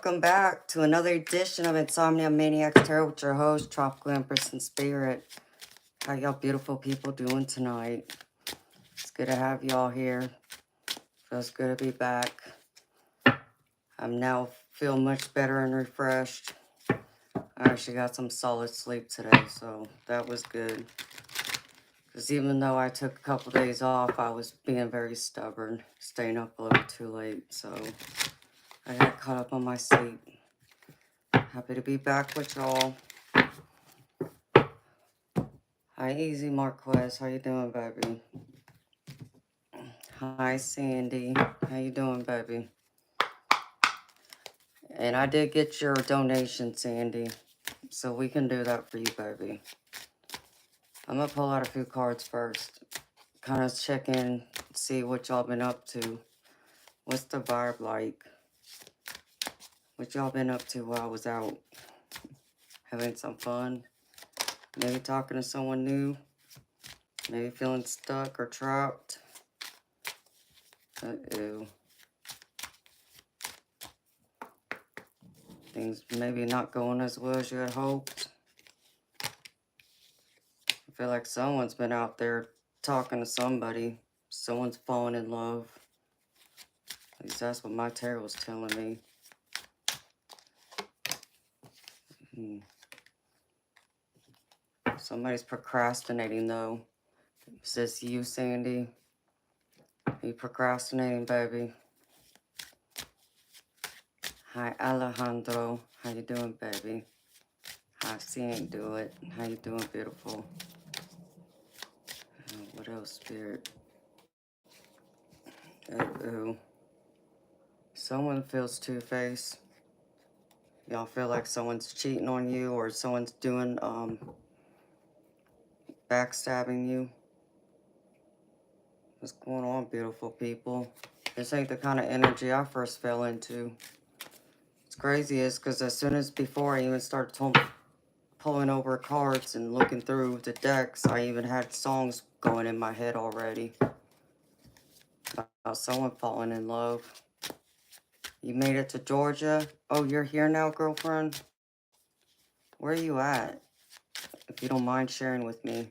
welcome back to another edition of Insomnia, Maniacs, Tarot with your host, Tropical Empress in Spirit. How y'all beautiful people doing tonight? It's good to have y'all here. Feels good to be back. I'm now feel much better and refreshed. I actually got some solid sleep today, so that was good. Because even though I took a couple days off, I was being very stubborn, staying up a little too late, so I got caught up on my sleep. Happy to be back with y'all. Hi, Easy Marquez. How you doing, baby? Hi, Sandy. How you doing, baby? And I did get your donation, Sandy, so we can do that for you, baby. I'm gonna pull out a few cards first. Kind of check in, see what y'all been up to. What's the vibe like? What y'all been up to while I was out? Having some fun? Maybe talking to someone new? Maybe feeling stuck or trapped? Uh-oh. Things maybe not going as well as you had hoped. I feel like someone's been out there talking to somebody. Someone's falling in love. At least that's what my tarot was telling me. Somebody's procrastinating, though. Is this you, Sandy? Are you procrastinating, baby? Hi, Alejandro. How you doing, baby? Hi, seeing do it. How you doing, beautiful? What else, spirit? Uh-oh. Someone feels two-faced. Y'all feel like someone's cheating on you or someone's doing, backstabbing you. What's going on, beautiful people? This ain't the kind of energy I first fell into. What's crazy is because as soon as before I even started pulling over cards and looking through the decks, I even had songs going in my head already. About someone falling in love. You made it to Georgia? Oh, you're here now, girlfriend? Where are you at? If you don't mind sharing with me.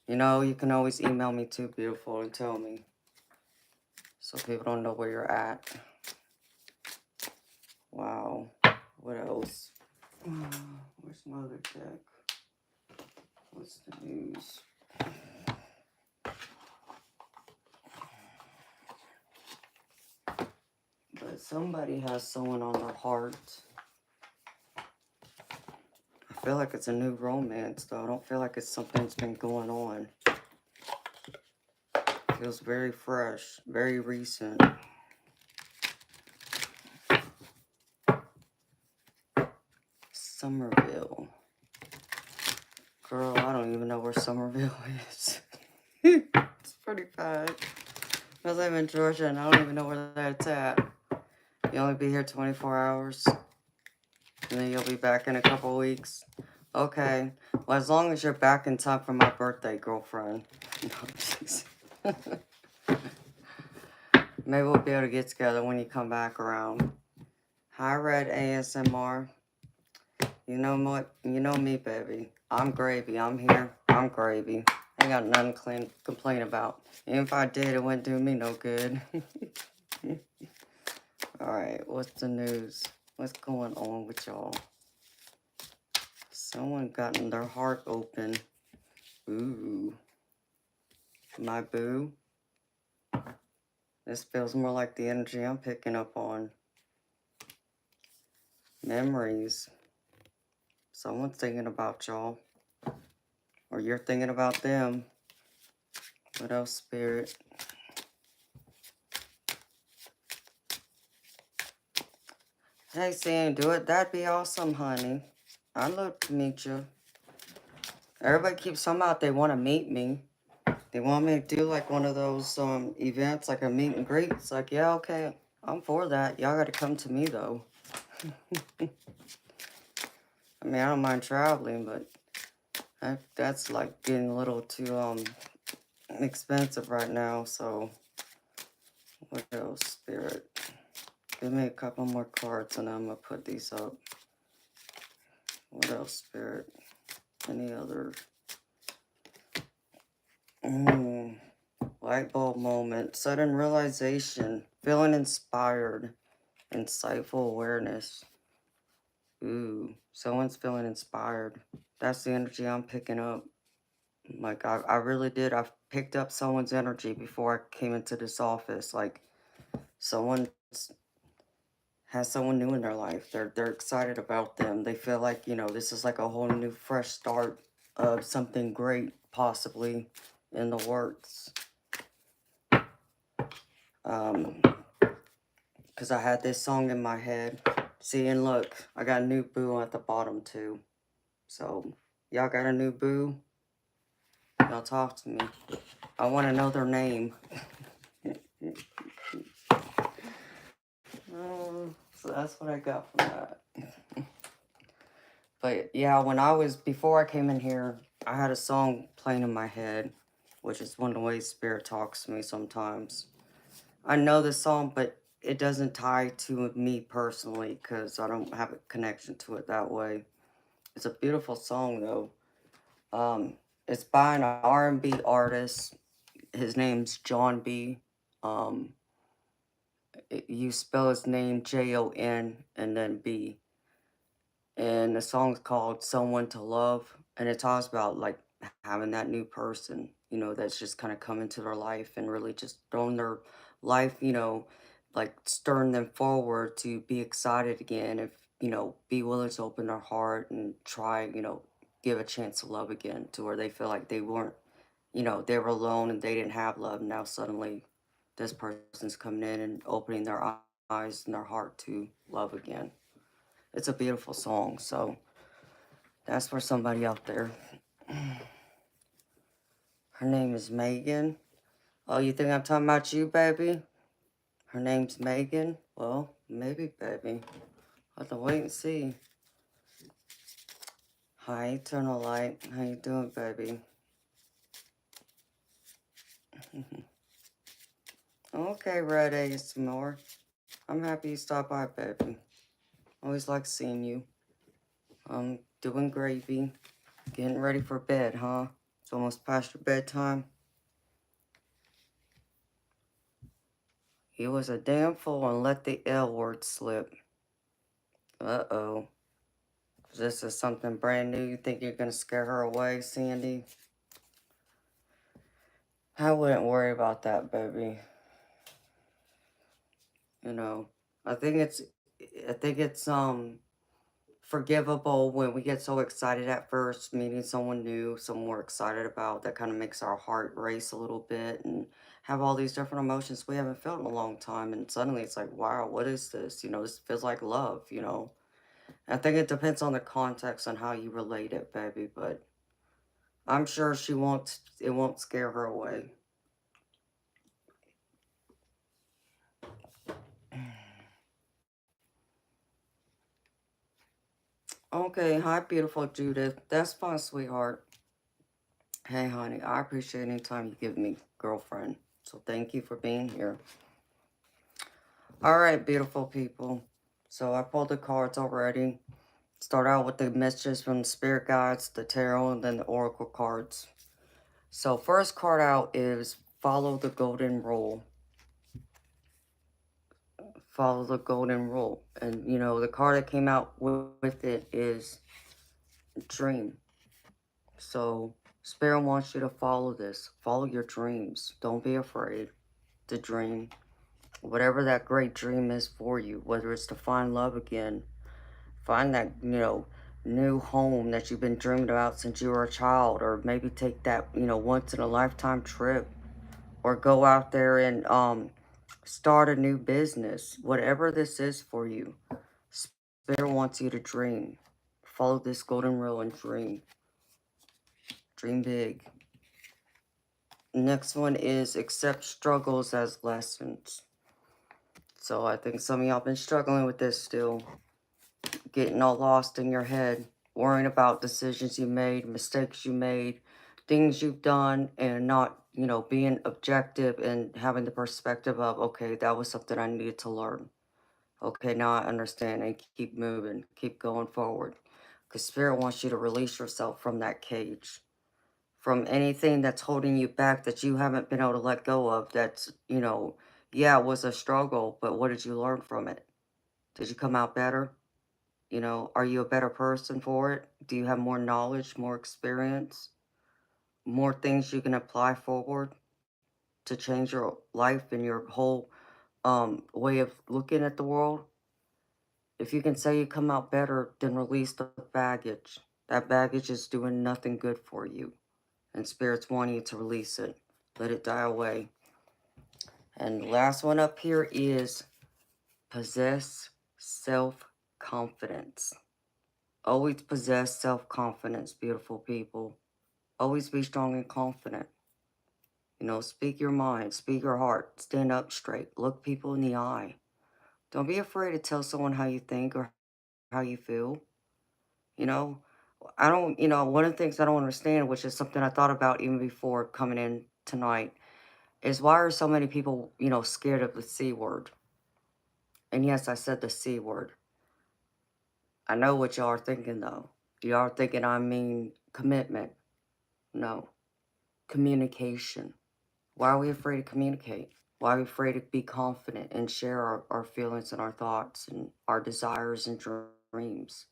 You know, you can always email me too, beautiful, and tell me. So people don't know where you're at. Wow. What else? Where's my other deck? What's the news? But somebody has someone on their heart. I feel like it's a new romance, though. I don't feel like it's something that's been going on. It feels very fresh, very recent. Somerville. Girl, I don't even know where Somerville is. It's pretty bad. I live in Georgia and I don't even know where that's at. You only be here 24 hours. And then you'll be back in a couple weeks. Okay. Well, as long as you're back in time for my birthday, girlfriend. No, maybe we'll be able to get together when you come back around. Hi, Red ASMR. You know what? You know me, baby. I'm gravy. I'm here. I'm gravy. I ain't got nothing to complain about. Even if I did, it wouldn't do me no good. Alright, what's the news? What's going on with y'all? Someone gotten their heart open. Ooh. My boo. This feels more like the energy I'm picking up on. Memories. Someone's thinking about y'all. Or you're thinking about them. What else, spirit? Hey, Sam, do it. That'd be awesome, honey. I'd love to meet you. Everybody keeps talking about they want to meet me. They want me to do like one of those events, like a meet and greet. It's like, yeah, okay, I'm for that. Y'all got to come to me, though. I mean, I don't mind traveling, but that's like getting a little too expensive right now. So, what else, spirit? Give me a couple more cards and I'm going to put these up. What else, Spirit? Any other? Light bulb moment. Sudden realization. Feeling inspired. Insightful awareness. Ooh, someone's feeling inspired. That's the energy I'm picking up. Like, I really did. I picked up someone's energy before I came into this office. Like, someone has someone new in their life. They're excited about them. They feel like, you know, this is like a whole new fresh start of something great possibly in the works. Because I had this song in my head. See, and look, I got a new boo at the bottom too. So, y'all got a new boo? Y'all talk to me. I want to know their name. So that's what I got from that. But yeah, before I came in here, I had a song playing in my head, which is one of the ways Spirit talks to me sometimes. I know the song, but it doesn't tie to me personally because I don't have a connection to it that way. It's a beautiful song though. It's by an R&B artist. His name's John B. You spell his name Jon and then B. And the song's called Someone to Love. And it talks about like having that new person, you know, that's just kind of come into their life and really just throwing their life, you know, like stirring them forward to be excited again. If, you know, be willing to open their heart and try, you know, give a chance to love again to where they feel like they weren't, you know, they were alone and they didn't have love. Now suddenly this person's coming in and opening their eyes and their heart to love again. It's a beautiful song, so that's for somebody out there. Her name is Megan. Oh, you think I'm talking about you, baby? Her name's Megan? Well, maybe, baby. I'll have to wait and see. Hi, Eternal Light. How you doing, baby? Okay, Red ASMR. I'm happy you stopped by, baby. Always like seeing you. I'm doing gravy. Getting ready for bed, huh? It's almost past your bedtime. He was a damn fool and let the L word slip. Uh-oh. This is something brand new. You think you're going to scare her away, Sandy? I wouldn't worry about that, baby. You know, I think it's forgivable when we get so excited at first, meeting someone new, someone we're excited about. That kind of makes our heart race a little bit and have all these different emotions we haven't felt in a long time. And suddenly it's like, wow, what is this? You know, this feels like love, you know. I think it depends on the context on how you relate it, baby, but I'm sure it won't scare her away. Okay, hi, beautiful Judith. That's fine, sweetheart. Hey, honey, I appreciate any time you give me, girlfriend. So thank you for being here. All right, beautiful people. So I pulled the cards already. Start out with the messages from the spirit guides, the tarot, and then the oracle cards. So first card out is follow the golden rule. Follow the golden rule. And, you know, the card that came out with it is dream. So Spirit wants you to follow this. Follow your dreams. Don't be afraid to dream. Whatever that great dream is for you, whether it's to find love again, find that, you know, new home that you've been dreaming about since you were a child, or maybe take that, you know, once in a lifetime trip, or go out there and start a new business. Whatever this is for you, Spirit wants you to dream. Follow this golden rule and dream. Dream big. Next one is accept struggles as lessons. So I think some of y'all been struggling with this still. Getting all lost in your head. Worrying about decisions you made, mistakes you made, things you've done, and not, you know, being objective and having the perspective of, okay, that was something I needed to learn. Okay, now I understand, and keep moving, keep going forward. Because Spirit wants you to release yourself from that cage, from anything that's holding you back that you haven't been able to let go of. That's, yeah, it was a struggle, but what did you learn from it? Did you come out better? Are you a better person for it? Do you have more knowledge, more experience, more things you can apply forward to change your life and your whole way of looking at the world? If you can say you come out better, then release the baggage. That baggage is doing nothing good for you. And Spirit's wanting you to release it. Let it die away. And the last one up here is possess self-confidence. Always possess self-confidence, beautiful people. Always be strong and confident. Speak your mind, speak your heart, stand up straight, look people in the eye. Don't be afraid to tell someone how you think or how you feel. You know, I don't, one of the things I don't understand, which is something I thought about even before coming in tonight, is why are so many people, scared of the C word? And yes, I said the C word. I know what y'all are thinking though. Y'all are thinking I mean commitment. No, communication. Why are we afraid to communicate? Why are we afraid to be confident and share our feelings and our thoughts and our desires and dreams?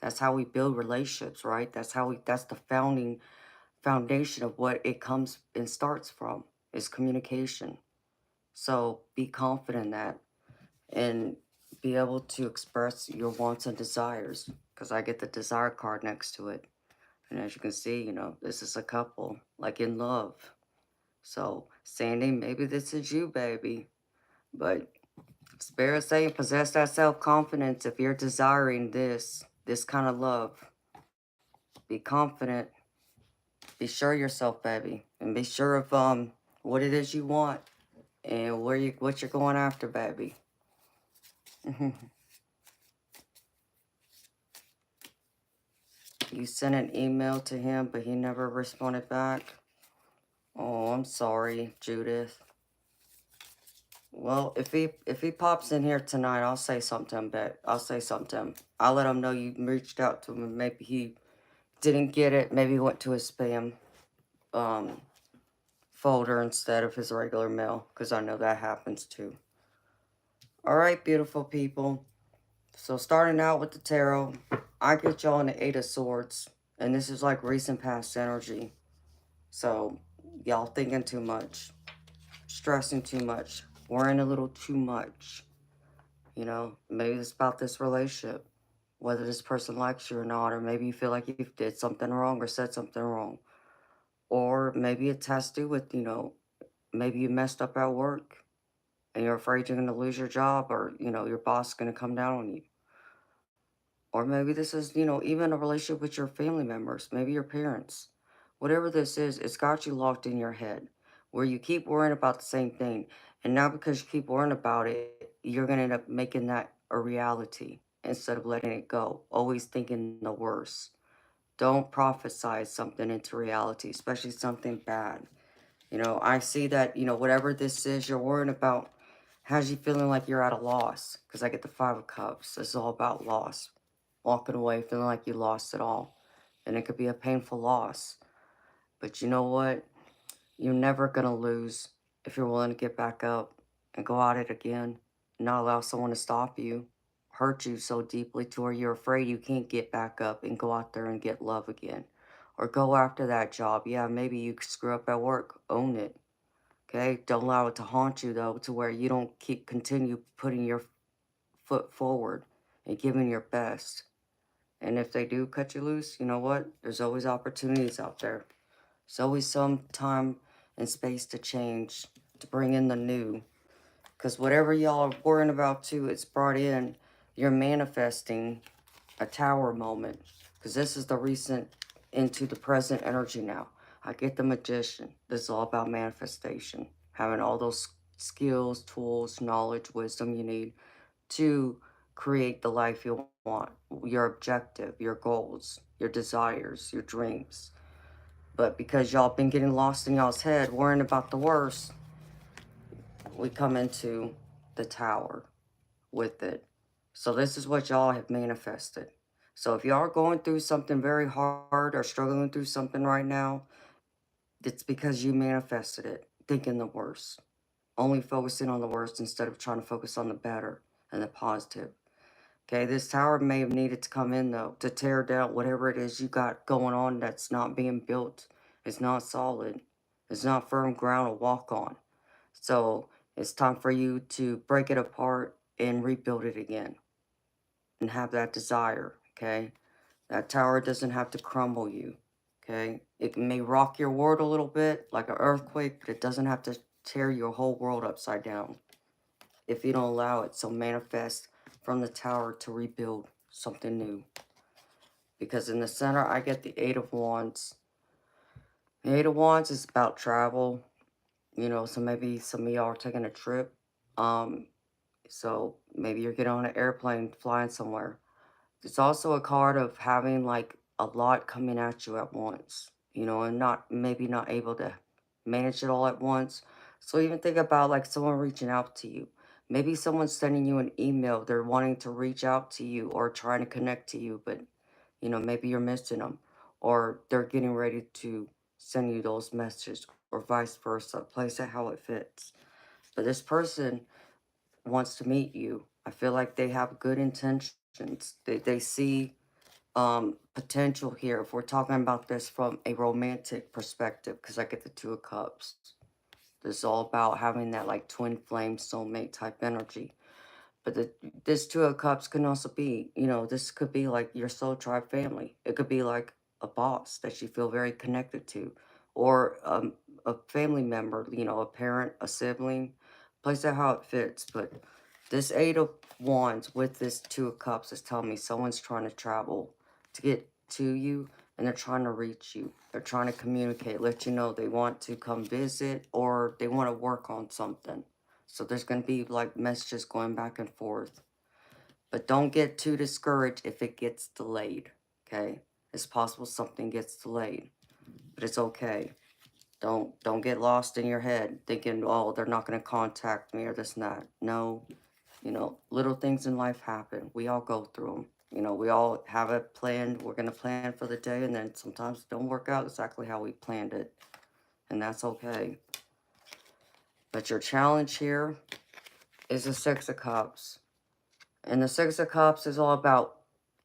That's how we build relationships, right? That's the foundation of what it comes and starts from is communication. So be confident in that and be able to express your wants and desires because I get the desire card next to it. And as you can see, this is a couple like in love. So Sandy, maybe this is you, baby. But Spirit saying possess that self-confidence if you're desiring this kind of love. Be confident. Be sure of yourself, baby. And be sure of what it is you want and what you're going after, baby. You sent an email to him, but he never responded back. Oh, I'm sorry, Judith. Well, if he pops in here tonight, I'll say something, but I'll say something to him. I'll let him know you reached out to him and maybe he didn't get it. Maybe he went to his spam folder instead of his regular mail, because I know that happens too. All right, beautiful people. So starting out with the tarot, I get y'all in the Eight of Swords, and this is like recent past energy. So y'all thinking too much, stressing too much, worrying a little too much. Maybe it's about this relationship, whether this person likes you or not, or maybe you feel like you did something wrong or said something wrong. Or maybe it has to do with, maybe you messed up at work and you're afraid you're going to lose your job or, your boss is going to come down on you. Or maybe this is, even a relationship with your family members, maybe your parents. Whatever this is, it's got you locked in your head where you keep worrying about the same thing. And now because you keep worrying about it, you're going to end up making that a reality instead of letting it go, always thinking the worst. Don't prophesize something into reality, especially something bad. I see that, whatever this is you're worrying about has you feeling like you're at a loss. Because I get the Five of Cups. This is all about loss. Walking away feeling like you lost it all. And it could be a painful loss. But you know what? You're never going to lose if you're willing to get back up and go at it again. And not allow someone to stop you, hurt you so deeply to where you're afraid you can't get back up and go out there and get love again. Or go after that job. Yeah, maybe you screw up at work. Own it. Okay? Don't allow it to haunt you, though, to where you don't continue putting your foot forward and giving your best. And if they do cut you loose, you know what? There's always opportunities out there. There's always some time and space to change, to bring in the new. Because whatever y'all are worrying about too, it's brought in. You're manifesting a tower moment. Because this is the recent into the present energy now. I get the Magician. This is all about manifestation. Having all those skills, tools, knowledge, wisdom you need to create the life you want, your objective, your goals, your desires, your dreams. But because y'all been getting lost in y'all's head, worrying about the worst, we come into the Tower. with it. So this is what y'all have manifested. So if y'all are going through something very hard or struggling through something right now, it's because you manifested it, thinking the worst. Only focusing on the worst instead of trying to focus on the better and the positive. Okay, this tower may have needed to come in though to tear down whatever it is you got going on that's not being built. It's not solid. It's not firm ground to walk on. So it's time for you to break it apart and rebuild it again and have that desire. Okay, that tower doesn't have to crumble you. Okay, it may rock your world a little bit like an earthquake, but it doesn't have to tear your whole world upside down if you don't allow it. So manifest from the tower to rebuild something new. Because in the center, I get the Eight of Wands. The Eight of Wands is about travel, so maybe some of y'all are taking a trip. Um, so maybe you're getting on an airplane, flying somewhere. It's also a card of having like a lot coming at you at once, and maybe not able to manage it all at once. So even think about like someone reaching out to you. Maybe someone's sending you an email. They're wanting to reach out to you or trying to connect to you, but maybe you're missing them, or they're getting ready to send you those messages, or vice versa. Place it how it fits. But this person wants to meet you. I feel like they have good intentions. They see potential here. If we're talking about this from a romantic perspective, because I get the Two of Cups. This is all about having that like twin flame soulmate type energy. But this Two of Cups can also be, this could be like your soul tribe family. It could be like a boss that you feel very connected to, or a family member, a parent, a sibling. Place it how it fits. But this Eight of Wands with this Two of Cups is telling me someone's trying to travel to get to you, and they're trying to reach you. They're trying to communicate, let you know they want to come visit or they want to work on something. So there's going to be like messages going back and forth. But don't get too discouraged if it gets delayed, okay? It's possible something gets delayed, but it's okay. Don't get lost in your head thinking, oh, they're not going to contact me or this and that. No, little things in life happen. We all go through them. We all have it planned. We're going to plan for the day, and then sometimes it don't work out exactly how we planned it, and that's okay. But your challenge here is the Six of Cups. And the Six of Cups is all about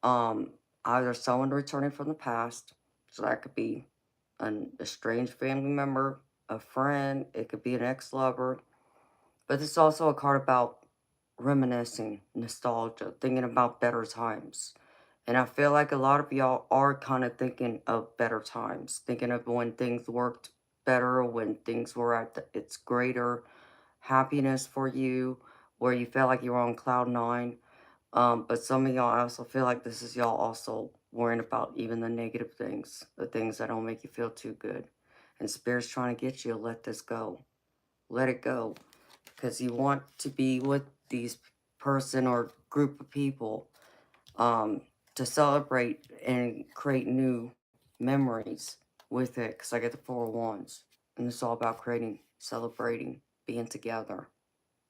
either someone returning from the past. So that could be an estranged family member, a friend, it could be an ex-lover. But it's also a card about reminiscing, nostalgia, thinking about better times. And I feel like a lot of y'all are kind of thinking of better times, thinking of when things worked better, when things were at its greater happiness for you, where you felt like you were on cloud nine. But some of y'all, I also feel like this is y'all also worrying about even the negative things, the things that don't make you feel too good. And Spirit's trying to get you to let this go. Let it go. Because you want to be with these person or group of people to celebrate and create new memories with it. Because I get the Four of Wands. And it's all about creating, celebrating, being together,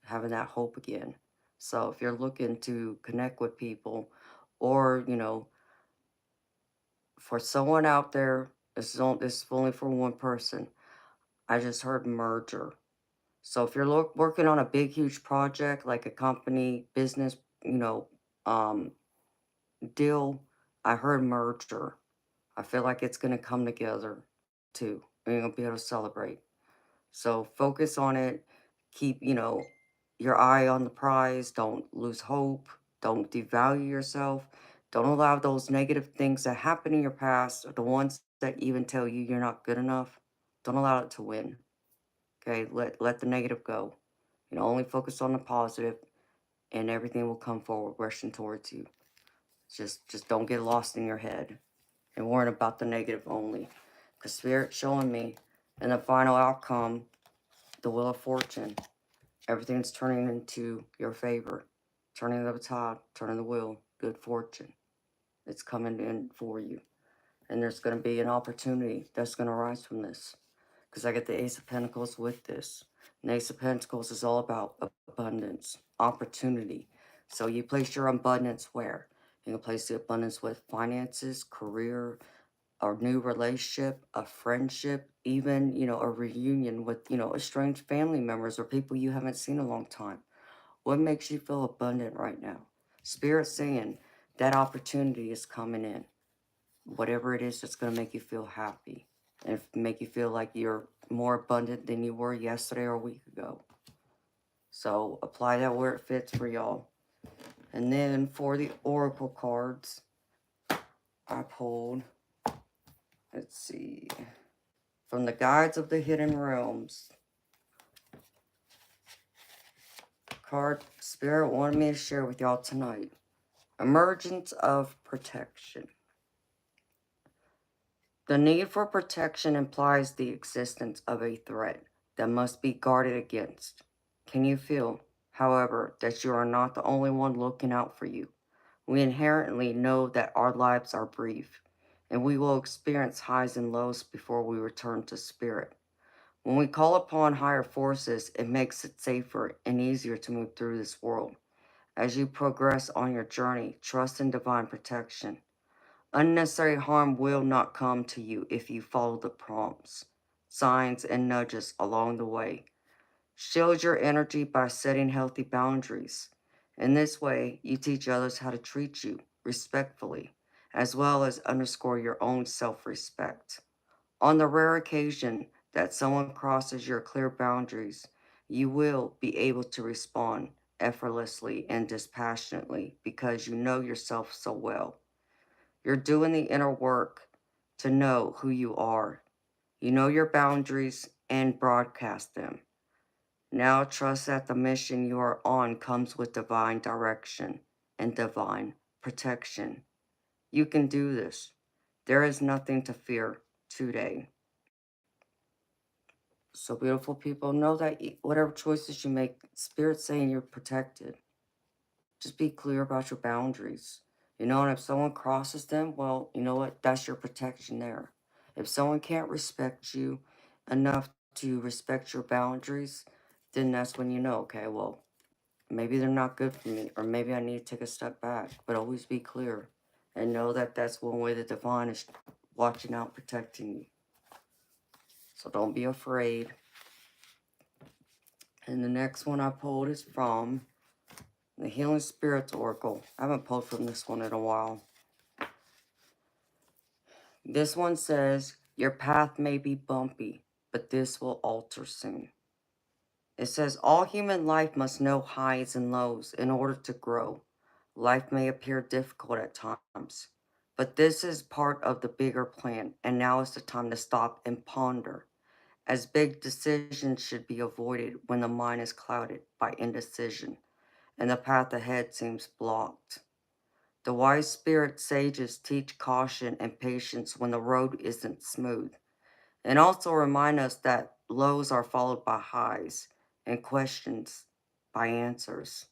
having that hope again. So if you're looking to connect with people, or, for someone out there, this is only for one person. I just heard merger. So if you're working on a big, huge project, like a company, business, um, deal, I heard merger. I feel like it's going to come together too. And you're going to be able to celebrate. So focus on it. Keep, your eye on the prize. Don't lose hope. Don't devalue yourself. Don't allow those negative things that happen in your past, or the ones that even tell you you're not good enough. Don't allow it to win. Okay, let the negative go. Only focus on the positive, and everything will come forward, rushing towards you. Just don't get lost in your head and worrying about the negative only. Because Spirit's showing me in the final outcome, the Wheel of Fortune, everything's turning into your favor. Turning the tide, turning the wheel, good fortune. It's coming in for you. And there's going to be an opportunity that's going to arise from this. Because I get the Ace of Pentacles with this. And Ace of Pentacles is all about abundance, opportunity. So you place your abundance where? You can place the abundance with finances, career, a new relationship, a friendship, even, a reunion with, estranged family members or people you haven't seen in a long time. What makes you feel abundant right now? Spirit saying that opportunity is coming in. Whatever it is that's going to make you feel happy and make you feel like you're more abundant than you were yesterday or a week ago. So apply that where it fits for y'all. And then for the oracle cards, I pulled, let's see, from the Guides of the Hidden Realms. Card Spirit wanted me to share with y'all tonight. Emergence of protection. The need for protection implies the existence of a threat that must be guarded against. Can you feel, however, that you are not the only one looking out for you? We inherently know that our lives are brief, and we will experience highs and lows before we return to spirit. When we call upon higher forces, it makes it safer and easier to move through this world. As you progress on your journey, trust in divine protection. Unnecessary harm will not come to you if you follow the prompts, signs, and nudges along the way. Shield your energy by setting healthy boundaries. In this way, you teach others how to treat you respectfully, as well as underscore your own self-respect. On the rare occasion that someone crosses your clear boundaries, you will be able to respond effortlessly and dispassionately because you know yourself so well. You're doing the inner work to know who you are. You know your boundaries and broadcast them. Now trust that the mission you are on comes with divine direction and divine protection. You can do this. There is nothing to fear today. So beautiful people, know that whatever choices you make, Spirit's saying you're protected. Just be clear about your boundaries. And if someone crosses them, well, you know what? That's your protection there. If someone can't respect you enough to respect your boundaries, then that's when you know, okay, well, maybe they're not good for me, or maybe I need to take a step back. But always be clear and know that that's one way the divine is watching out, protecting you. So don't be afraid. And the next one I pulled is from the Healing Spirits Oracle. I haven't pulled from this one in a while. This one says, your path may be bumpy, but this will alter soon. It says, all human life must know highs and lows in order to grow. Life may appear difficult at times, but this is part of the bigger plan, and now is the time to stop and ponder, as big decisions should be avoided when the mind is clouded by indecision and the path ahead seems blocked. The wise spirit sages teach caution and patience when the road isn't smooth, and also remind us that lows are followed by highs and questions by answers.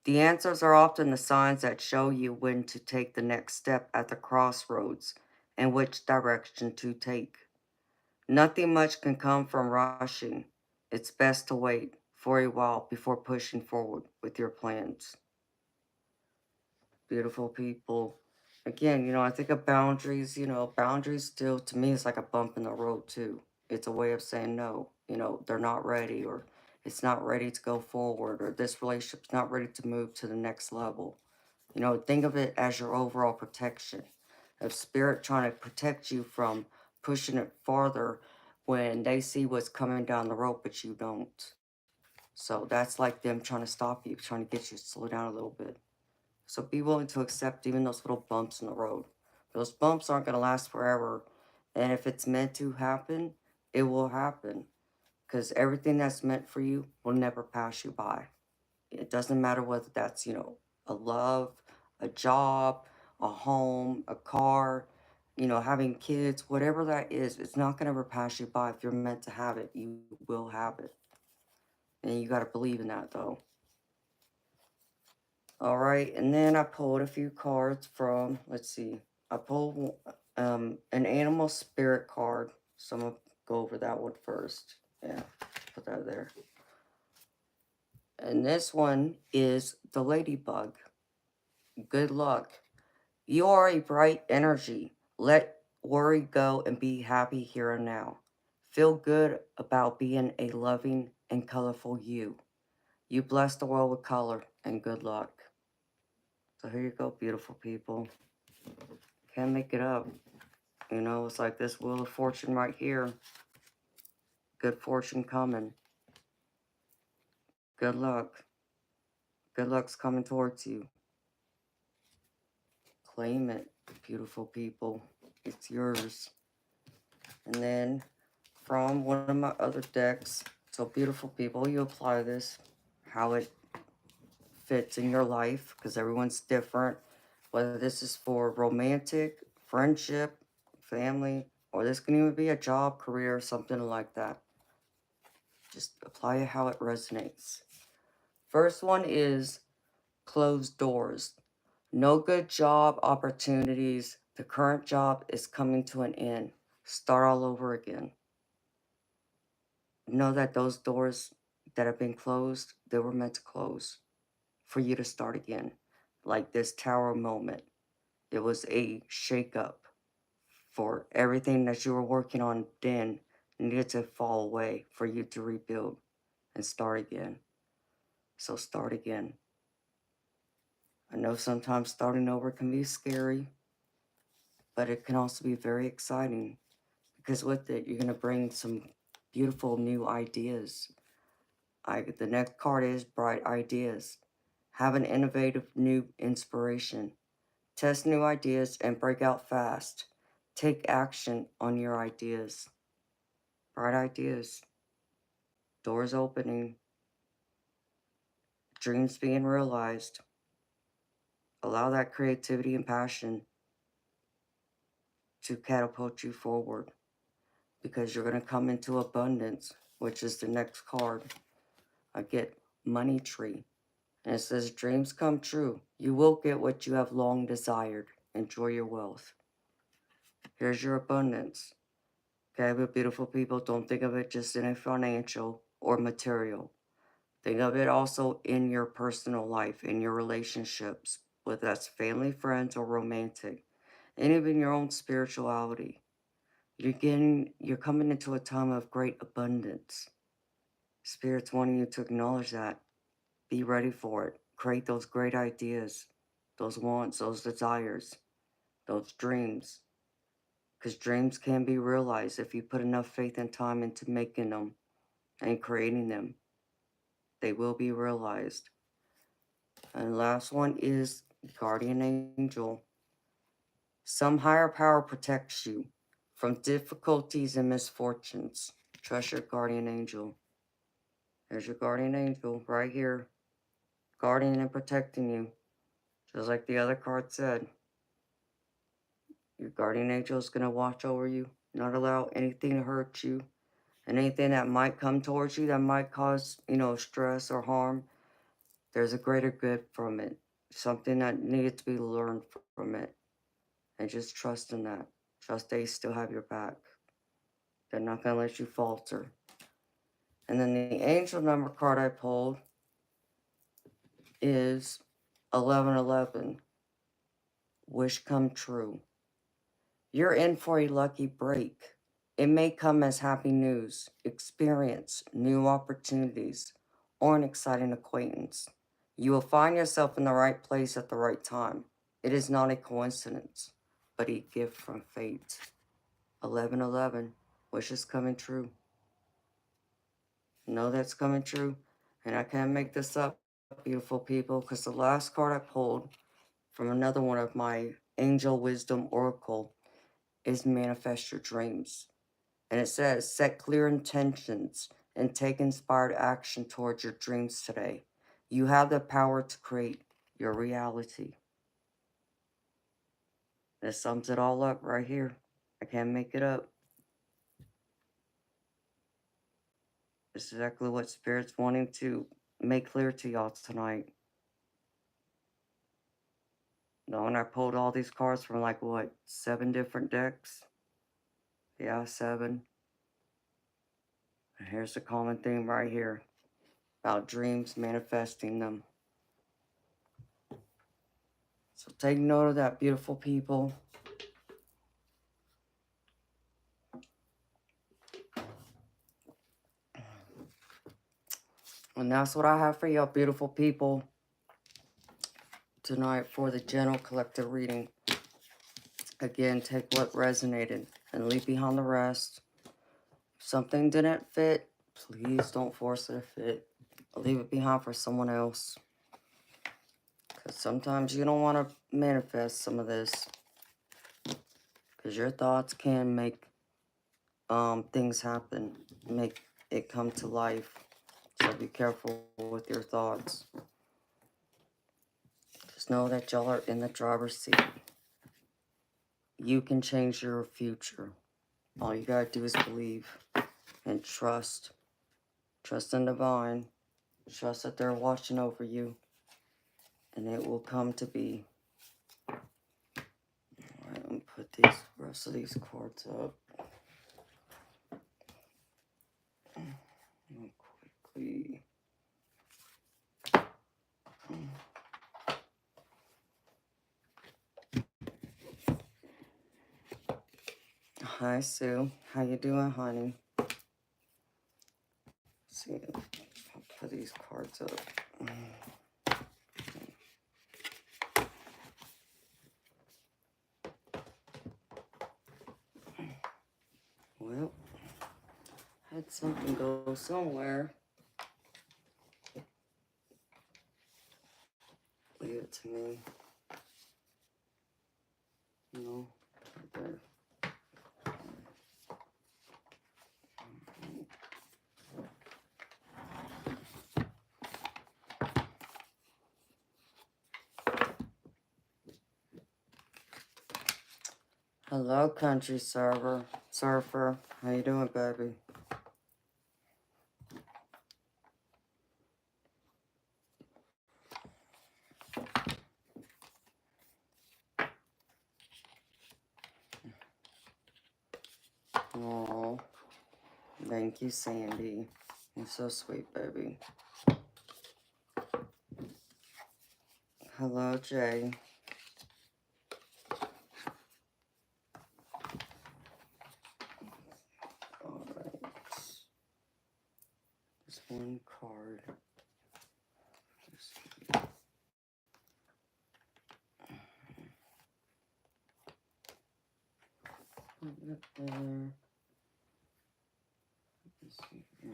The answers are often the signs that show you when to take the next step at the crossroads and which direction to take. Nothing much can come from rushing. It's best to wait for a while before pushing forward with your plans. Beautiful people. Again, I think of boundaries, boundaries still to me is like a bump in the road too. It's a way of saying no, they're not ready, or it's not ready to go forward, or this relationship's not ready to move to the next level. Think of it as your overall protection of spirit trying to protect you from pushing it farther when they see what's coming down the road, but you don't. So that's like them trying to stop you, trying to get you to slow down a little bit. So be willing to accept even those little bumps in the road. Those bumps aren't going to last forever. And if it's meant to happen, it will happen. Because everything that's meant for you will never pass you by. It doesn't matter whether that's, a love, a job, a home, a car, having kids, whatever that is, it's not going to ever pass you by. If you're meant to have it, you will have it. And you got to believe in that, though. All right, and then I pulled a few cards from, let's see, I pulled an animal spirit card. So I'm going to go over that one first. Yeah, put that there. And this one is the ladybug. Good luck. You are a bright energy. Let worry go and be happy here and now. Feel good about being a loving and colorful you. You bless the world with color and good luck. So here you go, beautiful people. Can't make it up. You know, it's like this Wheel of Fortune right here. Good fortune coming. Good luck. Good luck's coming towards you. Claim it, beautiful people. It's yours. And then from one of my other decks, so beautiful people, you apply this, how it fits in your life, because everyone's different. Whether this is for romantic, friendship, family, or this can even be a job, career, something like that. Just apply it how it resonates. First one is closed doors. No good job opportunities. The current job is coming to an end. Start all over again. Know that those doors that have been closed, they were meant to close for you to start again. Like this tower moment. It was a shakeup for everything that you were working on then needed to fall away for you to rebuild and start again. So start again. I know sometimes starting over can be scary, but it can also be very exciting because with it, you're going to bring some beautiful new ideas. The next card is Bright Ideas. Have an innovative new inspiration. Test new ideas and break out fast. Take action on your ideas. Bright ideas. Doors opening. Dreams being realized. Allow that creativity and passion to catapult you forward because you're going to come into abundance, which is the next card. I get Money Tree. And it says, dreams come true. You will get what you have long desired. Enjoy your wealth. Here's your abundance. Okay, but beautiful people, don't think of it just in a financial or material. Think of it also in your personal life, in your relationships, whether that's family, friends, or romantic, and even your own spirituality. You're coming into a time of great abundance. Spirit's wanting you to acknowledge that. Be ready for it. Create those great ideas, those wants, those desires, those dreams. Because dreams can be realized if you put enough faith and time into making them and creating them. They will be realized. And the last one is Guardian Angel. Some higher power protects you from difficulties and misfortunes. Trust your guardian angel. There's your guardian angel right here, guarding and protecting you. Just like the other card said, your guardian angel is going to watch over you, not allow anything to hurt you, and anything that might come towards you that might cause, stress or harm. There's a greater good from it, something that needed to be learned from it. And just trust in that. Trust they still have your back. They're not going to let you falter. And then the angel number card I pulled is 1111. Wish come true. You're in for a lucky break. It may come as happy news, experience, new opportunities, or an exciting acquaintance. You will find yourself in the right place at the right time. It is not a coincidence, but a gift from fate. 1111. Wish is coming true. Know that's coming true. And I can't make this up, beautiful people, because the last card I pulled from another one of my Angel Wisdom Oracle is Manifest Your Dreams. And it says, set clear intentions and take inspired action towards your dreams today. You have the power to create your reality. This sums it all up right here. I can't make it up. This is exactly what Spirit's wanting to make clear to y'all tonight. No, and I pulled all these cards from 7 different decks? Yeah, 7. And here's the common theme right here. about dreams, manifesting them. So take note of that, beautiful people. And that's what I have for y'all, beautiful people, tonight for the general collective reading. Again, take what resonated and leave behind the rest. If something didn't fit, please don't force it to fit. Leave it behind for someone else. Because sometimes you don't want to manifest some of this. Because your thoughts can make things happen. Make it come to life. So be careful with your thoughts. Just know that y'all are in the driver's seat. You can change your future. All you gotta do is believe and trust. Trust in divine. Trust that they're watching over you. And it will come to be. Alright, let me put these rest of these cards up. Real quickly. Hi, Sue. How you doing, honey? Let's see if I'll put these cards up. Well, had something go somewhere. Leave it to me. No, right there. Hello, country surfer. How you doing, baby? Oh, thank you, Sandy. You're so sweet, baby. Hello, Jay. All right. Just one card. Put it there. Let's see here.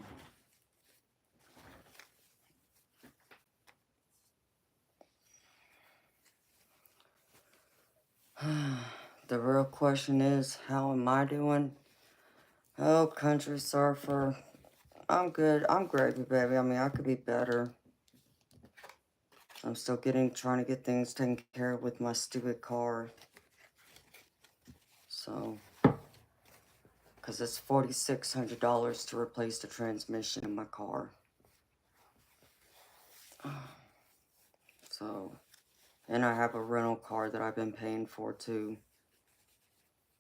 The real question is, how am I doing? Oh, country surfer. I'm good. I'm gravy, baby. I mean, I could be better. I'm still trying to get things taken care of with my stupid car. So, because it's $4,600 to replace the transmission in my car. So, and I have a rental car that I've been paying for too.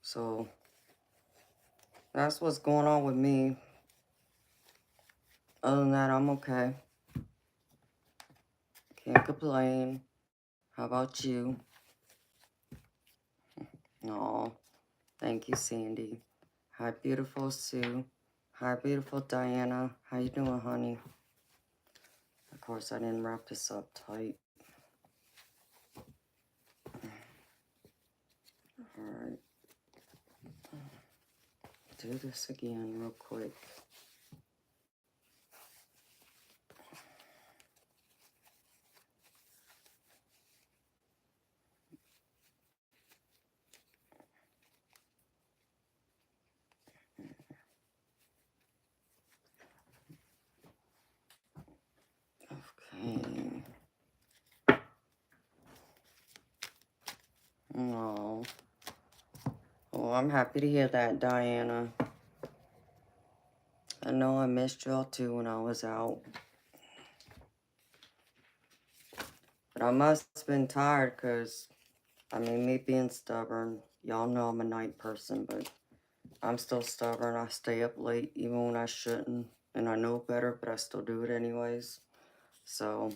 So, that's what's going on with me. Other than that, I'm okay. Can't complain. How about you? No, thank you, Sandy. Hi, beautiful Sue. Hi, beautiful Diana. How you doing, honey? Of course, I didn't wrap this up tight. Alright. Do this again real quick. Okay. Oh. Oh, I'm happy to hear that, Diana. I know I missed y'all too when I was out. But I must have been tired because, I mean, me being stubborn, y'all know I'm a night person, but I'm still stubborn. I stay up late even when I shouldn't. and I know better, but I still do it anyways. So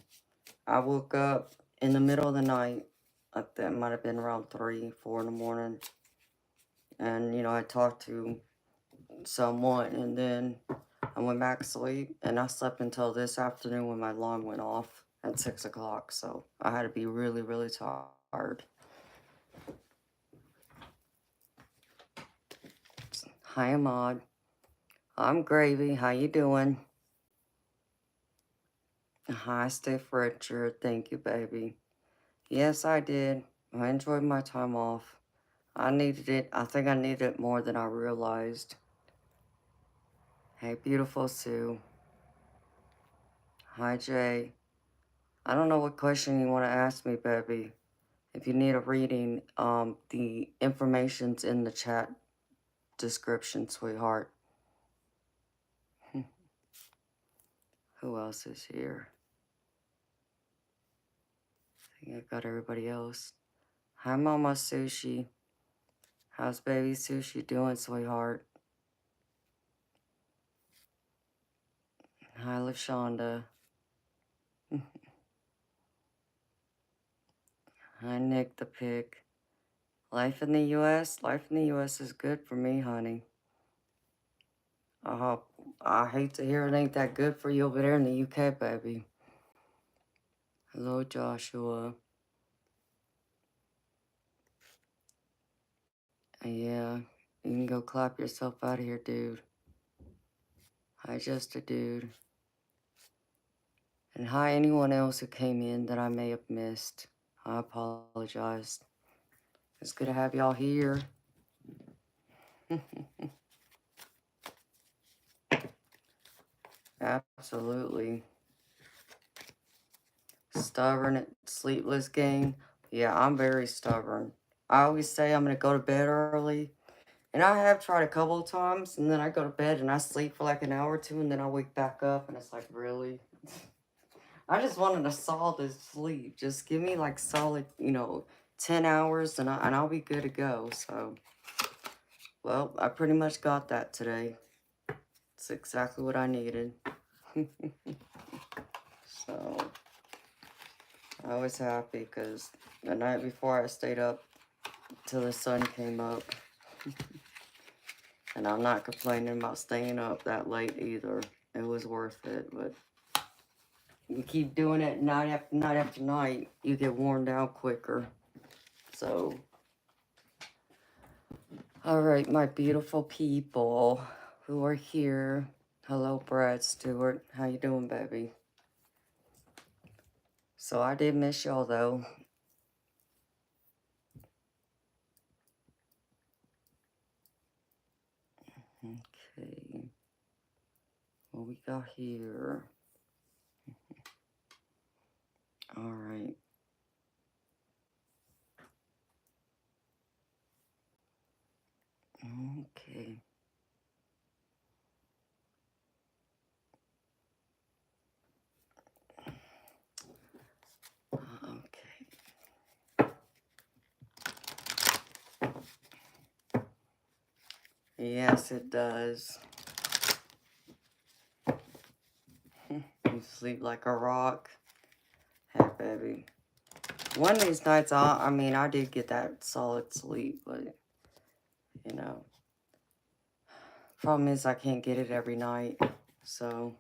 I woke up in the middle of the night. I think it might have been around 3, 4 in the morning. And, you know, I talked to someone, and then I went back to sleep, and I slept until this afternoon when my alarm went off at 6 o'clock. So I had to be really, really tired. Hi, Ahmad. I'm Gravy. How you doing? Hi, Stiff Richard. Thank you, baby. Yes, I did. I enjoyed my time off. I needed it. I think I needed it more than I realized. Hey, beautiful Sue. Hi, Jay. I don't know what question you want to ask me, baby. If you need a reading, the information's in the chat description, sweetheart. Who else is here? I think I got everybody else. Hi, Mama Sushi. How's baby Sushi doing, sweetheart? Hi, LaShonda. Hi, Nick the Pig. Life in the U.S.? Life in the U.S. is good for me, honey. I hate to hear it ain't that good for you over there in the U.K., baby. Hello, Joshua. Yeah, you can go clap yourself out of here, dude. Hi, just a dude. And hi, anyone else who came in that I may have missed. I apologize. It's good to have y'all here. Absolutely. Stubborn, sleepless gang. Yeah, I'm very stubborn. I always say I'm going to go to bed early. And I have tried a couple of times. And then I go to bed and I sleep for like an hour or two. And then I wake back up. And it's like, really? I just wanted a solid sleep. Just give me like solid, 10 hours. And I'll be good to go. So, well, I pretty much got that today. It's exactly what I needed. So, I was happy because the night before I stayed up till the sun came up. And I'm not complaining about staying up that late either. It was worth it, but you keep doing it night after night after night, you get worn down quicker. So, all right, my beautiful people who are here. Hello, Brad Stewart. How you doing, baby? So I did miss y'all, though. Okay. What we got here? All right. Okay. Okay. Yes, it does. You sleep like a rock. Hey, baby. One of these nights, I did get that solid sleep, but, problem is I can't get it every night. So,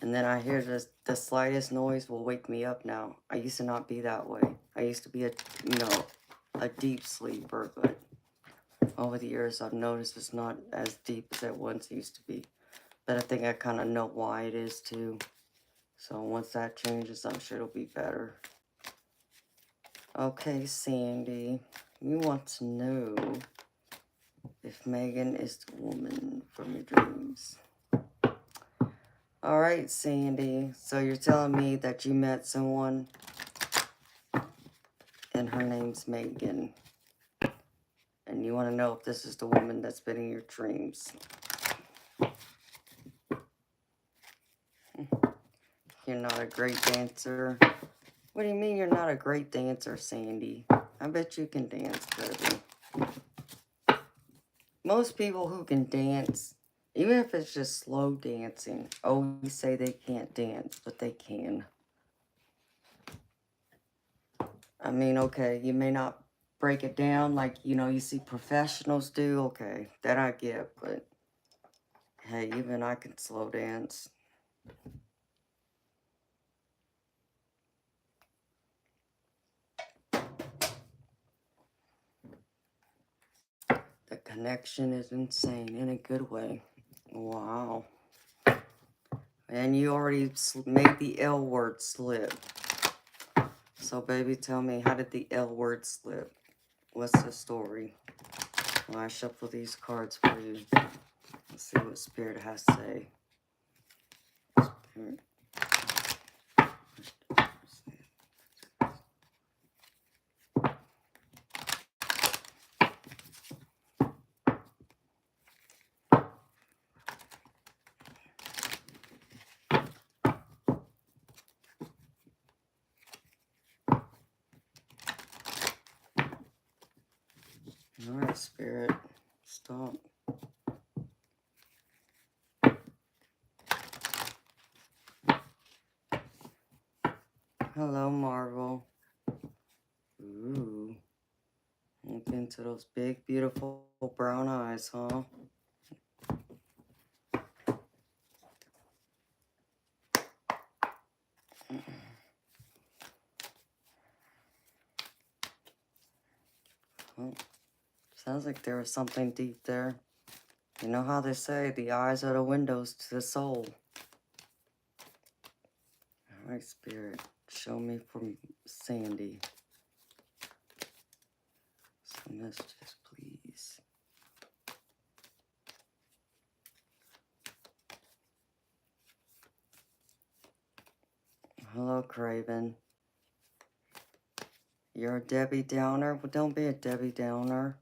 and then I hear the slightest noise will wake me up now. I used to not be that way. I used to be a deep sleeper, but over the years I've noticed it's not as deep as it once used to be. But I think I kind of know why it is too. So once that changes, I'm sure it'll be better. Okay, Sandy, you want to know if Megan is the woman from your dreams. All right, Sandy. So you're telling me that you met someone and her name's Megan. And you want to know if this is the woman that's been in your dreams. You're not a great dancer. What do you mean you're not a great dancer, Sandy? I bet you can dance, baby. Most people who can dance Even if it's just slow dancing. Oh, you say they can't dance, but they can. I mean, okay, you may not break it down like, you know, you see professionals do. Okay, that I get, but hey, even I can slow dance. The connection is insane in a good way. Wow. And you already made the L word slip. So, baby, tell me, how did the L word slip? What's the story? Well, I shuffle these cards for you. Let's see what Spirit has to say. Spirit. All right, Spirit. Stop. Hello, Marvel. Ooh. Look into those big, beautiful brown eyes, huh? Well, sounds like there was something deep there. You know how they say the eyes are the windows to the soul. All right, Spirit, show me from Sandy. Some messages, please. Hello, Craven. You're a Debbie Downer? Well, don't be a Debbie Downer.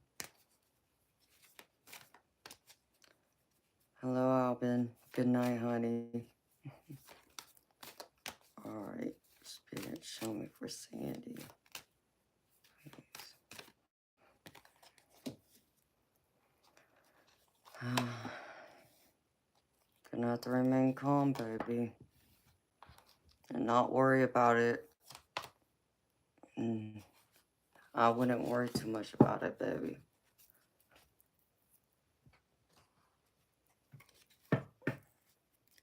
Hello, Albin. Good night, honey. All right, Spirit, show me for Sandy. Gonna have to remain calm, baby. And not worry about it. I wouldn't worry too much about it, baby.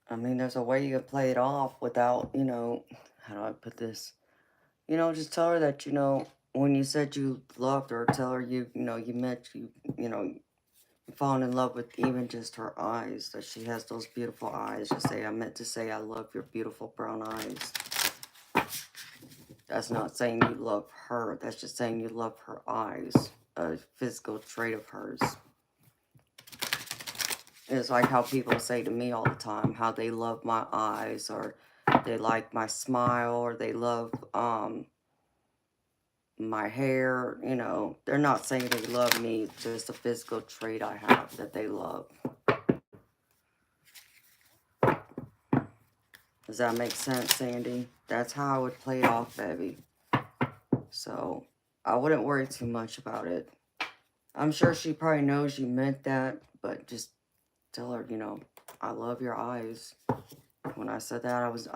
I mean, there's a way you can play it off without, you know, how do I put this? You know, just tell her that, you know, when you said you loved her, tell her you know, you meant you know, you fallen in love with even just her eyes, that she has those beautiful eyes. Just say, I meant to say I love your beautiful brown eyes. That's not saying you love her. That's just saying you love her eyes, a physical trait of hers. It's like how people say to me all the time, how they love my eyes, or they like my smile, or they love my hair. You know, they're not saying they love me, it's just a physical trait I have that they love. Does that make sense, Sandy? That's how I would play it off, baby. So I wouldn't worry too much about it. I'm sure she probably knows you meant that, but just tell her, you know, I love your eyes. When I said that, I was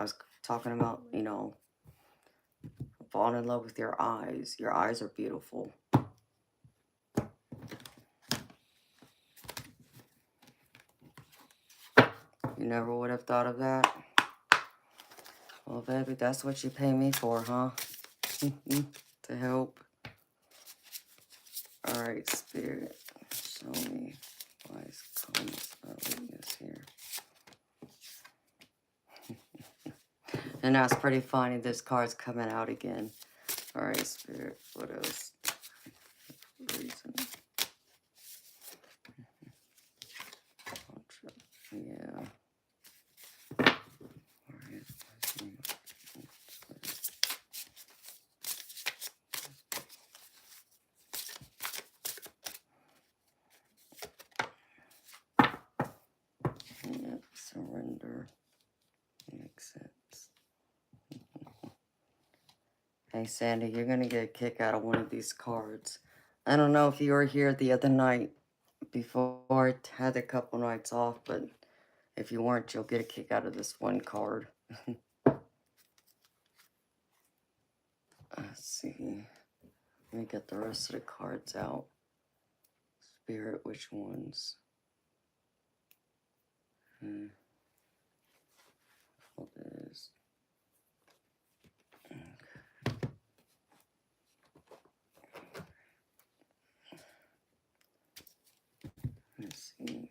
talking about, you know, falling in love with your eyes. Your eyes are beautiful. You never would have thought of that? Well, baby, that's what you pay me for, huh? To help. All right, Spirit, show me wise comments about weakness here. And that's pretty funny. This card's coming out again. All right, Spirit, what else? Reason. Yeah. Yep, surrender. Makes sense. Hey, Sandy, you're going to get a kick out of one of these cards. I don't know if you were here the other night before I had a couple nights off, but if you weren't, you'll get a kick out of this one card. Let's see. Let me get the rest of the cards out. Spirit, which ones? What is? Let's see.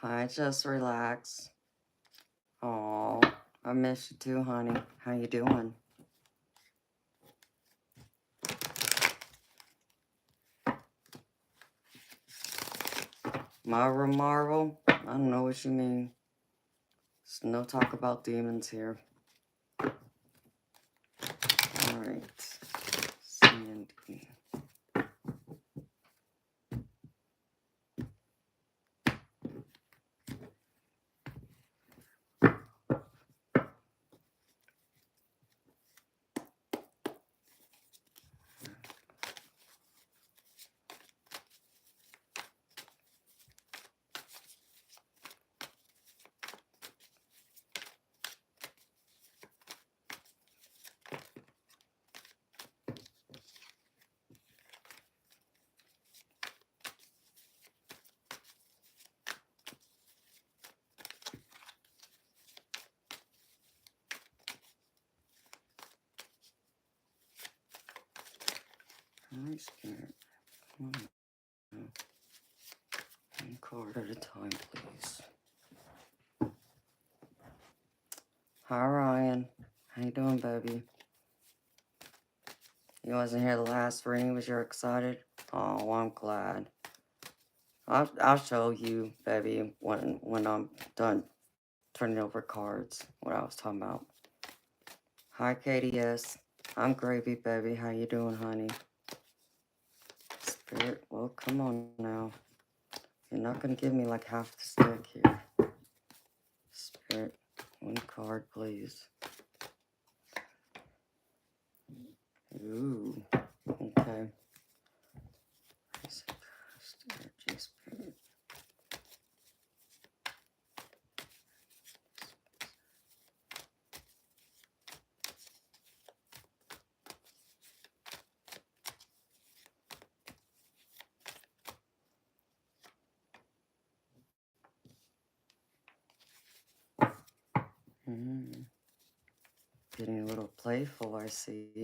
Hi, just relax. Oh, I miss you too, honey. How you doing? Marvel? I don't know what you mean. There's no talk about demons here. Alright. Sandy. Alright, Spirit. Come on. One card at a time, please. Hi, Ryan. How you doing, baby? You wasn't here the last reading. Was you excited? Oh, well, I'm glad. I'll show you, baby, when I'm done turning over cards. What I was talking about. Hi, Katie. Yes, I'm gravy, baby. How you doing, honey? Spirit. Well, come on now. You're not gonna give me like half the stick here. Spirit. One card, please. Ooh. Okay. Energy, Spirit. Getting a little playful, I see.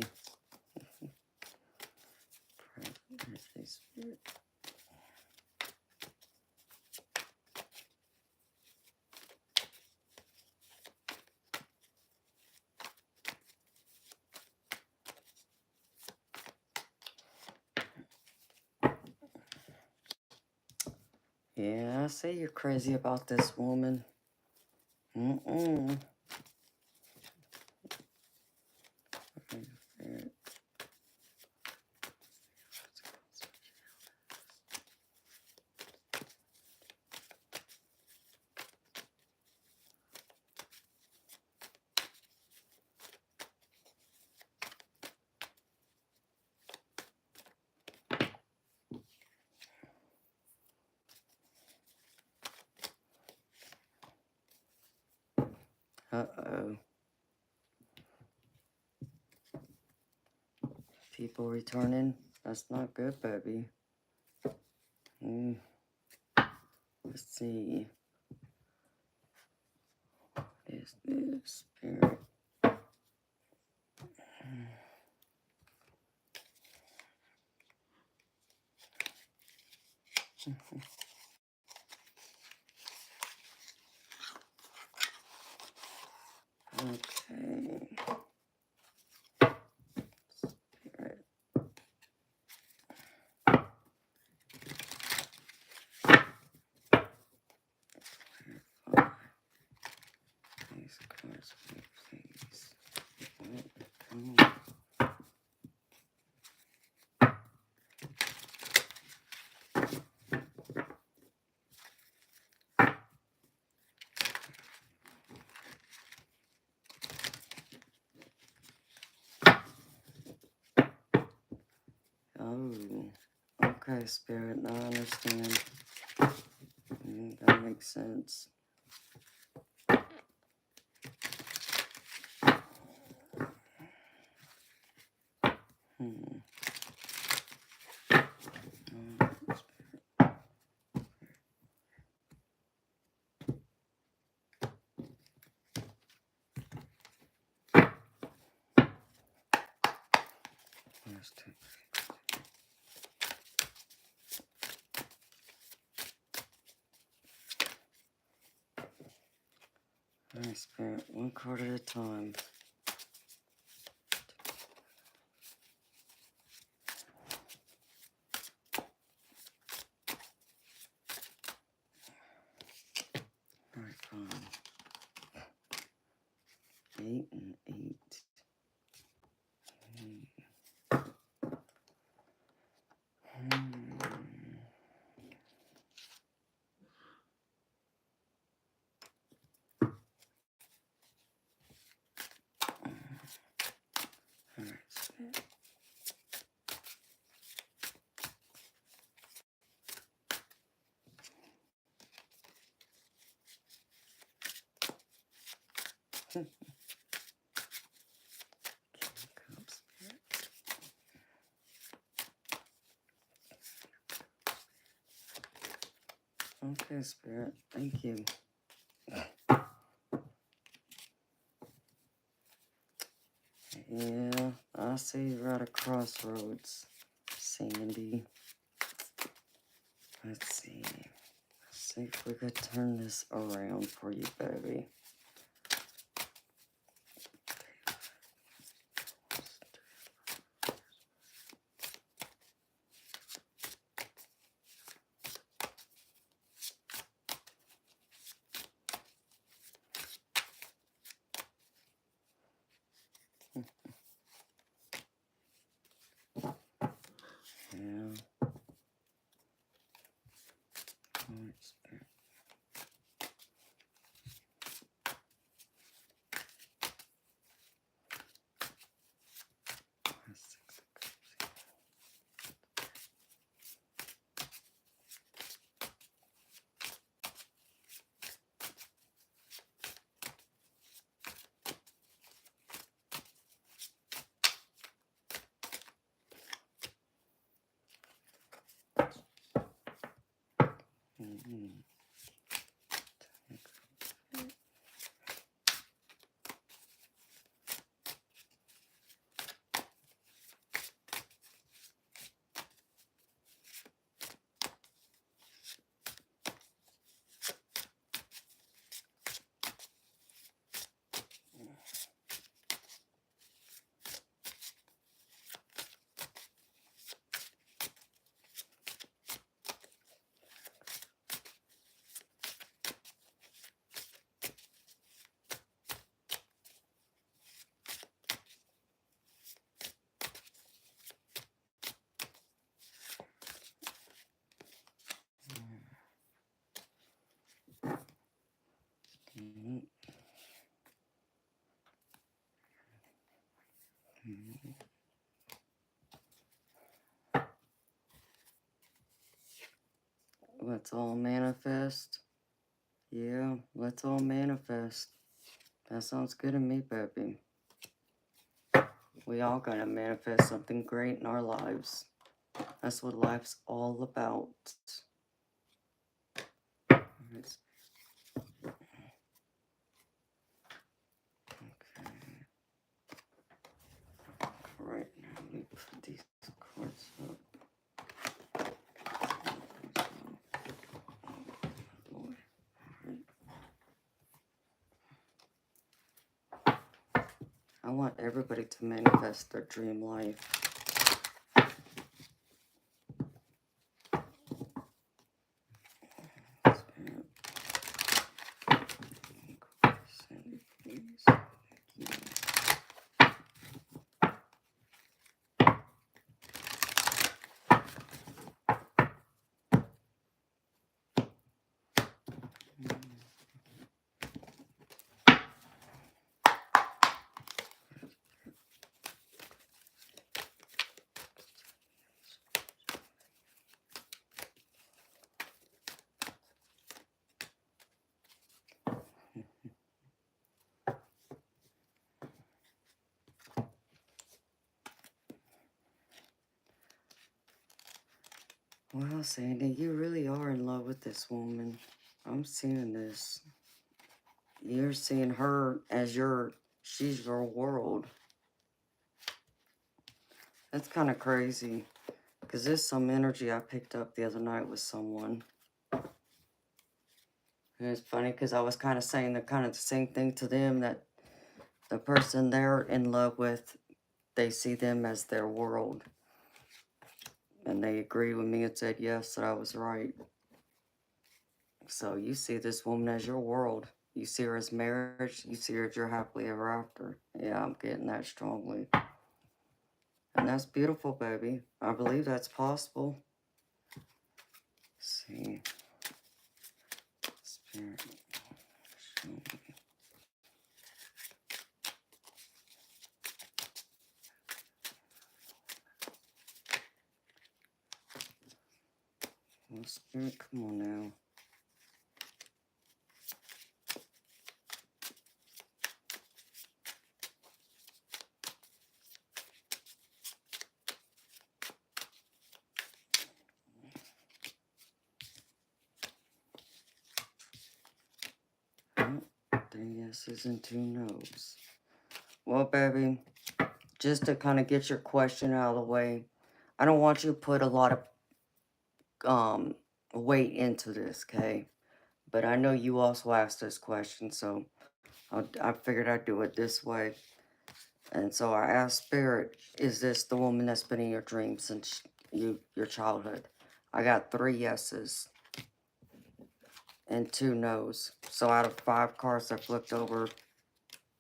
Energy, Spirit. Yeah, I say you're crazy about this woman. Uh-oh. People returning. That's not good, baby. Let's see. What is this, Spirit? Okay. Spirit. These cards, please. Come on. Oh, okay, Spirit. Now I understand. That makes sense. Hmm. Let's take. Alright, Spirit. One card at a time. Alright, fine. 8 and 8. Alright, Spirit. Cups. Okay, Spirit. Thank you. Yeah, I see you're at a crossroads, Sandy. Let's see. Let's see if we could turn this around for you, baby. Yeah. Alright, Spirit. That's 6 of Cups. Let's all manifest. Yeah, let's all manifest. That sounds good to me, baby. We all gotta manifest something great in our lives. That's what life's all about. Let's, okay. Right now, let me put these cards up. I want everybody to manifest their dream life. Sandy, please. Thank you. Well, Sandy, you really are in love with this woman. I'm seeing this. You're seeing her as she's your world. That's kind of crazy. Because there's some energy I picked up the other night with someone. And it's funny because I was kind of saying the same thing to them, that the person they're in love with, they see them as their world. And they agreed with me and said yes, that I was right. So you see this woman as your world. You see her as marriage. You see her as your happily ever after. Yeah, I'm getting that strongly. And that's beautiful, baby. I believe that's possible. Let's see. Spirit, show me. Well, Spirit, come on now. Oh, 3 yeses and 2 nos. Well, baby, just to kind of get your question out of the way, I don't want you to put a lot of weight into this, okay? But I know you also asked this question, so I figured I'd do it this way. And so I asked Spirit, is this the woman that's been in your dreams since your childhood? I got 3 yeses and 2 nos. So out of 5 cards I flipped over,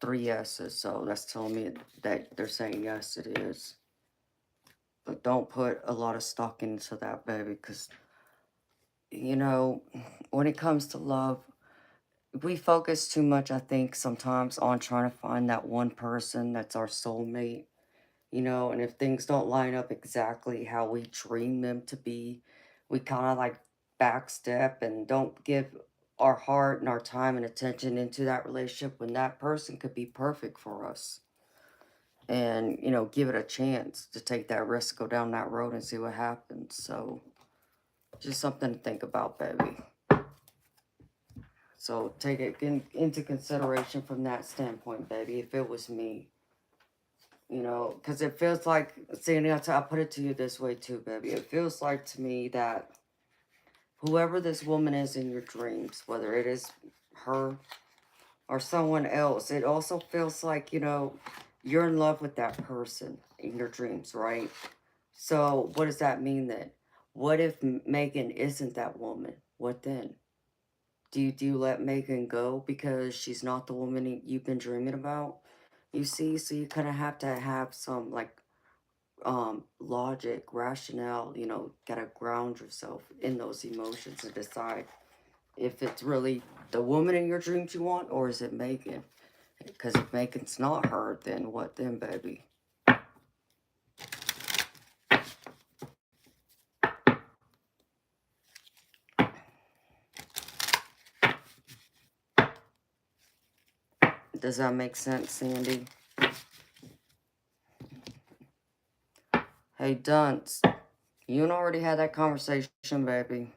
3 yeses. So that's telling me that they're saying yes, it is. But don't put a lot of stock into that, baby, because, you know, when it comes to love, we focus too much, I think, sometimes on trying to find that one person that's our soulmate, you know, and if things don't line up exactly how we dream them to be, we kind of like backstep and don't give our heart and our time and attention into that relationship when that person could be perfect for us. And, you know, give it a chance to take that risk, go down that road and see what happens. So, just something to think about, baby. So take it into consideration from that standpoint, baby, if it was me. You know, because it feels like, Sandy, I'll put it to you this way too, baby. It feels like to me that whoever this woman is in your dreams, whether it is her or someone else, it also feels like, you know, you're in love with that person in your dreams, right? So what does that mean then? What if Megan isn't that woman? What then? Do you let Megan go because she's not the woman you've been dreaming about? You see, so you kind of have to have some like logic, rationale, you know, gotta ground yourself in those emotions and decide if it's really the woman in your dreams you want, or is it Megan? Because if Megan's not her, then what then, baby? Does that make sense, Sandy? Hey, Dunce, you already had that conversation, baby.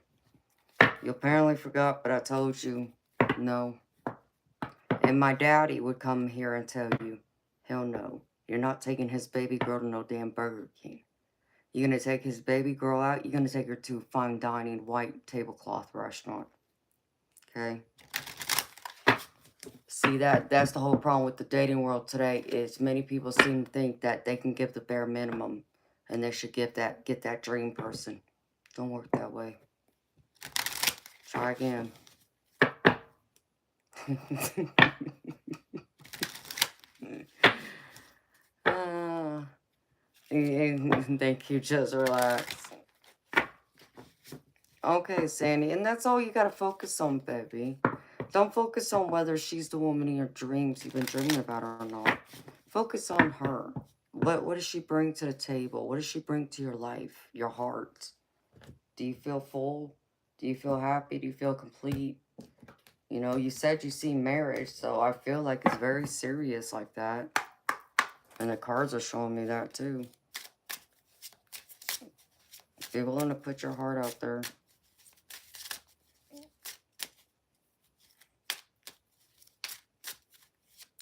You apparently forgot, but I told you, no. And my daddy would come here and tell you, hell no, you're not taking his baby girl to no damn Burger King. You're going to take his baby girl out, you're going to take her to a fine dining white tablecloth restaurant. Okay? See, that's the whole problem with the dating world today, is many people seem to think that they can give the bare minimum and they should get that dream person. Don't work that way. Try again. Thank you, just relax. Okay, Sandy, and that's all you gotta focus on, baby. Don't focus on whether she's the woman in your dreams you've been dreaming about or not. Focus on her. What does she bring to the table? What does she bring to your life, your heart? Do you feel full? Do you feel happy? Do you feel complete? You know, you said you see marriage, so I feel like it's very serious like that. And the cards are showing me that too. Be willing to put your heart out there.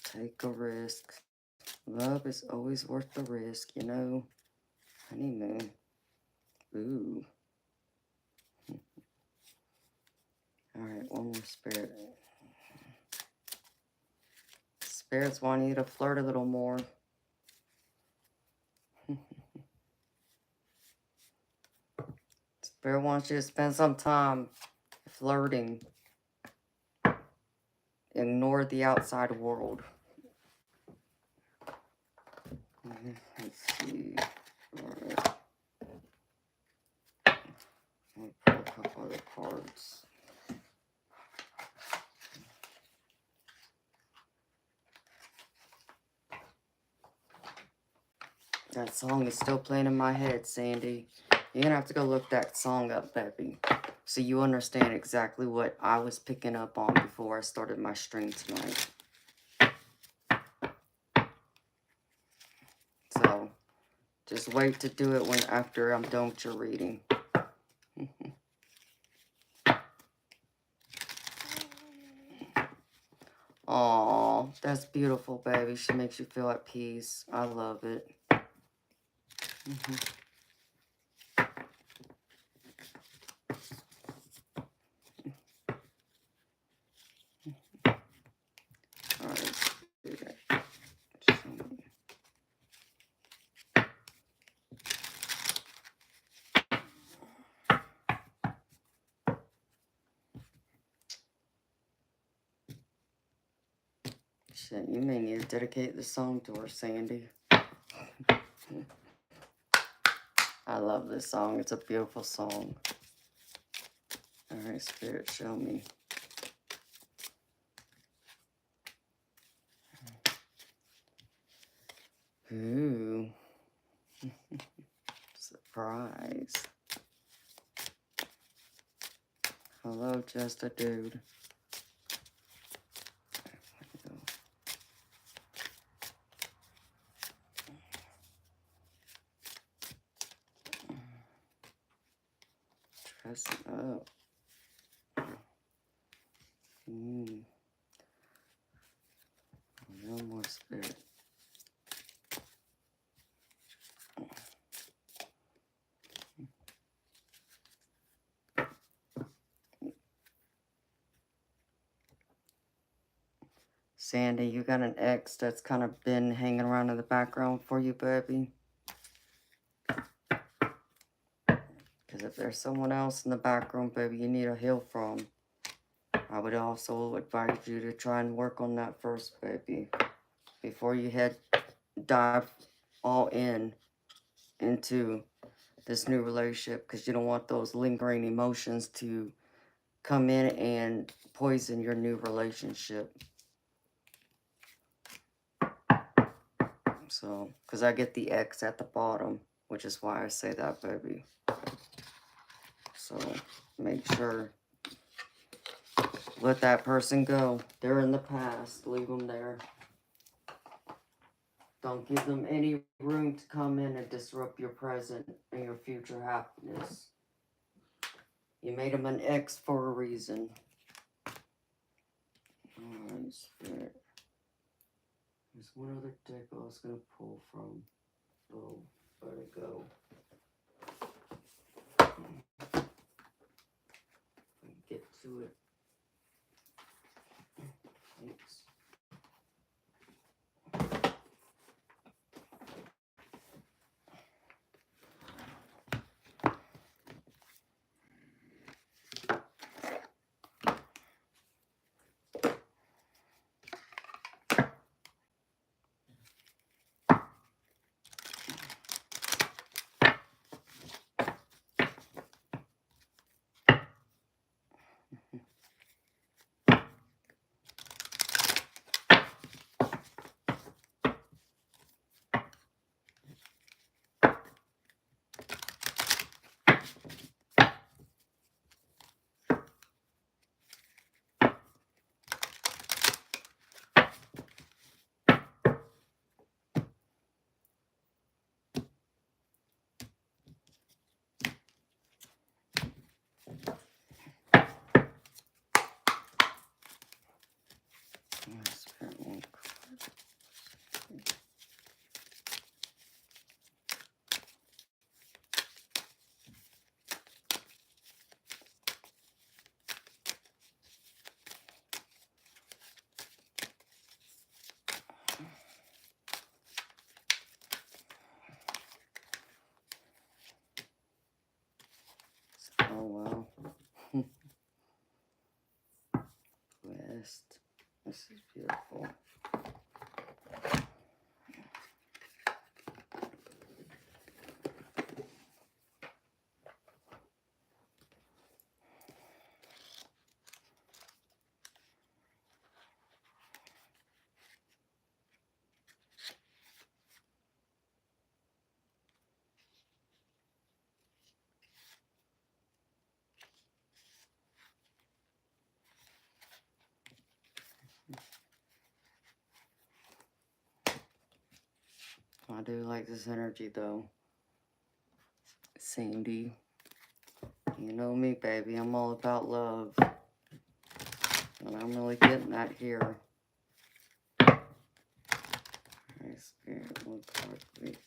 Take a risk. Love is always worth the risk, you know. Honeymoon. Ooh. Alright, one more spirit. Spirits want you to flirt a little more. Spirit wants you to spend some time flirting. Ignore the outside world. Let's see. Alright. I'll pull a couple other cards. That song is still playing in my head, Sandy. You're gonna have to go look that song up, baby. So you understand exactly what I was picking up on before I started my stream tonight. So, just wait to do it when after I'm done with your reading. Aw, that's beautiful, baby. She makes you feel at peace. I love it. Shit, you may need to dedicate this song to her, Sandy. I love this song. It's a beautiful song. Alright, Spirit, show me. Ooh. Surprise. Hello, just a dude. Dressing up. No more spirit. Sandy, you got an ex that's kind of been hanging around in the background for you, baby. Because if there's someone else in the background, baby, you need to heal from, I would also advise you to try and work on that first, baby. Before you dive all into this new relationship. Because you don't want those lingering emotions to come in and poison your new relationship. So, because I get the X at the bottom, which is why I say that, baby. So, make sure, let that person go. They're in the past. Leave them there. Don't give them any room to come in and disrupt your present and your future happiness. You made them an X for a reason. Alright, Spirit. There's one other deck I was going to pull from. Oh, where'd it go? Get to it. Thanks. This is beautiful. I do like this energy though. Sandy. You know me, baby. I'm all about love. And I'm really getting that here. Alright, Spirit, one card, please.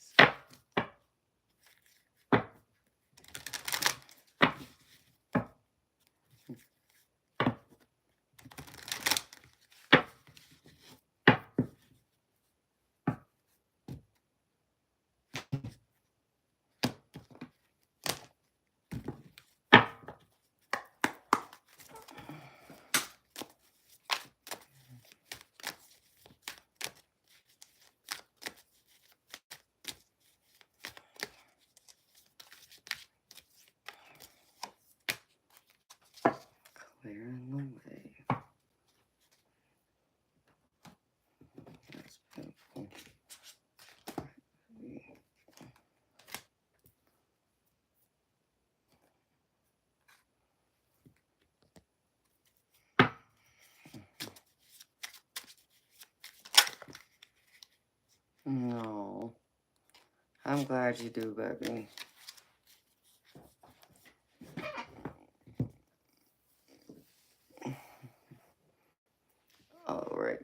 Clearing the way. That's beautiful. No. I'm glad you do, baby. Alright.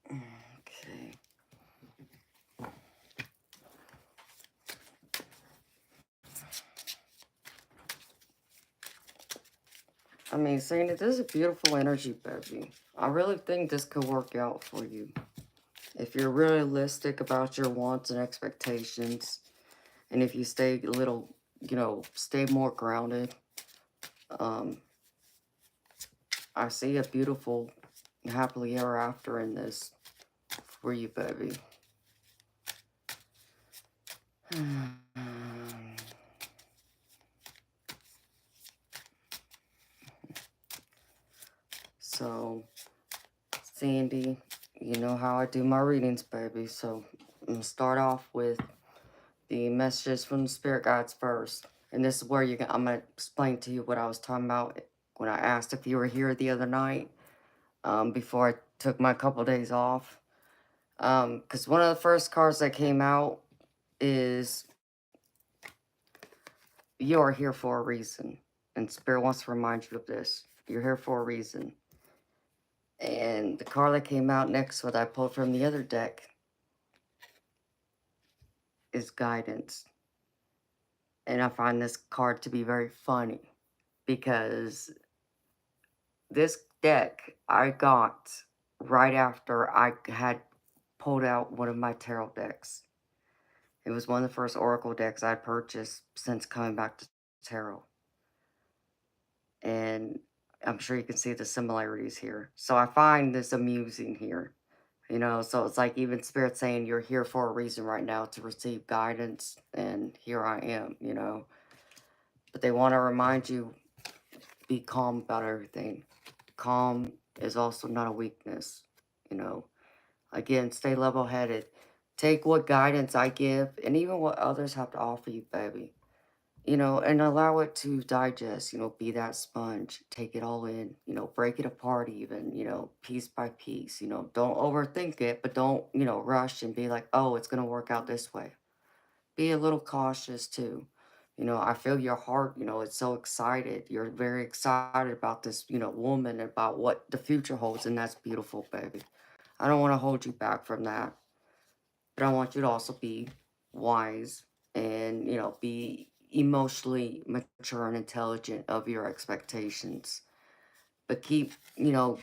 Okay. I mean, Sandy, this is a beautiful energy, baby. I really think this could work out for you. If you're realistic about your wants and expectations, and if you stay a little, you know, stay more grounded, I see a beautiful, happily ever after in this for you, baby. So, Sandy, you know how I do my readings, baby. So, I'm going to start off with the messages from the spirit guides first. And this is where I'm going to explain to you what I was talking about when I asked if you were here the other night, before I took my couple days off. Because one of the first cards that came out is, you are here for a reason. And Spirit wants to remind you of this. You're here for a reason. And the card that came out next, what I pulled from the other deck, is guidance. And I find this card to be very funny because this deck I got right after I had pulled out one of my tarot decks. It was one of the first oracle decks I purchased since coming back to tarot. And I'm sure you can see the similarities here. So I find this amusing here. You know, so it's like even Spirit saying you're here for a reason right now to receive guidance, and here I am, you know. But they want to remind you, be calm about everything. Calm is also not a weakness, you know. Again, stay level-headed. Take what guidance I give and even what others have to offer you, baby. You know, and allow it to digest, you know, be that sponge, take it all in, you know, break it apart even, you know, piece by piece, you know, don't overthink it, but don't, you know, rush and be like, oh, it's going to work out this way. Be a little cautious too. You know, I feel your heart, you know, it's so excited. You're very excited about this, you know, woman, about what the future holds, and that's beautiful, baby. I don't want to hold you back from that, but I want you to also be wise and, you know, be emotionally mature and intelligent of your expectations. But keep, you know,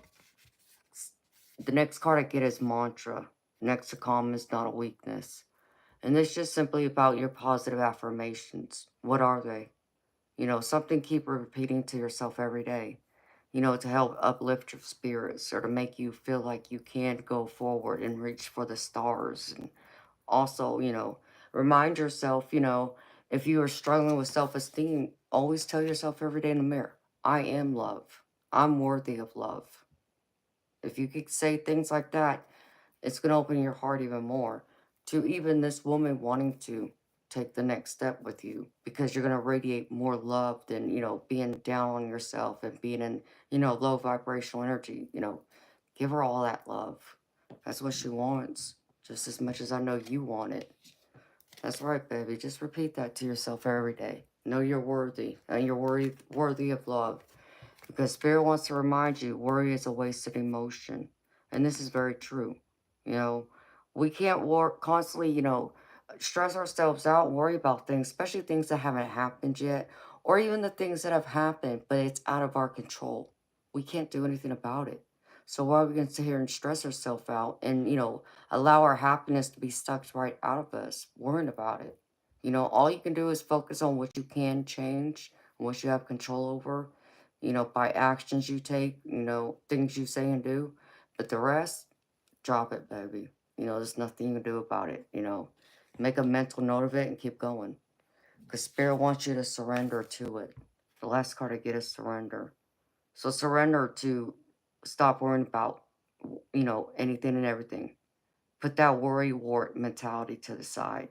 the next card I get is mantra. Next to calm is not a weakness. And it's just simply about your positive affirmations. What are they? You know, something keep repeating to yourself every day. to help uplift your spirits or to make you feel like you can go forward and reach for the stars. And also, remind yourself, if you are struggling with self esteem, always tell yourself every day in the mirror, I am love. I'm worthy of love. If you could say things like that, it's going to open your heart even more to even this woman wanting to take the next step with you because you're going to radiate more love than, being down on yourself and being in, low vibrational energy. Give her all that love. That's what she wants, just as much as I know you want it. That's right, baby. Just repeat that to yourself every day. Know you're worthy and you're worthy of love. Because Spirit wants to remind you, worry is a wasted emotion. And this is very true. You know, we can't constantly, stress ourselves out, worry about things, especially things that haven't happened yet, or even the things that have happened, but it's out of our control. We can't do anything about it. So why are we going to sit here and stress ourselves out and, allow our happiness to be sucked right out of us, worrying about it? All you can do is focus on what you can change, what you have control over, by actions you take, things you say and do. But the rest, drop it, baby. There's nothing you can do about it. Make a mental note of it and keep going. Because Spirit wants you to surrender to it. The last card I get is surrender. So surrender to stop worrying about, anything and everything. Put that worry wart mentality to the side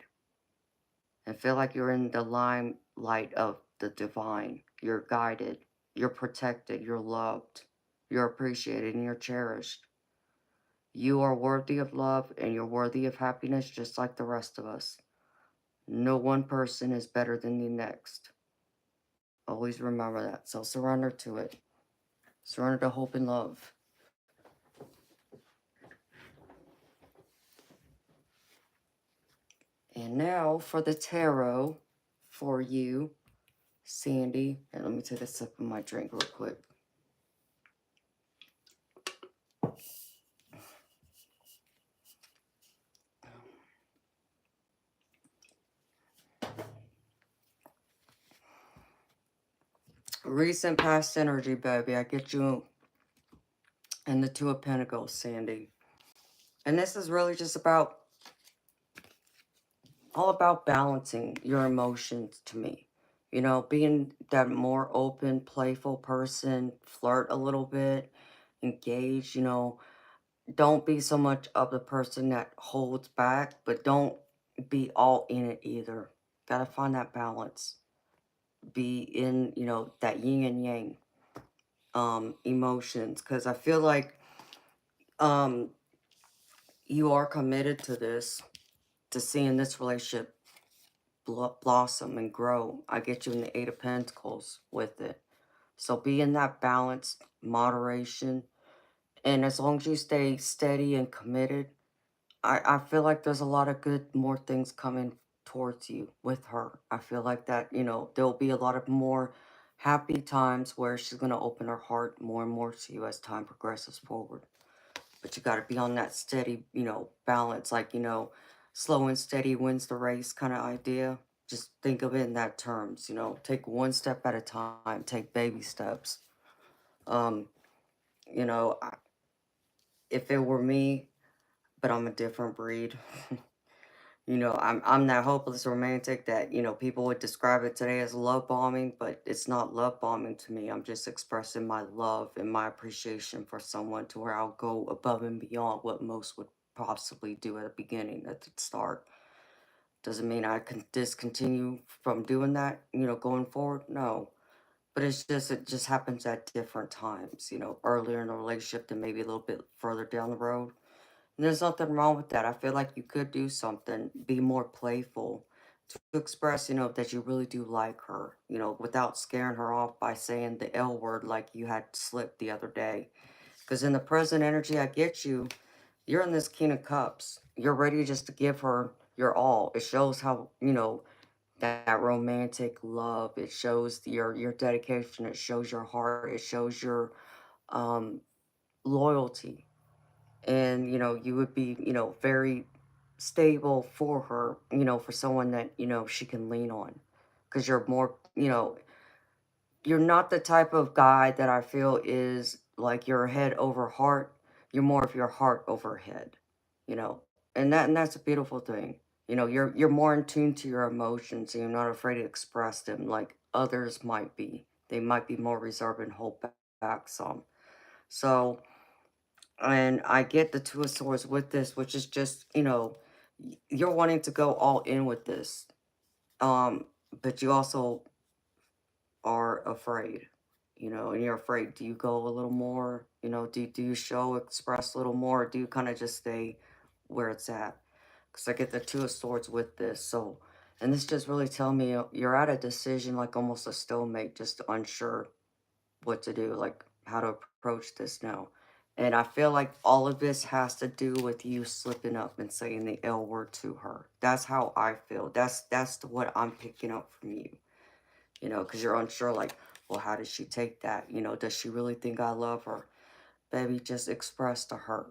and feel like you're in the limelight of the divine. You're guided, you're protected, you're loved, you're appreciated, and you're cherished. You are worthy of love and you're worthy of happiness just like the rest of us. No one person is better than the next. Always remember that. So surrender to it. Surrender to hope and love. And now for the tarot for you, Sandy. And let me take a sip of my drink real quick. Recent past energy, baby. I get you in the Two of Pentacles, Sandy. And this is really just all about balancing your emotions to me. Being that more open, playful person, flirt a little bit, engage, don't be so much of the person that holds back, but don't be all in it either. Gotta find that balance. Be in, that yin and yang emotions. Because I feel like um you are committed to this, to seeing this relationship blossom and grow. I get you in the Eight of Pentacles with it. So be in that balanced moderation. And as long as you stay steady and committed, I feel like there's a lot of good, more things coming towards you with her. I feel like that, there'll be a lot of more happy times where she's going to open her heart more and more to you as time progresses forward. But you got to be on that steady, balance, like, slow and steady wins the race kind of idea. Just think of it in that terms, take one step at a time, take baby steps. Um, you know, I- if it were me, but I'm a different breed, I'm that hopeless romantic that, people would describe it today as love bombing, but it's not love bombing to me. I'm just expressing my love and my appreciation for someone to where I'll go above and beyond what most would possibly do at the beginning, at the start. Doesn't mean I can discontinue from doing that, going forward. No. But it just happens at different times, earlier in the relationship than maybe a little bit further down the road. And there's nothing wrong with that. I feel like you could do something, be more playful to express, that you really do like her, without scaring her off by saying the L word like you had slipped the other day. Because in the present energy, I get you. You're in this King of Cups. You're ready just to give her your all. It shows how, that romantic love. It shows your dedication. It shows your heart. It shows your um, loyalty. And, you would be, very stable for her, for someone that, she can lean on. Because you're more, you're not the type of guy that I feel is like your head over heart. You're more of your heart over head, you know, and that's a beautiful thing. You know, you're more in tune to your emotions, and you're not afraid to express them like others might be. They might be more reserved and hold back some. So, and I get the Two of Swords with this, which is just, you know, you're wanting to go all in with this. Um, but you also are afraid, you know, and you're afraid. Do you go a little more? You know, do you show, express a little more? Or do you kind of just stay where it's at? Because I get the Two of Swords with this. So, and this just really tell me you're at a decision, like almost a stalemate, just unsure what to do, like how to approach this now. And I feel like all of this has to do with you slipping up and saying the L word to her. That's how I feel. That's what I'm picking up from you. You know, because you're unsure, like, well, how did she take that? You know, does she really think I love her? Baby, just express to her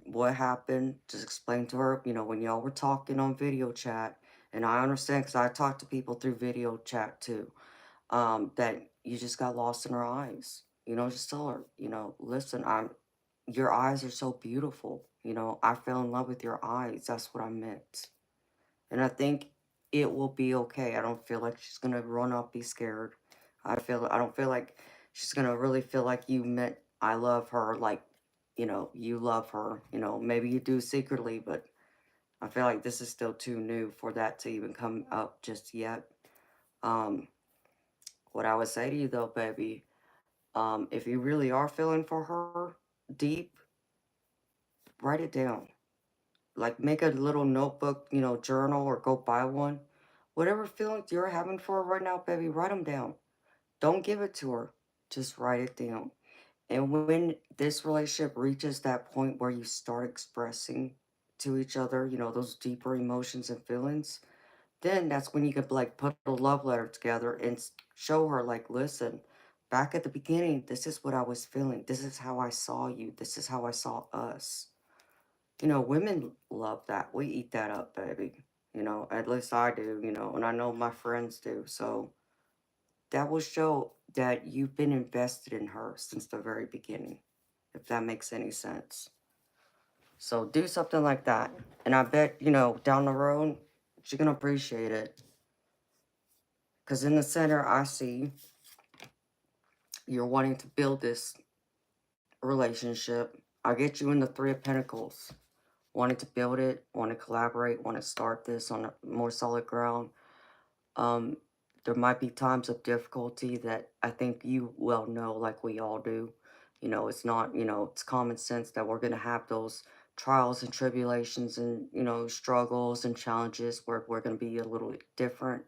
what happened. Just explain to her, you know, when y'all were talking on video chat, and I understand because I talk to people through video chat too, that you just got lost in her eyes. You know, just tell her, you know, listen, your eyes are so beautiful. You know, I fell in love with your eyes. That's what I meant. And I think it will be okay. I don't feel like she's gonna run off, be scared. I don't feel like she's gonna really feel like you meant I love her, like, you know, you love her. You know, maybe you do secretly, but I feel like this is still too new for that to even come up just yet. Um, what I would say to you though, baby, if you really are feeling for her deep, write it down. Like make a little notebook, you know, journal or go buy one. Whatever feelings you're having for her right now, baby, write them down. Don't give it to her. Just write it down. And when this relationship reaches that point where you start expressing to each other, you know, those deeper emotions and feelings, then that's when you could like put a love letter together and show her, like, listen, back at the beginning, this is what I was feeling. This is how I saw you. This is how I saw us. You know, women love that. We eat that up, baby. You know, at least I do, you know, and I know my friends do. So that will show that you've been invested in her since the very beginning, if that makes any sense. So do something like that. And I bet, you know, down the road, she's going to appreciate it. Because in the center, I see you're wanting to build this relationship. I get you in the Three of Pentacles. Wanting to build it, want to collaborate, want to start this on a more solid ground. Um, there might be times of difficulty that I think you well know, like we all do. You know, it's not, you know, it's common sense that we're going to have those trials and tribulations and, you know, struggles and challenges where we're going to be a little different.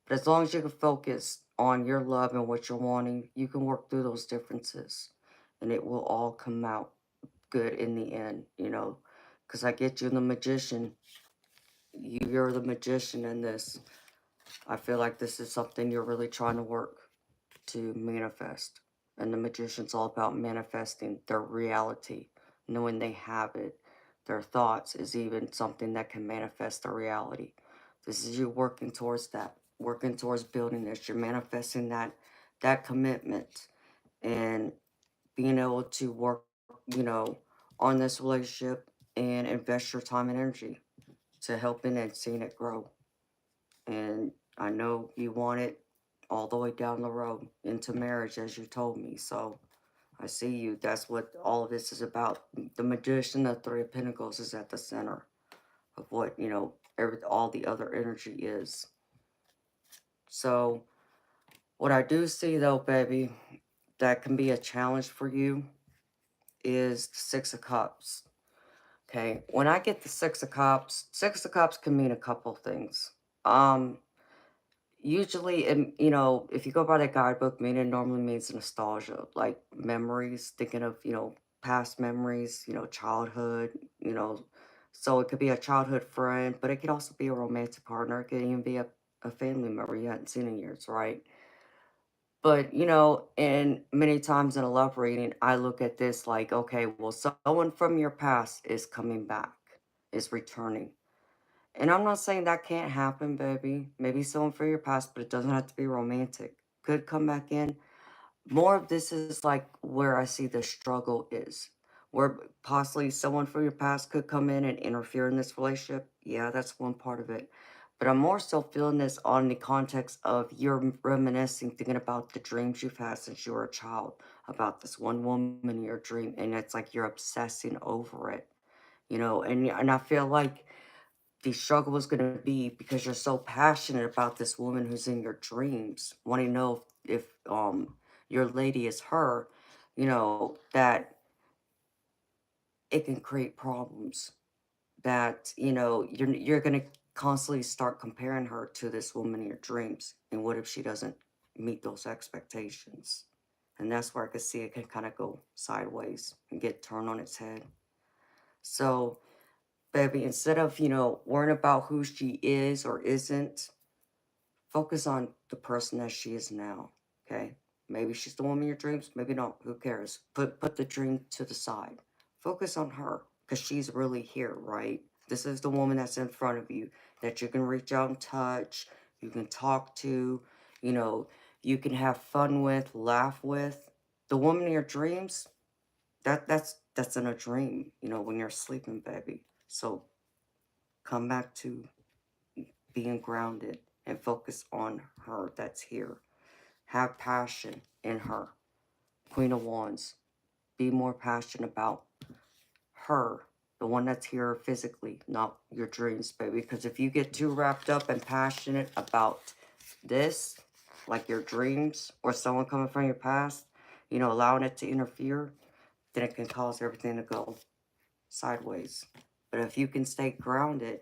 But as long as you can focus on your love and what you're wanting, you can work through those differences and it will all come out good in the end, you know. Because I get you the magician. You're the magician in this. I feel like this is something you're really trying to work to manifest. And the magician's all about manifesting their reality, knowing they have it. Their thoughts is even something that can manifest their reality. This is you working towards that, working towards building this. You're manifesting that commitment and being able to work, you know, on this relationship and invest your time and energy to helping and seeing it grow. And I know you want it all the way down the road into marriage, as you told me. So I see you. That's what all of this is about. The magician, the Three of Pentacles, is at the center of what, you know, all the other energy is. So what I do see, though, baby, that can be a challenge for you is the Six of Cups. Okay, when I get the Six of Cups can mean a couple things. Um, Usually, you know, if you go by the guidebook, meaning normally means nostalgia, like memories, thinking of, you know, past memories, you know, childhood, you know. So it could be a childhood friend, but it could also be a romantic partner. It could even be a family member you hadn't seen in years, right? But, you know, and many times in a love reading, I look at this like, okay, well, someone from your past is coming back, is returning. And I'm not saying that can't happen, baby. Maybe someone from your past, but it doesn't have to be romantic. could come back in. More of this is like where I see the struggle is. Where possibly someone from your past could come in and interfere in this relationship. Yeah, that's one part of it. But I'm more so feeling this on the context of you're reminiscing, thinking about the dreams you've had since you were a child, about this one woman in your dream, and it's like you're obsessing over it, and I feel like the struggle is going to be because you're so passionate about this woman who's in your dreams, wanting to know if your lady is her, that it can create problems. That you're going to constantly start comparing her to this woman in your dreams, and what if she doesn't meet those expectations? And that's where I could see it can kind of go sideways and get turned on its head. So, baby, instead of worrying about who she is or isn't, focus on the person that she is now. Okay, maybe she's the woman in your dreams, maybe not, who cares? Put the dream to the side. Focus on her, because she's really here, right? This is the woman that's in front of you, that you can reach out and touch, you can talk to, you know you can have fun with, laugh with. The woman in your dreams, that's in a dream, when you're sleeping, baby. So come back to being grounded and focus on her that's here. Have passion in her. Queen of Wands. Be more passionate about her, the one that's here physically, not your dreams, baby. Because if you get too wrapped up and passionate about this, like your dreams or someone coming from your past, allowing it to interfere, then it can cause everything to go sideways. But if you can stay grounded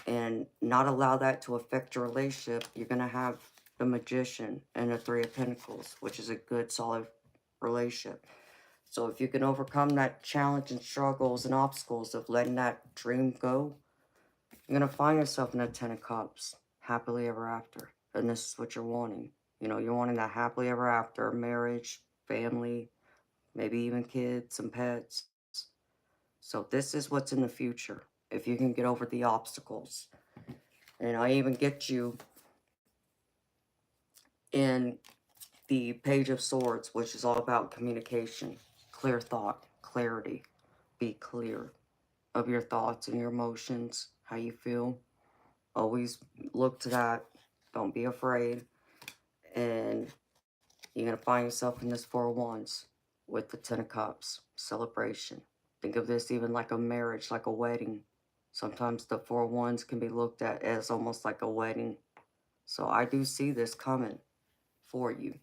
and not allow that to affect your relationship, you're going to have the Magician and the Three of Pentacles, which is a good, solid relationship. So if you can overcome that challenge and struggles and obstacles of letting that dream go, you're going to find yourself in a Ten of Cups, happily ever after. And this is what you're wanting. You're wanting that happily ever after, marriage, family, maybe even kids and pets. So this is what's in the future, if you can get over the obstacles. And I even get you in the Page of Swords, which is all about communication, clear thought, clarity. Be clear of your thoughts and your emotions, how you feel. Always look to that. Don't be afraid. And you're going to find yourself in this Four of Wands with the Ten of Cups, celebration. Think of this even like a marriage, like a wedding. Sometimes the Four of Wands can be looked at as almost like a wedding. So I do see this coming for you.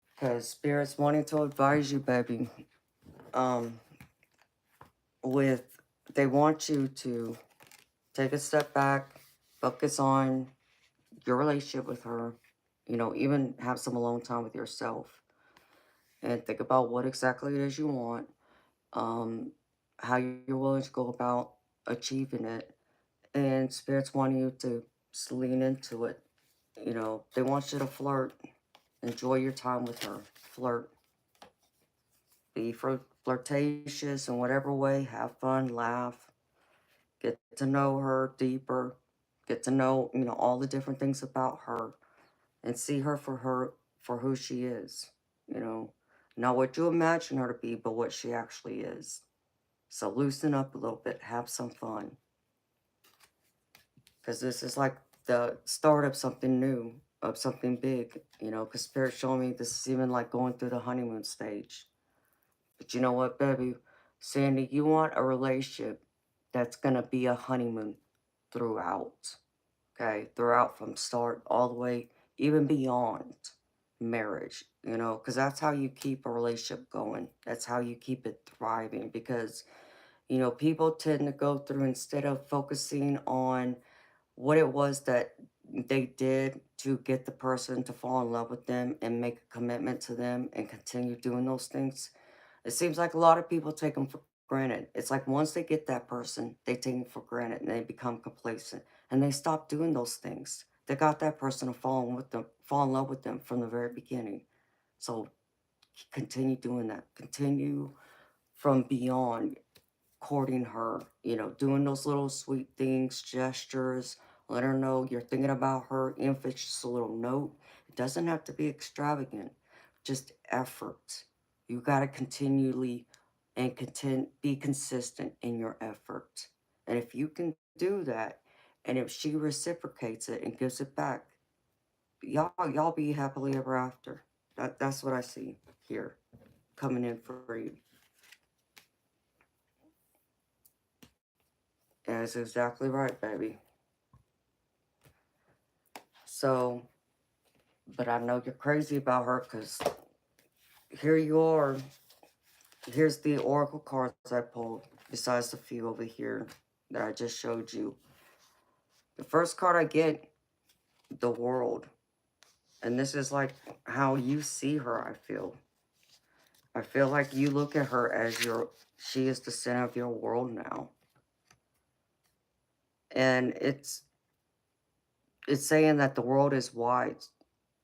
Because Spirit's wanting to advise you, baby. Um, they want you to take a step back, focus on your relationship with her, even have some alone time with yourself. And think about what exactly it is you want, how you're willing to go about achieving it. And Spirit's wanting you to just lean into it. They want you to flirt. Enjoy your time with her. Flirt. Be flirtatious in whatever way. Have fun, laugh, get to know her deeper, get to know, all the different things about her, and see her for who she is, not what you imagine her to be, but what she actually is. So loosen up a little bit, have some fun, because this is like the start of something new, of something big, because Spirit's showing me this is even like going through the honeymoon stage. But you know what, baby? Sandy, you want a relationship that's going to be a honeymoon throughout. Okay? Throughout, from start all the way, even beyond marriage, because that's how you keep a relationship going. That's how you keep it thriving. Because, people tend to go through, instead of focusing on what it was that they did to get the person to fall in love with them and make a commitment to them and continue doing those things. It seems like a lot of people take them for granted. It's like once they get that person, they take them for granted and they become complacent and they stop doing those things. They got that person to fall in love with them from the very beginning. So continue doing that. Continue from beyond courting her, doing those little sweet things, gestures, Let her know you're thinking about her, even if it's just a little note. It doesn't have to be extravagant, just effort. You got to continually and be consistent in your effort. And if you can do that, and if she reciprocates it and gives it back, y'all be happily ever after. That's what I see here coming in for you. And it's exactly right, baby. So, but I know you're crazy about her because here you are. Here's the oracle cards I pulled, besides the few over here that I just showed you. The first card I get, the world. And this is like how you see her, I feel. I feel like you look at her as she is the center of your world now. And it's saying that the world is wide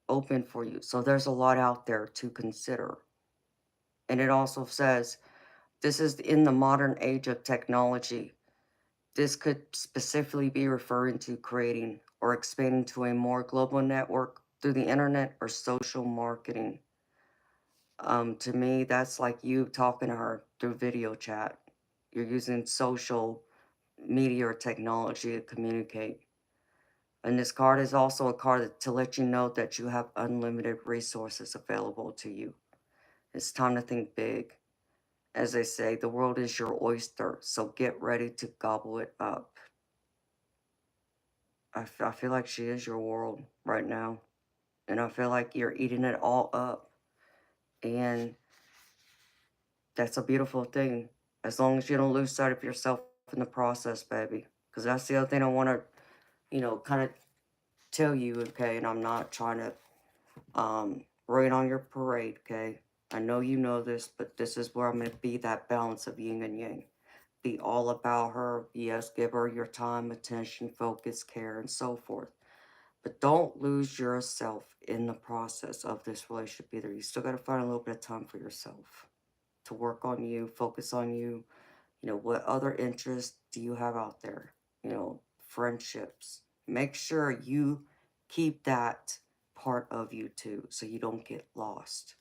open for you. So there's a lot out there to consider. And it also says this is in the modern age of technology. This could specifically be referring to creating or expanding to a more global network through the internet or social marketing. To me, that's like you talking to her through video chat. You're using social media or technology to communicate. And this card is also a card to let you know that you have unlimited resources available to you. It's time to think big. As they say, the world is your oyster, so get ready to gobble it up. I feel like she is your world right now. And I feel like you're eating it all up. And that's a beautiful thing. As long as you don't lose sight of yourself in the process, baby. Because that's the other thing I want to, kind of tell you, okay? And I'm not trying to rain on your parade, okay? I know you know this, but this is where I'm going to be that balance of yin and yang. Be all about her. Yes, give her your time, attention, focus, care, and so forth. But don't lose yourself in the process of this relationship either. You still got to find a little bit of time for yourself to work on you, focus on you. What other interests do you have out there? Friendships. Make sure you keep that part of you too, so you don't get lost.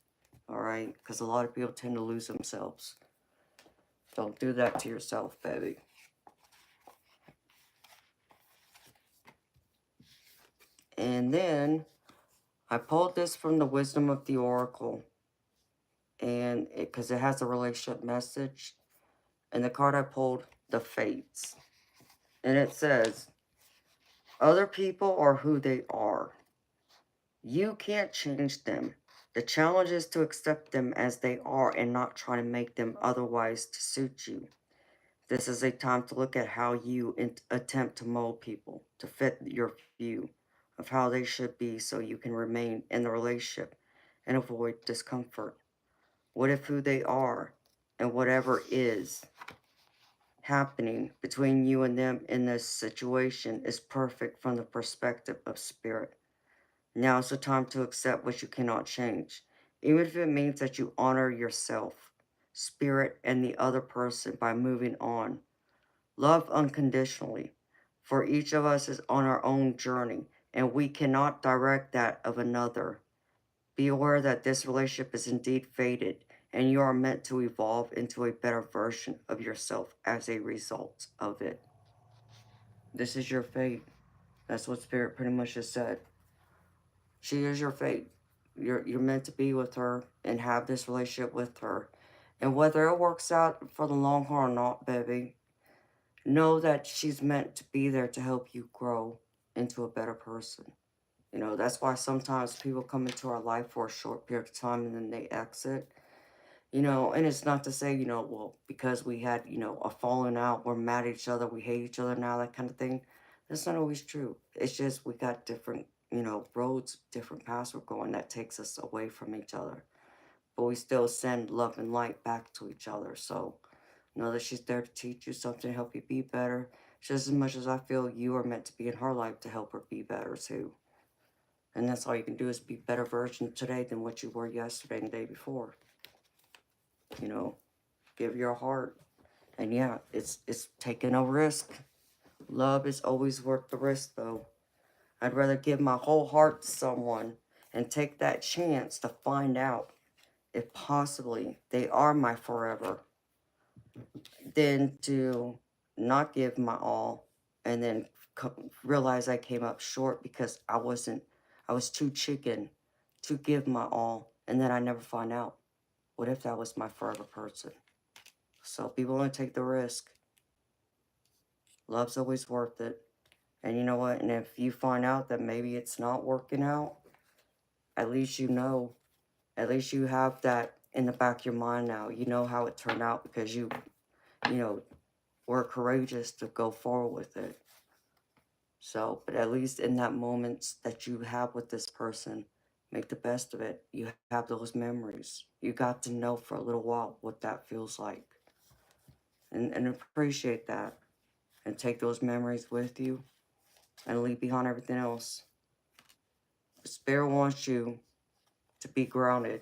All right? Because a lot of people tend to lose themselves. Don't do that to yourself, baby. And then I pulled this from the Wisdom of the Oracle, and because it has a relationship message. And the card I pulled, the Fates. And it says, other people are who they are. You can't change them. The challenge is to accept them as they are and not try to make them otherwise to suit you. This is a time to look at how you attempt to mold people to fit your view of how they should be so you can remain in the relationship and avoid discomfort. What if who they are and whatever is happening between you and them in this situation is perfect from the perspective of spirit? Now is the time to accept what you cannot change, even if it means that you honor yourself, spirit, and the other person by moving on. Love unconditionally, for each of us is on our own journey, and we cannot direct that of another. Be aware that this relationship is indeed fated, and you are meant to evolve into a better version of yourself as a result of it. This is your fate. That's what Spirit pretty much just said. She is your fate. You're meant to be with her and have this relationship with her. And whether it works out for the long haul or not, baby, know that she's meant to be there to help you grow into a better person. That's why sometimes people come into our life for a short period of time and then they exit. And it's not to say, well, because we had, a falling out, we're mad at each other, we hate each other now, that kind of thing. That's not always true. It's just we got different, roads, different paths we're going that takes us away from each other. But we still send love and light back to each other. So know that she's there to teach you something, help you be better. Just as much as I feel you are meant to be in her life to help her be better too. And that's all you can do is be a better version today than what you were yesterday and the day before. Give your heart. And yeah, it's taking a risk. Love is always worth the risk, though. I'd rather give my whole heart to someone and take that chance to find out if possibly they are my forever than to not give my all and then realize I came up short because I was too chicken to give my all, and then I never find out. What if that was my forever person? So be willing to take the risk. Love's always worth it. And you know what? And if you find out that maybe it's not working out, at least you know. At least you have that in the back of your mind now. You know how it turned out because you know, were courageous to go forward with it. So, but at least in that moment that you have with this person, make the best of it. You have those memories. You got to know for a little while what that feels like. And appreciate that. And take those memories with you and leave behind everything else. Spirit wants you to be grounded.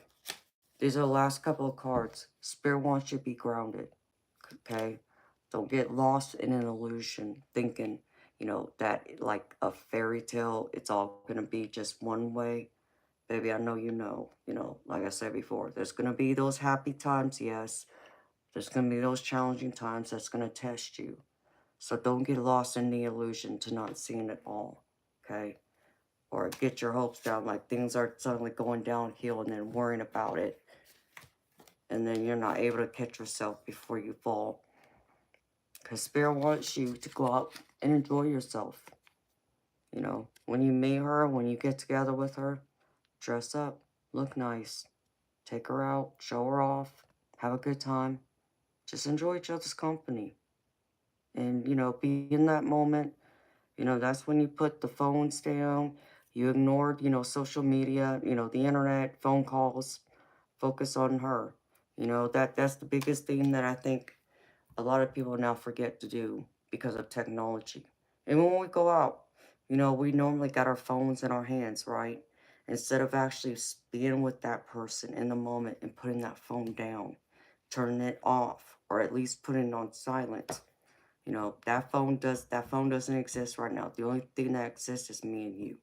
These are the last couple of cards. Spirit wants you to be grounded. Okay? Don't get lost in an illusion thinking, you know, that like a fairy tale, it's all going to be just one way. Baby, I know you know, like I said before, there's going to be those happy times, yes. There's going to be those challenging times that's going to test you. So don't get lost in the illusion to not seeing it all, okay? Or get your hopes down like things are suddenly going downhill and then worrying about it. And then you're not able to catch yourself before you fall. Because Spirit wants you to go out and enjoy yourself. You know, when you meet her, when you get together with her, dress up, look nice, take her out, show her off, have a good time. Just enjoy each other's company. And, you know, be in that moment. You know, that's when you put the phones down. You ignored, you know, social media, you know, the internet, phone calls. Focus on her. You know, that's the biggest thing that I think a lot of people now forget to do because of technology. And when we go out, you know, we normally got our phones in our hands, right? Instead of actually being with that person in the moment and putting that phone down, turning it off, or at least putting it on silent. You know, that phone doesn't exist right now. The only thing that exists is me and you.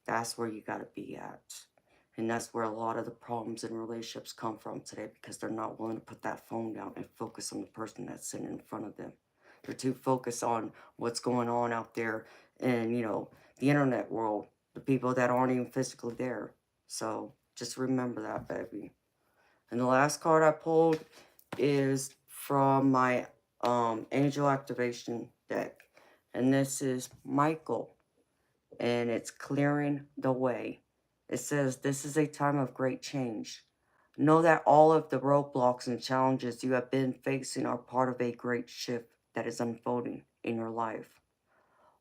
That's where you gotta be at. And that's where a lot of the problems in relationships come from today because they're not willing to put that phone down and focus on the person that's sitting in front of them. They're too focused on what's going on out there in, you know, the internet world, the people that aren't even physically there. So just remember that, baby. And the last card I pulled is from my Angel Activation deck. And this is Michael. And it's clearing the way. It says, this is a time of great change. Know that all of the roadblocks and challenges you have been facing are part of a great shift that is unfolding in your life.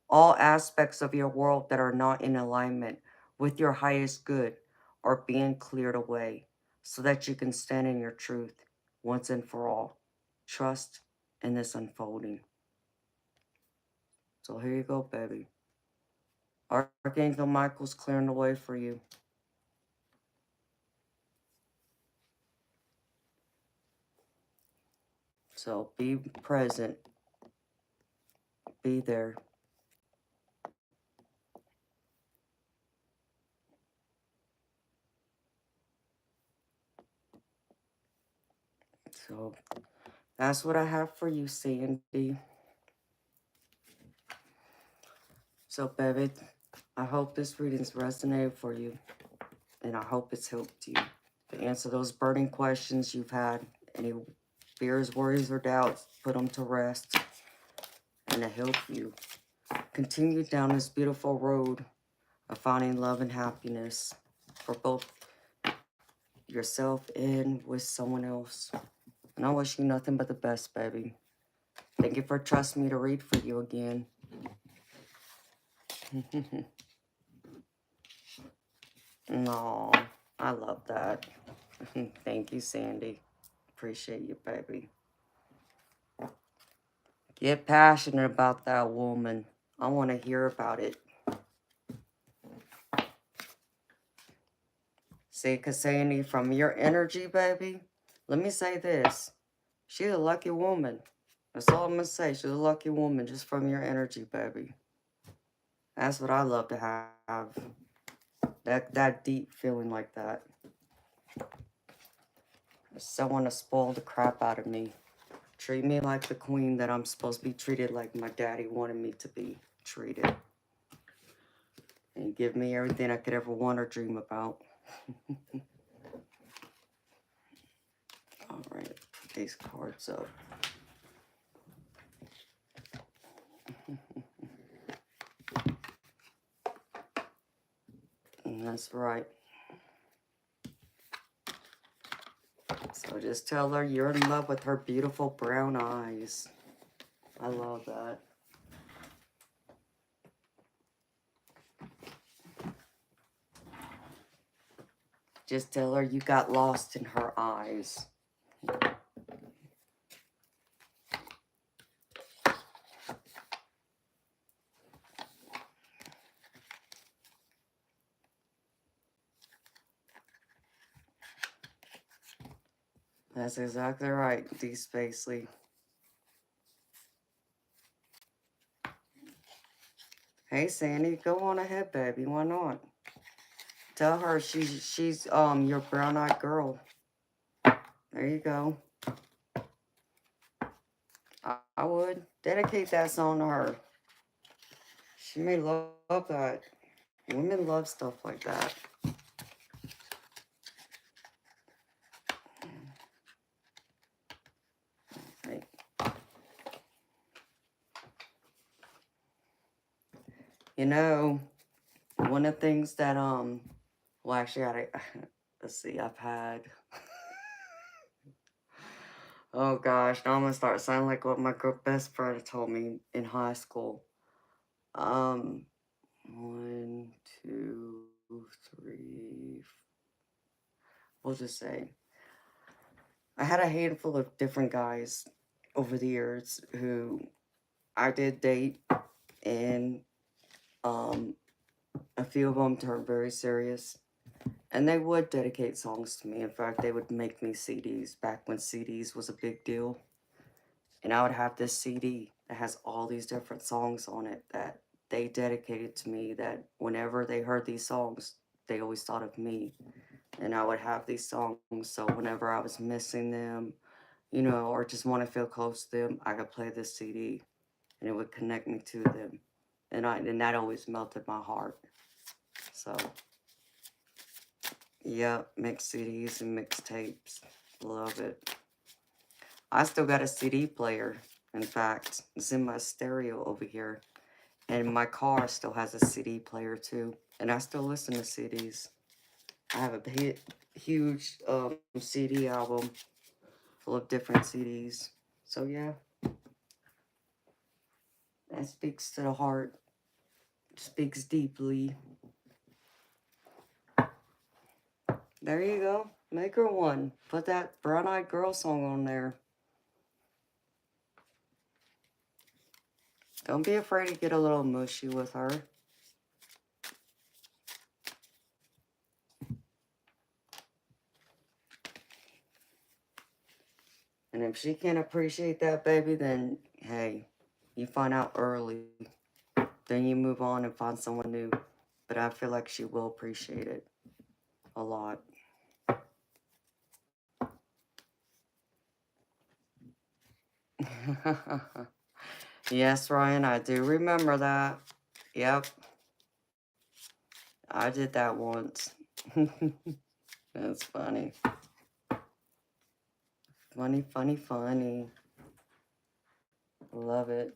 All aspects of your world that are not in alignment with your highest good are being cleared away so that you can stand in your truth once and for all. Trust in this unfolding. So here you go, baby. Archangel Michael's clearing the way for you. So be present. Be there. So that's what I have for you, Sandy. So, baby, I hope this reading's resonated for you. And I hope it's helped you to answer those burning questions you've had. Any fears, worries, or doubts, put them to rest. And to help you continue down this beautiful road of finding love and happiness for both yourself and with someone else. And I wish you nothing but the best, baby. Thank you for trusting me to read for you again. No, I love that. Thank you, Sandy. Appreciate you, baby. Get passionate about that woman. I want to hear about it. See, because Sandy, from your energy, baby, let me say this. She's a lucky woman. That's all I'm going to say. She's a lucky woman just from your energy, baby. That's what I love to have. That deep feeling like that. Someone to spoil the crap out of me. Treat me like the queen that I'm supposed to be treated, like my daddy wanted me to be treated. And give me everything I could ever want or dream about. Alright, put these cards up. And that's right. So just tell her you're in love with her beautiful brown eyes. I love that. Just tell her you got lost in her eyes. That's exactly right, D. Spacely. Hey, Sandy, go on ahead, baby. Why not? Tell her she's your brown-eyed girl. There you go. I would dedicate that song to her. She may love that. Women love stuff like that. Right. You know, one of the things that well, actually, let's see, I've had. Oh gosh, now I'm gonna start sounding like what my best friend told me in high school. 1, 2, 3. We'll just say I had a handful of different guys over the years who I did date, and a few of them turned very serious. And they would dedicate songs to me. In fact, they would make me CDs back when CDs was a big deal. And I would have this CD that has all these different songs on it that they dedicated to me, that whenever they heard these songs, they always thought of me. And I would have these songs, so whenever I was missing them, you know, or just want to feel close to them, I could play this CD and it would connect me to them. And that always melted my heart. So, yeah, mixed CDs and mixed tapes. Love it. I still got a CD player. In fact, it's in my stereo over here. And my car still has a CD player too. And I still listen to CDs. I have a huge CD album full of different CDs. So yeah, that speaks to the heart. Speaks deeply. There you go. Make her one. Put that brown-eyed girl song on there. Don't be afraid to get a little mushy with her. And if she can't appreciate that, baby, then, hey, you find out early. Then you move on and find someone new. But I feel like she will appreciate it a lot. Yes, Ryan, I do remember that. Yep. I did that once. That's funny. Funny, funny, funny. Love it.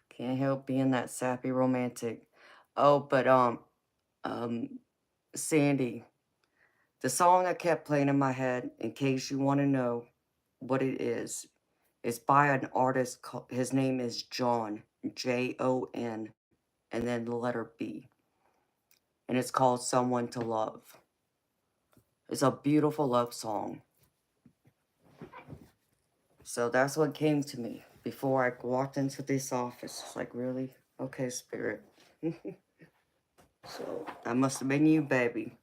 Can't help being that sappy romantic. Oh, but Sandy, the song that kept playing in my head, in case you want to know what it is by an artist called, his name is John, Jon, and then the letter B. And it's called Someone to Love. It's a beautiful love song. So that's what came to me before I walked into this office. It's like, really? Okay, Spirit. So that must have been you, baby.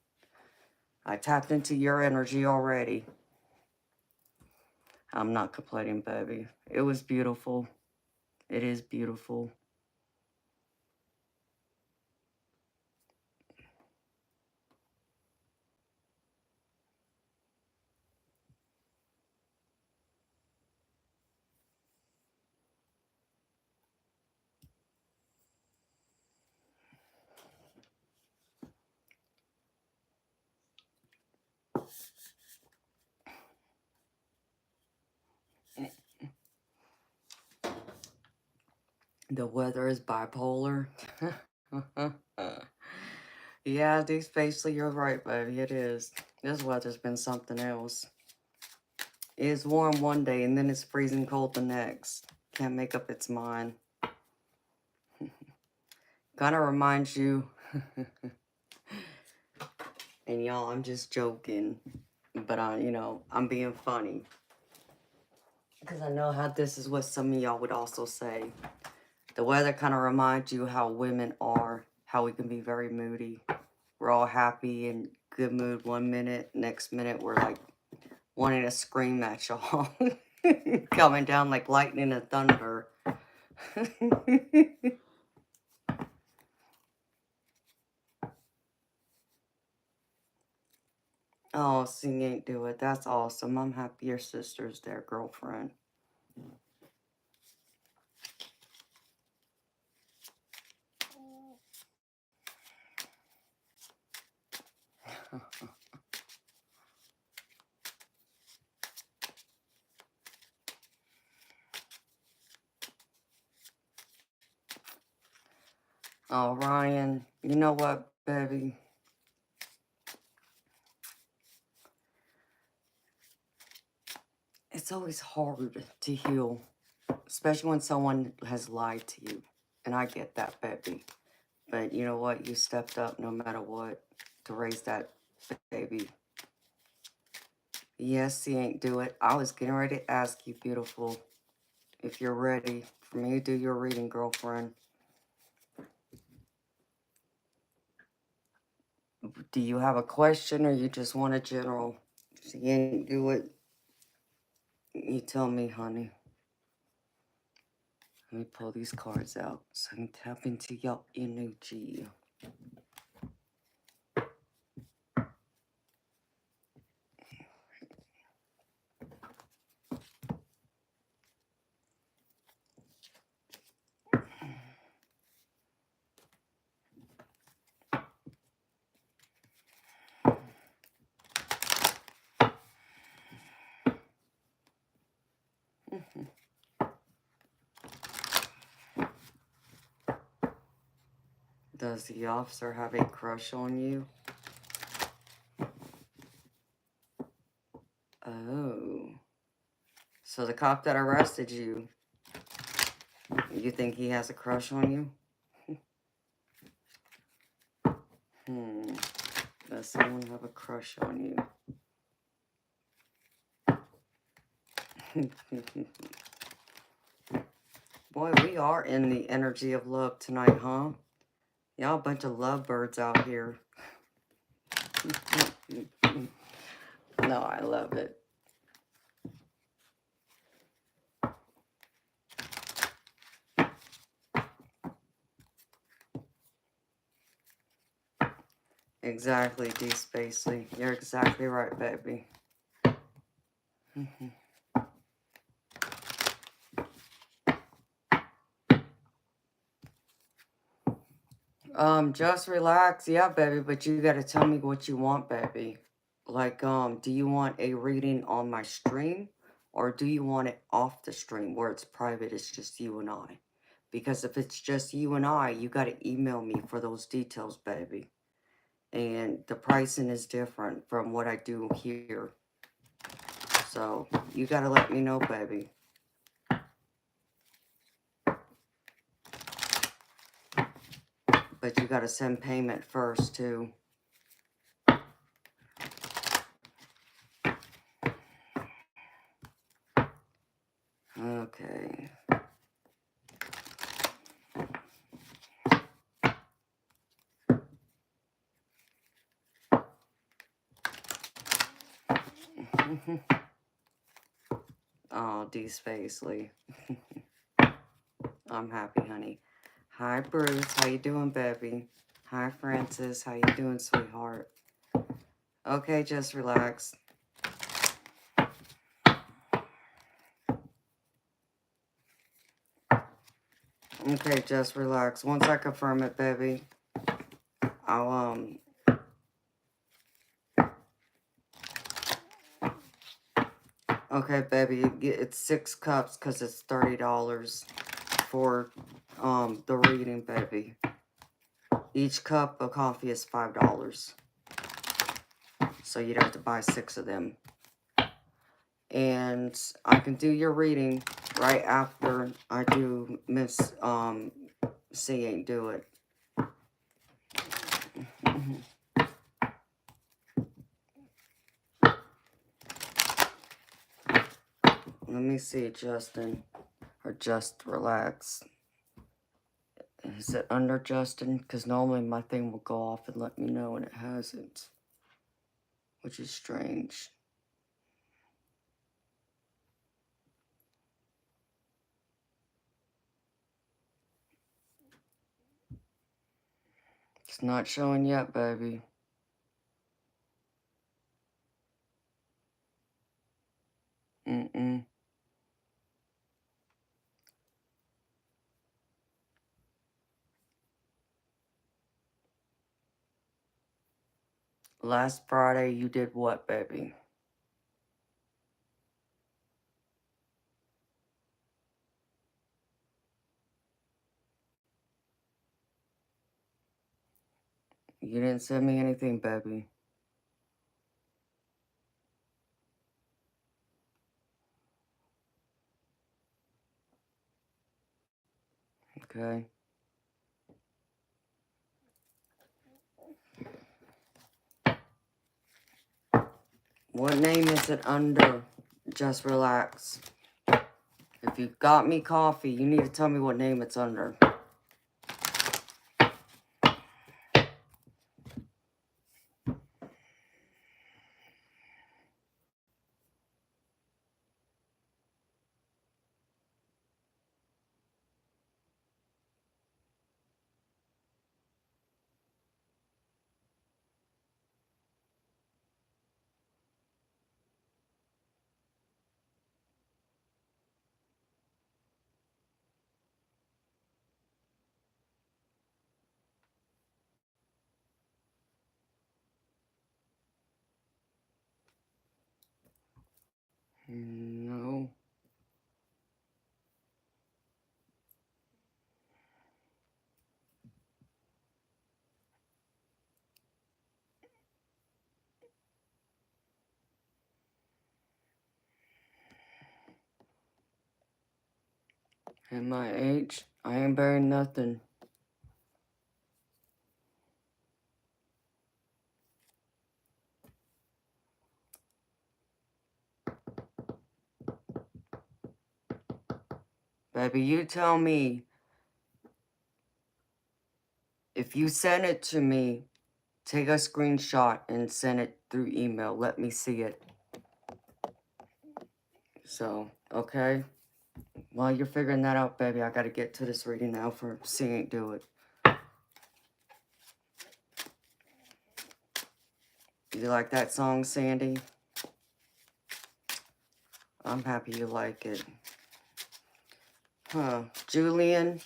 I tapped into your energy already. I'm not complaining, baby. It was beautiful. It is beautiful. The weather is bipolar. Yeah, basically you're right, baby. It is. This weather's been something else. It's warm one day and then it's freezing cold the next. Can't make up its mind. Kind of reminds you. And y'all, I'm just joking. But I'm being funny. Because I know how this is what some of y'all would also say. The weather kind of reminds you how women are. How we can be very moody. We're all happy and good mood one minute. Next minute, we're like wanting to scream at y'all. Coming down like lightning and thunder. Oh, sing ain't do it. That's awesome. I'm happy your sister's there, girlfriend. Oh, Ryan, you know what, baby? It's always hard to heal, especially when someone has lied to you. And I get that, baby. But you know what? You stepped up no matter what to raise that baby. Yes, he ain't do it. I was getting ready to ask you, beautiful, if you're ready for me to do your reading, girlfriend. Do you have a question or you just want a general? She ain't do it. You tell me, honey. Let me pull these cards out so I can tap into your energy. Does the officer have a crush on you? Oh. So the cop that arrested you, you think he has a crush on you? Does someone have a crush on you? Boy, we are in the energy of love tonight, huh? Y'all a bunch of lovebirds out here. No, I love it. Exactly, D. Spacely. You're exactly right, baby. Just relax. Yeah, baby, but you gotta tell me what you want, baby. Like, do you want a reading on my stream? Or do you want it off the stream where it's private, it's just you and I? Because if it's just you and I, you gotta email me for those details, baby. And the pricing is different from what I do here. So, you gotta let me know, baby. But you gotta send payment first, too. Okay. Oh, D Spacely. I'm happy, honey. Hi, Bruce. How you doing, baby? Hi, Francis. How you doing, sweetheart? Okay, just relax. Okay, just relax. Once I confirm it, baby, I'll, okay, baby, it's 6 cups because it's $30 for, the reading, baby. Each cup of coffee is $5. So you'd have to buy 6 of them. And I can do your reading right after I do Miss, C Ain't Do It. Let me see, Justin. Or just relax. Is it under Justin? Because normally my thing will go off and let me know, and it hasn't. Which is strange. It's not showing yet, baby. Mm-mm. Last Friday, you did what, baby? You didn't send me anything, baby. Okay. What name is it under? Just relax. If you got me coffee, you need to tell me what name it's under. No. At my age, I ain't bearing nothing. Baby, you tell me. If you send it to me, take a screenshot and send it through email. Let me see it. So, okay? While you're figuring that out, baby, I gotta get to this reading now for C Ain't Do It. You like that song, Sandy? I'm happy you like it. Huh. Julian?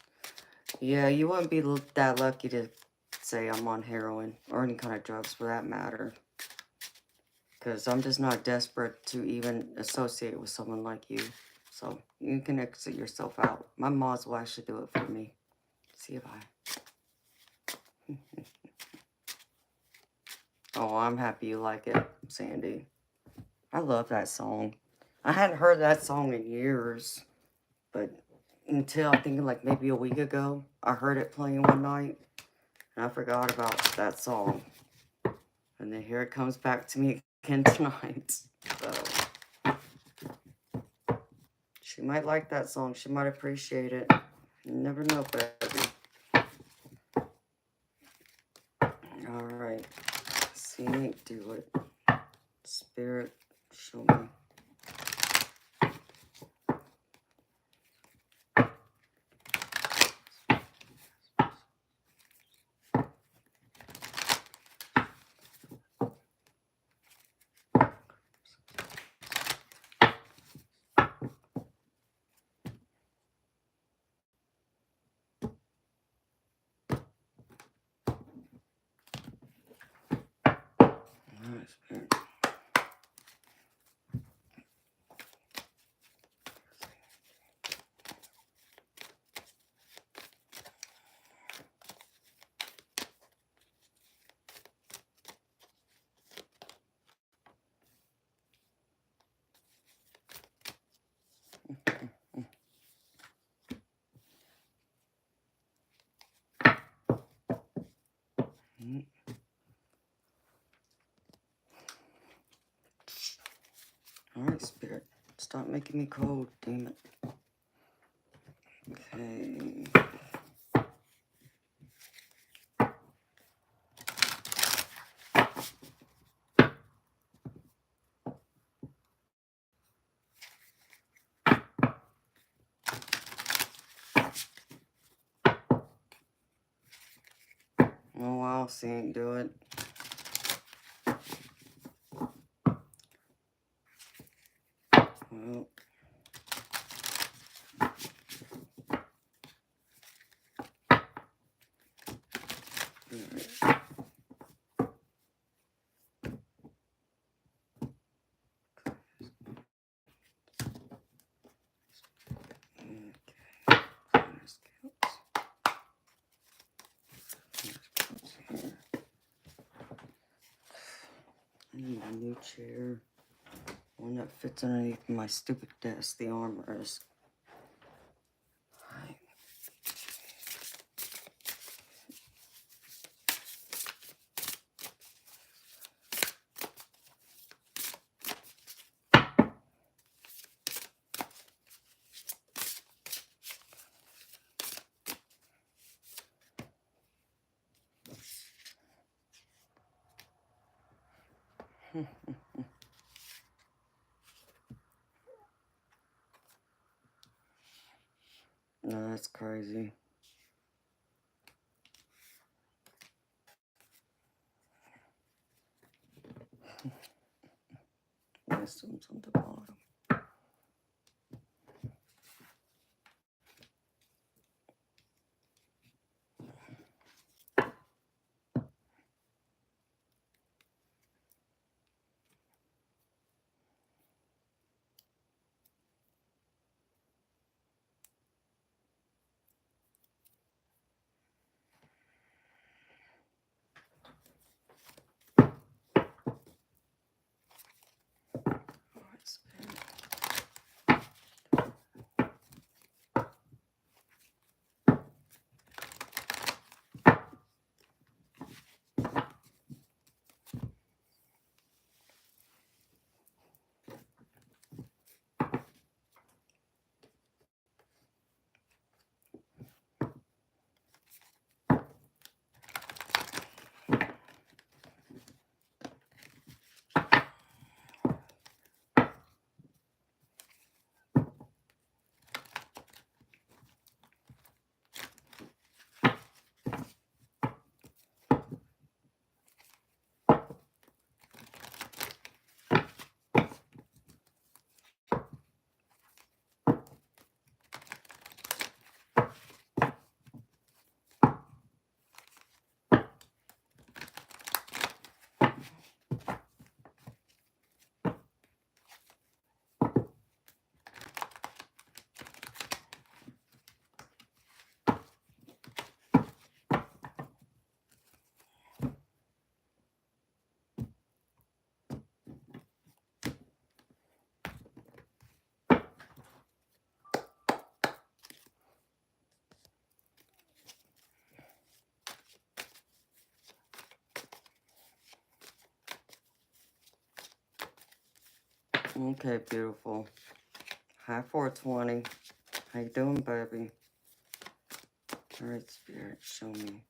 Yeah, you wouldn't be that lucky to say I'm on heroin or any kind of drugs for that matter. Because I'm just not desperate to even associate with someone like you. So you can exit yourself out. My mom's will actually do it for me. See if I... Oh, I'm happy you like it, Sandy. I love that song. I hadn't heard that song in years. But until I think like maybe a week ago, I heard it playing one night. And I forgot about that song. And then here it comes back to me again tonight. So she might like that song. She might appreciate it. You never know, baby. Alright. See me do it. Spirit, show me. stop making me cold, damn it. Okay. Oh wow, see, ain't do it. Well. I need a new chair. One that fits underneath my stupid desk, the armrest. Right. No, that's crazy. Wisdom's on the bottom. Okay, beautiful. Hi, 420. How you doing, baby? All right, Spirit, show me.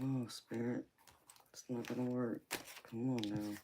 Oh, Spirit. It's not gonna work. Come on now.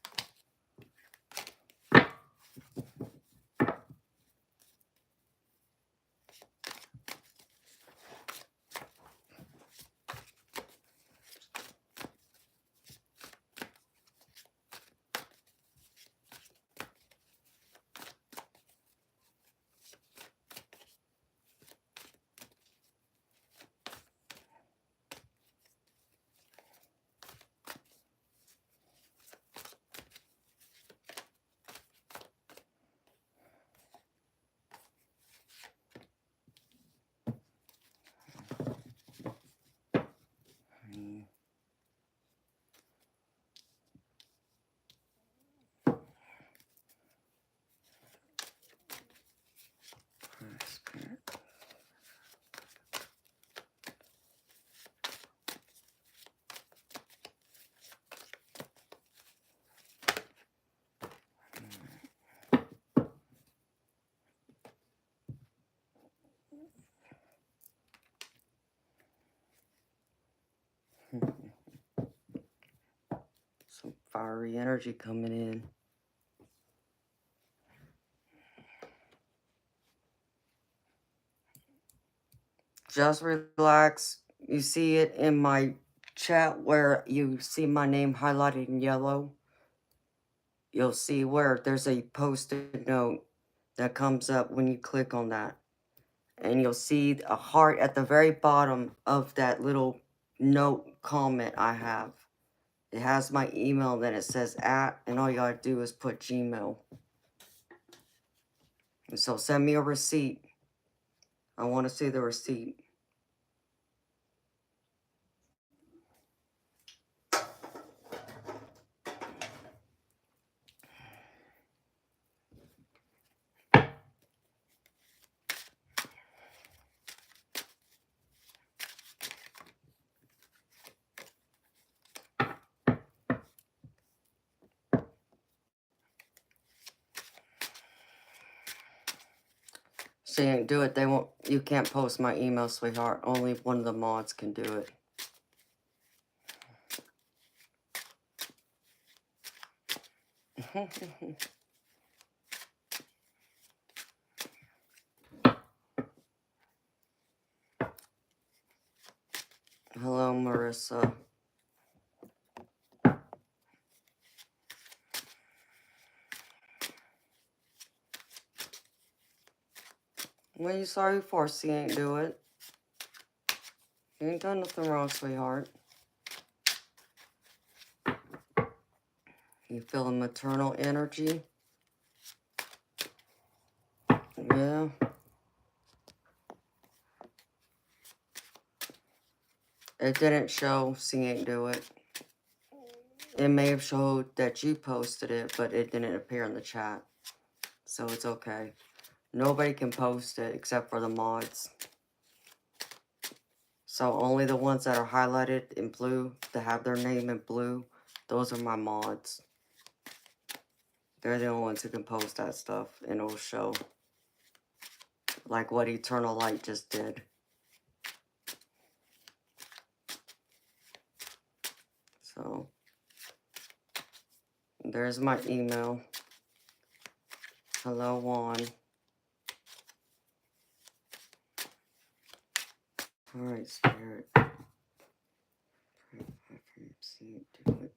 Spirit. Some fiery energy coming in. Just relax. You see it in my chat where you see my name highlighted in yellow. You'll see where there's a post-it note that comes up when you click on that. And you'll see a heart at the very bottom of that little note comment I have. It has my email, then it says @ and all you gotta do is put Gmail. And so send me a receipt. I want to see the receipt. So you do it, they won't, you can't post my email, sweetheart. Only one of the mods can do it. Hello, Marissa. What are you sorry for? She ain't do it. You ain't done nothing wrong, sweetheart. You feel a maternal energy? Yeah. It didn't show she ain't do it. It may have showed that you posted it, but it didn't appear in the chat. So it's okay. Nobody can post it except for the mods. So only the ones that are highlighted in blue, that have their name in blue, those are my mods. They're the only ones who can post that stuff and it'll show. Like what Eternal Light just did. So, there's my email. Hello, Juan. Alright, Spirit. See, do it.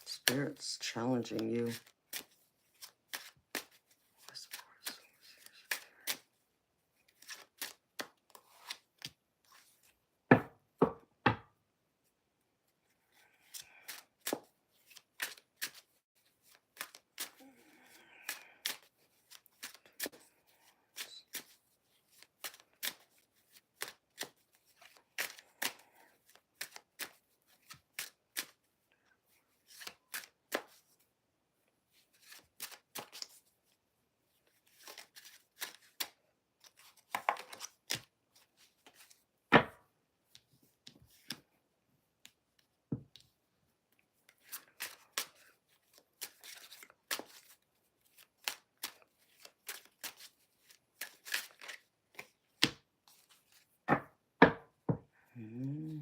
Spirit's challenging you. Mm-hmm.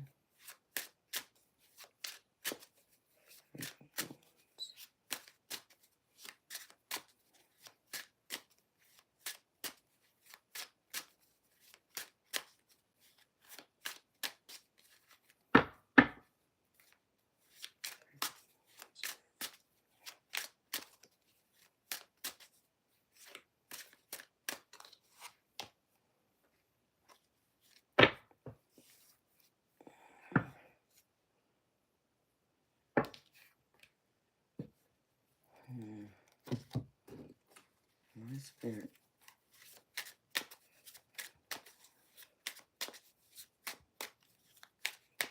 My spirit.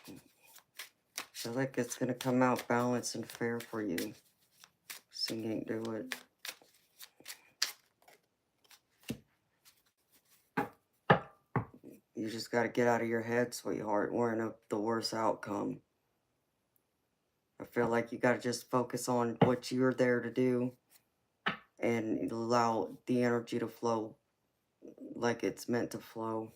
I feel like it's gonna come out balanced and fair for you. Singing, do it. You just gotta get out of your head, sweetheart. We're in the worst outcome. I feel like you gotta just focus on what you're there to do and allow the energy to flow like it's meant to flow.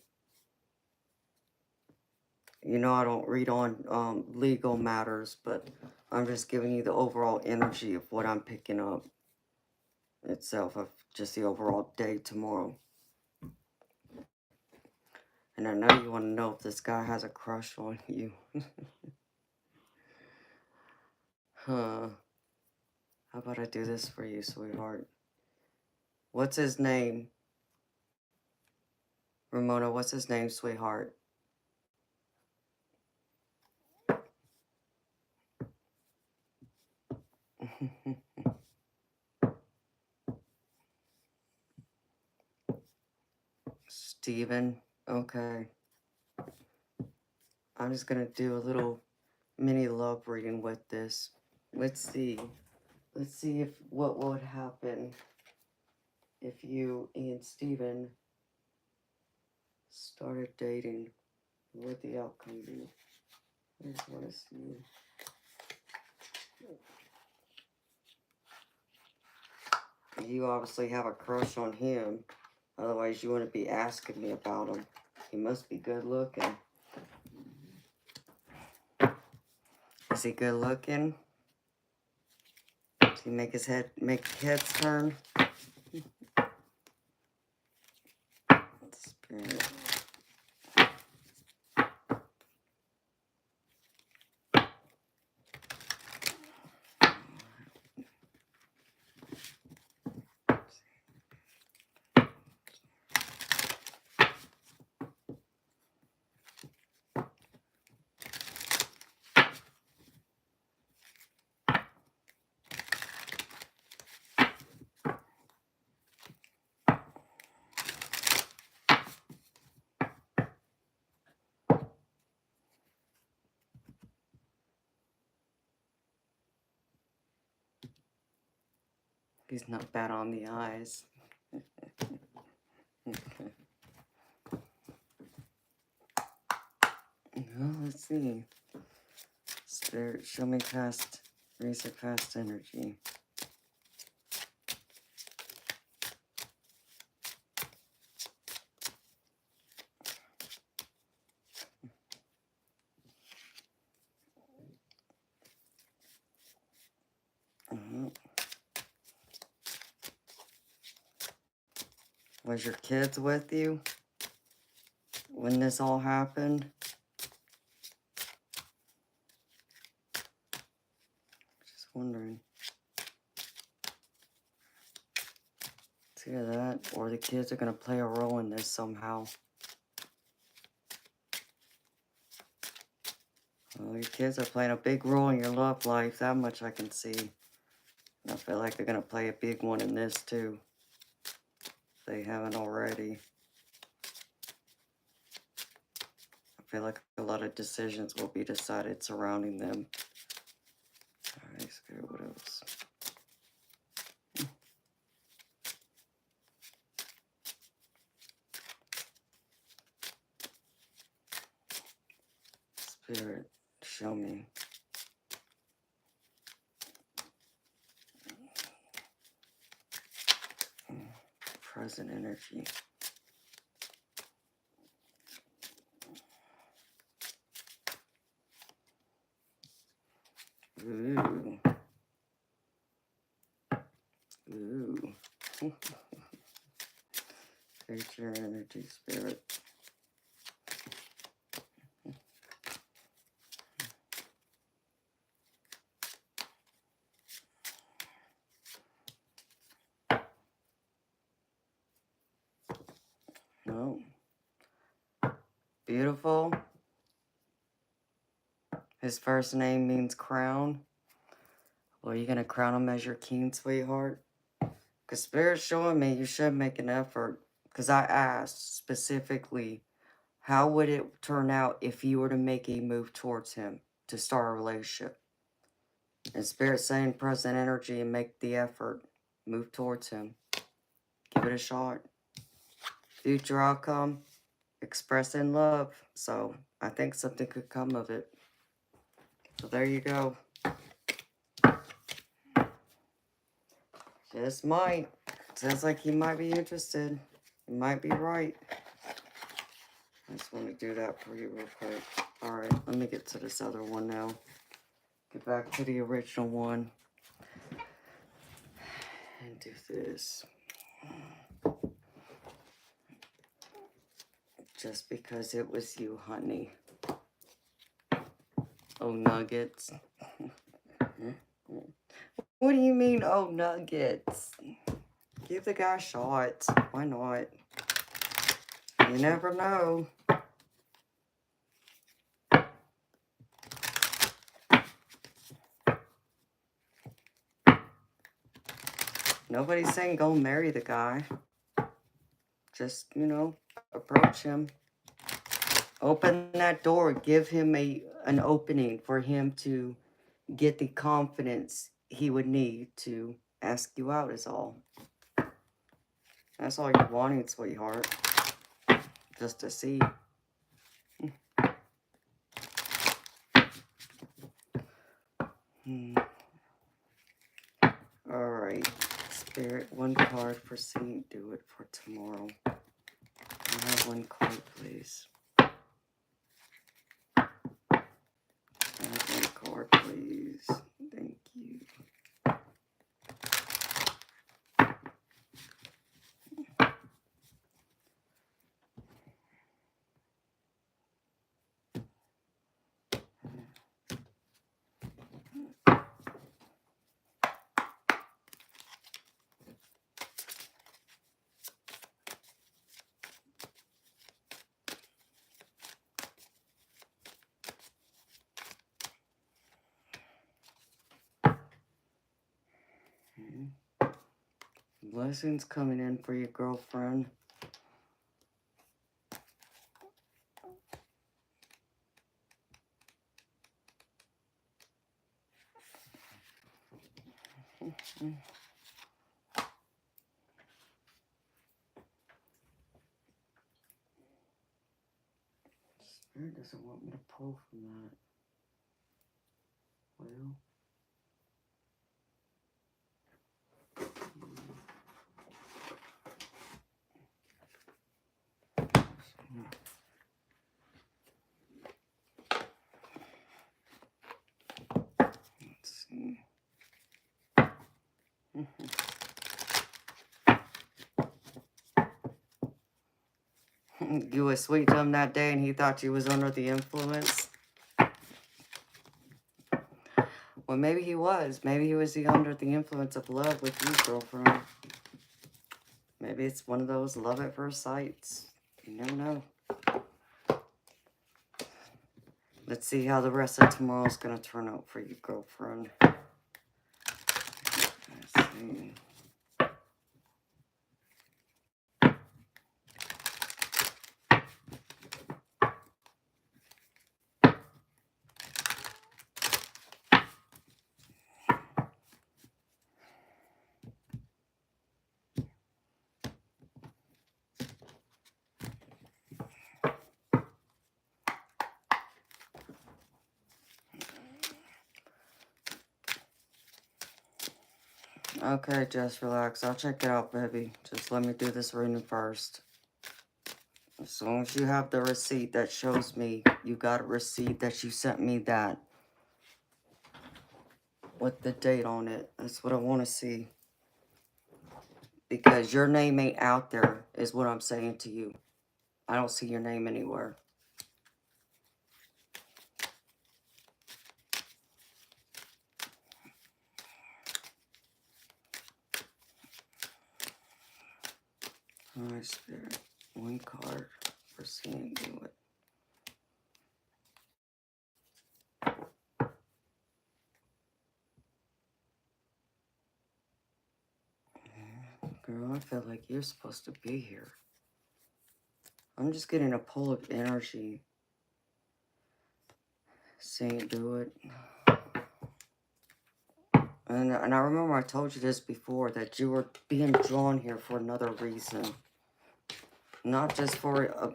You know, I don't read on legal matters, but I'm just giving you the overall energy of what I'm picking up itself, of just the overall day tomorrow. And I know you want to know if this guy has a crush on you. Huh. How about I do this for you, sweetheart? What's his name? Ramona, what's his name, sweetheart? Steven. Okay. I'm just going to do a little mini love reading with this. Let's see. Let's see if what would happen if you and Steven started dating. What would the outcome be? I just want to see. You obviously have a crush on him. Otherwise, you wouldn't be asking me about him. He must be good looking. Is he good looking? Does he make heads turn? Spirit. He's not bad on the eyes. Okay. Well, let's see. Spirit, show me past, recent past energy. Was your kids with you when this all happened? Just wondering. It's either that or the kids are going to play a role in this somehow. Well, your kids are playing a big role in your love life. That much I can see. And I feel like they're going to play a big one in this too. If they haven't already. I feel like a lot of decisions will be decided surrounding them. Alright, Spirit, what else? Spirit, show me. Present energy. Future energy, spirit. No. Beautiful. His first name means crown. Well, you gonna crown him as your king, sweetheart? Because Spirit's showing me you should make an effort. Because I asked specifically, how would it turn out if you were to make a move towards him to start a relationship? And Spirit's saying present energy and make the effort. Move towards him. Give it a shot. Future outcome, express in love. So I think something could come of it. So there you go. Just might. Sounds like he might be interested. You might be right. I just want to do that for you real quick. Alright, let me get to this other one now. Get back to the original one. And do this. Just because it was you, honey. Oh, nuggets. What do you mean, oh, nuggets? Give the guy a shot. Why not? You never know. Nobody's saying go marry the guy. Just, you know, approach him. Open that door. Give him an opening for him to get the confidence he would need to ask you out is all. That's all you're wanting, sweetheart. Just to see. Alright. Spirit, one card for seeing. Do it for tomorrow. I have one card, please. I have one card, please. Thank you. Blessings coming in for your girlfriend. Spirit doesn't want me to pull from that. Well. Let's see. You were sweet to him that day and he thought you was under the influence. Well, maybe he was. Maybe he was under the influence of love with you, girlfriend. Maybe it's one of those love at first sights. You never know. Let's see how the rest of tomorrow's going to turn out for you, girlfriend. Let's see. Okay, just relax. I'll check it out, baby. Just let me do this reading first. As long as you have the receipt that shows me you got a receipt that you sent me that with the date on it. That's what I want to see. because your name ain't out there, is what I'm saying to you. I don't see your name anywhere. Alright, Spirit. One card for seeing do it. Girl, I feel like you're supposed to be here. I'm just getting a pull of energy. Saying do it. And I remember I told you this before, that you were being drawn here for another reason. Not just for, a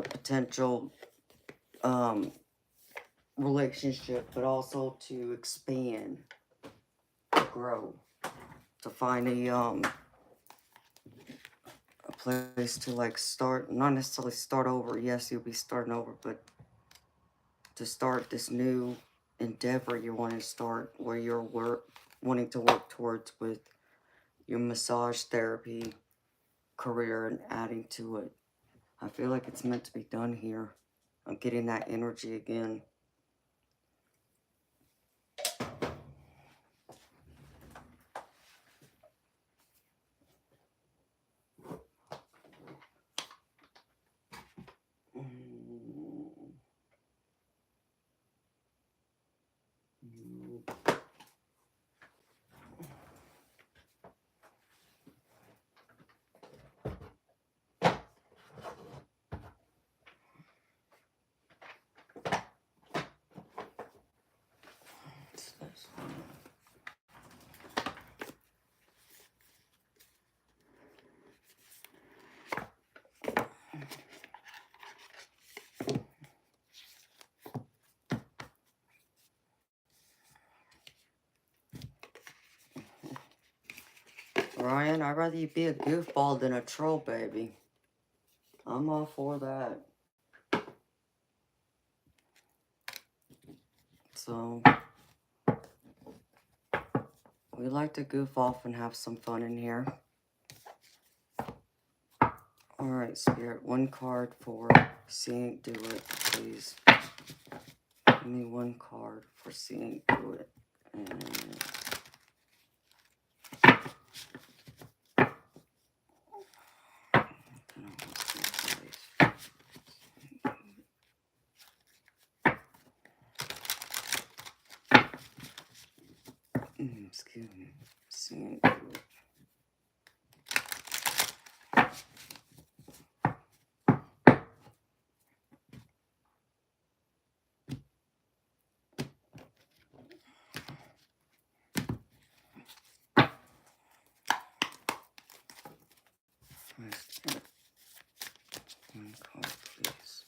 potential relationship, but also to expand, to grow, to find a place to like start, not necessarily start over. Yes, you'll be starting over, but to start this new endeavor you want to start, where you're wanting to work towards with your massage therapy career and adding to it. I feel like it's meant to be done here. I'm getting that energy again. Ryan, I'd rather you be a goofball than a troll, baby. I'm all for that. So, we like to goof off and have some fun in here. Alright, Spirit, one card for seeing do it, please. Give me one card for seeing do it. And excuse me. Seeing do it. One card, please.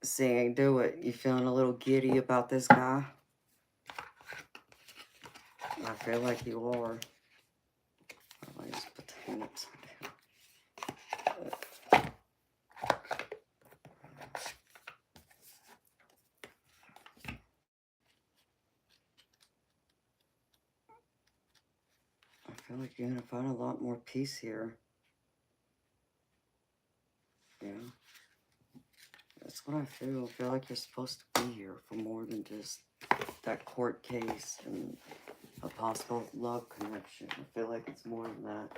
Seeing do it. You feeling a little giddy about this guy? I feel like you are. I'll just put the hand upside down. I feel like you're going to find a lot more peace here. Yeah. That's what I feel. I feel like you're supposed to be here for more than just that court case and a possible love connection. I feel like it's more than that.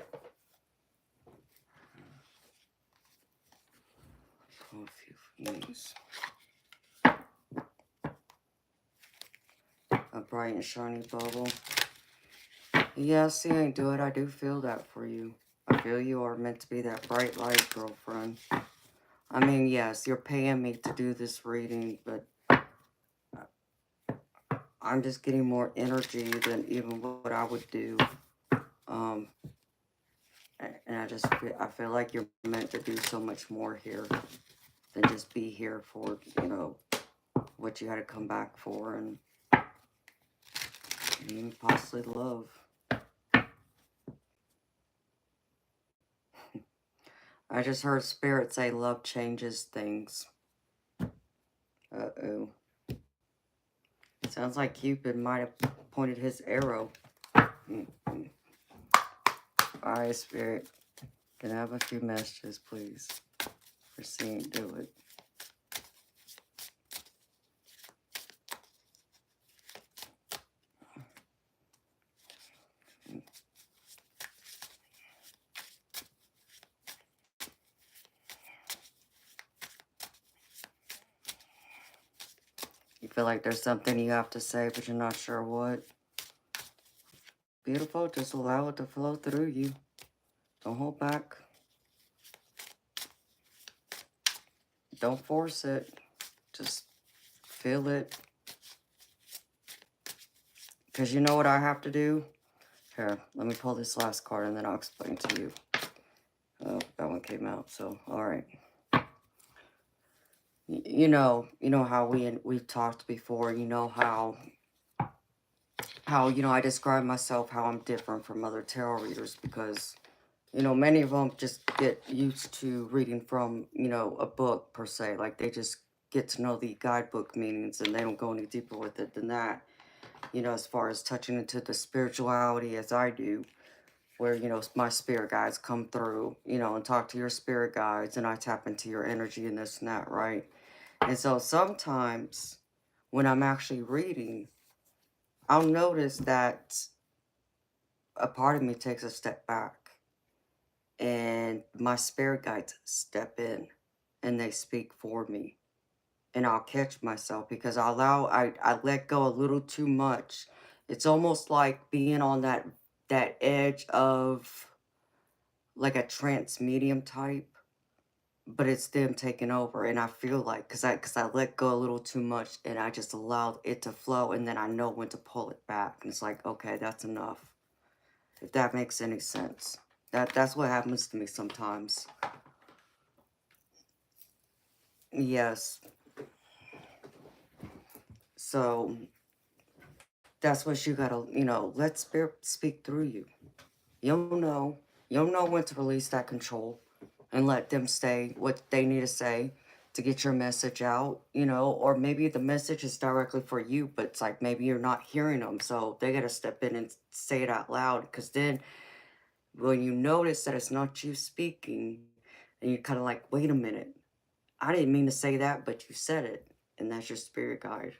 Pull a few from these. A bright and shiny bubble. Yeah, see, I do it. I do feel that for you. I feel you are meant to be that bright light, girlfriend. I mean, yes, you're paying me to do this reading, but I'm just getting more energy than even what I would do. And I feel like you're meant to do so much more here than just be here for, what you had to come back for and even possibly love. I just heard Spirit say love changes things. Uh-oh. It sounds like Cupid might have pointed his arrow. Alright, Spirit. Can I have a few messages, please? For seeing do it. You feel like there's something you have to say, but you're not sure what. Beautiful. Just allow it to flow through you. Don't hold back. Don't force it. Just feel it. Because you know what I have to do? Here, let me pull this last card and then I'll explain to you. Oh, that one came out, so alright. You know how we've talked before, you know how I describe myself, how I'm different from other tarot readers because, many of them just get used to reading from, a book per se. Like they just get to know the guidebook meanings and they don't go any deeper with it than that. As far as touching into the spirituality as I do, where, my spirit guides come through, and talk to your spirit guides and I tap into your energy and this and that, right? And so sometimes when I'm actually reading, I'll notice that a part of me takes a step back and my spirit guides step in and they speak for me. And I'll catch myself because I let go a little too much. It's almost like being on that edge of like a trance medium type, but it's them taking over. And I feel like because I let go a little too much and I just allowed it to flow, and then I know when to pull it back. And it's like, okay, that's enough. If that makes any sense. That's what happens to me sometimes. Yes. So that's what you gotta, let spirit speak through you. You'll know when to release that control and let them say what they need to say to get your message out, or maybe the message is directly for you, but it's like maybe you're not hearing them, so they gotta step in and say it out loud, because then when you notice that it's not you speaking, and you're kind of like, wait a minute, I didn't mean to say that, but you said it, and that's your spirit guide.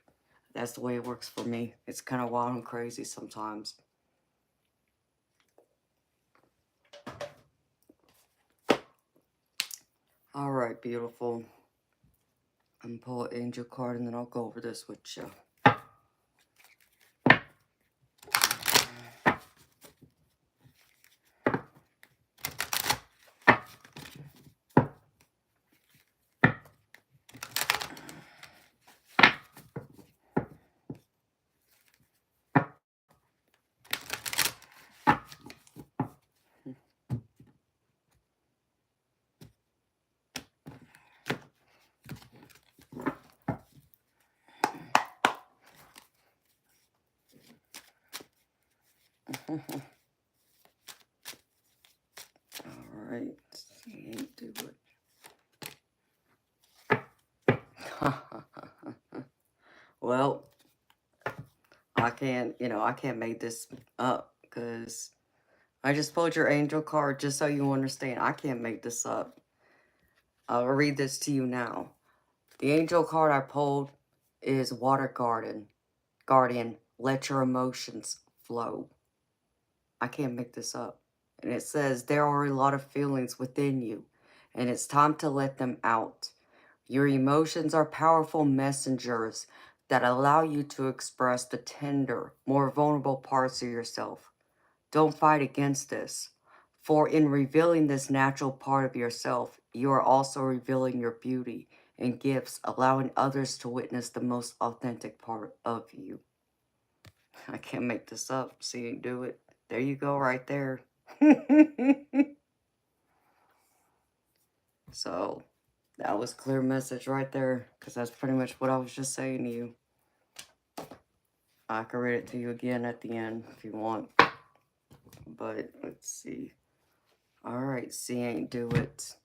That's the way it works for me. It's kind of wild and crazy sometimes. All right, beautiful. I'm going to pull an angel card and then I'll go over this with you. All right, do it. Well, I can't make this up because I just pulled your angel card just so you understand. I can't make this up. I'll read this to you now. The angel card I pulled is Water Guardian, let your emotions flow. I can't make this up. And it says there are a lot of feelings within you, and it's time to let them out. Your emotions are powerful messengers that allow you to express the tender, more vulnerable parts of yourself. Don't fight against this, for in revealing this natural part of yourself, you are also revealing your beauty and gifts, allowing others to witness the most authentic part of you. I can't make this up. See you do it. There you go, right there. So, that was a clear message right there, because that's pretty much what I was just saying to you. I can read it to you again at the end if you want. But, let's see. Alright, see ain't do it.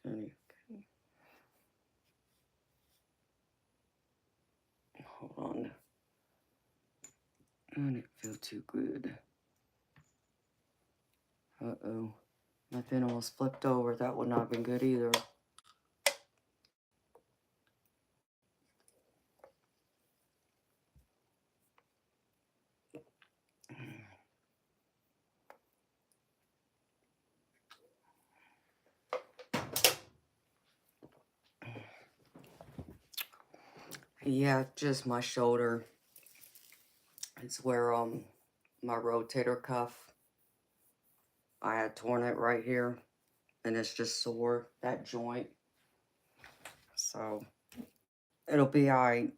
Okay. Hold on. I didn't feel too good. Uh-oh. My pen almost flipped over. That would not have been good either. Yeah, just my shoulder. It's where my rotator cuff, I had torn it right here, and it's just sore, that joint. So it'll be alright.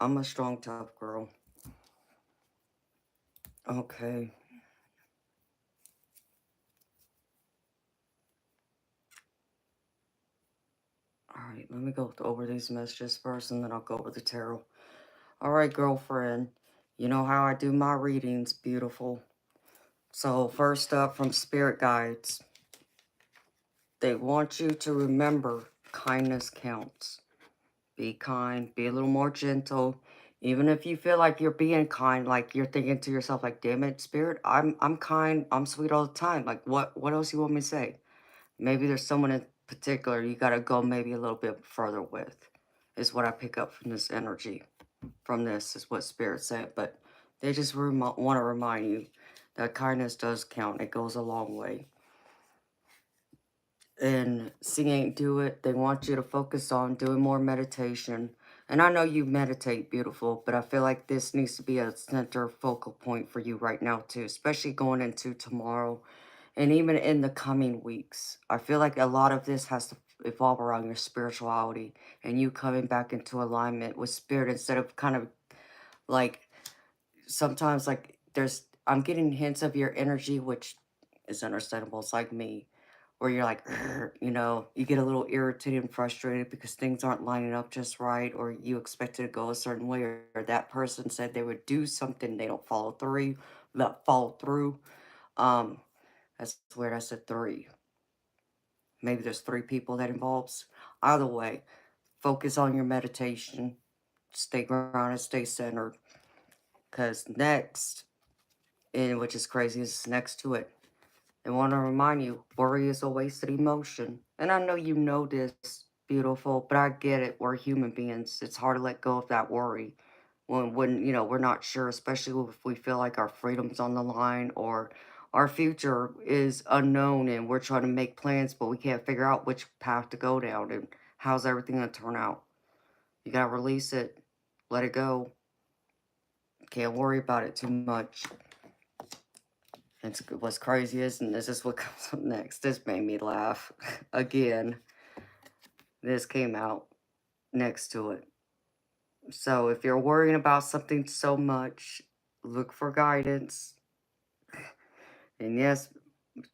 I'm a strong, tough girl. Okay. Alright, let me go over these messages first, and then I'll go over the tarot. Alright, girlfriend. You know how I do my readings, beautiful. So first up, from Spirit Guides. They want you to remember kindness counts. Be kind, be a little more gentle. Even if you feel like you're being kind, like you're thinking to yourself, like, damn it, Spirit, I'm kind, I'm sweet all the time. Like, what else you want me to say? Maybe there's someone in particular you gotta go maybe a little bit further with, is what I pick up from this energy. From this is what Spirit said, but they just want to remind you that kindness does count. It goes a long way. And see ain't do it. They want you to focus on doing more meditation. And I know you meditate, beautiful, but I feel like this needs to be a center focal point for you right now too, especially going into tomorrow and even in the coming weeks. I feel like a lot of this has to evolve around your spirituality and you coming back into alignment with spirit instead of kind of like sometimes like I'm getting hints of your energy, which is understandable. It's like me, where you're like, "Grr," you know, you get a little irritated and frustrated because things aren't lining up just right, or you expect it to go a certain way, or that person said they would do something, they don't follow through, not follow through. Um, that's weird. I said three. Maybe there's three people that involves. Either way, focus on your meditation, stay grounded, stay centered. Because next, and which is crazy, is next to it. They want to remind you, worry is a wasted emotion. And I know you know this, beautiful, but I get it. We're human beings. It's hard to let go of that worry when you know, we're not sure, especially if we feel like our freedom's on the line or our future is unknown and we're trying to make plans, but we can't figure out which path to go down and how's everything going to turn out. You got to release it. Let it go. Can't worry about it too much. What's crazy is, and this is what comes up next. This made me laugh. Again, this came out next to it. So if you're worrying about something so much, look for guidance. And yes,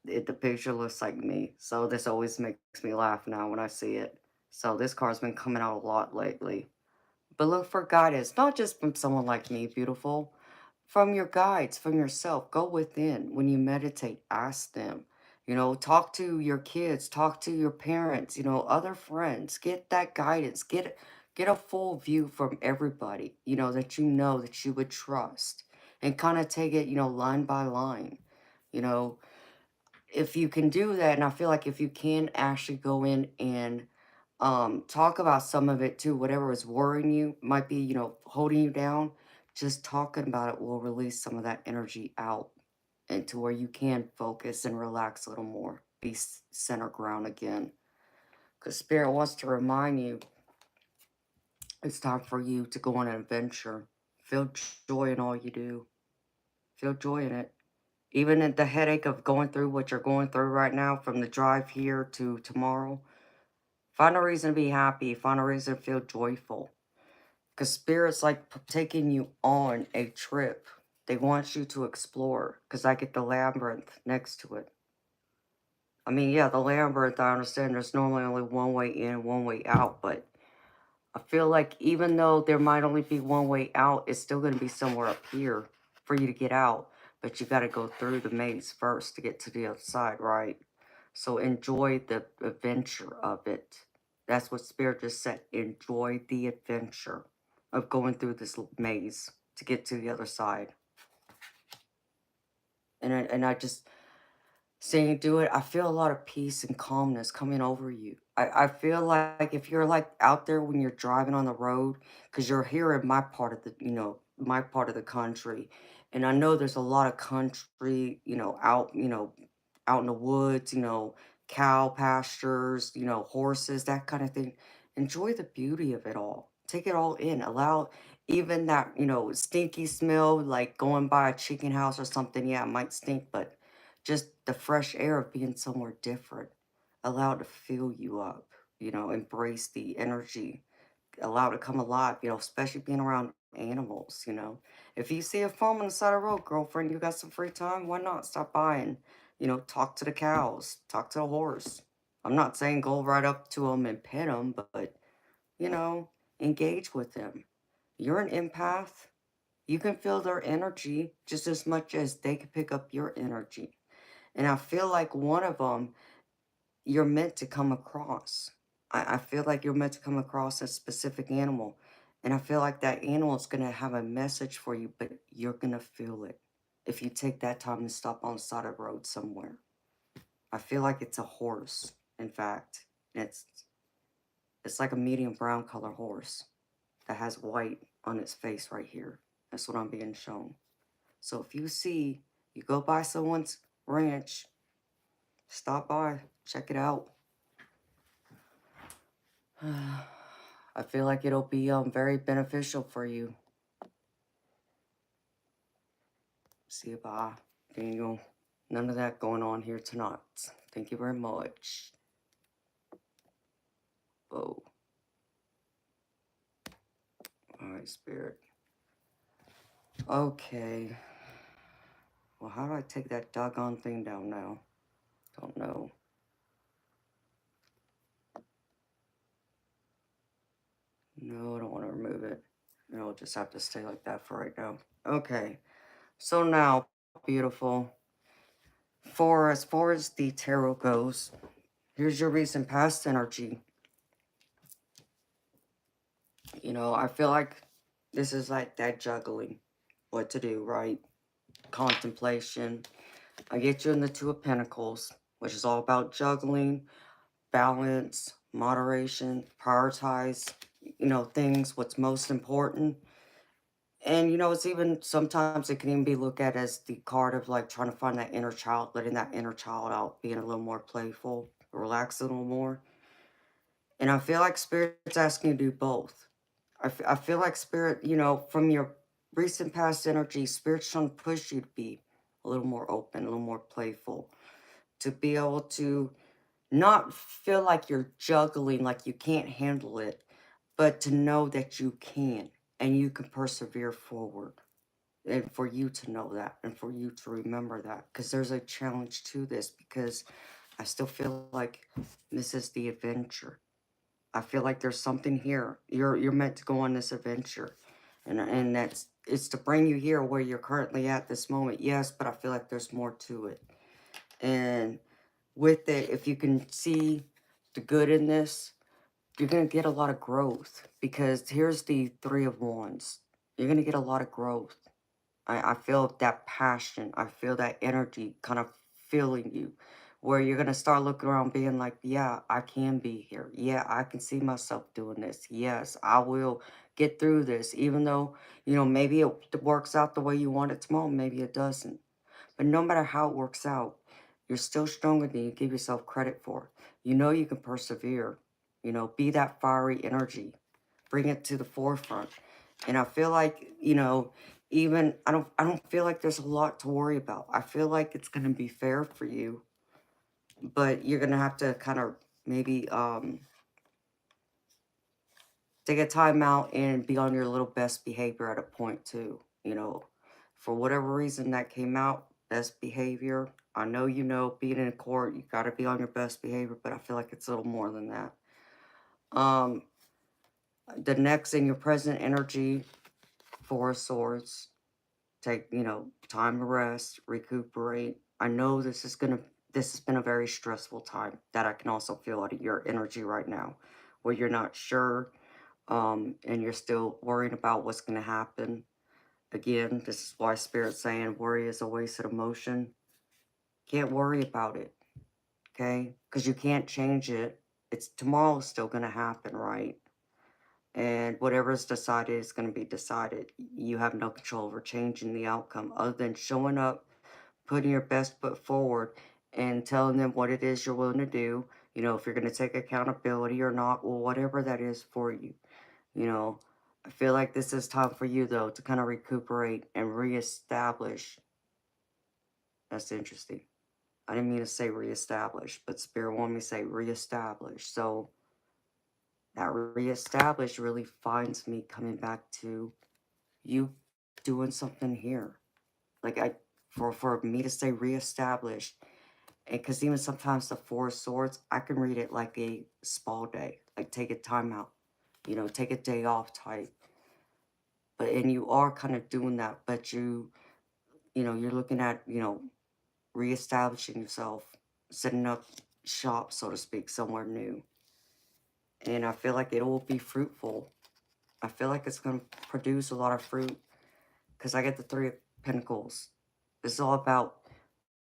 the picture looks like me. So this always makes me laugh now when I see it. So this card's been coming out a lot lately. But look for guidance, not just from someone like me, beautiful. From your guides, from yourself. Go within. When you meditate, ask them. You know, talk to your kids, talk to your parents, you know, other friends. Get that guidance. Get a full view from everybody, that you would trust. And kind of take it, line by line. You know, if you can do that, and I feel like if you can actually go in and talk about some of it too, whatever is worrying you, might be, holding you down, just talking about it will release some of that energy out into where you can focus and relax a little more, be center ground again. Because Spirit wants to remind you it's time for you to go on an adventure. Feel joy in all you do. Feel joy in it. Even in the headache of going through what you're going through right now, from the drive here to tomorrow, find a reason to be happy. Find a reason to feel joyful. Because Spirit's like taking you on a trip. They want you to explore. Because I get the labyrinth next to it. I mean, yeah, the labyrinth, I understand there's normally only one way in, one way out. But I feel like even though there might only be one way out, it's still going to be somewhere up here for you to get out. But you got to go through the maze first to get to the other side, right? So enjoy the adventure of it. That's what Spirit just said. Enjoy the adventure of going through this maze to get to the other side. And I just seeing you do it, I feel a lot of peace and calmness coming over you. I feel like if you're like out there when you're driving on the road, because you're here in my part of the, my part of the country. And I know there's a lot of country, out in the woods, cow pastures, horses, that kind of thing. Enjoy the beauty of it all. Take it all in. Allow even that, stinky smell, like going by a chicken house or something. Yeah, it might stink, but just the fresh air of being somewhere different. Allow it to fill you up, embrace the energy, allow it to come alive, especially being around animals. If you see a farm on the side of the road, girlfriend, you got some free time, why not stop by and, talk to the cows, talk to the horse. I'm not saying go right up to them and pet them, but, you know, engage with them. You're an empath. You can feel their energy just as much as they can pick up your energy. And I feel like one of them you're meant to come across. I feel like you're meant to come across a specific animal. And I feel like that animal is going to have a message for you, but you're going to feel it if you take that time to stop on the side of the road somewhere. I feel like it's a horse, in fact. It's it's like a medium brown color horse that has white on its face right here. That's what I'm being shown. So if you go by someone's ranch, stop by, check it out. I feel like it'll be very beneficial for you. See you, bye. Daniel. None of that going on here tonight. Thank you very much. Whoa. Alright, Spirit. Okay. Well, how do I take that doggone thing down now? Don't know. No, I don't want to remove it. It'll just have to stay like that for right now. Okay. So now, beautiful. For as far as the tarot goes, here's your recent past energy. I feel like this is like that juggling. What to do, right? Contemplation. I get you in the Two of Pentacles, which is all about juggling, balance, moderation, prioritize, things, what's most important. And, it's even, sometimes it can even be looked at as the card of like trying to find that inner child, letting that inner child out, being a little more playful, relax a little more. And I feel like Spirit's asking you to do both. I feel like Spirit, from your recent past energy, Spirit's trying to push you to be a little more open, a little more playful, to be able to not feel like you're juggling, like you can't handle it, but to know that you can and you can persevere forward. And for you to know that and for you to remember that, because there's a challenge to this, because I still feel like this is the adventure. I feel like there's something here. You're meant to go on this adventure. And it's to bring you here where you're currently at this moment. Yes, but I feel like there's more to it. And with it, if you can see the good in this, you're going to get a lot of growth, because here's the Three of Wands. You're going to get a lot of growth. I feel that passion. I feel that energy kind of filling you, where you're going to start looking around being like, yeah, I can be here. Yeah, I can see myself doing this. Yes, I will get through this, even though, maybe it works out the way you want it tomorrow. Maybe it doesn't. But no matter how it works out, you're still stronger than you give yourself credit for. You can persevere. Be that fiery energy. Bring it to the forefront. And I feel like, even I don't feel like there's a lot to worry about. I feel like it's gonna be fair for you, but you're gonna have to kind of maybe take a time out and be on your little best behavior at a point too. For whatever reason that came out, best behavior. I know being in a court, you gotta be on your best behavior, but I feel like it's a little more than that. The next in your present energy, Four of Swords. Take, time to rest, recuperate. I know this is going to this has been a very stressful time that I can also feel out of your energy right now, where you're not sure, and you're still worried about what's going to happen. Again, this is why Spirit's saying worry is a wasted emotion. Can't worry about it, okay? Because you can't change it. It's tomorrow's still going to happen, right? And whatever's decided is going to be decided. You have no control over changing the outcome other than showing up, putting your best foot forward, and telling them what it is you're willing to do. You know, if you're going to take accountability or not, well, whatever that is for you. You know, I feel like this is time for you, though, to kind of recuperate and reestablish. That's interesting. I didn't mean to say reestablish, but Spirit wanted me to say reestablish. So that reestablish really finds me coming back to you doing something here. Like for me to say reestablish, and because even sometimes the Four of Swords, I can read it like a spa day, like take a time out, you know, take a day off type. But and you are kind of doing that, but you know, you're looking at, you know, reestablishing yourself, setting up shop, so to speak, somewhere new. And I feel like it will be fruitful. I feel like it's going to produce a lot of fruit because I get the Three of Pentacles. It's all about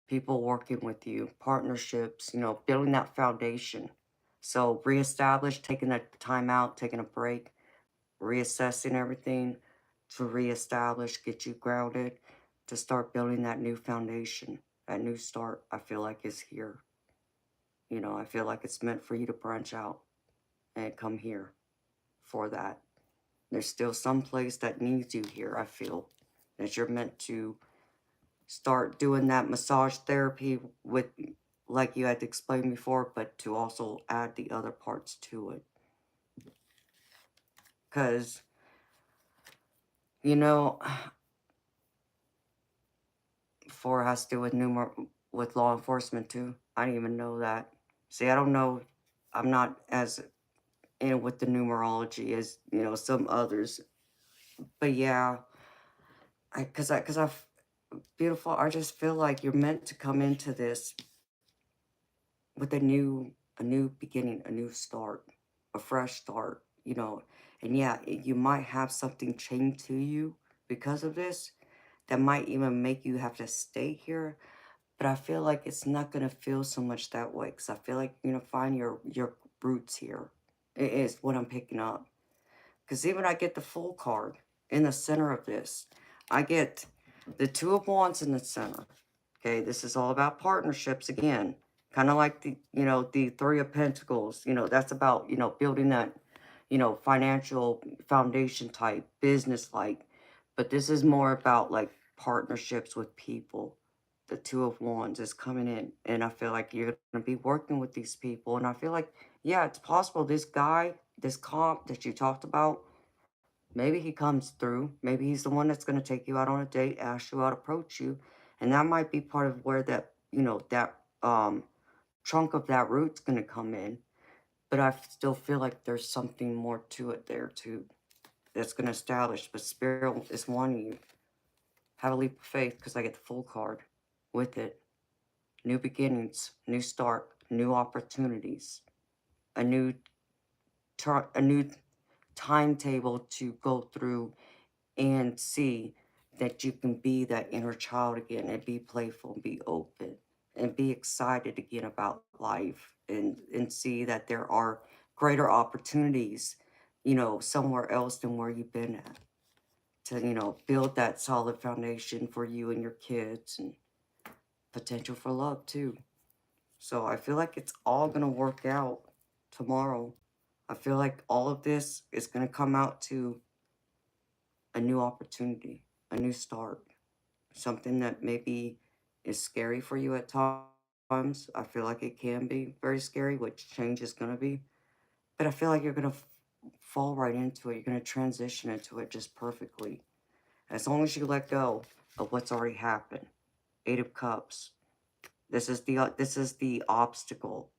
people working with you, partnerships, you know, building that foundation. So reestablish, taking that time out, taking a break, reassessing everything to reestablish, get you grounded, to start building that new foundation, that new start, I feel like is here. You know, I feel like it's meant for you to branch out and come here for that. There's still some place that needs you here, I feel, that you're meant to start doing that massage therapy with, like you had to explain before, but to also add the other parts to it. Because, you know, four has to do with with law enforcement too. I didn't even know that. See, I don't know. I'm not as in with the numerology as, you know, some others. But yeah, beautiful. I just feel like you're meant to come into this with a new beginning, a new start, a fresh start, you know. And yeah, you might have something chained to you because of this that might even make you have to stay here. But I feel like it's not gonna feel so much that way because I feel like you're gonna find your roots here. It is what I'm picking up. Because even I get the full card in the center of this. I get the Two of Wands in the center. Okay, this is all about partnerships again. Kind of like the, you know, the Three of Pentacles. You know, that's about, you know, building that, you know, financial foundation type, business like. But this is more about like partnerships with people. The Two of Wands is coming in, and I feel like you're going to be working with these people. And I feel like, yeah, it's possible this guy, this comp that you talked about, maybe he comes through. Maybe he's the one that's going to take you out on a date, ask you out, approach you. And that might be part of where that, you know, that chunk of that root's going to come in. But I still feel like there's something more to it there, too, that's going to establish. But Spirit is wanting you. Have a leap of faith because I get the full card with it. New beginnings, new start, new opportunities, a new a new timetable to go through and see that you can be that inner child again and be playful and be open and be excited again about life and see that there are greater opportunities, you know, somewhere else than where you've been at, to, you know, build that solid foundation for you and your kids and potential for love too. So I feel like it's all going to work out tomorrow. I feel like all of this is going to come out to a new opportunity, a new start, something that maybe is scary for you at times. I feel like it can be very scary, which change is going to be. But I feel like you're going to fall right into it. You're going to transition into it just perfectly. As long as you let go of what's already happened. Eight of Cups. This is the obstacle.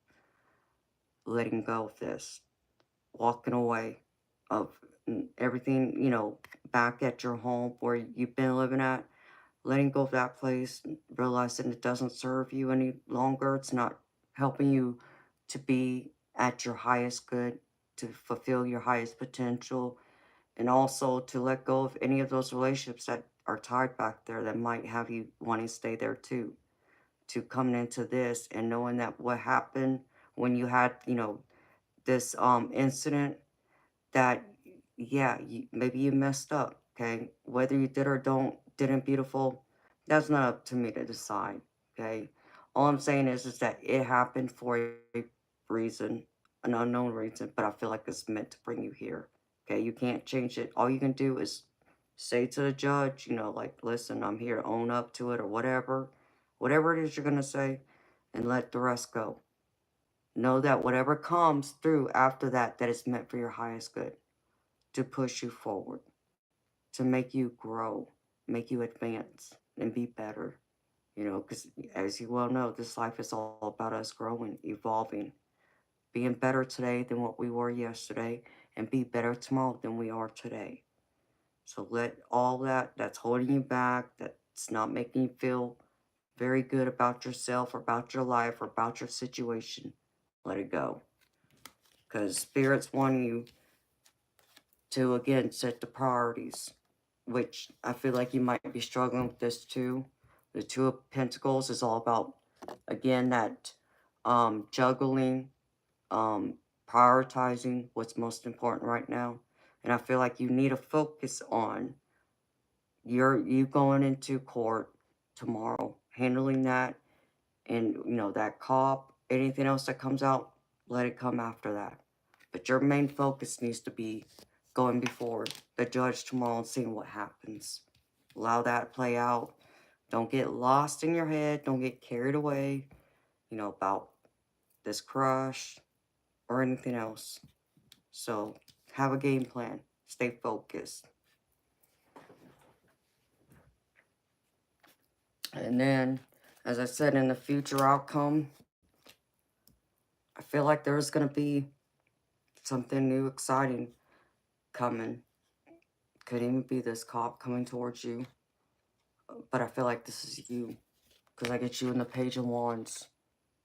Letting go of this. Walking away of everything, you know, back at your home where you've been living at. letting go of that place, realizing it doesn't serve you any longer. It's not helping you to be at your highest good, to fulfill your highest potential, and also to let go of any of those relationships that are tied back there that might have you wanting to stay there too. To coming into this and knowing that what happened when you had, this incident, that yeah, maybe you messed up, okay? Whether you did or didn't, beautiful, that's not up to me to decide, okay? All I'm saying is that it happened for a reason, an unknown reason, but I feel like it's meant to bring you here, okay? You can't change it. All you can do is say to the judge, like, listen, I'm here to own up to it, or whatever it is you're gonna say, and let the rest go. Know that whatever comes through after that, that is meant for your highest good, to push you forward, to make you grow, make you advance, and be better. Because as you well know, this life is all about us growing, evolving, being better today than what we were yesterday, and be better tomorrow than we are today. So let all that's holding you back, that's not making you feel very good about yourself or about your life or about your situation, let it go. Because spirits want you to, again, set the priorities, which I feel like you might be struggling with this too. The Two of Pentacles is all about, again, that juggling, prioritizing what's most important right now. And I feel like you need to focus on you going into court tomorrow, handling that, and that cop, anything else that comes out, let it come after that. But your main focus needs to be going before the judge tomorrow and seeing what happens. Allow that to play out. Don't get lost in your head. Don't get carried away, about this crush or anything else. So have a game plan. Stay focused. And then, as I said, in the future outcome, I feel like there's going to be something new, exciting coming. Could even be this cop coming towards you. But I feel like this is you. Because I get you in the Page of Wands.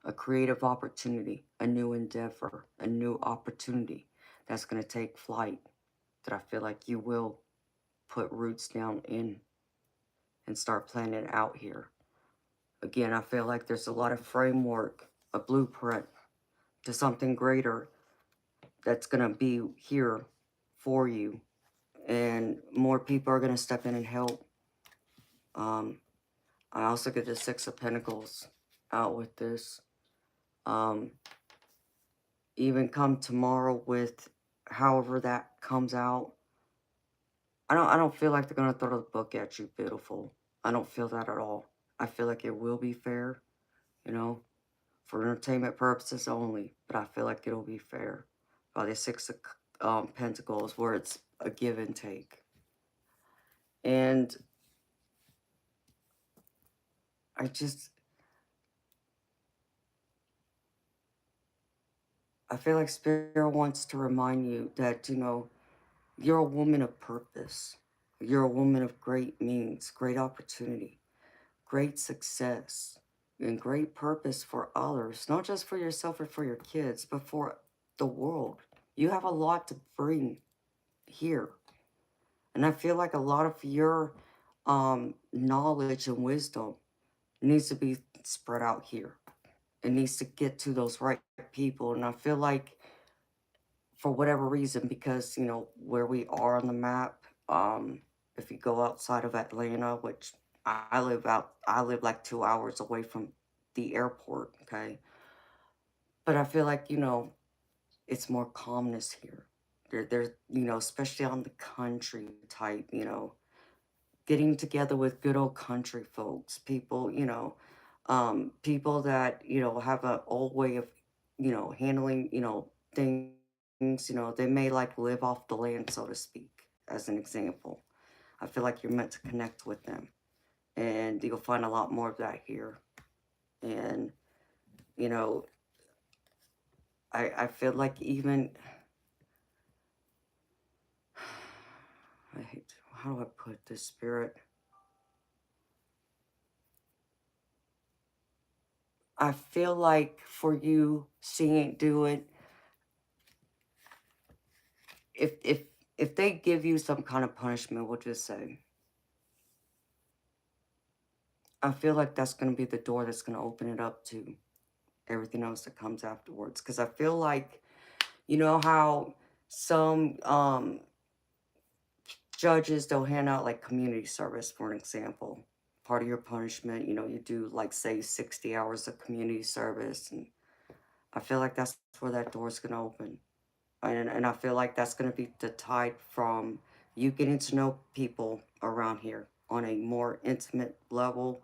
A creative opportunity, a new endeavor, a new opportunity that's going to take flight. That I feel like you will put roots down in and start planning it out here. Again, I feel like there's a lot of framework, a blueprint to something greater that's going to be here for you. And more people are going to step in and help. I also get the Six of Pentacles out with this. Even come tomorrow with however that comes out. I don't feel like they're going to throw the book at you, beautiful. I don't feel that at all. I feel like it will be fair, for entertainment purposes only. But I feel like it'll be fair. By the Six of Pentacles, where it's a give and take. And I feel like Spirit wants to remind you that, you're a woman of purpose. You're a woman of great means, great opportunity, great success, and great purpose for others, not just for yourself or for your kids, but for the world. You have a lot to bring here. And I feel like a lot of your knowledge and wisdom needs to be spread out here. It needs to get to those right people. And I feel like, for whatever reason, because, where we are on the map, if you go outside of Atlanta, which I live like 2 hours away from the airport, okay? But I feel like, it's more calmness here. There's, especially on the country type, getting together with good old country folks, people, people that, have an old way of, handling, things, they may like live off the land, so to speak, as an example. I feel like you're meant to connect with them. And you'll find a lot more of that here. And, I feel like even, how do I put this, Spirit? I feel like for you seeing it do it, if if if they give you some kind of punishment, we'll just say, I feel like that's going to be the door that's going to open it up to everything else that comes afterwards. Because I feel like, you know how some judges, they'll hand out like community service, for an example. Part of your punishment, you know, you do like say 60 hours of community service. And I feel like that's where that door is going to open. And I feel like that's going to be the tide from you getting to know people around here on a more intimate level.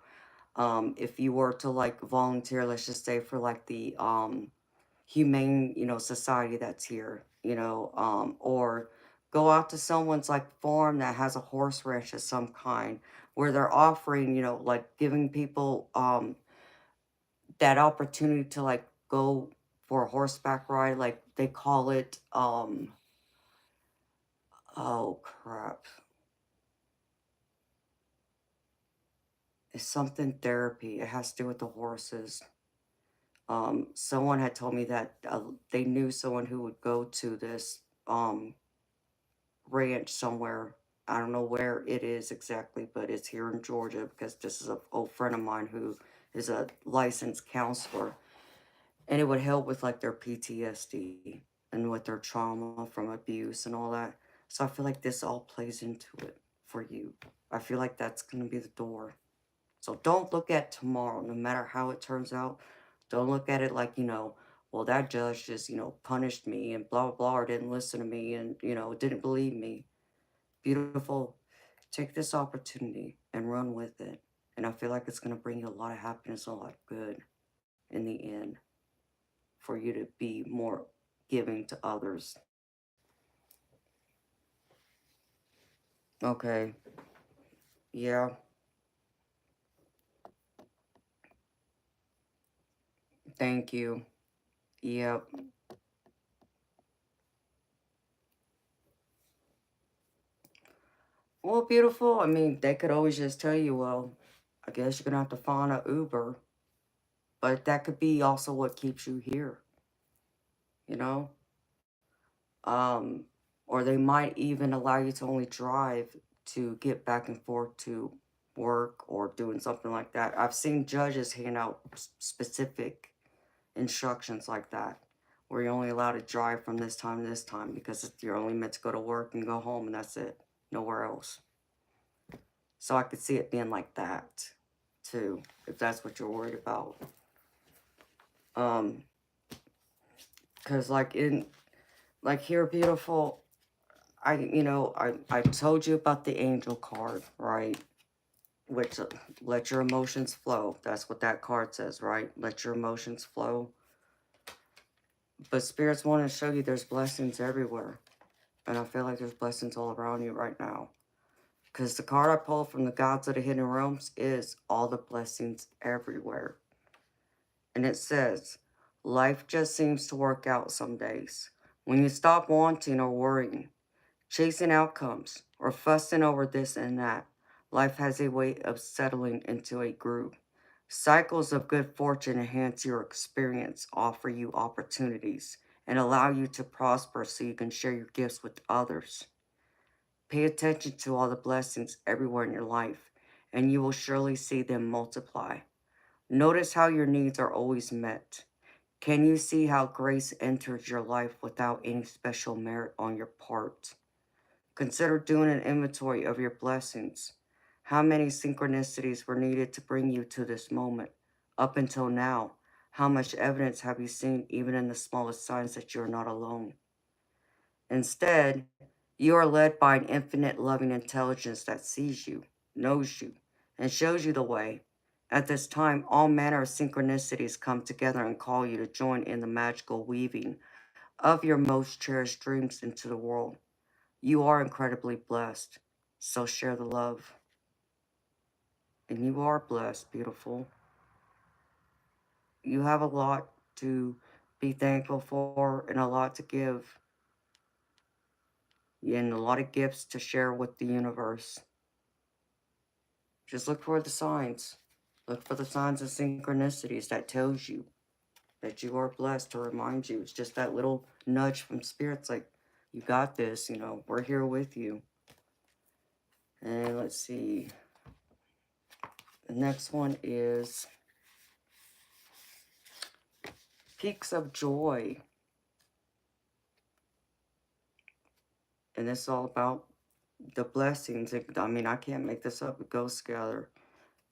If you were to like volunteer, let's just say for like the humane, you know, society that's here, you know, or go out to someone's like farm that has a horse ranch of some kind where they're offering, you know, like giving people that opportunity to like go for a horseback ride, like they call it oh crap. It's something therapy. It has to do with the horses. Someone had told me that they knew someone who would go to this ranch somewhere. I don't know where it is exactly, but it's here in Georgia because this is an old friend of mine who is a licensed counselor. And it would help with like their PTSD and with their trauma from abuse and all that. So I feel like this all plays into it for you. I feel like that's going to be the door. So don't look at tomorrow, no matter how it turns out. Don't look at it like, you know, well, that judge just, you know, punished me and blah, blah, blah, or didn't listen to me and, you know, didn't believe me. Beautiful. Take this opportunity and run with it. And I feel like it's going to bring you a lot of happiness, a lot of good in the end for you to be more giving to others. Okay. Yeah. Thank you. Yep. Well, beautiful. I mean, they could always just tell you, well, I guess you're going to have to find an Uber. But that could be also what keeps you here, you know? Um, or they might even allow you to only drive to get back and forth to work or doing something like that. I've seen judges hand out specific instructions like that, where you're only allowed to drive from this time to this time because you're only meant to go to work and go home and that's it, nowhere else. So I could see it being like that too, if that's what you're worried about. Because like here, beautiful, I told you about the angel card, right? Which let your emotions flow. That's what that card says, right? Let your emotions flow. But spirits want to show you there's blessings everywhere. And I feel like there's blessings all around you right now. Because the card I pulled from the Gods of the Hidden Realms is all the blessings everywhere. And it says, life just seems to work out some days. When you stop wanting or worrying, chasing outcomes, or fussing over this and that, life has a way of settling into a groove. Cycles of good fortune enhance your experience, offer you opportunities, and allow you to prosper so you can share your gifts with others. Pay attention to all the blessings everywhere in your life, and you will surely see them multiply. Notice how your needs are always met. Can you see how grace enters your life without any special merit on your part? Consider doing an inventory of your blessings. How many synchronicities were needed to bring you to this moment? Up until now, how much evidence have you seen even in the smallest signs that you are not alone? Instead, you are led by an infinite loving intelligence that sees you, knows you, and shows you the way. At this time, all manner of synchronicities come together and call you to join in the magical weaving of your most cherished dreams into the world. You are incredibly blessed, so share the love. And you are blessed, beautiful. You have a lot to be thankful for and a lot to give, and a lot of gifts to share with the universe. Just look for the signs. Look for the signs of synchronicities that tells you that you are blessed, to remind you. It's just that little nudge from spirits like, you got this, we're here with you. And let's see. The next one is peaks of joy. And this is all about the blessings. I mean, I can't make this up. It goes together.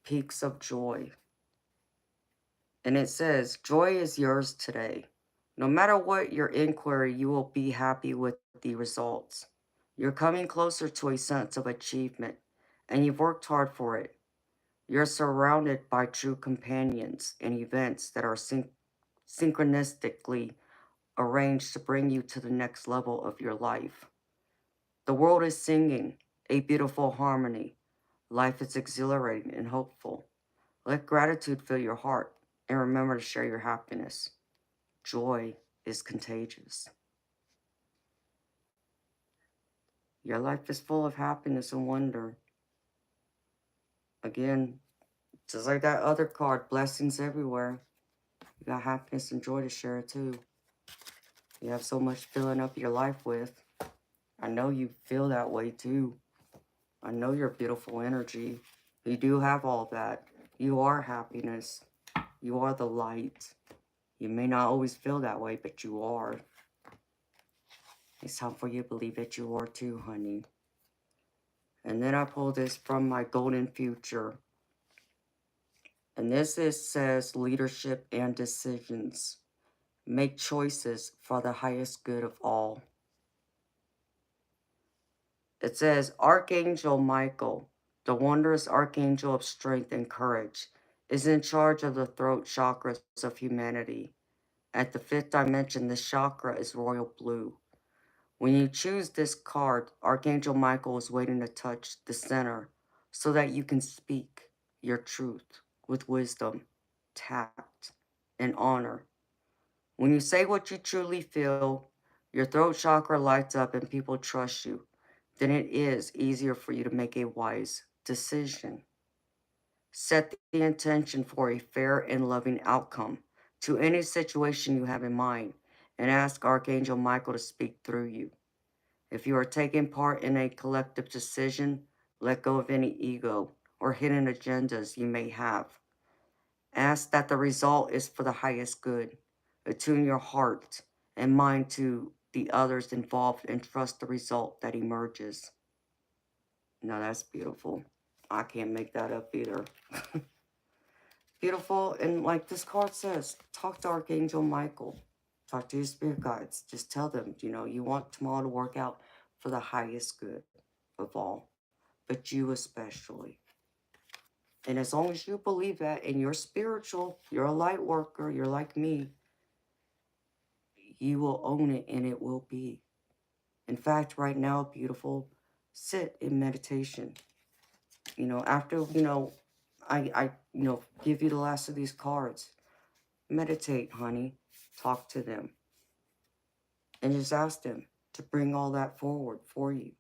Peaks of joy. And it says, joy is yours today. No matter what your inquiry, you will be happy with the results. You're coming closer to a sense of achievement, and you've worked hard for it. You're surrounded by true companions and events that are synchronistically arranged to bring you to the next level of your life. The world is singing a beautiful harmony. Life is exhilarating and hopeful. Let gratitude fill your heart, and remember to share your happiness. Joy is contagious. Your life is full of happiness and wonder. Again, just like that other card, blessings everywhere. You got happiness and joy to share too. You have so much filling up your life with. I know you feel that way too. I know you're beautiful energy. You do have all that. You are happiness. You are the light. You may not always feel that way, but you are. It's time for you to believe that you are too, honey. And then I pulled this from my golden future. And says leadership and decisions. Make choices for the highest good of all. It says, Archangel Michael, the wondrous archangel of strength and courage, is in charge of the throat chakras of humanity. At the fifth dimension, this chakra is royal blue. When you choose this card, Archangel Michael is waiting to touch the center so that you can speak your truth with wisdom, tact, and honor. When you say what you truly feel, your throat chakra lights up and people trust you. Then it is easier for you to make a wise decision. Set the intention for a fair and loving outcome to any situation you have in mind and ask Archangel Michael to speak through you. If you are taking part in a collective decision, let go of any ego or hidden agendas you may have. Ask that the result is for the highest good. Attune your heart and mind to the others involved and trust the result that emerges. Now that's beautiful. I can't make that up either. Beautiful. And like this card says, talk to Archangel Michael. Talk to your spirit guides. Just tell them, you want tomorrow to work out for the highest good of all, but you especially. And as long as you believe that and you're spiritual, you're a light worker, you're like me, you will own it and it will be. In fact, right now, beautiful, sit in meditation. After, I give you the last of these cards. Meditate, honey. Talk to them. And just ask them to bring all that forward for you.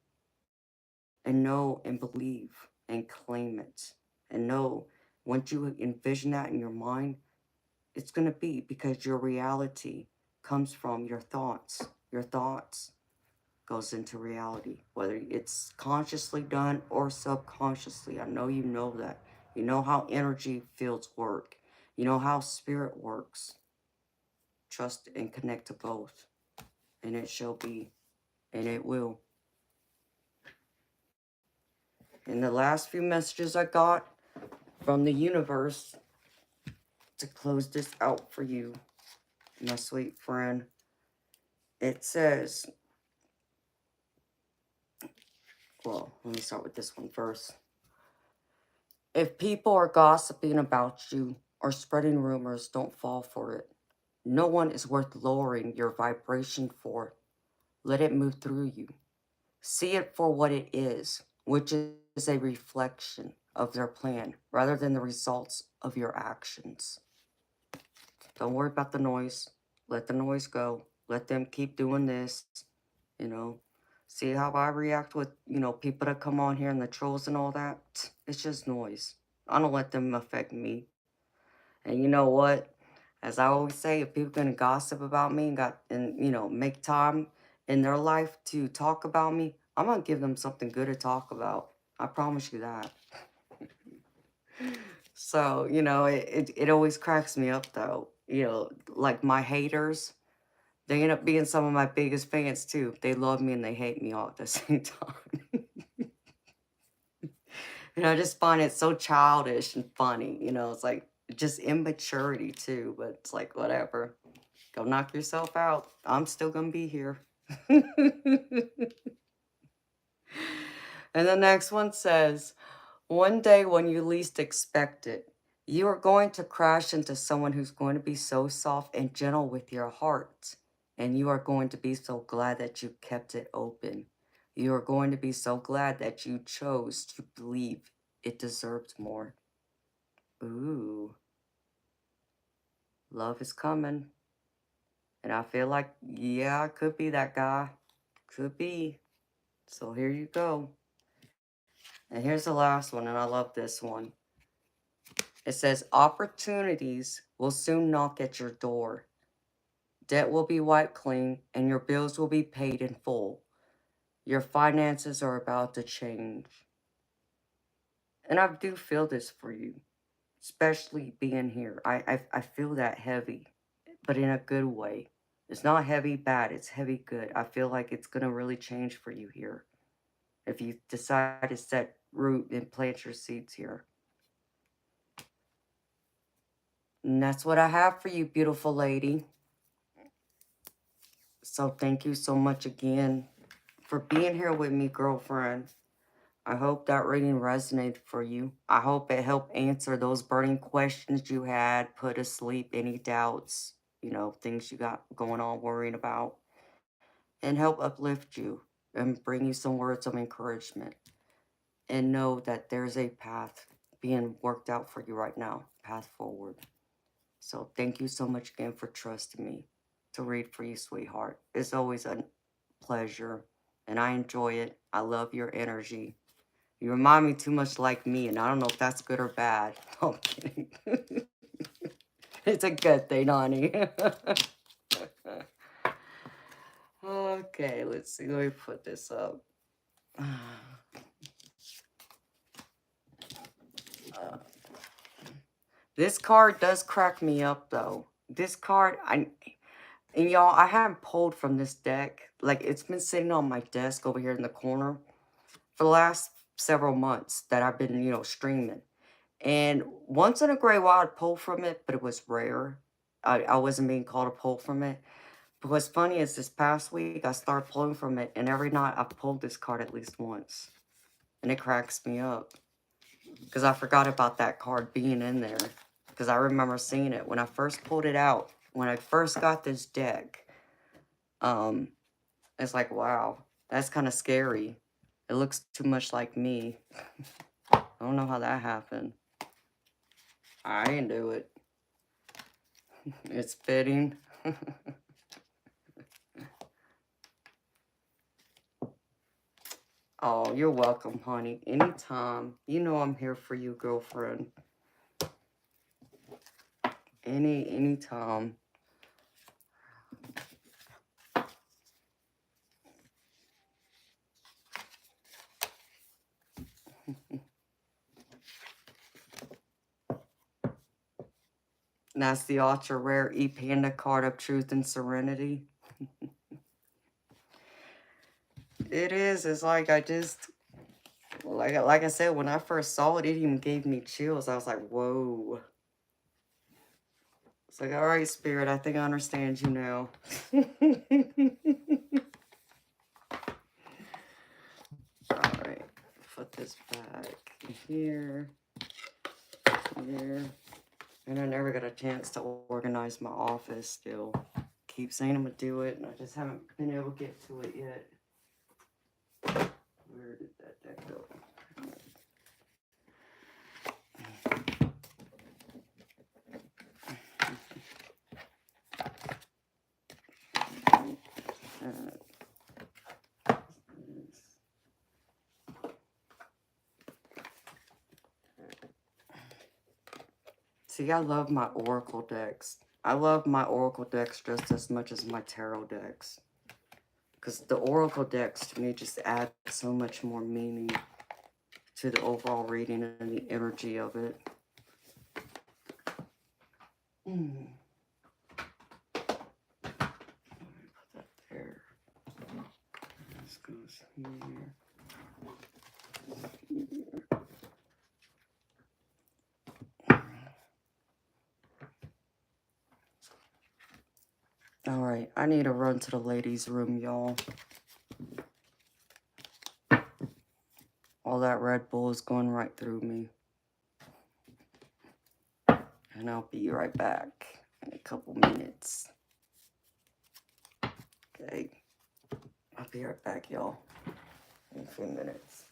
And know and believe and claim it. And know, once you envision that in your mind, it's going to be, because your reality comes from your thoughts. Your thoughts goes into reality, whether it's consciously done or subconsciously. I know you know that. You know how energy fields work. You know how spirit works. Trust and connect to both. And it shall be. And it will. And the last few messages I got from the universe to close this out for you, my sweet friend. It says, well, let me start with this one first. If people are gossiping about you or spreading rumors, don't fall for it. No one is worth lowering your vibration for. Let it move through you. See it for what it is, which is a reflection of their plan rather than the results of your actions. Don't worry about the noise. Let the noise go. Let them keep doing this, See how I react with, people that come on here and the trolls and all that? It's just noise. I don't let them affect me. And you know what? As I always say, if people gonna gossip about me and you know, make time in their life to talk about me, I'm gonna give them something good to talk about. I promise you that. So, you know, it always cracks me up though. You know, like my haters, they end up being some of my biggest fans too. They love me and they hate me all at the same time. And I just find it so childish and funny. You know, it's like just immaturity too, but it's like whatever. Go knock yourself out. I'm still gonna be here. And the next one says, one day when you least expect it, you are going to crash into someone who's going to be so soft and gentle with your heart. And you are going to be so glad that you kept it open. You are going to be so glad that you chose to believe it deserved more. Ooh, love is coming. And I feel like, yeah, I could be that guy. Could be. So here you go. And here's the last one, and I love this one. It says, opportunities will soon knock at your door. Debt will be wiped clean, and your bills will be paid in full. Your finances are about to change. And I do feel this for you, especially being here. I feel that heavy, but in a good way. It's not heavy bad, it's heavy good. I feel like it's going to really change for you here if you decide to set root and plant your seeds here. And that's what I have for you, beautiful lady. So thank you so much again for being here with me, girlfriend. I hope that reading resonated for you. I hope it helped answer those burning questions you had, put asleep any doubts, you know, things you got going on, worrying about, and help uplift you and bring you some words of encouragement. And know that there's a path being worked out for you right now, path forward. So thank you so much again for trusting me to read for you, sweetheart. It's always a pleasure, and I enjoy it. I love your energy. You remind me too much like me, and I don't know if that's good or bad. No, I'm kidding. It's a good thing, honey. Okay, let's see. Let me put this up. This card does crack me up, though. This card, and y'all, I haven't pulled from this deck. Like, it's been sitting on my desk over here in the corner for the last several months that I've been, you know, streaming. And once in a great while, I'd pull from it, but it was rare. I wasn't being called to pull from it. But what's funny is this past week, I started pulling from it, and every night I've pulled this card at least once. And it cracks me up. Because I forgot about that card being in there. Because I remember seeing it when I first pulled it out. When I first got this deck. It's like, wow, that's kind of scary. It looks too much like me. I don't know how that happened. I didn't do it. It's fitting. Oh, you're welcome, honey. Anytime. You know I'm here for you, girlfriend. Anytime. And that's the ultra rare E-Panda card of truth and serenity. It is. It's like I just, like I said, when I first saw it, it even gave me chills. I was like, whoa. It's like, all right, Spirit, I think I understand you now. All right, put this back here, here. And I never got a chance to organize my office still. Keep saying I'm gonna do it, and I just haven't been able to get to it yet. Where did that deck go? See, I love my oracle decks. I love my oracle decks just as much as my tarot decks. Because the oracle decks, to me, just add so much more meaning to the overall reading and the energy of it. Put that there. This goes here. All right, I need to run to the ladies' room, y'all. All that Red Bull is going right through me. And I'll be right back in a couple minutes. Okay. I'll be right back, y'all, in a few minutes.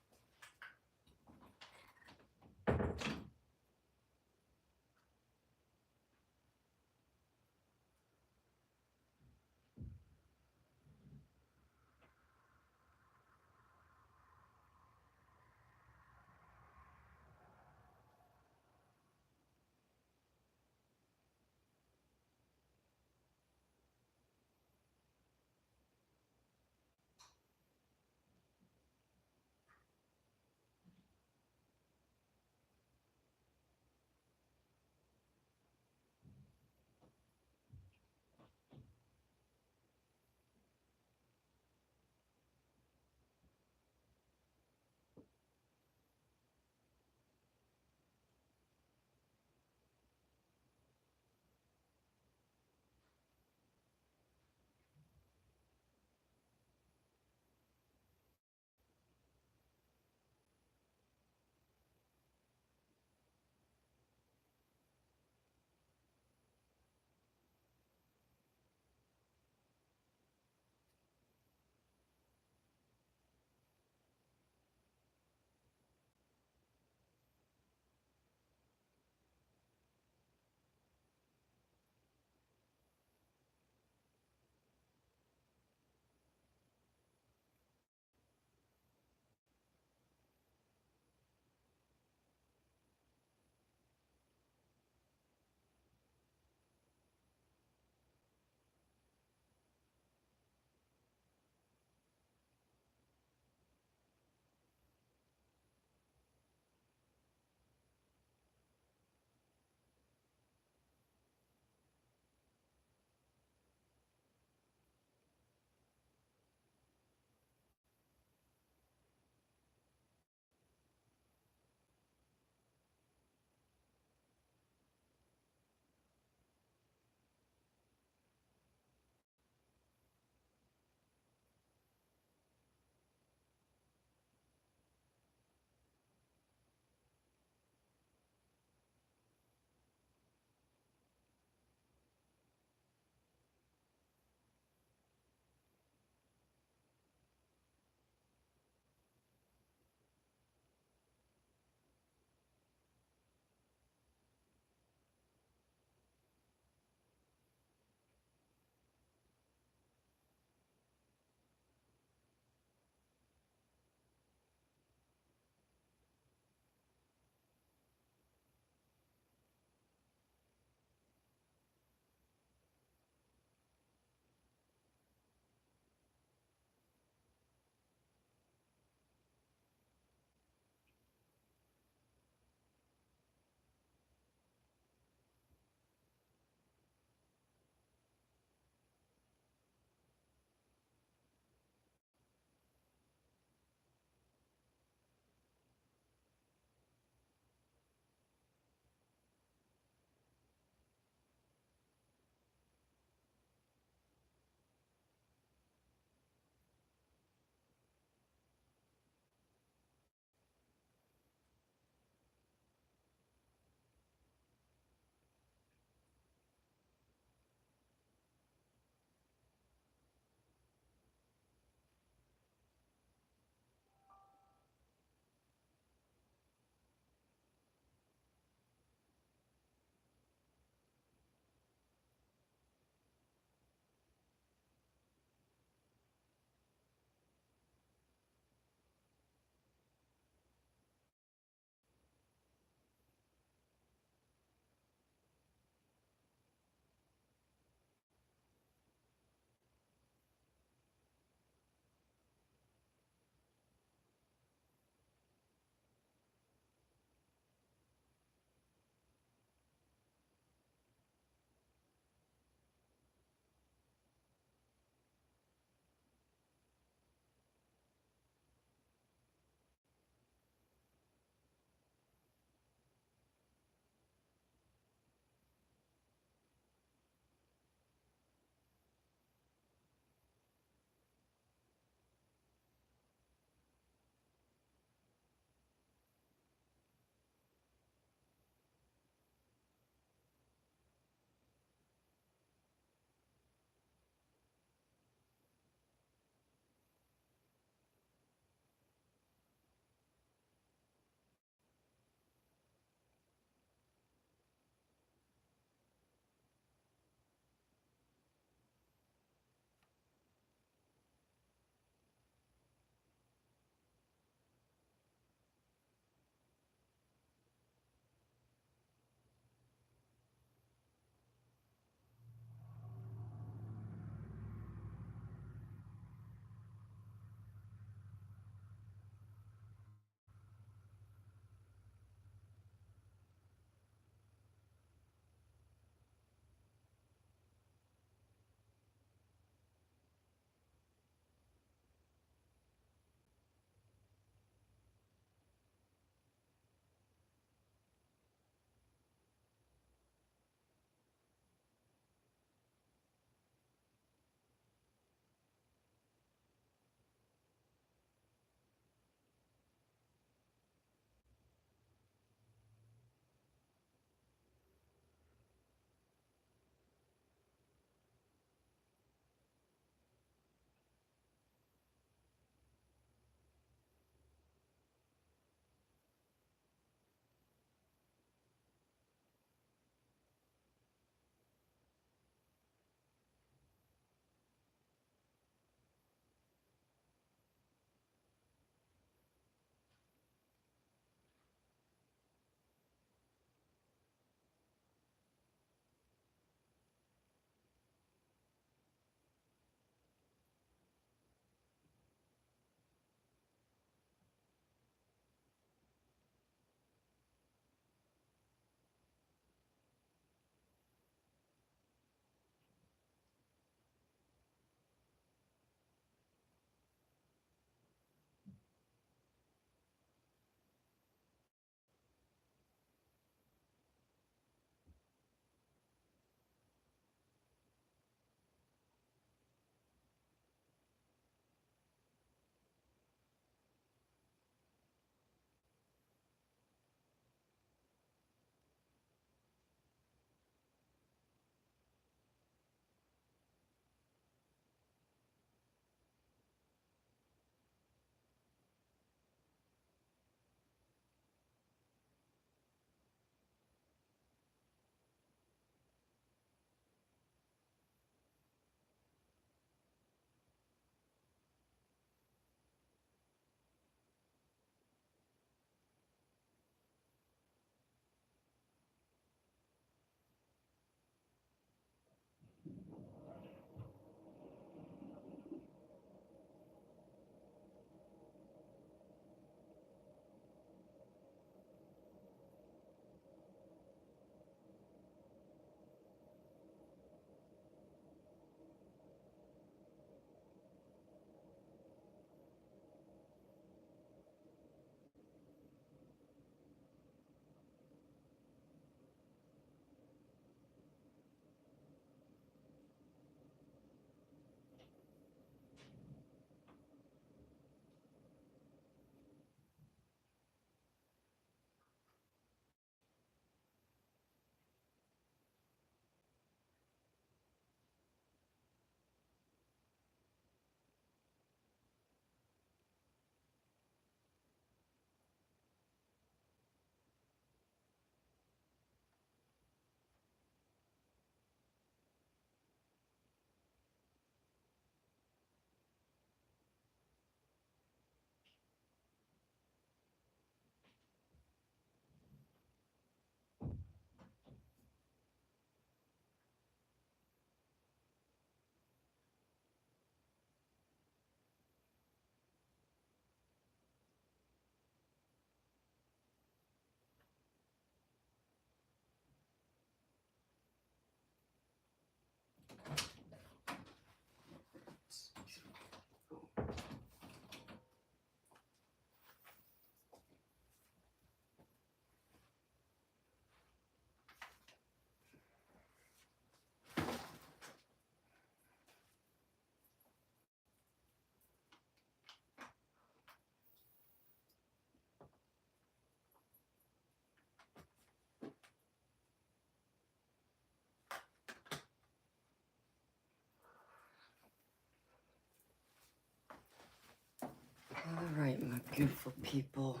Beautiful people.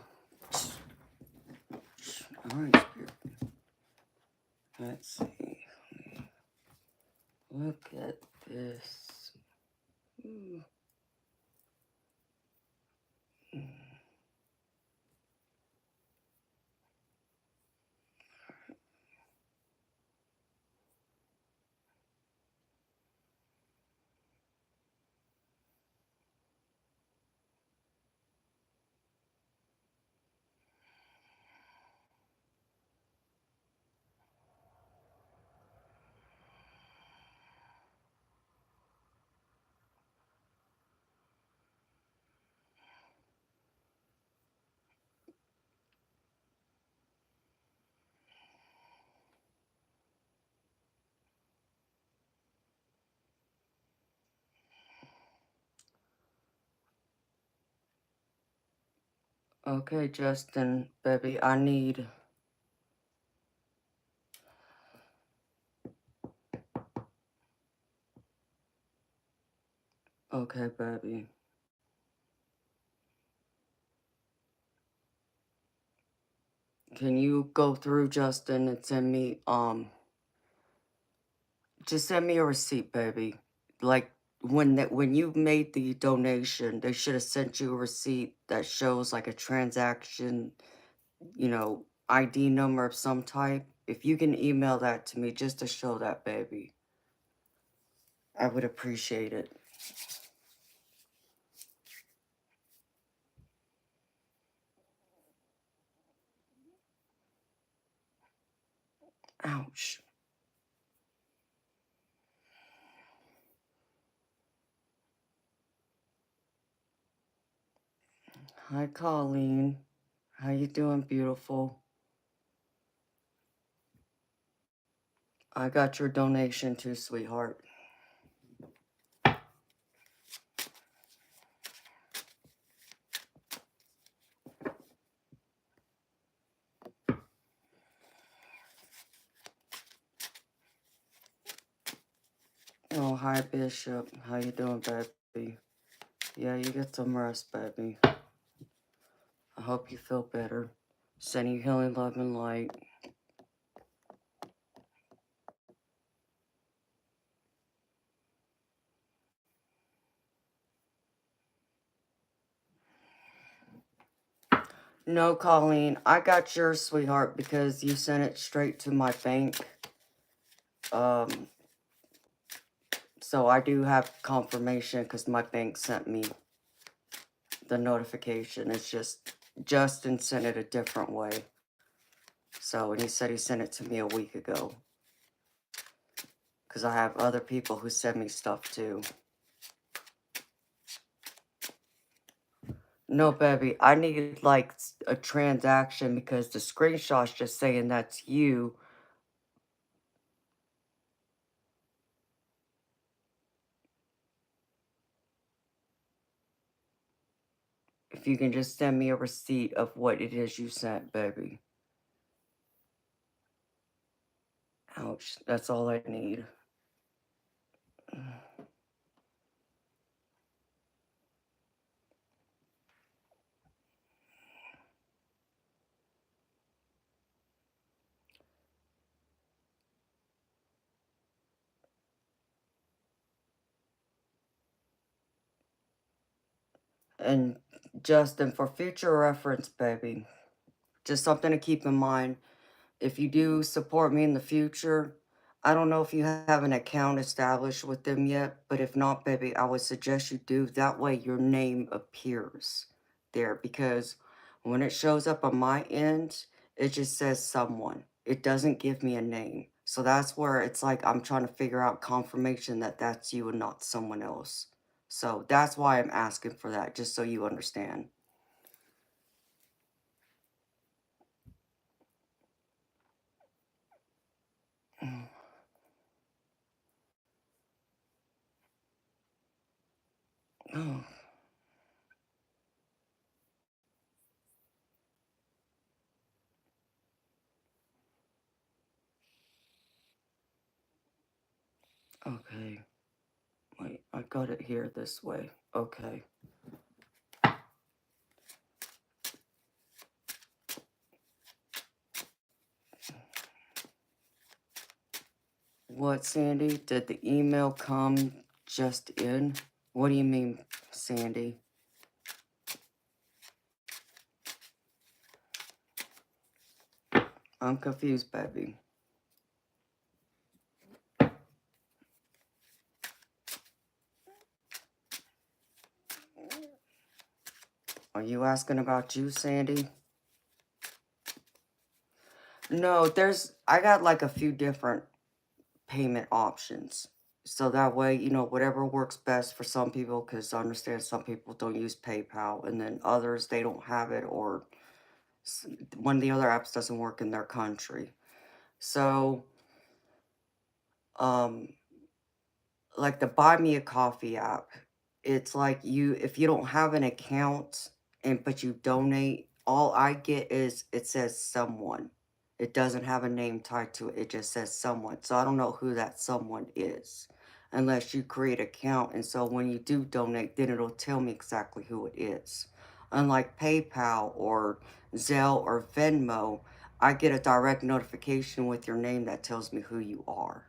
All right, Spirit. Let's see. Look at this. Mm. Okay, Justin, baby, I need... Okay, baby. Can you go through, Justin, and send me, just send me a receipt, baby. Like, when you made the donation, they should have sent you a receipt that shows, like, a transaction, you know, ID number of some type. If you can email that to me just to show that, baby, I would appreciate it. Ouch. Hi, Colleen. How you doing, beautiful? I got your donation too, sweetheart. Oh, hi, Bishop. How you doing, baby? Yeah, you get some rest, baby. I hope you feel better. Sending you healing love and light. No, Colleen, I got yours, sweetheart, because you sent it straight to my bank. So I do have confirmation because my bank sent me the notification. It's just Justin sent it a different way. So, and he said he sent it to me a week ago. Because I have other people who send me stuff too. No, baby, I need like a transaction because the screenshot's just saying that's you. If you can just send me a receipt of what it is you sent, baby. Ouch, that's all I need. And Justin, for future reference, baby, just something to keep in mind. If you do support me in the future, I don't know if you have an account established with them yet, but if not, baby, I would suggest you do. That way your name appears there because when it shows up on my end, it just says someone. It doesn't give me a name. So that's where it's like I'm trying to figure out confirmation that that's you and not someone else. So that's why I'm asking for that, just so you understand. Oh, okay. Wait, I got it here this way. Okay. What, Sandy? Did the email come just in? What do you mean, Sandy? I'm confused, baby. Are you asking about you, Sandy? No, I got like a few different payment options. So that way, you know, whatever works best for some people, because I understand some people don't use PayPal, and then others, they don't have it, or one of the other apps doesn't work in their country. So, like the Buy Me a Coffee app, it's like if you don't have an account but you donate, all I get is it says someone. It doesn't have a name tied to it. It just says someone. So I don't know who that someone is unless you create an account. And so when you do donate, then it'll tell me exactly who it is. Unlike PayPal or Zelle or Venmo, I get a direct notification with your name that tells me who you are.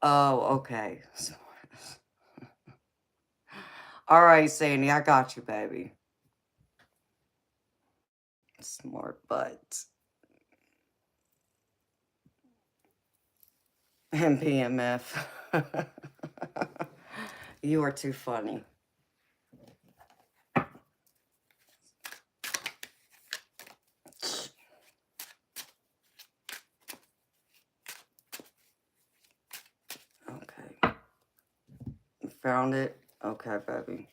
Oh, okay. All right, Sandy, I got you, baby. Smart butt. And PMF. You are too funny. Okay. You found it? Okay, baby.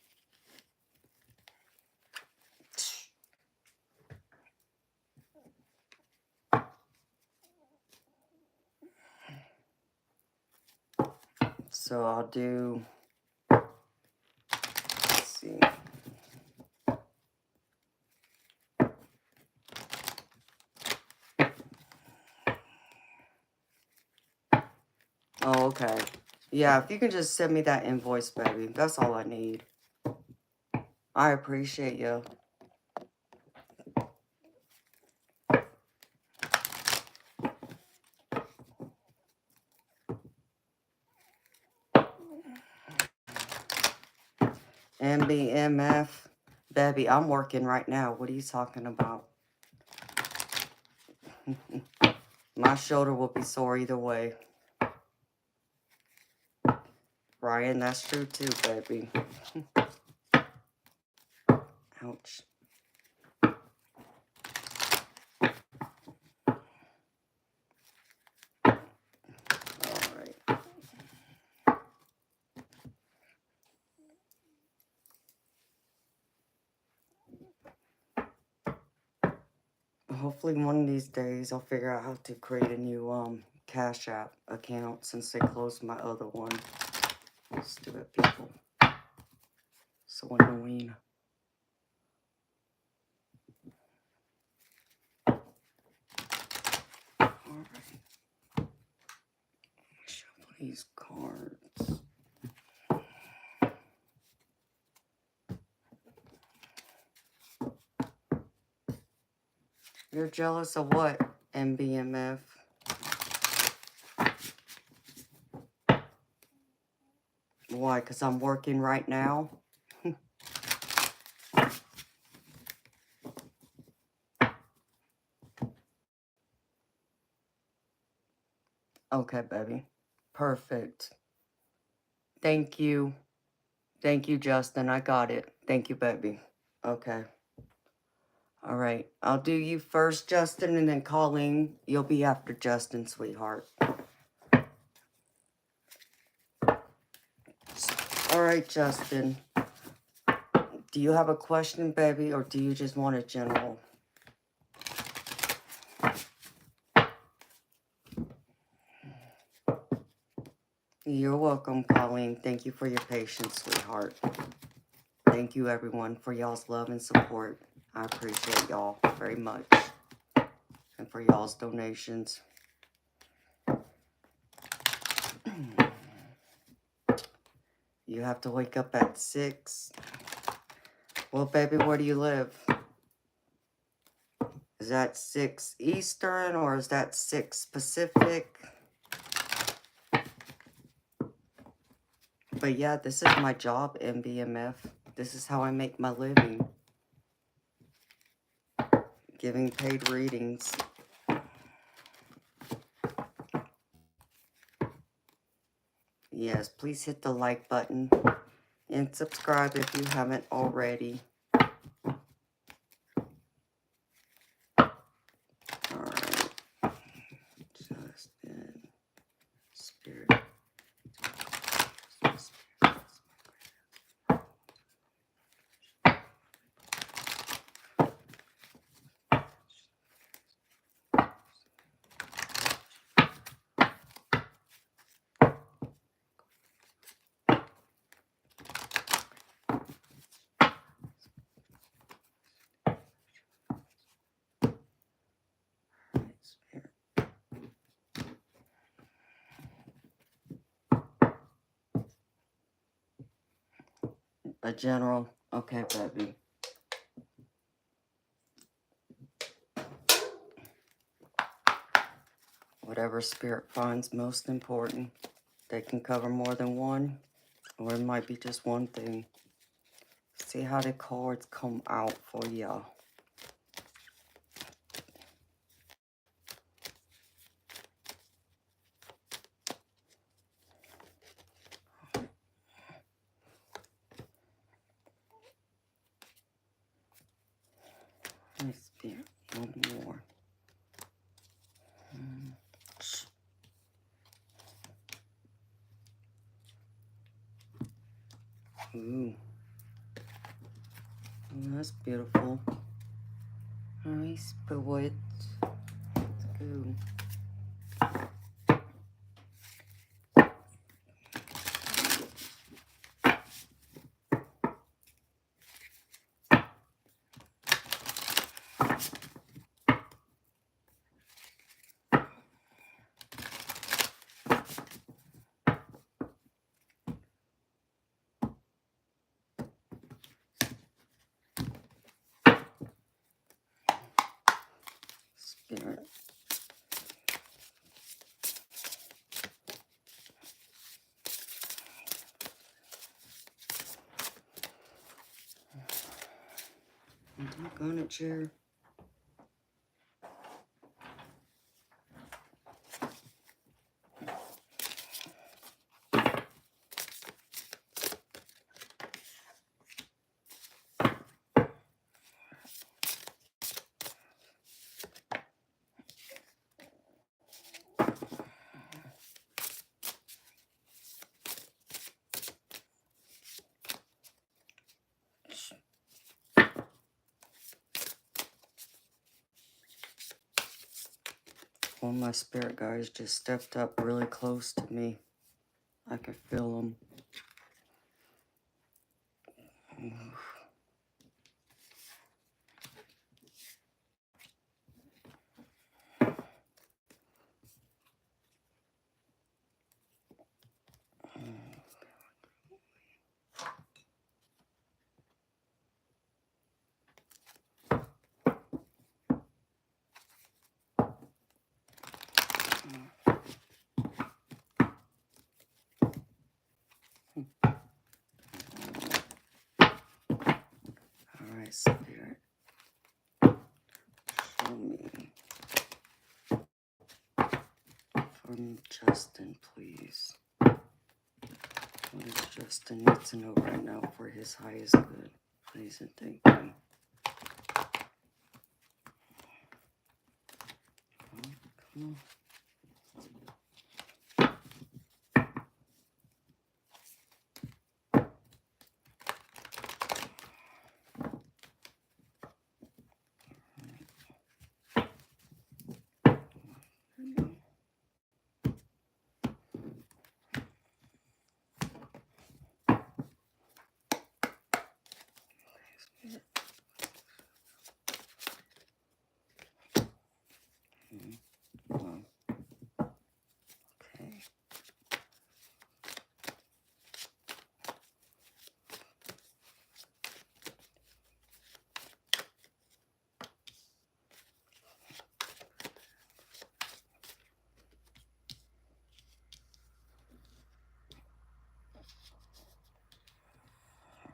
So I'll do, let's see. Oh, okay. Yeah, if you can just send me that invoice, baby. That's all I need. I appreciate you. MBMF. Baby, I'm working right now. What are you talking about? My shoulder will be sore either way. Ryan, that's true too, baby. Ouch. Alright. Hopefully one of these days I'll figure out how to create a new Cash App account since they closed my other one. Stupid people. So annoying. Alright. Shuffle these cards. You're jealous of what, MBMF? Why? Because I'm working right now? Okay, baby. Perfect. Thank you. Thank you, Justin. I got it. Thank you, baby. Okay. All right. I'll do you first, Justin, and then Colleen. You'll be after Justin, sweetheart. All right, Justin. Do you have a question, baby, or do you just want a general? You're welcome, Colleen. Thank you for your patience, sweetheart. Thank you, everyone, for y'all's love and support. I appreciate y'all very much. And for y'all's donations. You have to wake up at 6. Well, baby, where do you live? Is that 6 Eastern or is that 6 Pacific? But yeah, this is my job, MBMF. This is how I make my living. Giving paid readings. Yes, please hit the like button and subscribe if you haven't already. Alright. Just in spirit. A general. Okay, baby. Whatever spirit finds most important. They can cover more than one, or it might be just one thing. See how the cards come out for y'all. Spirit, one more. Ooh. Oh, that's beautiful. Alright, spirit. Let's go. Spirit. I'm gonna chair. One of my spirit guys just stepped up really close to me. I could feel them. Alright, spirit. Show me. From Justin, please. What does Justin need to know right now for his highest good? Please and thank you. Oh, come on. Wow.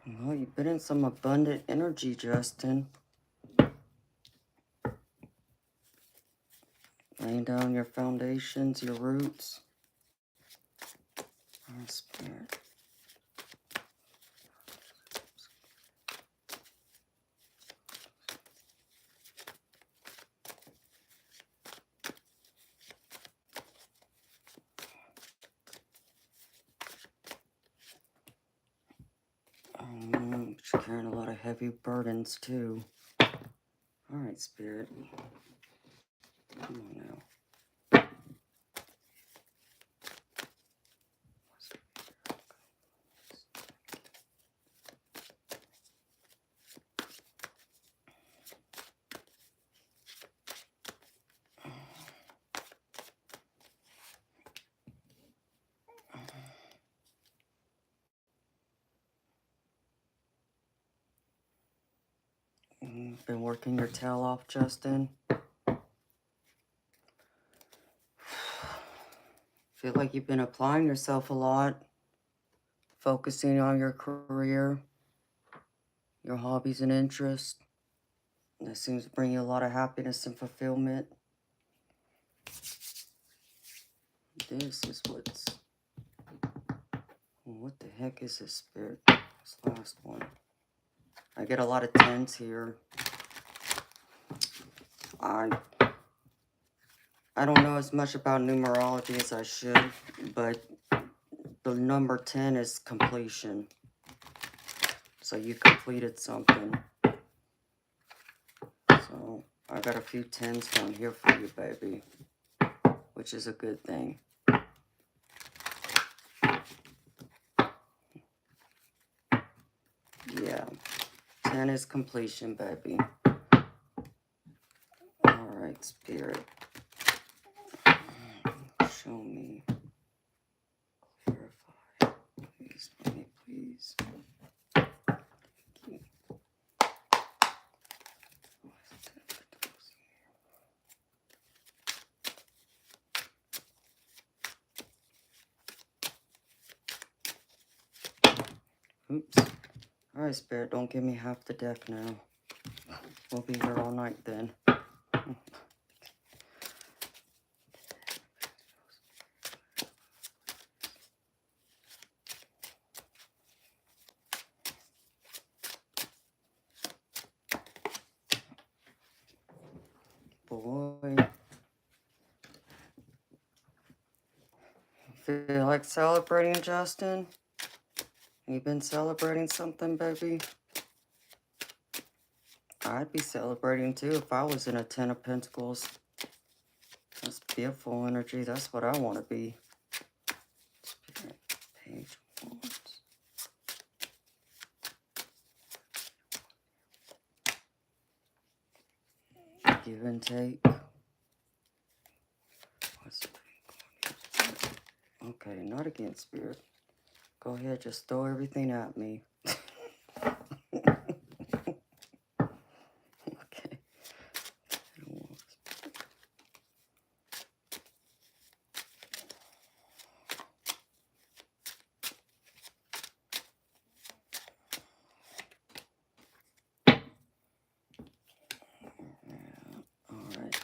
Well, you've been in some abundant energy, Justin. Laying down your foundations, your roots. Oh, Spirit. But you're carrying a lot of heavy burdens, too. All right, Spirit. Come on now. Been working your tail off, Justin. Feel like you've been applying yourself a lot. Focusing on your career, your hobbies and interests. That seems to bring you a lot of happiness and fulfillment. This is what's... What the heck is this, Spirit? This last one. I get a lot of 10s here. I don't know as much about numerology as I should, but the number 10 is completion. So you completed something. So I got a few 10s down here for you, baby, which is a good thing. Yeah, 10 is completion, baby. All right, Spirit. Show me. Clarify. Please, let me, please. Thank you. Oops. All right, Spirit, don't give me half the deck now. We'll be here all night then. Boy. Feel like celebrating, Justin? You been celebrating something, baby? I'd be celebrating too if I was in a 10 of Pentacles. That's beautiful energy. That's what I want to be. Spirit, page 1. Give and take. Okay, not again, Spirit. Go ahead, just throw everything at me. Okay. All right.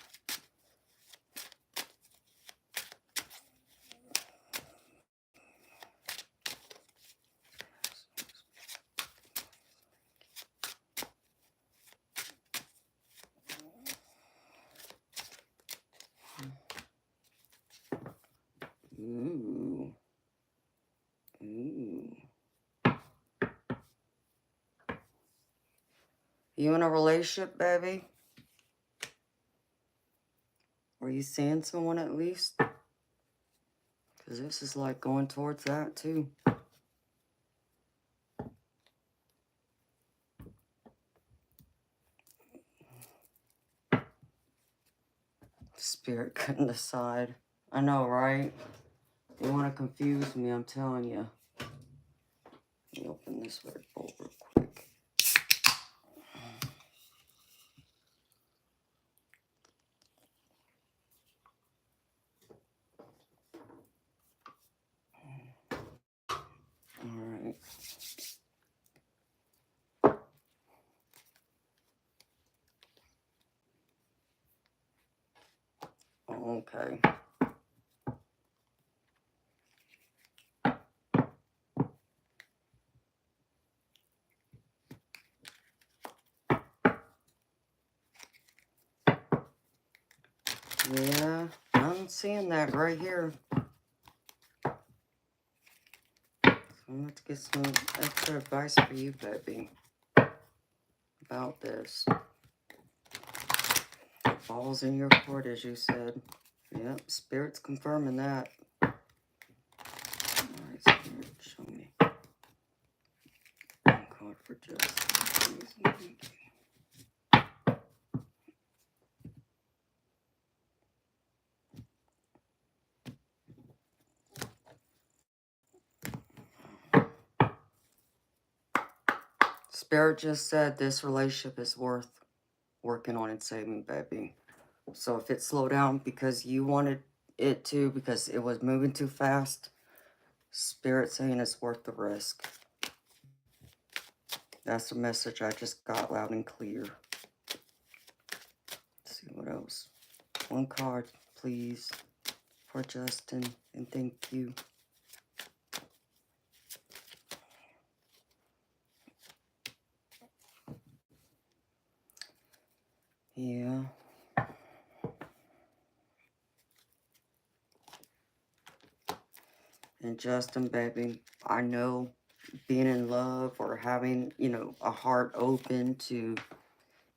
Ooh. Ooh. You in a relationship, baby? Are you seeing someone at least? Because this is like going towards that too. Spirit couldn't decide. I know, right? You want to confuse me, I'm telling you. Let me open this red bowl real quick. All right. Okay. Yeah, I'm seeing that right here. So I'm going to get some extra advice for you, baby, about this. Falls in your court, as you said. Yep, Spirit's confirming that. Alright, Spirit, show me. One card for justice, please. Spirit just said this relationship is worth working on and saving, baby. So if it slowed down because you wanted it to, because it was moving too fast, Spirit saying it's worth the risk. That's the message I just got loud and clear. Let's see what else. One card, please, for Justin, and thank you. Yeah. And Justin, baby, I know being in love or having, you know, a heart open to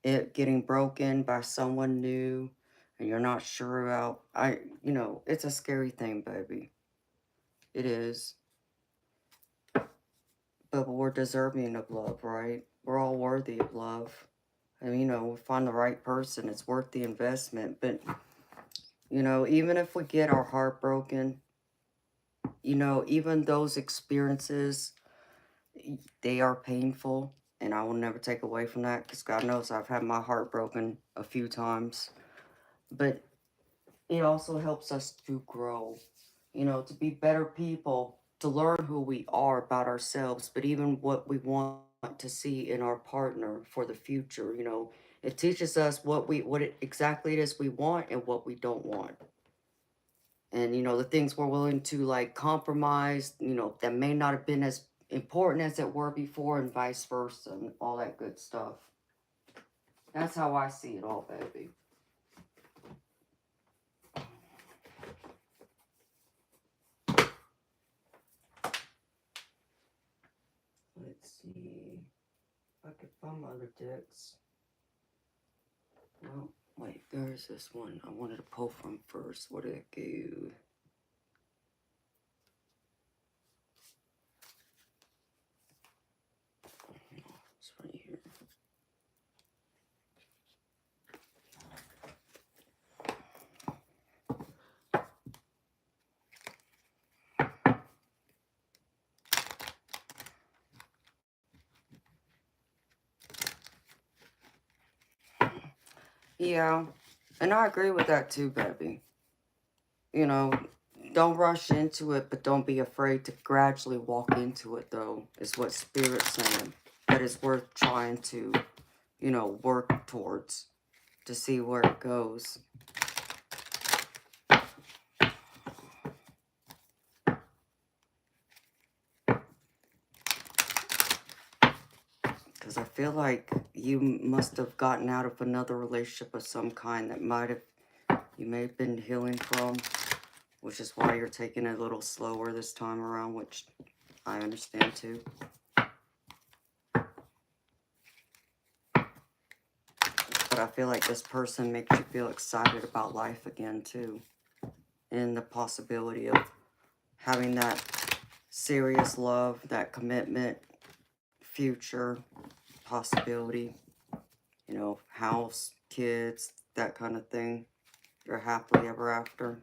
it getting broken by someone new and you're not sure about, you know, it's a scary thing, baby. It is. But we're deserving of love, right? We're all worthy of love. And, you know, we find the right person, it's worth the investment. But, you know, even if we get our heart broken, you know, even those experiences, they are painful. And I will never take away from that because God knows I've had my heart broken a few times. But it also helps us to grow, you know, to be better people, to learn who we are about ourselves, but even what we want to see in our partner for the future. You know, it teaches us what exactly it is we want and what we don't want. And, you know, the things we're willing to, like, compromise, you know, that may not have been as important as it were before, and vice versa, and all that good stuff. That's how I see it all, baby. Let's see if I could find my other decks. Well, wait, there's this one I wanted to pull from first. What did it give? It's right here. Yeah, and I agree with that too, baby. You know, don't rush into it, but don't be afraid to gradually walk into it, though, is what Spirit's saying. That is worth trying to, you know, work towards to see where it goes. Because I feel like you must have gotten out of another relationship of some kind that you may have been healing from, which is why you're taking it a little slower this time around, which I understand too. But I feel like this person makes you feel excited about life again too. And the possibility of having that serious love, that commitment, future possibility, you know, house, kids, that kind of thing. You're happily ever after.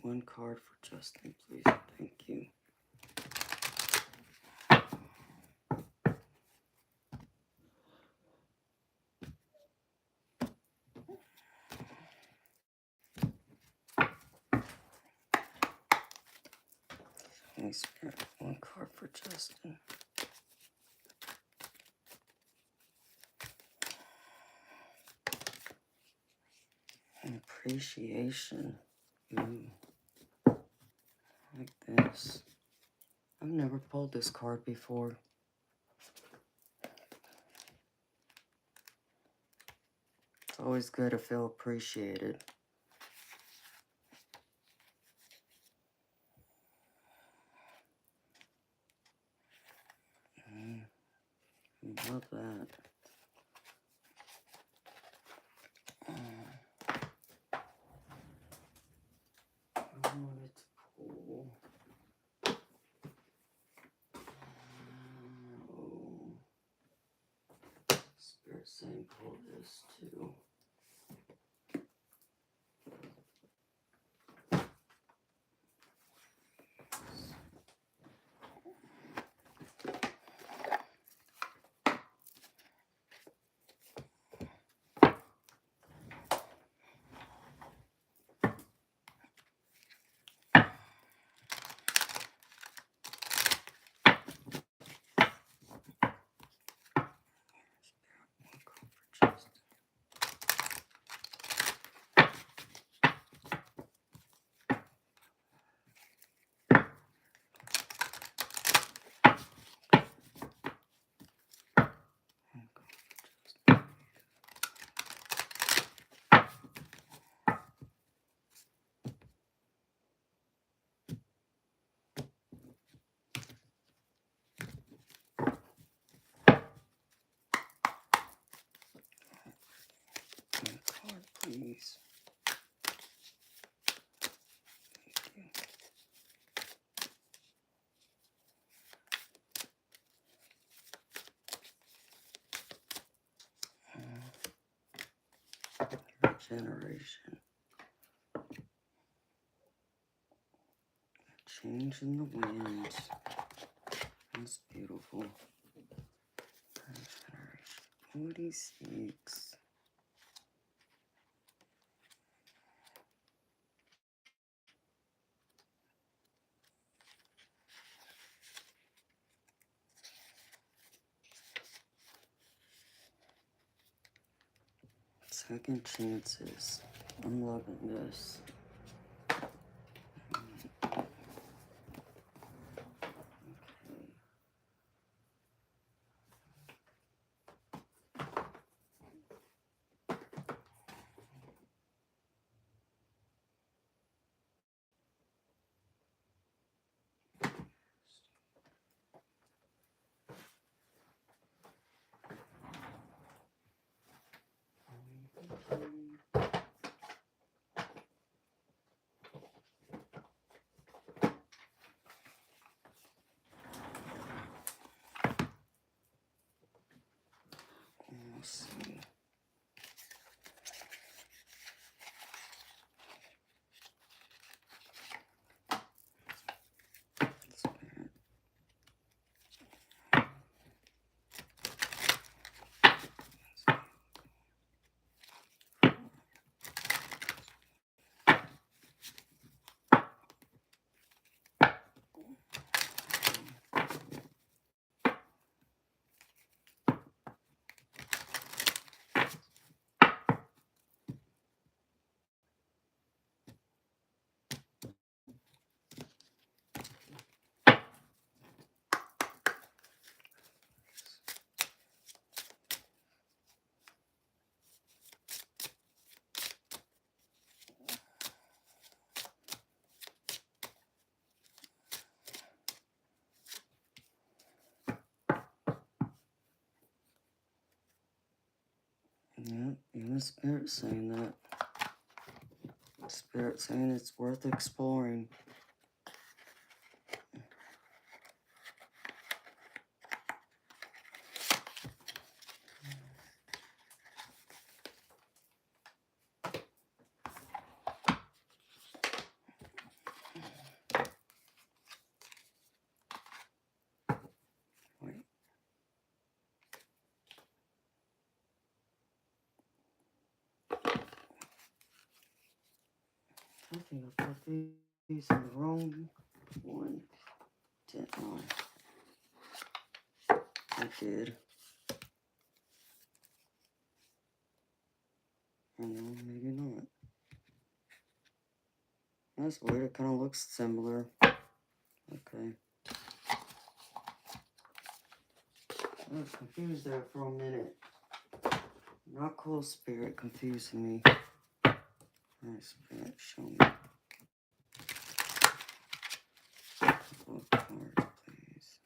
One card for Justin, please. Thank you. Thanks, Spirit. One card for Justin. Appreciation. Ooh, like this. I've never pulled this card before. It's always good to feel appreciated. Love that. I wanted to pull. Spirit saying pull this too. Card, please. Regeneration. A change in the wind. That's beautiful. Regeneration. 46. Second chances. I'm loving this. Let's see. Yeah, even Spirit saying that. Spirit saying it's worth exploring. Wait. I think I put these in the wrong one. Didn't I did. Oh, no, maybe not. That's weird. It kind of looks similar. Okay. I was confused there for a minute. Not cool, Spirit, confusing me. Alright, Spirit, show me. Couple of cards, please.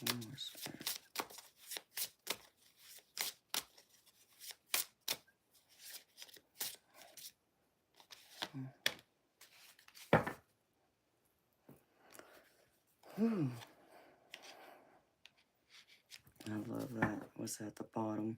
One more, Spirit. Whew. I love that. What's at the bottom?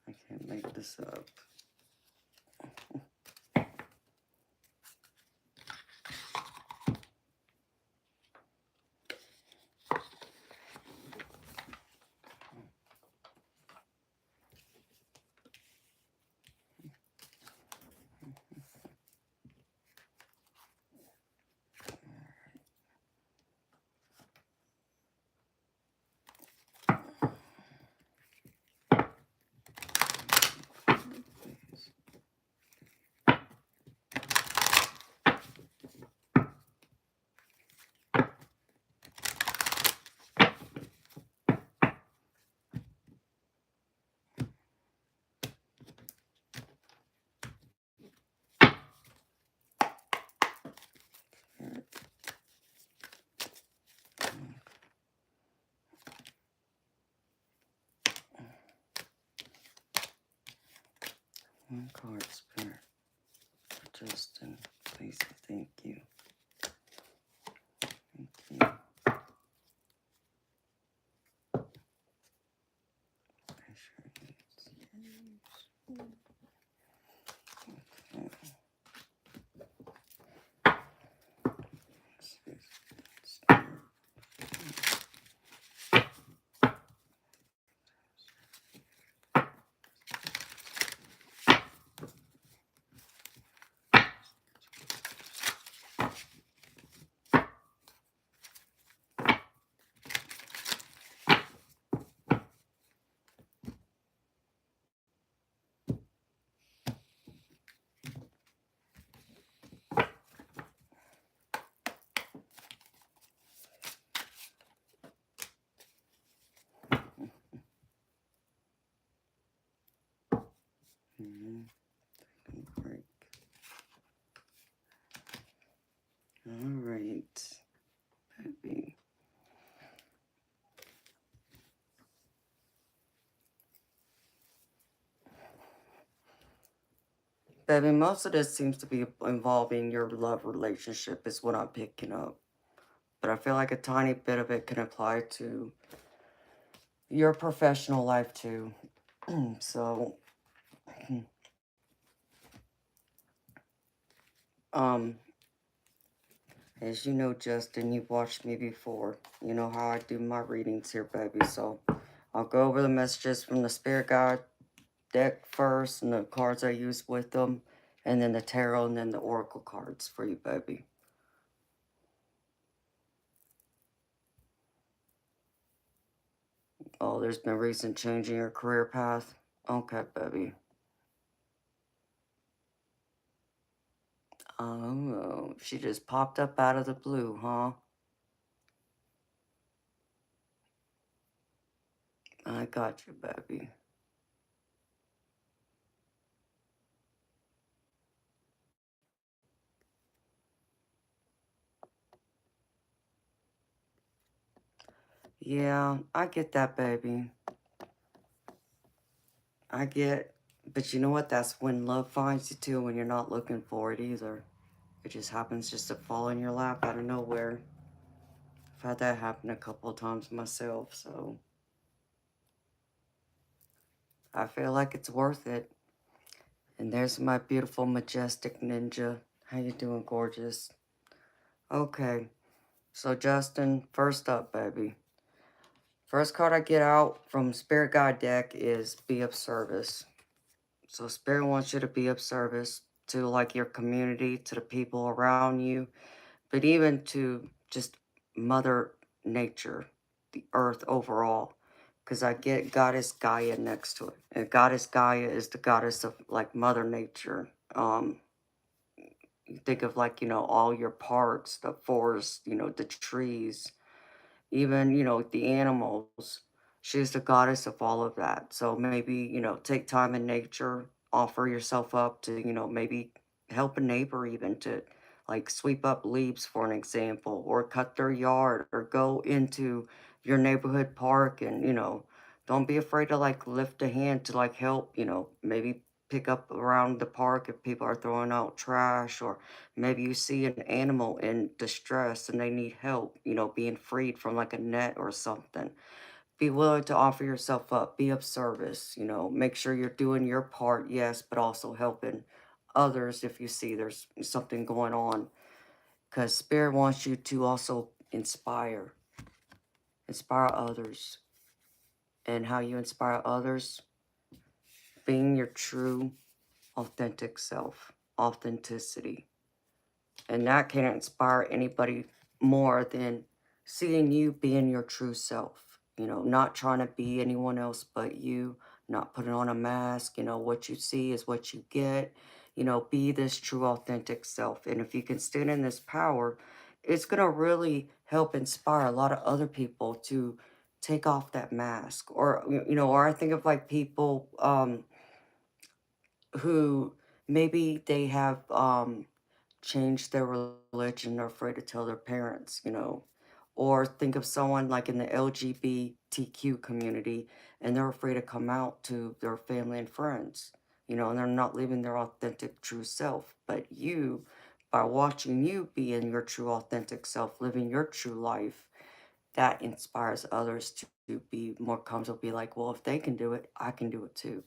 I can't make this up. One card, Spirit. Justin, please, thank you. Thank you. Break. All right, baby. Baby, most of this seems to be involving your love relationship is what I'm picking up. But I feel like a tiny bit of it can apply to your professional life too. So, um, as you know, Justin, you've watched me before. You know how I do my readings here, baby. So I'll go over the messages from the Spirit Guide deck first and the cards I use with them, and then the tarot and then the oracle cards for you, baby. Oh, there's been recent change in your career path. Okay, baby. Oh, she just popped up out of the blue, huh? I got you, baby. Yeah, I get that, baby. I get, but you know what? That's when love finds you too, when you're not looking for it either. It just happens just to fall in your lap out of nowhere. I've had that happen a couple of times myself, so I feel like it's worth it. And there's my beautiful, majestic ninja. How you doing, gorgeous? Okay, so Justin, first up, baby. First card I get out from Spirit Guide deck is Be of Service. So Spirit wants you to be of service to like your community, to the people around you, but even to just Mother Nature, the earth overall. Because I get Goddess Gaia next to it. And Goddess Gaia is the goddess of like Mother Nature. You think of like, all your parks, the forest, the trees, even, the animals. She's the goddess of all of that. So maybe, take time in nature, offer yourself up to, maybe help a neighbor even to like sweep up leaves, for an example, or cut their yard, or go into your neighborhood park and, don't be afraid to like lift a hand to like help, maybe pick up around the park if people are throwing out trash, or maybe you see an animal in distress and they need help, being freed from like a net or something. Be willing to offer yourself up, be of service, make sure you're doing your part, yes, but also helping others if you see there's something going on. Because Spirit wants you to also inspire others. And how you inspire others? Being your true, authentic self, authenticity. And that can't inspire anybody more than seeing you being your true self. Not trying to be anyone else but you, not putting on a mask. What you see is what you get. Be this true, authentic self. And if you can stand in this power, it's going to really help inspire a lot of other people to take off that mask. Or I think of like people who maybe they have changed their religion, they're afraid to tell their parents, or think of someone like in the LGBTQ community and they're afraid to come out to their family and friends, and they're not living their authentic true self. But you, by watching you be in your true authentic self, living your true life, that inspires others to be more comfortable, be like, well, if they can do it, I can do it too.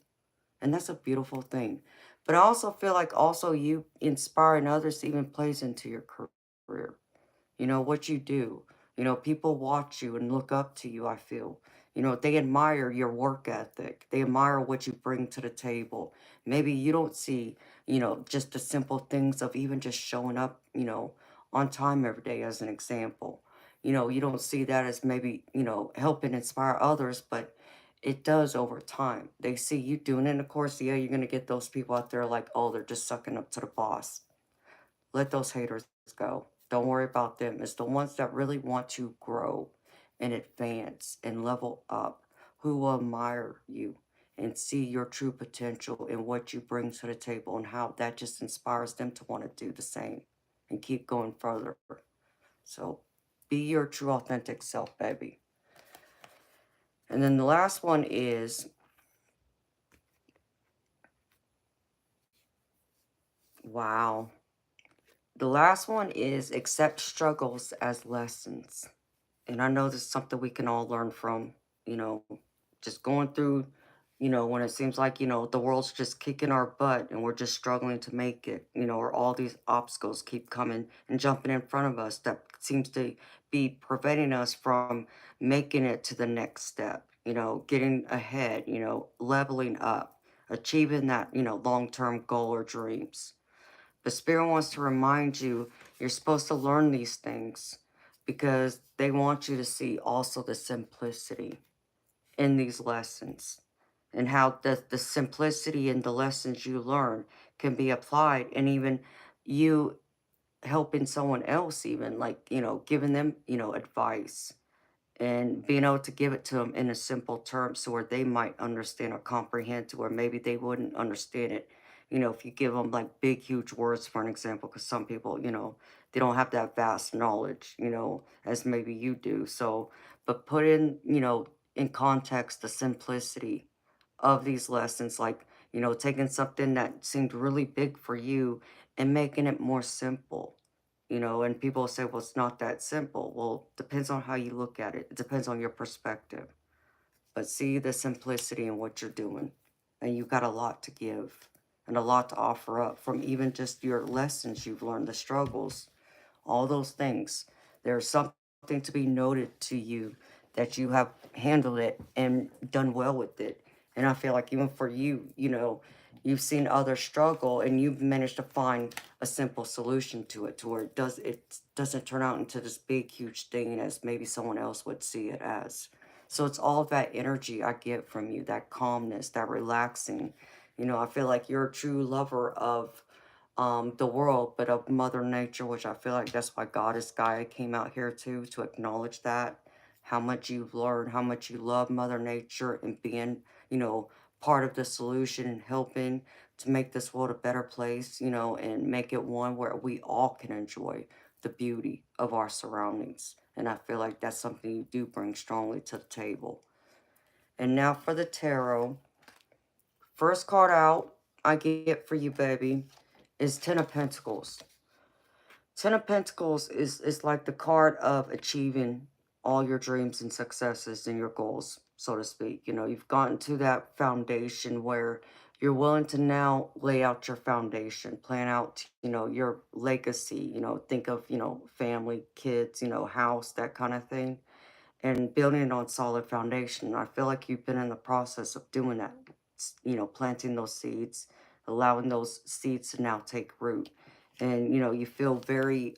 And that's a beautiful thing. But I also feel like also you inspiring others even plays into your career. What you do. People watch you and look up to you, I feel. They admire your work ethic. They admire what you bring to the table. Maybe you don't see, just the simple things of even just showing up, on time every day as an example. You don't see that as maybe, helping inspire others, but it does over time. They see you doing it, and of course, yeah, you're going to get those people out there like, oh, they're just sucking up to the boss. Let those haters go. Don't worry about them. It's the ones that really want to grow and advance and level up who will admire you and see your true potential and what you bring to the table, and how that just inspires them to want to do the same and keep going further. So be your true authentic self, baby. And then the last one is, wow. The last one is accept struggles as lessons. And I know this is something we can all learn from, you know, just going through, when it seems like, the world's just kicking our butt and we're just struggling to make it, or all these obstacles keep coming and jumping in front of us that seems to be preventing us from making it to the next step, getting ahead, leveling up, achieving that, long-term goal or dreams. But Spirit wants to remind you you're supposed to learn these things because they want you to see also the simplicity in these lessons and how the simplicity in the lessons you learn can be applied, and even you helping someone else, even like, giving them, advice and being able to give it to them in a simple term so where they might understand or comprehend to where maybe they wouldn't understand it. If you give them like big, huge words, for an example, because some people, they don't have that vast knowledge, as maybe you do. So, but put in, in context, the simplicity of these lessons, like, taking something that seemed really big for you and making it more simple. And people say, well, it's not that simple. Well, depends on how you look at it. It depends on your perspective. But see the simplicity in what you're doing. And you got a lot to give and a lot to offer up from even just your lessons you've learned, the struggles, all those things. There's something to be noted to you that you have handled it and done well with it. And I feel like even for you, you've seen others struggle and you've managed to find a simple solution to it, to where it doesn't turn out into this big huge thing as maybe someone else would see it as. So it's all that energy I get from you, that calmness, that relaxing. I feel like you're a true lover of the world, but of Mother Nature, which I feel like that's why Goddess Gaia came out here too, to acknowledge that, how much you've learned, how much you love Mother Nature and being, part of the solution and helping to make this world a better place, and make it one where we all can enjoy the beauty of our surroundings. And I feel like that's something you do bring strongly to the table. And now for the tarot. First card out I get for you, baby, is Ten of Pentacles. Ten of Pentacles is like the card of achieving all your dreams and successes and your goals, so to speak. You've gotten to that foundation where you're willing to now lay out your foundation, plan out, your legacy, think of, family, kids, house, that kind of thing, and building it on solid foundation. I feel like you've been in the process of doing that, planting those seeds, allowing those seeds to now take root. And, you feel very,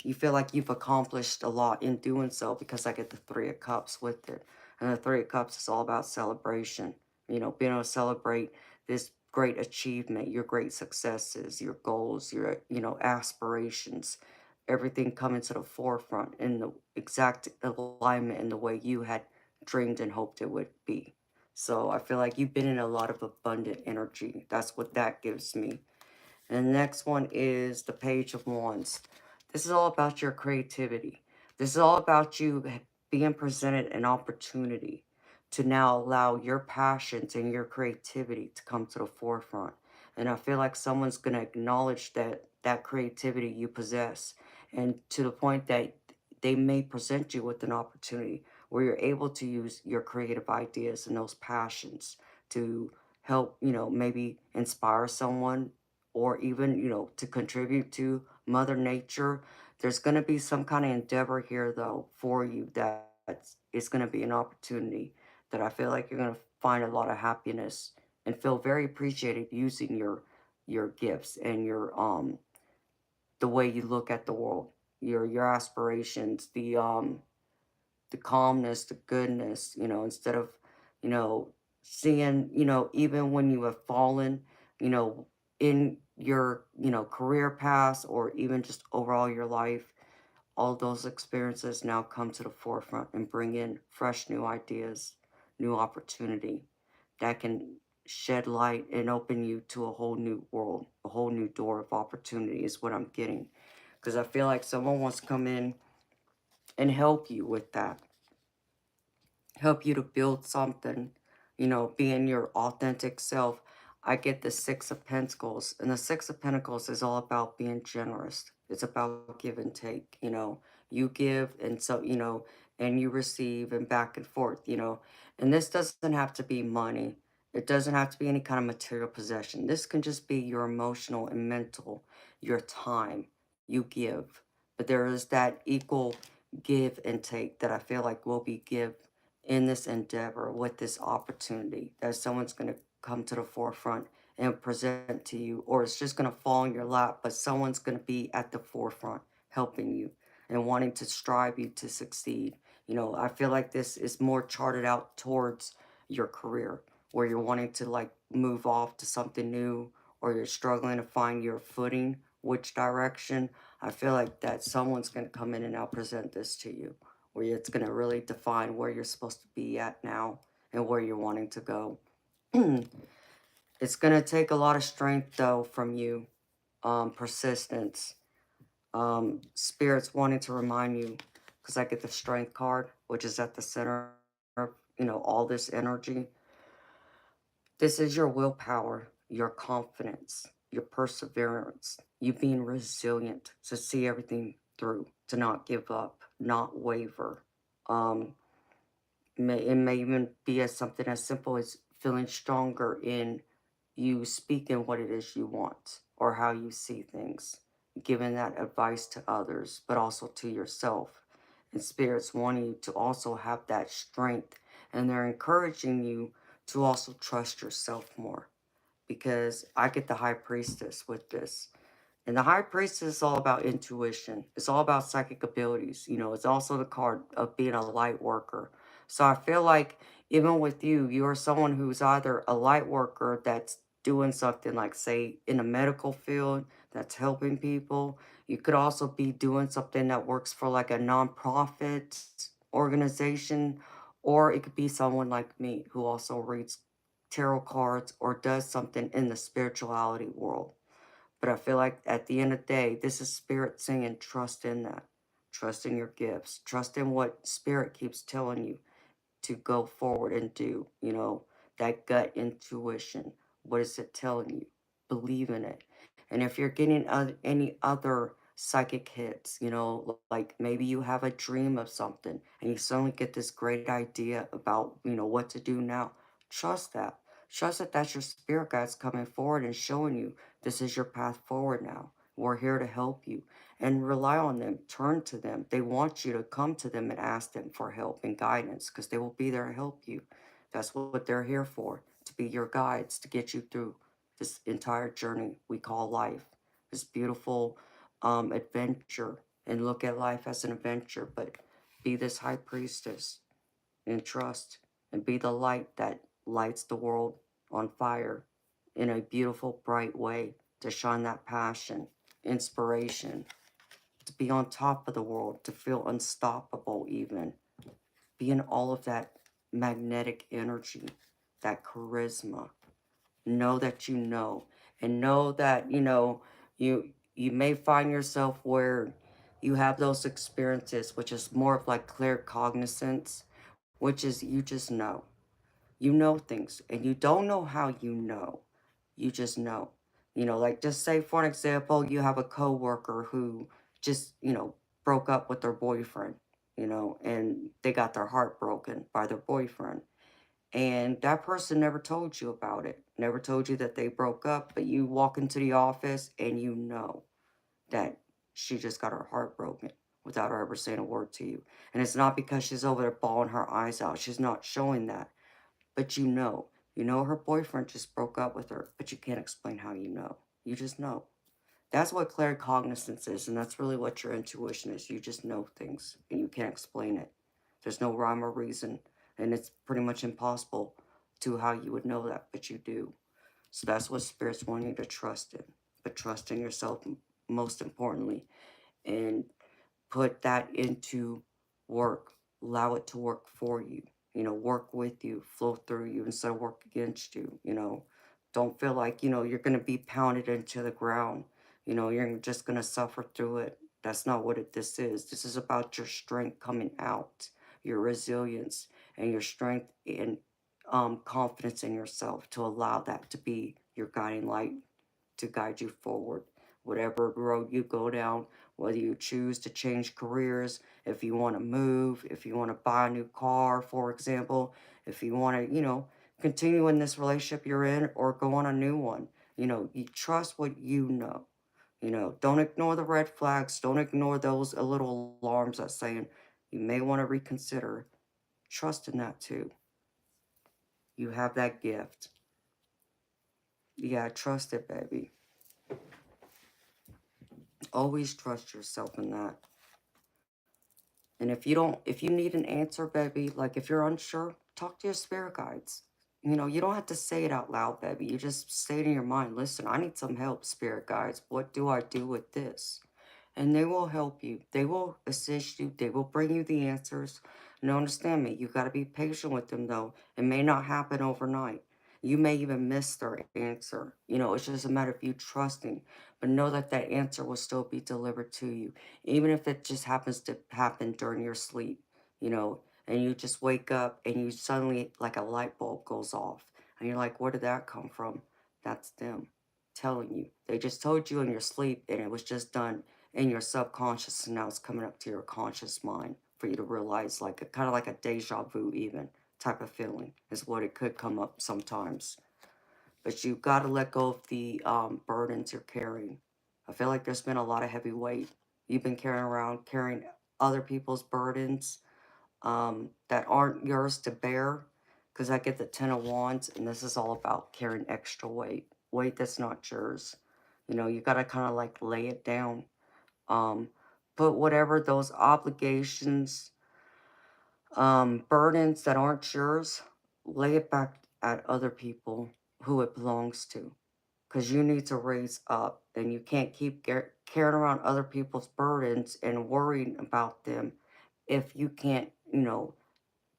you feel like you've accomplished a lot in doing so because I get the Three of Cups with it. And the Three of Cups is all about celebration, being able to celebrate this great achievement, your great successes, your goals, your, aspirations, everything coming to the forefront in the exact alignment in the way you had dreamed and hoped it would be. So I feel like you've been in a lot of abundant energy. That's what that gives me. And the next one is the Page of Wands. This is all about your creativity. This is all about you being presented an opportunity to now allow your passions and your creativity to come to the forefront. And I feel like someone's going to acknowledge that creativity you possess, and to the point that they may present you with an opportunity where you're able to use your creative ideas and those passions to help, maybe inspire someone, or even, to contribute to Mother Nature. There's going to be some kind of endeavor here, though, for you that it's going to be an opportunity that I feel like you're going to find a lot of happiness and feel very appreciated using your gifts and your the way you look at the world, your aspirations, the calmness, the goodness, instead of, you know, seeing, even when you have fallen, in your, career paths or even just overall your life, all those experiences now come to the forefront and bring in fresh new ideas, new opportunity that can shed light and open you to a whole new world, a whole new door of opportunity is what I'm getting. Because I feel like someone wants to come in and help you with that, help you to build something, being your authentic self. I get the Six of Pentacles, and the Six of Pentacles is all about being generous. It's about give and take, you give, and so, and you receive, and back and forth, and this doesn't have to be money. It doesn't have to be any kind of material possession. This can just be your emotional and mental, your time you give. But there is that equal give and take that I feel like will be give in this endeavor with this opportunity that someone's going to come to the forefront and present to you, or it's just going to fall in your lap, but someone's going to be at the forefront helping you and wanting to strive you to succeed. I feel like this is more charted out towards your career, where you're wanting to like move off to something new, or you're struggling to find your footing, which direction. I feel like that someone's going to come in and now present this to you, where it's going to really define where you're supposed to be at now and where you're wanting to go. It's going to take a lot of strength though from you, persistence, spirits wanting to remind you, because I get the strength card, which is at the center of, all this energy. This is your willpower, your confidence, your perseverance, you being resilient to see everything through, to not give up, not waver. Um, it may even be as something as simple as feeling stronger in you speaking what it is you want or how you see things, giving that advice to others, but also to yourself. And spirits wanting you to also have that strength, and they're encouraging you to also trust yourself more, because I get the high priestess with this. And the high priestess is all about intuition. It's all about psychic abilities. It's also the card of being a light worker. So I feel like even with you, you are someone who's either a light worker that's doing something like, say, in a medical field that's helping people. You could also be doing something that works for like a nonprofit organization, or it could be someone like me who also reads tarot cards or does something in the spirituality world. But I feel like at the end of the day, this is spirit saying, trust in that. Trust in your gifts. Trust in what spirit keeps telling you to go forward and do. That gut intuition. What is it telling you? Believe in it. And if you're getting any other psychic hits, like maybe you have a dream of something and you suddenly get this great idea about, what to do now, trust that. Trust that that's your spirit guides coming forward and showing you this is your path forward now. We're here to help you, and rely on them. Turn to them. They want you to come to them and ask them for help and guidance, because they will be there to help you. That's what they're here for, to be your guides, to get you through this entire journey we call life, this beautiful adventure. And look at life as an adventure, but be this high priestess and trust, and be the light that lights the world on fire in a beautiful, bright way, to shine that passion, inspiration, to be on top of the world, to feel unstoppable even. Be in all of that magnetic energy, that charisma. Know that you know. And know that, you may find yourself where you have those experiences, which is more of like clear cognizance, which is you just know. You know things, and you don't know how you know. You just know. Like just say for an example, you have a coworker who just, broke up with their boyfriend, and they got their heart broken by their boyfriend. And that person never told you about it, never told you that they broke up, but you walk into the office and you know that she just got her heart broken without her ever saying a word to you. And it's not because she's over there bawling her eyes out. She's not showing that. But her boyfriend just broke up with her, but you can't explain how you know. You just know. That's what claircognizance is, and that's really what your intuition is. You just know things, and you can't explain it. There's no rhyme or reason, and it's pretty much impossible to how you would know that, but you do. So that's what spirits want you to trust in, but trust in yourself most importantly, and put that into work. Allow it to work for you. Work with you, flow through you instead of work against you. Don't feel like, you're going to be pounded into the ground. You're just going to suffer through it. That's not what this is. This is about your strength coming out, your resilience, and your strength and confidence in yourself, to allow that to be your guiding light, to guide you forward. Whatever road you go down, whether you choose to change careers, if you want to move, if you want to buy a new car, for example, if you want to, continue in this relationship you're in or go on a new one. You trust what you know. Don't ignore the red flags. Don't ignore those little alarms that saying you may want to reconsider. Trust in that too. You have that gift. Yeah, trust it, baby. Always trust yourself in that. And if you need an answer, baby, like if you're unsure, talk to your spirit guides. You don't have to say it out loud, baby. You just say it in your mind. Listen, I need some help, spirit guides. What do I do with this? And they will help you. They will assist you. They will bring you the answers. And understand me, you got to be patient with them, though. It may not happen overnight. You may even miss their answer. It's just a matter of you trusting. But know that that answer will still be delivered to you, even if it just happens to happen during your sleep, and you just wake up and you suddenly, like a light bulb goes off. And you're like, where did that come from? That's them telling you. They just told you in your sleep and it was just done in your subconscious, and now it's coming up to your conscious mind for you to realize, like a kind of like a deja vu even type of feeling is what it could come up sometimes. But you got to let go of the burdens you're carrying. I feel like there's been a lot of heavy weight you've been carrying other people's burdens that aren't yours to bear, because I get the 10 of Wands, and this is all about carrying extra weight that's not yours. You got to kind of like lay it down. um, put whatever those obligations, burdens that aren't yours, lay it back at other people who it belongs to. Because you need to raise up, and you can't keep carrying around other people's burdens and worrying about them if you can't,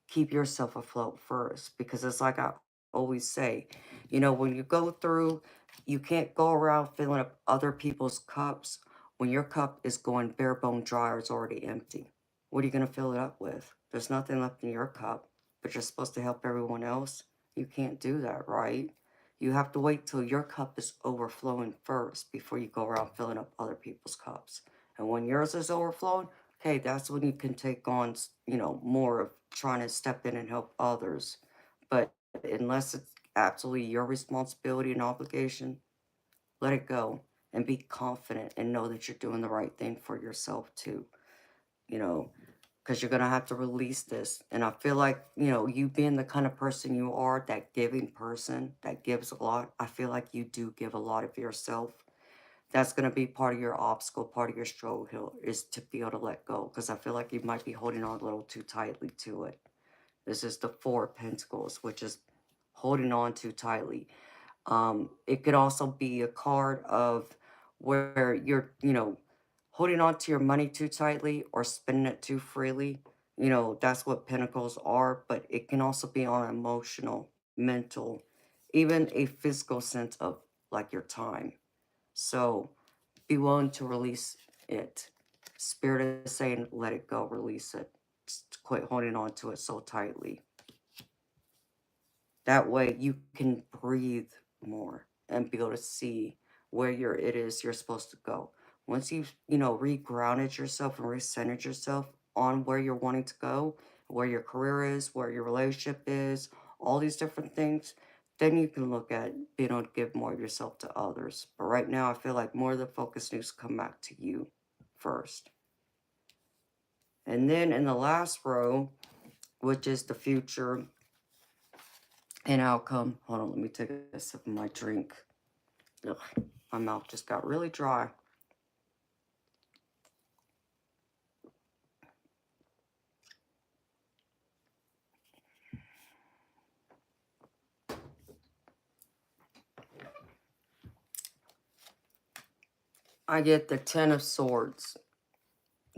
keep yourself afloat first. Because it's like I always say, when you go through, you can't go around filling up other people's cups when your cup is going bare bone dry or it's already empty. What are you going to fill it up with? There's nothing left in your cup, but you're supposed to help everyone else. You can't do that, right? You have to wait till your cup is overflowing first before you go around filling up other people's cups. And when yours is overflowing, okay, that's when you can take on, more of trying to step in and help others. But unless it's absolutely your responsibility and obligation, let it go and be confident and know that you're doing the right thing for yourself too, you know, because you're going to have to release this. And I feel like, you being the kind of person you are, that giving person that gives a lot, I feel like you do give a lot of yourself. That's going to be part of your obstacle, part of your struggle here, is to be able to let go. Because I feel like you might be holding on a little too tightly to it. This is the Four of Pentacles, which is holding on too tightly. It could also be a card of where you're, holding on to your money too tightly or spending it too freely. That's what Pentacles are. But it can also be on an emotional, mental, even a physical sense of like your time. So be willing to release it. Spirit is saying, let it go, release it. Just quit holding on to it so tightly. That way you can breathe more and be able to see where it is you're supposed to go. Once you've, regrounded yourself and recentered yourself on where you're wanting to go, where your career is, where your relationship is, all these different things, then you can look at being able to give more of yourself to others. But right now, I feel like more of the focus needs to come back to you first. And then in the last row, which is the future and outcome. Hold on, let me take a sip of my drink. Ugh, my mouth just got really dry. I get the Ten of Swords.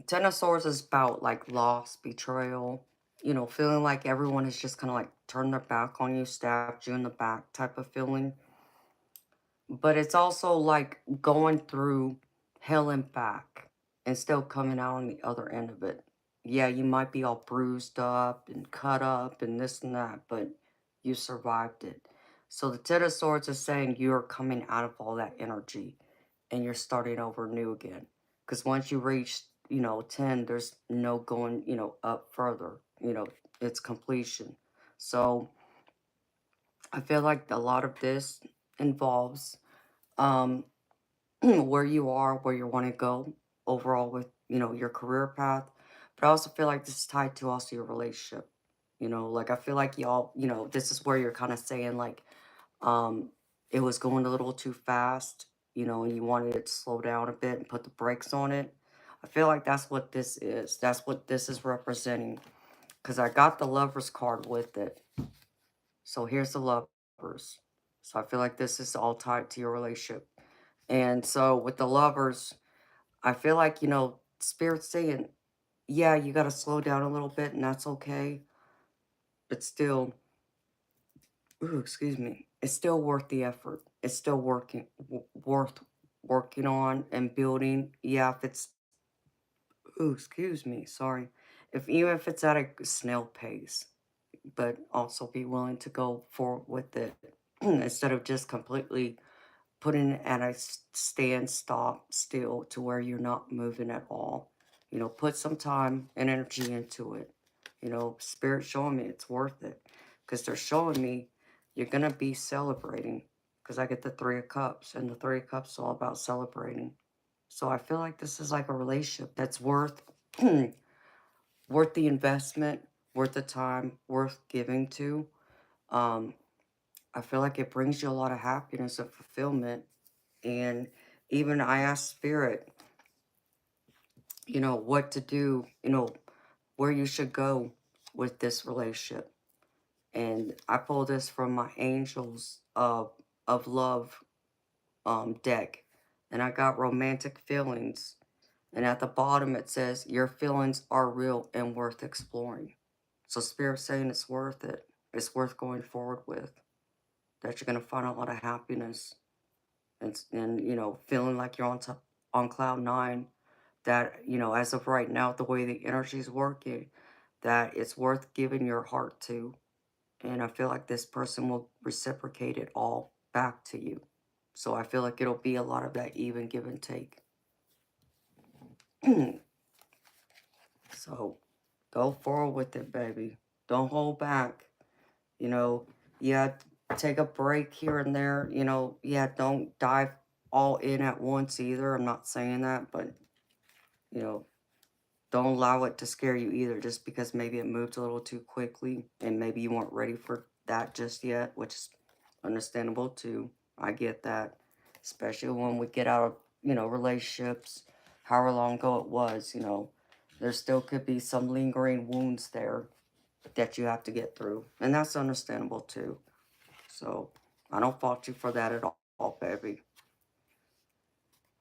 Ten of Swords is about like loss, betrayal, feeling like everyone has just kind of like turned their back on you, stabbed you in the back type of feeling. But it's also like going through hell and back and still coming out on the other end of it. Yeah, you might be all bruised up and cut up and this and that, but you survived it. So the Ten of Swords is saying you're coming out of all that energy and you're starting over new again. Because once you reach, 10, there's no going, up further. It's completion. So I feel like a lot of this involves um, where you are, where you want to go overall with, your career path. But I also feel like this is tied to also your relationship. Like I feel like y'all, this is where you're kind of saying like, um, it was going a little too fast, and you wanted it to slow down a bit and put the brakes on it. I feel like that's what this is. That's what this is representing. Because I got the Lover's card with it. So here's the Lovers. So I feel like this is all tied to your relationship. And so with the Lovers, I feel like, Spirit's saying, yeah, you got to slow down a little bit, and that's okay. But still, ooh, excuse me, it's still worth the effort. It's still worth working on and building. Yeah, if it's, ooh, excuse me, sorry. If even if it's at a snail pace, but also be willing to go forward with it instead of just completely putting it at a stand stop still to where you're not moving at all. Put some time and energy into it. Spirit showing me it's worth it because they're showing me you're going to be celebrating because I get the Three of Cups, and the Three of Cups is all about celebrating. So I feel like this is like a relationship that's worth worth the investment, worth the time, worth giving to. Um, I feel like it brings you a lot of happiness and fulfillment. And even I asked Spirit, what to do, where you should go with this relationship. And I pulled this from my Angels of Love deck. And I got romantic feelings. And at the bottom it says, your feelings are real and worth exploring. So Spirit's saying it's worth it. It's worth going forward with. That you're gonna find a lot of happiness and feeling like you're on cloud nine. That as of right now, the way the energy is working, that it's worth giving your heart to. And I feel like this person will reciprocate it all back to you. So I feel like it'll be a lot of that even give and take. So go forward with it, baby. Don't hold back. You know, yeah, take a break here and there. Yeah, don't dive all in at once either. I'm not saying that, but, you know, don't allow it to scare you either just because maybe it moved a little too quickly and maybe you weren't ready for that just yet, which is understandable too. I get that, especially when we get out of, relationships, however long ago it was, there still could be some lingering wounds there that you have to get through. And that's understandable too. So I don't fault you for that at all, baby.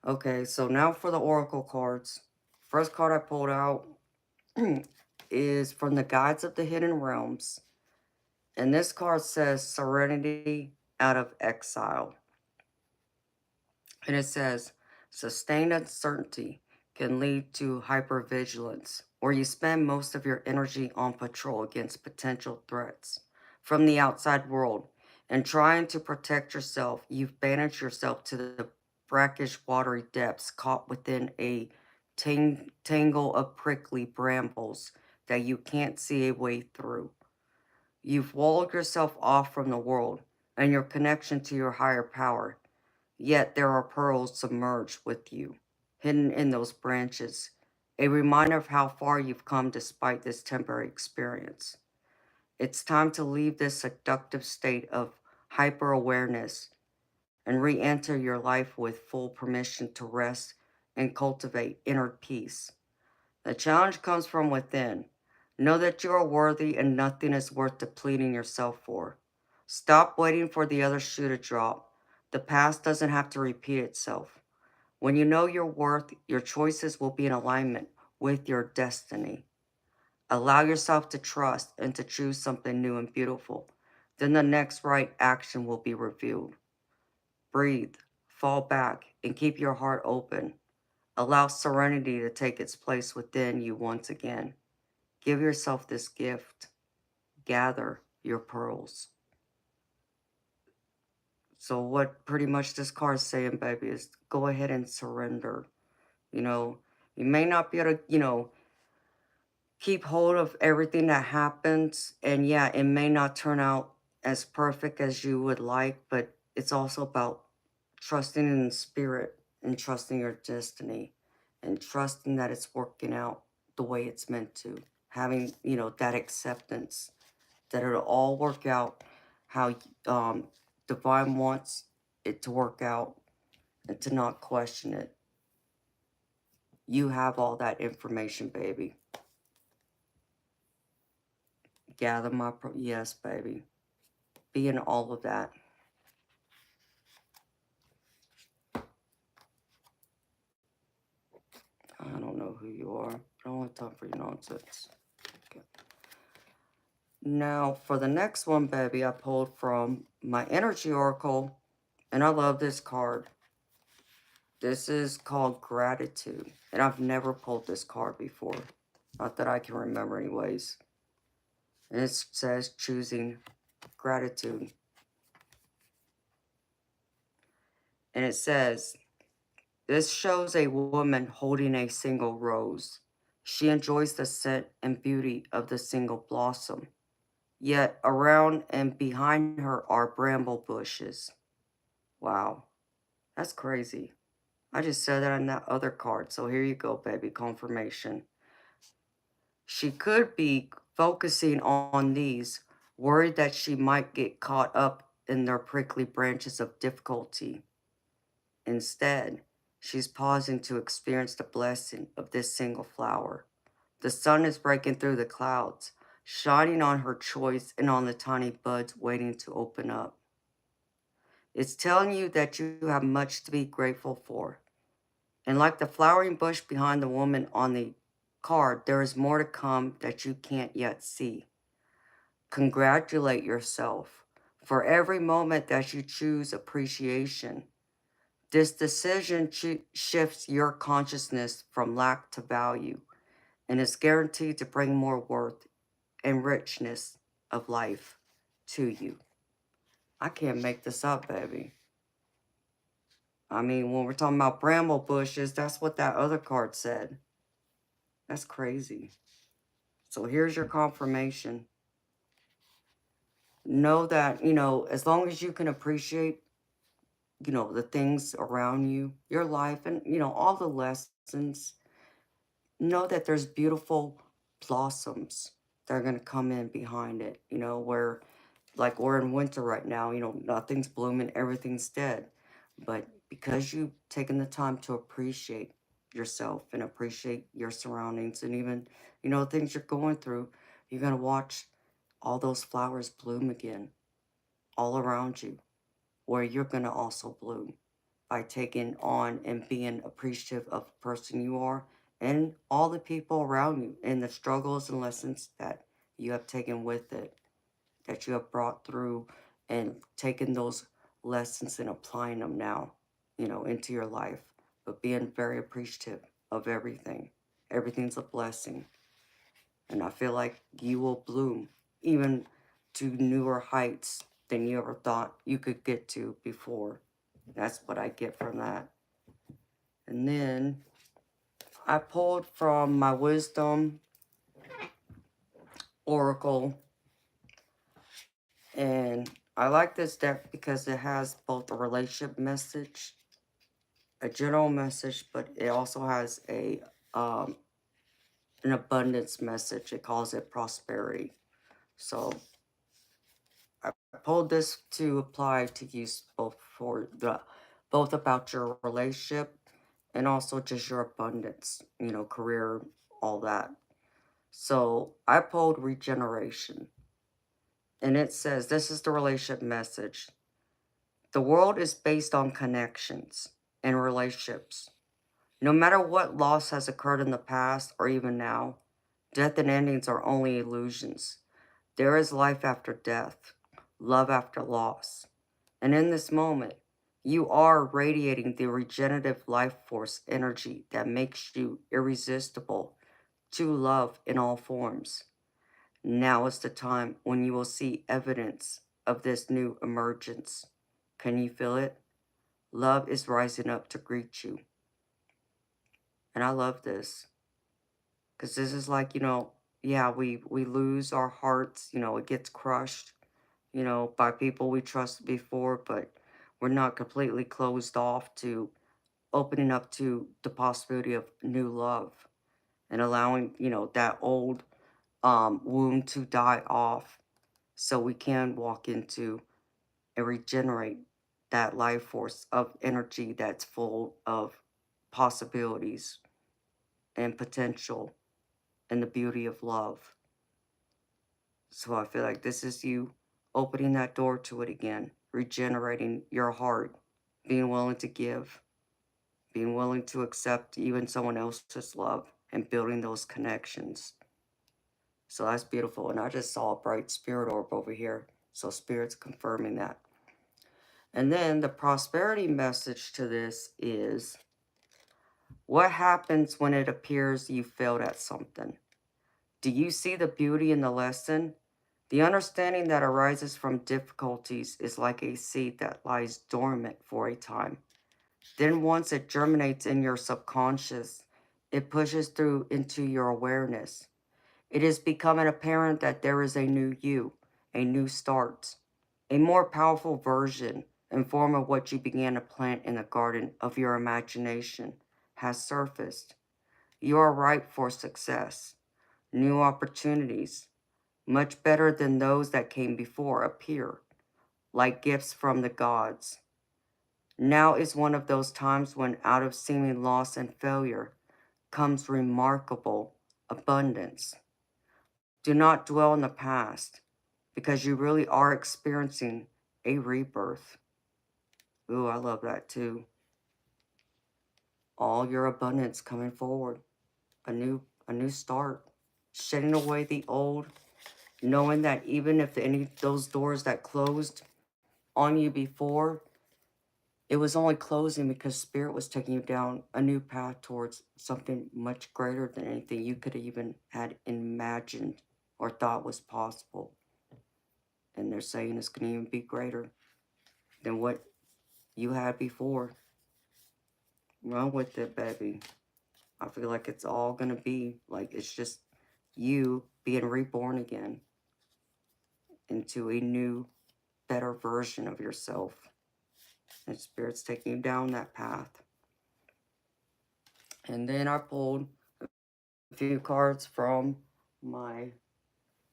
Okay, so now for the Oracle cards. First card I pulled out is from the Guides of the Hidden Realms. And this card says Serenity out of Exile. And it says, sustained uncertainty can lead to hypervigilance, where you spend most of your energy on patrol against potential threats from the outside world. And trying to protect yourself, you've banished yourself to the brackish, watery depths, caught within a tangle of prickly brambles that you can't see a way through. You've walled yourself off from the world and your connection to your higher power. Yet there are pearls submerged with you, hidden in those branches, a reminder of how far you've come despite this temporary experience. It's time to leave this seductive state of hyper awareness and re enter your life with full permission to rest and cultivate inner peace. The challenge comes from within. Know that you are worthy and nothing is worth depleting yourself for. Stop waiting for the other shoe to drop. The past doesn't have to repeat itself. When you know your worth, your choices will be in alignment with your destiny. Allow yourself to trust and to choose something new and beautiful. Then the next right action will be revealed. Breathe, fall back, and keep your heart open. Allow serenity to take its place within you once again. Give yourself this gift. Gather your pearls. So what pretty much this card is saying, baby, is go ahead and surrender. You know, you may not be able to, keep hold of everything that happens. And yeah, it may not turn out as perfect as you would like, but it's also about trusting in spirit and trusting your destiny and trusting that it's working out the way it's meant to. Having, that acceptance that it'll all work out how divine wants it to work out and to not question it. You have all that information, baby. Gather my, yes, baby. Be in all of that. I don't know who you are. I don't have time for your nonsense. Okay. Now, for the next one, baby, I pulled from my Energy Oracle, and I love this card. This is called Gratitude, and I've never pulled this card before. Not that I can remember anyways. And it says choosing gratitude. And it says, this shows a woman holding a single rose. She enjoys the scent and beauty of the single blossom. Yet around and behind her are bramble bushes. Wow, that's crazy. I just said that on that other card. So here you go, baby, confirmation. She could be focusing on these, worried that she might get caught up in their prickly branches of difficulty. Instead, she's pausing to experience the blessing of this single flower. The sun is breaking through the clouds, shining on her choice and on the tiny buds waiting to open up. It's telling you that you have much to be grateful for. And like the flowering bush behind the woman on the card, there is more to come that you can't yet see. Congratulate yourself for every moment that you choose appreciation. This decision shifts your consciousness from lack to value and is guaranteed to bring more worth and richness of life to you. I can't make this up, baby. I mean, when we're talking about bramble bushes, that's what that other card said. That's crazy. So here's your confirmation. Know that, as long as you can appreciate, the things around you, your life, and, all the lessons, know that there's beautiful blossoms that are going to come in behind it, where like we're in winter right now, nothing's blooming, everything's dead. But because you've taken the time to appreciate yourself and appreciate your surroundings and even, things you're going through, you're going to watch all those flowers bloom again all around you, where you're going to also bloom by taking on and being appreciative of the person you are and all the people around you and the struggles and lessons that you have taken with it, that you have brought through and taken those lessons and applying them now, into your life, but being very appreciative of everything. Everything's a blessing. And I feel like you will bloom even to newer heights than you ever thought you could get to before. That's what I get from that. And then I pulled from my Wisdom Oracle. And I like this deck because it has both a relationship message, a general message, but it also has an abundance message. It calls it prosperity. So I pulled this to apply to use both about your relationship and also just your abundance, career, all that. So I pulled regeneration. And it says, this is the relationship message. The world is based on connections and relationships. No matter what loss has occurred in the past or even now, death and endings are only illusions. There is life after death, love after loss. And in this moment, you are radiating the regenerative life force energy that makes you irresistible to love in all forms. Now is the time when you will see evidence of this new emergence. Can you feel it? Love is rising up to greet you. And I love this. Because this is like, yeah, we lose our hearts, it gets crushed, by people we trusted before, but we're not completely closed off to opening up to the possibility of new love and allowing, that old wound to die off so we can walk into and regenerate that life force of energy that's full of possibilities and potential and the beauty of love. So I feel like this is you opening that door to it again, regenerating your heart, being willing to give, being willing to accept even someone else's love, and building those connections. So that's beautiful. And I just saw a bright spirit orb over here. So spirit's confirming that. And then the prosperity message to this is, what happens when it appears you failed at something? Do you see the beauty in the lesson? The understanding that arises from difficulties is like a seed that lies dormant for a time. Then once it germinates in your subconscious, it pushes through into your awareness. It is becoming apparent that there is a new you, a new start, a more powerful version and form of what you began to plant in the garden of your imagination has surfaced. You are ripe for success. New opportunities, much better than those that came before, appear, like gifts from the gods. Now is one of those times when out of seeming loss and failure comes remarkable abundance. Do not dwell in the past, because you really are experiencing a rebirth. Ooh, I love that too. All your abundance coming forward, a new start, shedding away the old, knowing that even if any of those doors that closed on you before, it was only closing because spirit was taking you down a new path towards something much greater than anything you could even had imagined or thought was possible. And they're saying it's going to even be greater than what you had before. Run with it, baby. I feel like it's all going to be like, it's just you being reborn again into a new, better version of yourself. And spirit's taking you down that path. And then I pulled a few cards from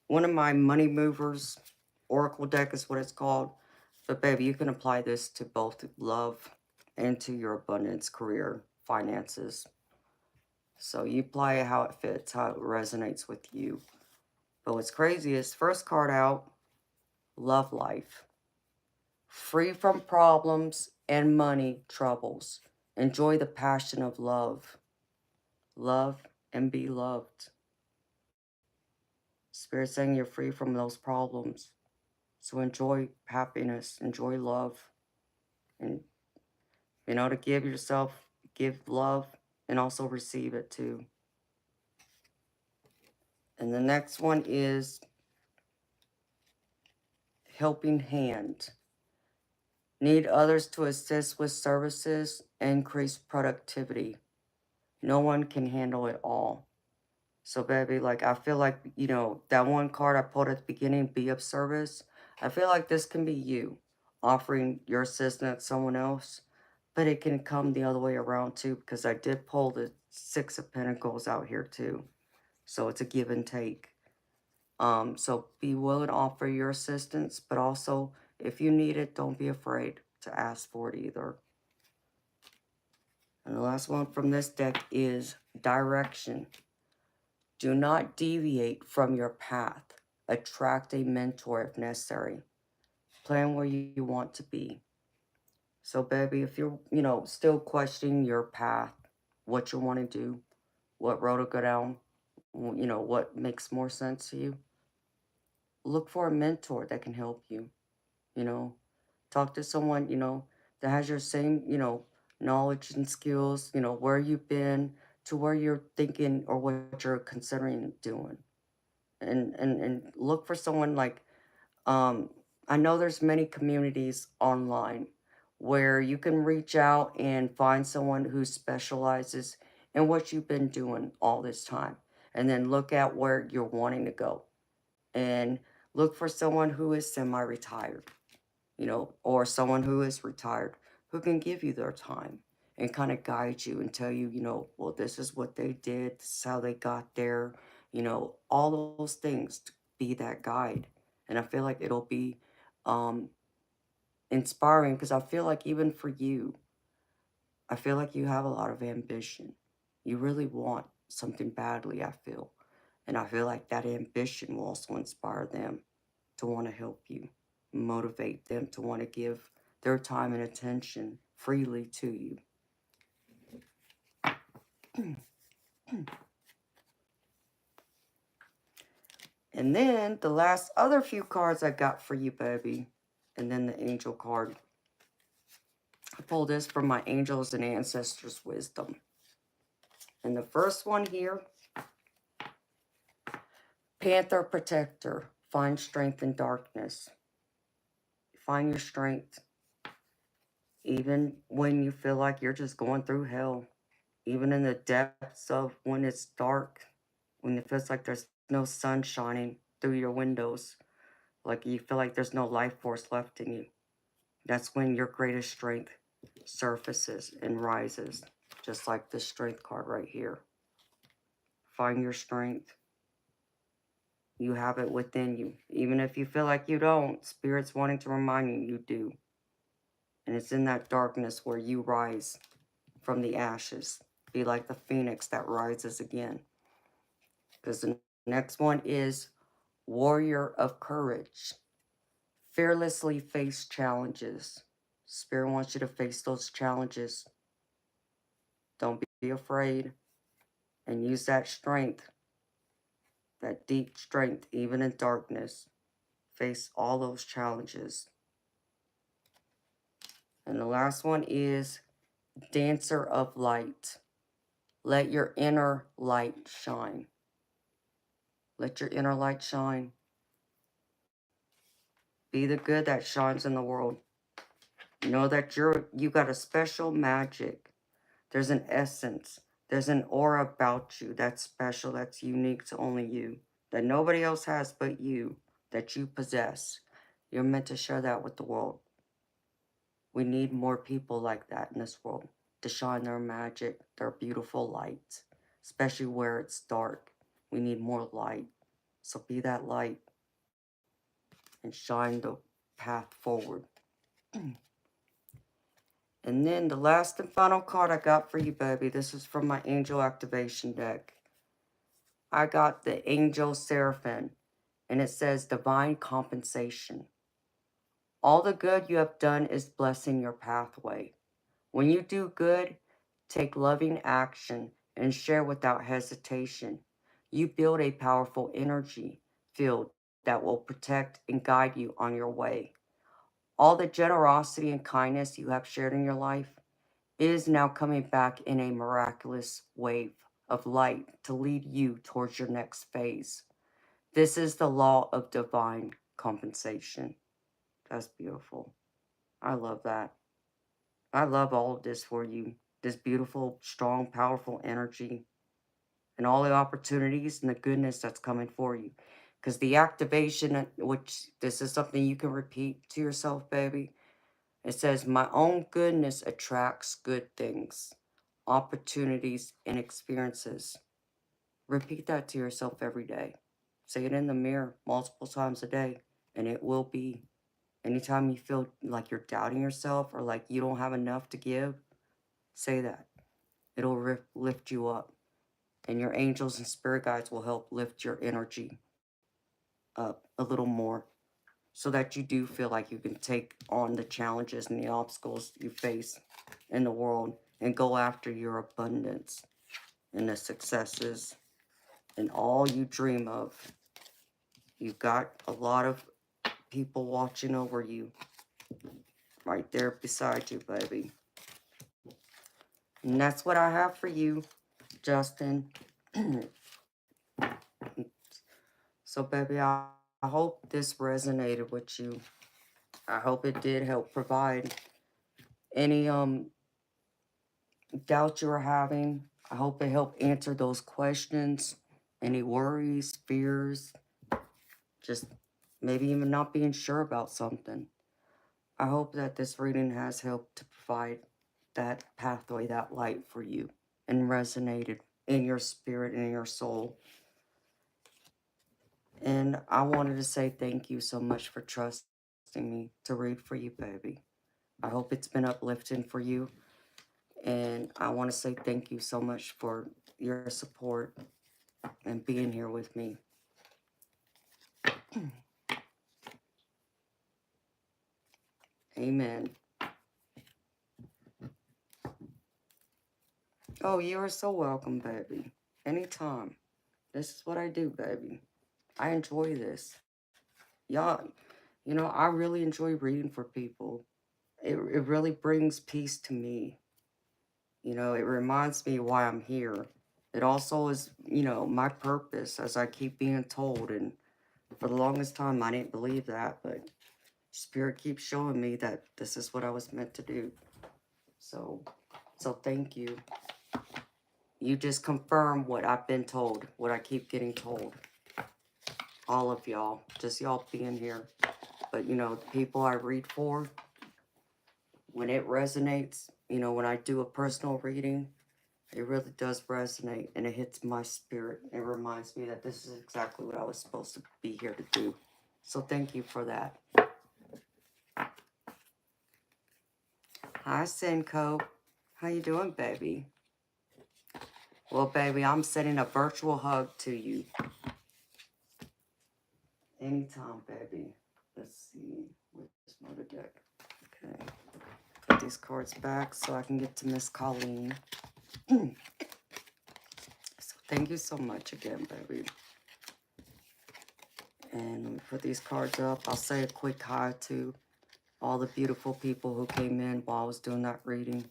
one of my money movers oracle deck is what it's called. But baby, you can apply this to both love and to your abundance, career, finances. So you apply it how it fits, how it resonates with you. But what's crazy is first card out, love life. Free from problems and money troubles. Enjoy the passion of love. Love and be loved. Spirit saying you're free from those problems. So enjoy happiness, enjoy love, and to give yourself, give love, and also receive it too. And the next one is helping hand. Need others to assist with services, increase productivity. No one can handle it all. So baby, like I feel like, that one card I pulled at the beginning, be of service. I feel like this can be you offering your assistance to someone else, but it can come the other way around too, because I did pull the Six of Pentacles out here too. So it's a give and take. So be willing to offer your assistance, but also if you need it, don't be afraid to ask for it either. And the last one from this deck is direction. Do not deviate from your path. Attract a mentor if necessary. Plan where you want to be. So baby, if you're, still questioning your path, what you want to do, what road to go down, what makes more sense to you, look for a mentor that can help you, you know. Talk to someone, that has your same, knowledge and skills, where you've been to where you're thinking or what you're considering doing. And look for someone like, I know there's many communities online where you can reach out and find someone who specializes in what you've been doing all this time, and then look at where you're wanting to go and Look for someone who is semi-retired, you know, or someone who is retired who can give you their time and kind of guide you and tell you, you know, well, this is what they did, this is how they got there, you know, all those things to be that guide. And I feel like it'll be um, inspiring because I feel like even for you, I feel like you have a lot of ambition. You really want something badly, I feel. And I feel like that ambition will also inspire them to want to help you, motivate them to want to give their time and attention freely to you. And then the last other few cards I got for you, baby, and then the angel card. I pulled this from my angels and ancestors' wisdom. And the first one here, Panther Protector, find strength in darkness. Find your strength, even when you feel like you're just going through hell, even in the depths of when it's dark, when it feels like there's no sun shining through your windows, like you feel like there's no life force left in you. That's when your greatest strength surfaces and rises, just like this strength card right here. Find your strength. You have it within you. Even if you feel like you don't, Spirit's wanting to remind you you do. And it's in that darkness where you rise from the ashes. Be like the phoenix that rises again. Because the next one is Warrior of Courage. Fearlessly face challenges. Spirit wants you to face those challenges. Don't be afraid. And use that strength, that deep strength, even in darkness. Face all those challenges. And the last one is Dancer of Light. Let your inner light shine. Let your inner light shine. Be the good that shines in the world. Know that you got a special magic. There's an essence. There's an aura about you that's special, that's unique to only you, that nobody else has but you, that you possess. You're meant to share that with the world. We need more people like that in this world to shine their magic, their beautiful light, especially where it's dark. We need more light. So be that light and shine the path forward. And then the last and final card I got for you, baby, this is from my Angel Activation deck. I got the Angel Seraphim, and it says Divine Compensation. All the good you have done is blessing your pathway. When you do good, take loving action and share without hesitation. You build a powerful energy field that will protect and guide you on your way. All the generosity and kindness you have shared in your life is now coming back in a miraculous wave of light to lead you towards your next phase. This is the law of divine compensation. That's beautiful. I love that. I love all of this for you. This beautiful, strong, powerful energy and all the opportunities and the goodness that's coming for you. Because the activation, which this is something you can repeat to yourself, baby. It says, my own goodness attracts good things, opportunities, and experiences. Repeat that to yourself every day. Say it in the mirror multiple times a day, and it will be. Anytime you feel like you're doubting yourself or like you don't have enough to give, say that. It'll lift you up. And your angels and spirit guides will help lift your energy up a little more so that you do feel like you can take on the challenges and the obstacles you face in the world and go after your abundance and the successes and all you dream of. You've got a lot of people watching over you right there beside you, baby. And that's what I have for you, Justin. So, baby, I hope this resonated with you. I hope it did help provide any doubt you were having. I hope it helped answer those questions, any worries, fears. Just maybe even not being sure about something. I hope that this reading has helped to provide that pathway, that light for you, and resonated in your spirit and in your soul. And I wanted to say thank you so much for trusting me to read for you, baby. I hope it's been uplifting for you. And I want to say thank you so much for your support and being here with me. Amen. Oh, you are so welcome, baby. Anytime. This is what I do, baby. I enjoy this. Y'all, I really enjoy reading for people. It really brings peace to me. It reminds me why I'm here. It also is, my purpose, as I keep being told. And for the longest time, I didn't believe that, but Spirit keeps showing me that this is what I was meant to do. So thank you. You just confirm what I've been told, what I keep getting told. All of y'all, just y'all being here. But, the people I read for, when it resonates, when I do a personal reading, it really does resonate and it hits my spirit. It reminds me that this is exactly what I was supposed to be here to do. So thank you for that. Hi, Senko. How you doing, baby? Well, baby, I'm sending a virtual hug to you. Anytime, baby. Let's see. Where's my deck? Okay. Put these cards back so I can get to Miss Colleen. So thank you so much again, baby. And let me put these cards up. I'll say a quick hi to all the beautiful people who came in while I was doing that reading.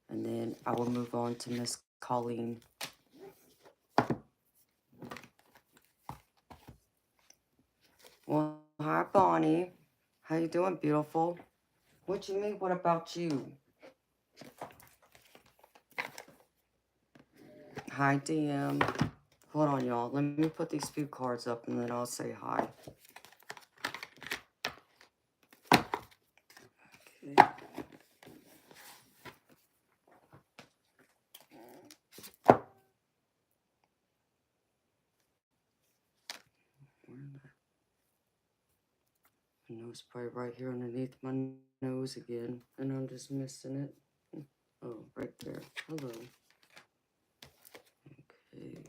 And then I will move on to Miss Colleen. Well, hi, Bonnie. How you doing, beautiful? What you mean, what about you? Hi, DM. Hold on, y'all. Let me put these few cards up and then I'll say hi. Okay. I know it's probably right here underneath my nose again, and I'm just missing it. Oh, right there. Hello. Okay. Here.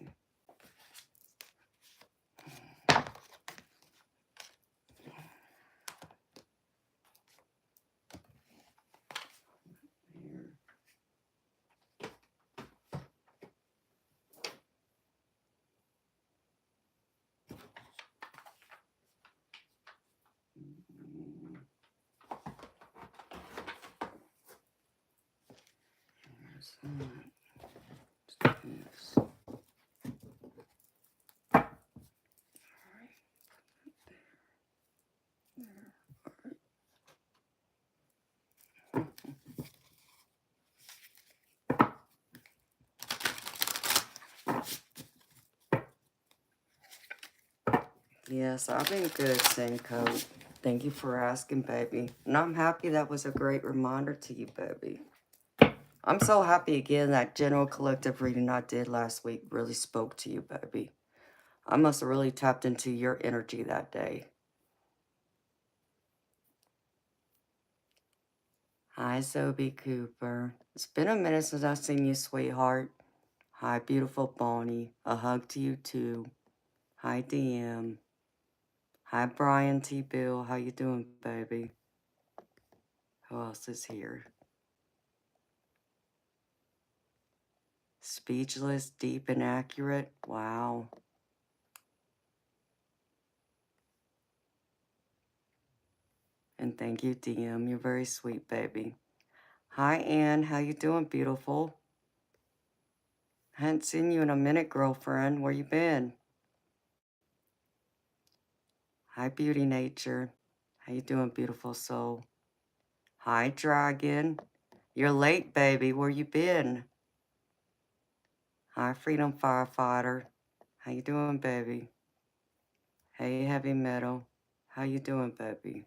There's that. Yes. Yes, I've been good, Senko. Thank you for asking, baby. And I'm happy that was a great reminder to you, baby. I'm so happy again that general collective reading I did last week really spoke to you, baby. I must have really tapped into your energy that day. Hi, Zoe Cooper. It's been a minute since I've seen you, sweetheart. Hi, beautiful Bonnie. A hug to you, too. Hi, DM. Hi, Brian T. Bill. How you doing, baby? Who else is here? Speechless, deep, and accurate. Wow. And thank you, DM. You're very sweet, baby. Hi, Ann. How you doing, beautiful? Hadn't seen you in a minute, girlfriend. Where you been? Hi, Beauty Nature. How you doing, beautiful soul? Hi, Dragon. You're late, baby. Where you been? Hi, Freedom Firefighter. How you doing, baby? Hey, Heavy Metal. How you doing, baby?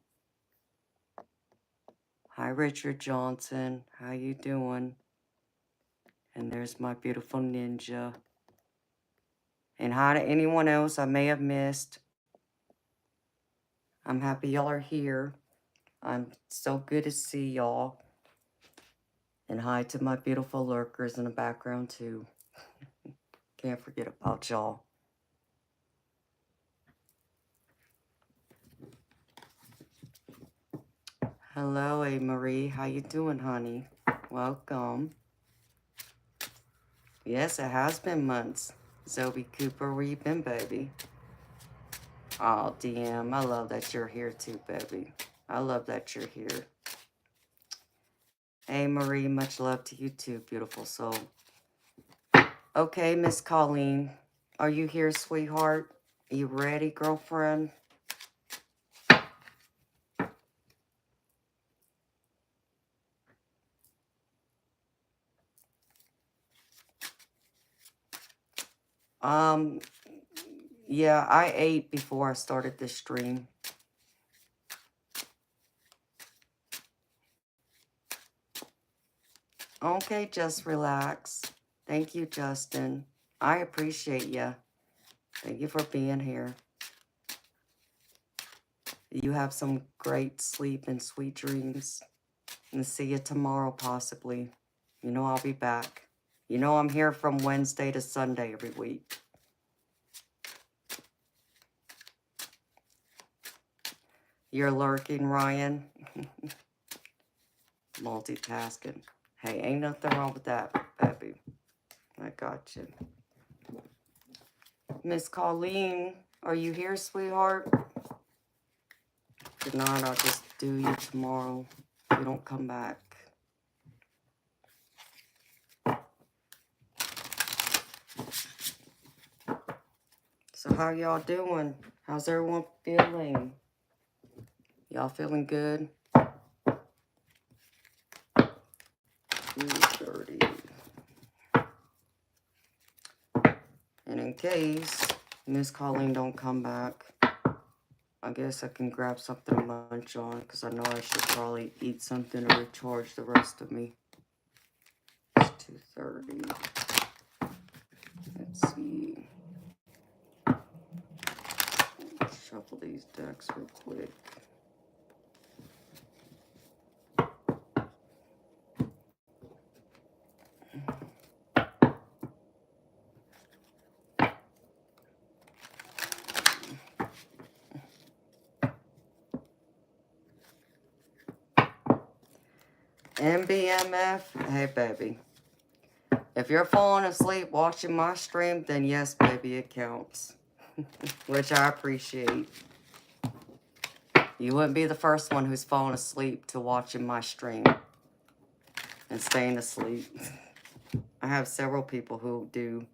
Hi, Richard Johnson. How you doing? And there's my beautiful ninja. And hi to anyone else I may have missed. I'm happy y'all are here. I'm so good to see y'all. And hi to my beautiful lurkers in the background, too. Can't forget about y'all. Hello, A. Marie. How you doing, honey? Welcome. Yes, it has been months. Zoe Cooper, where you been, baby? Oh, DM, I love that you're here too, baby. I love that you're here. Hey, Marie, much love to you too, beautiful soul. Okay, Miss Colleen, are you here, sweetheart? Are you ready, girlfriend? Yeah, I ate before I started this stream. Okay, just relax. Thank you, Justin. I appreciate you. Thank you for being here. You have some great sleep and sweet dreams. And see you tomorrow, possibly. You know I'll be back. You know I'm here from Wednesday to Sunday every week. You're lurking, Ryan. Multitasking. Hey, ain't nothing wrong with that, baby. I got you. Miss Colleen, are you here, sweetheart? If not, I'll just do you tomorrow if you don't come back. So how y'all doing? How's everyone feeling? Y'all feeling good? 2:30. And in case Miss Colleen don't come back, I guess I can grab something to munch on, because I know I should probably eat something to recharge the rest of me. It's 2:30. Let's see. Shuffle these decks real quick. MBMF, hey baby. If you're falling asleep watching my stream, then yes, baby, it counts. Which I appreciate. You wouldn't be the first one who's fallen asleep to watching my stream and staying asleep. I have several people who do.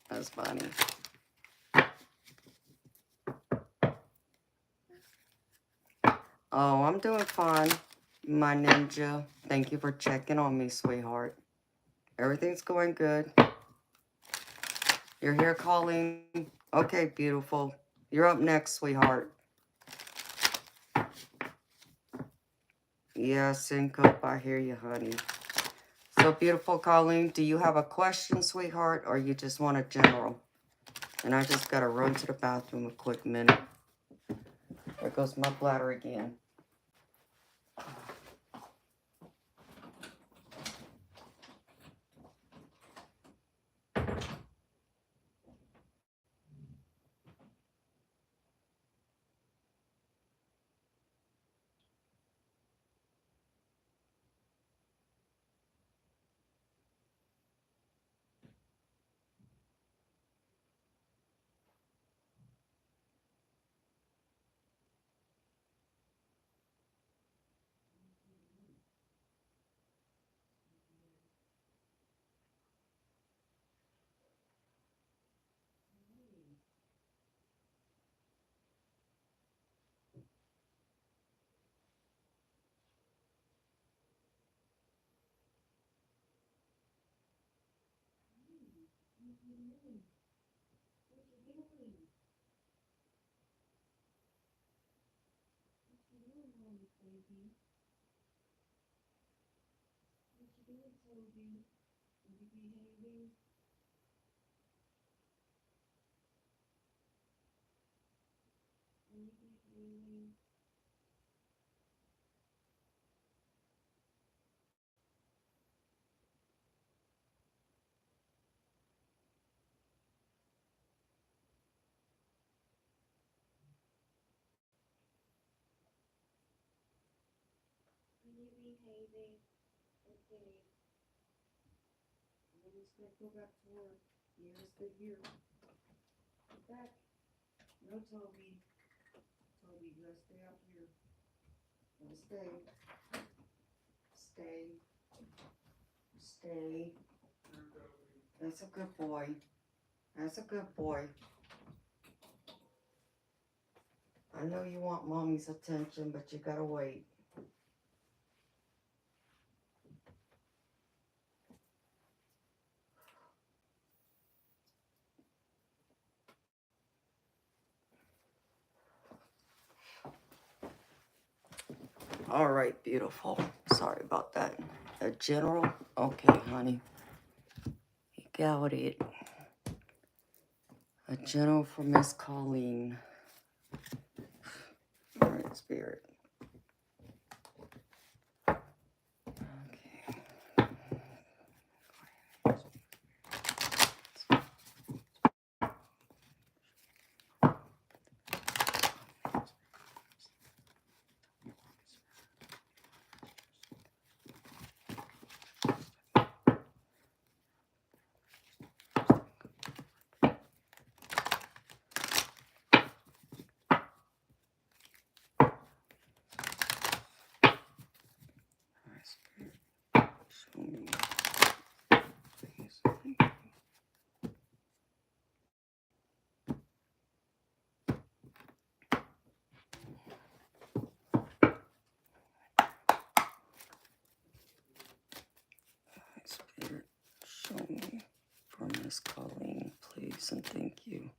That's funny. Oh, I'm doing fine, my ninja. Thank you for checking on me, sweetheart. Everything's going good. You're here calling. Okay, beautiful. You're up next, sweetheart. Yeah, syncope, I hear you, honey. So, beautiful Colleen, do you have a question, sweetheart, or you just want a general? And I just gotta run to the bathroom a quick minute. There goes my bladder again. Let's go back to work. Yeah, stay here. Get back. No, Toby. Toby, you gotta stay out here. Gotta stay. Stay. Stay. That's a good boy. That's a good boy. I know you want mommy's attention, but you gotta wait. All right, beautiful. Sorry about that. A general? Okay, honey. You got it. A general for Miss Colleen. All right, Spirit. Okay. Spirit, show me for Miss Colleen, please, and thank you.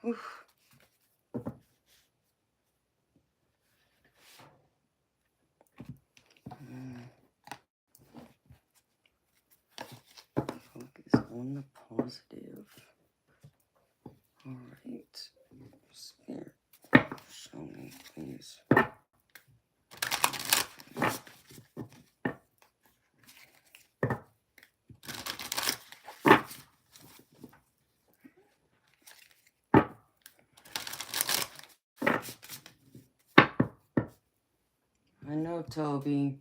Oof. Focus on the positive. All right, Spirit, show me, please. I know, Toby.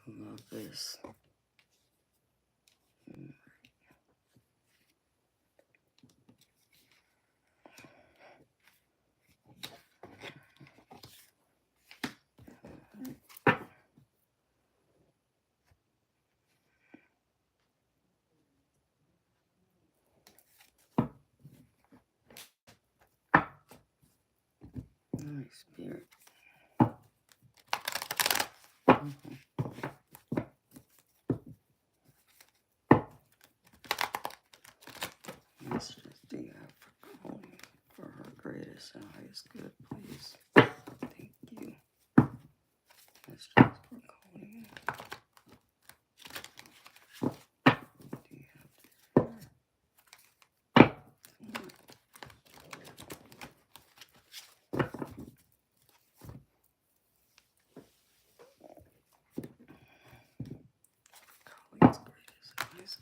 Love this. Nice, Spirit. Messages do you have for Colleen for her greatest and highest good, please? Thank you. Messages for Colleen. Do you have Colleen's greatest and highest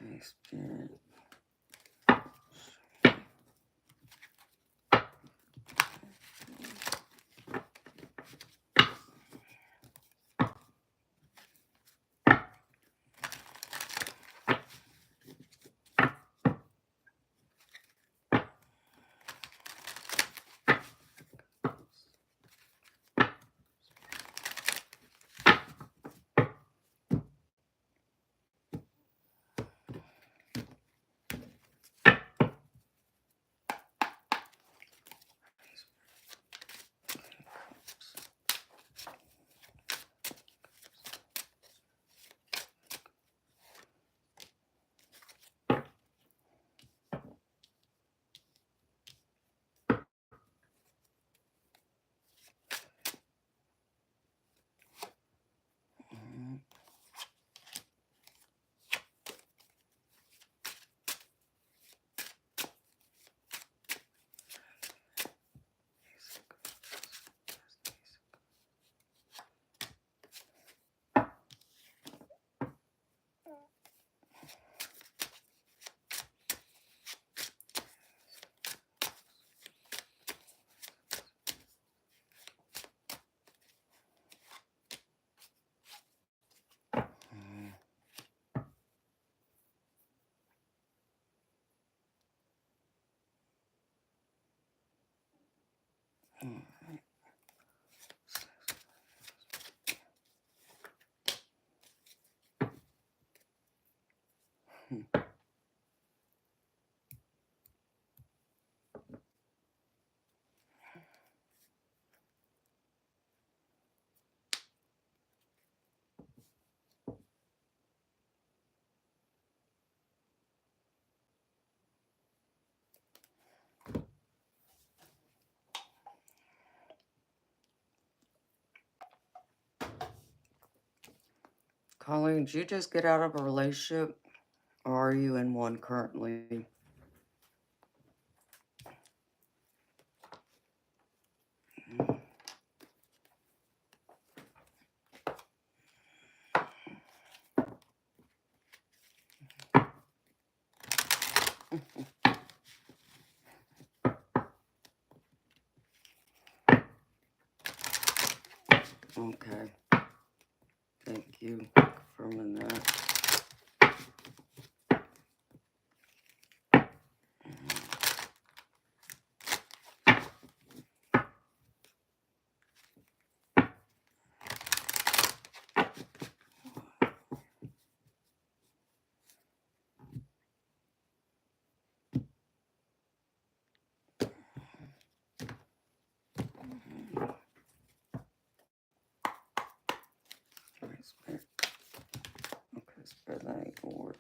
Okay, Spirit. Colleen, did you just get out of a relationship, or are you in one currently? Okay. Thank you for confirming that. All right, Spirit. Okay, Spirit, that ain't gonna work.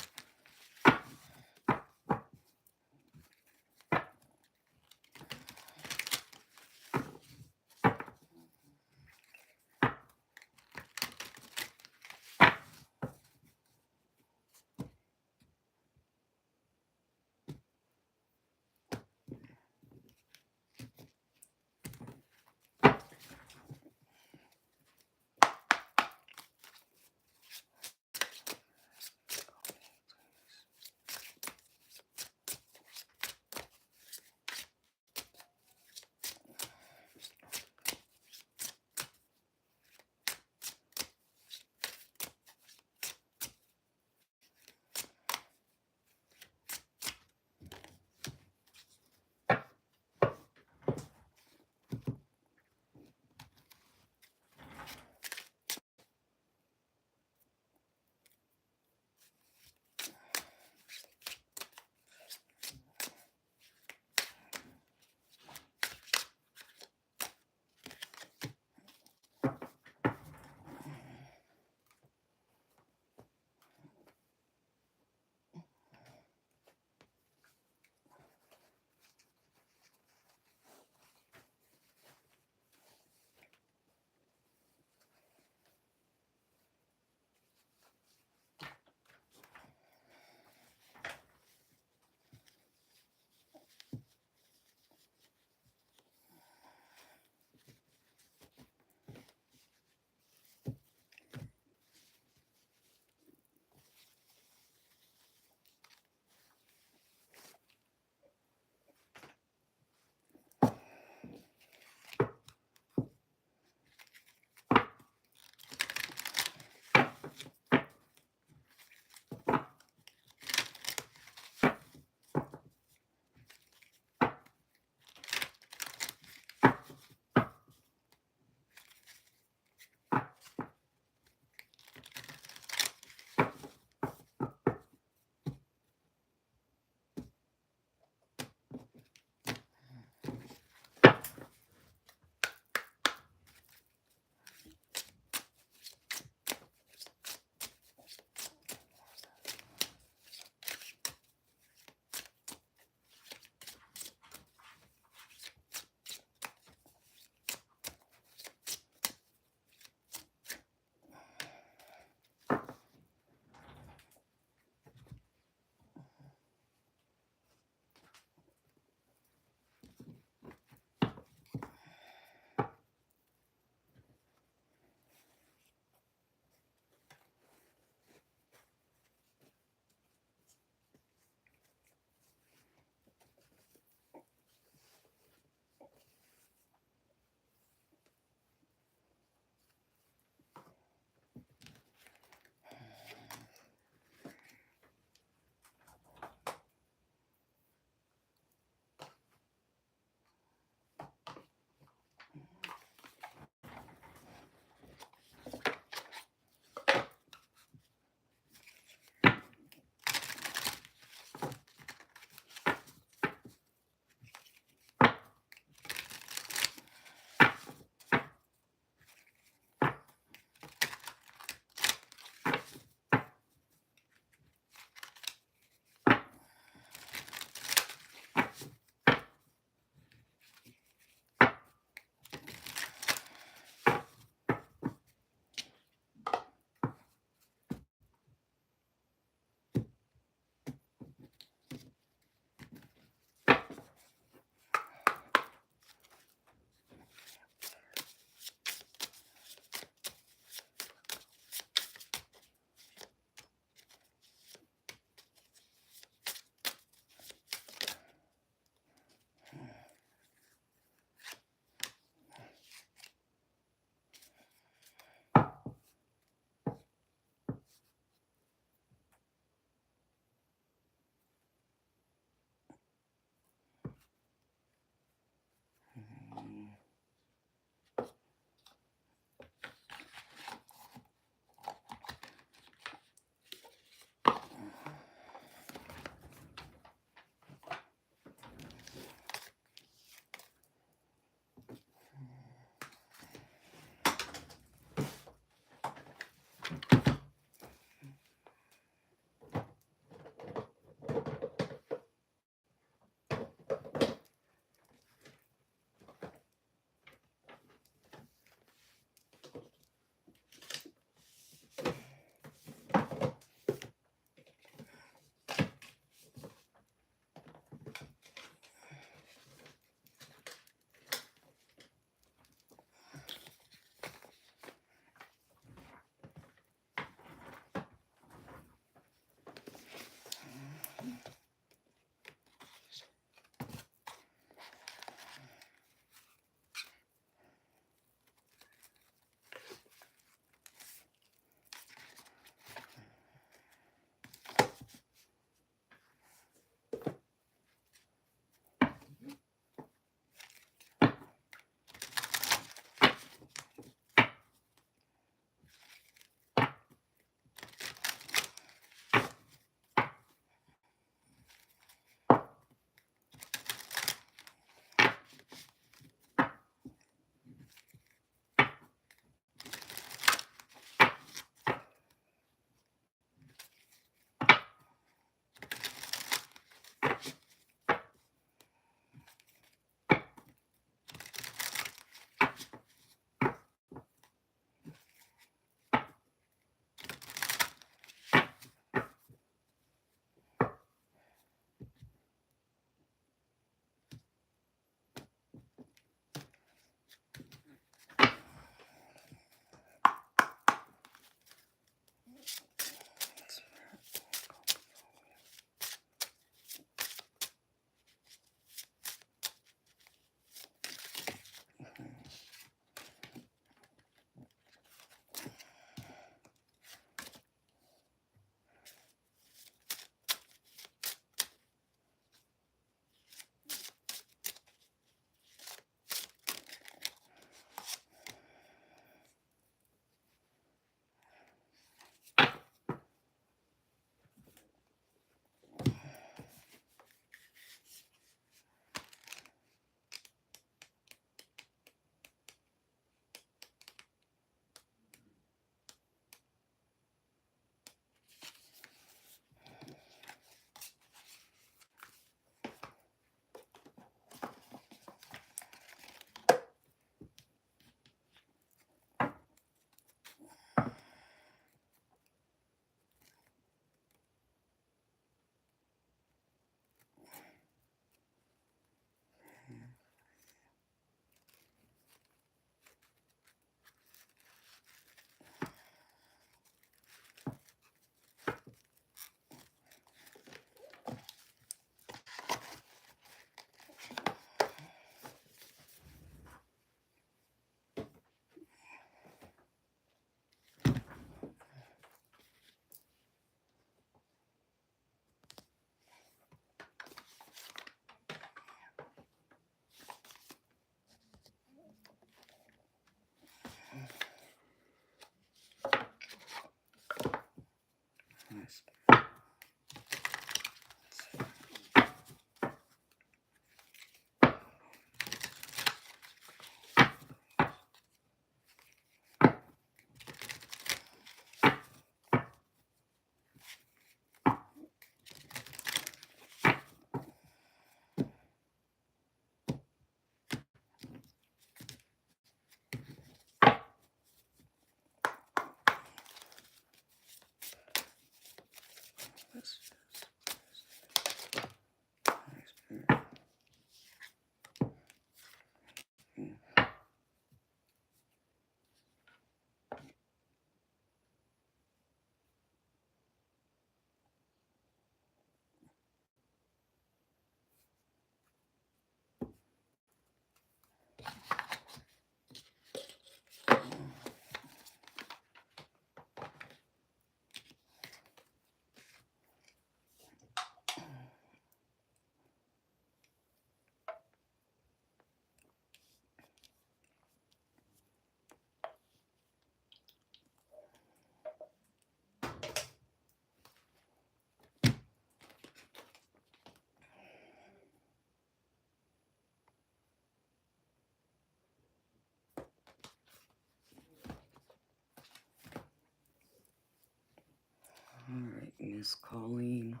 All right, Miss Colleen.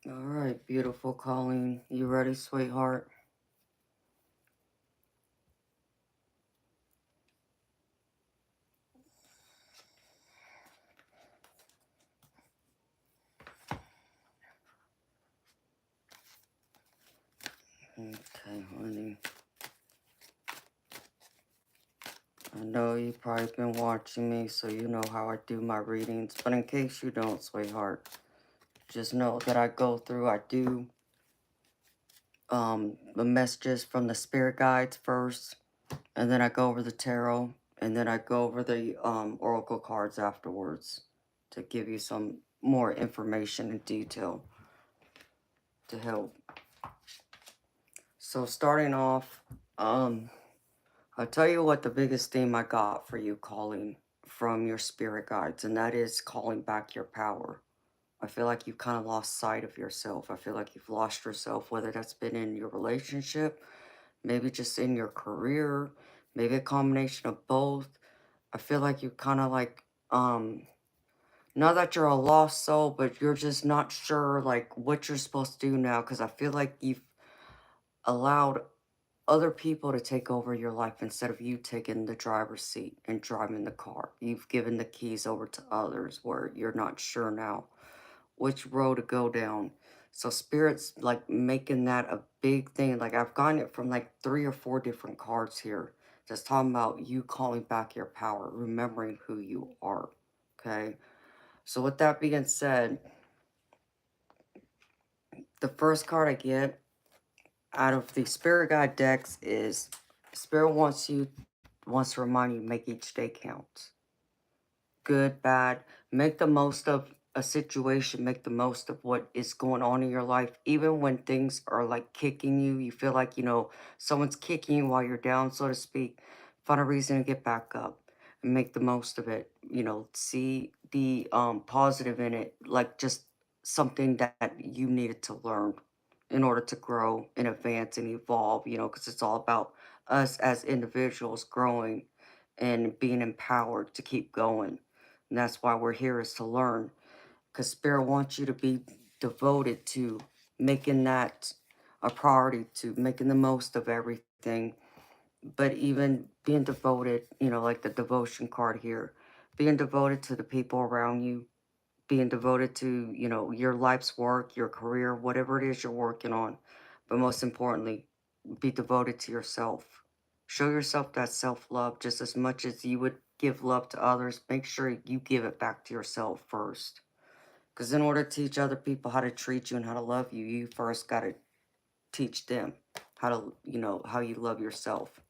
All right, beautiful Colleen. You ready, sweetheart? Okay, honey. I know you've probably been watching me, so you know how I do my readings. But in case you don't, sweetheart, just know that I go through, I do the messages from the spirit guides first, and then I go over the tarot, and then I go over the oracle cards afterwards to give you some more information and detail to help. So starting off, I'll tell you what the biggest theme I got for you, calling from your spirit guides, and that is calling back your power. I feel like you've kind of lost sight of yourself. I feel like you've lost yourself, whether that's been in your relationship, maybe just in your career, maybe a combination of both. I feel like you kind of like, not that you're a lost soul, but you're just not sure like what you're supposed to do now, because I feel like you've allowed other people to take over your life instead of you taking the driver's seat and driving the car. You've given the keys over to others where you're not sure now which road to go down. So spirit's like making that a big thing. Like I've gotten it from like 3 or 4 different cards here. Just talking about you calling back your power, remembering who you are. Okay. So with that being said, the first card I get out of the spirit guide decks is spirit wants to remind you, make each day count. Good, bad, make the most of a situation, make the most of what is going on in your life, even when things are like kicking you, you feel like, someone's kicking you while you're down, so to speak. Find a reason to get back up and make the most of it. See the positive in it, like just something that you needed to learn in order to grow and advance and evolve, because it's all about us as individuals growing and being empowered to keep going. And that's why we're here, is to learn. Because Spirit wants you to be devoted to making that a priority, to making the most of everything. But even being devoted, like the devotion card here, being devoted to the people around you, being devoted to, your life's work, your career, whatever it is you're working on. But most importantly, be devoted to yourself. Show yourself that self love just as much as you would give love to others. Make sure you give it back to yourself first. Because in order to teach other people how to treat you and how to love you, you first got to teach them how to, how you love yourself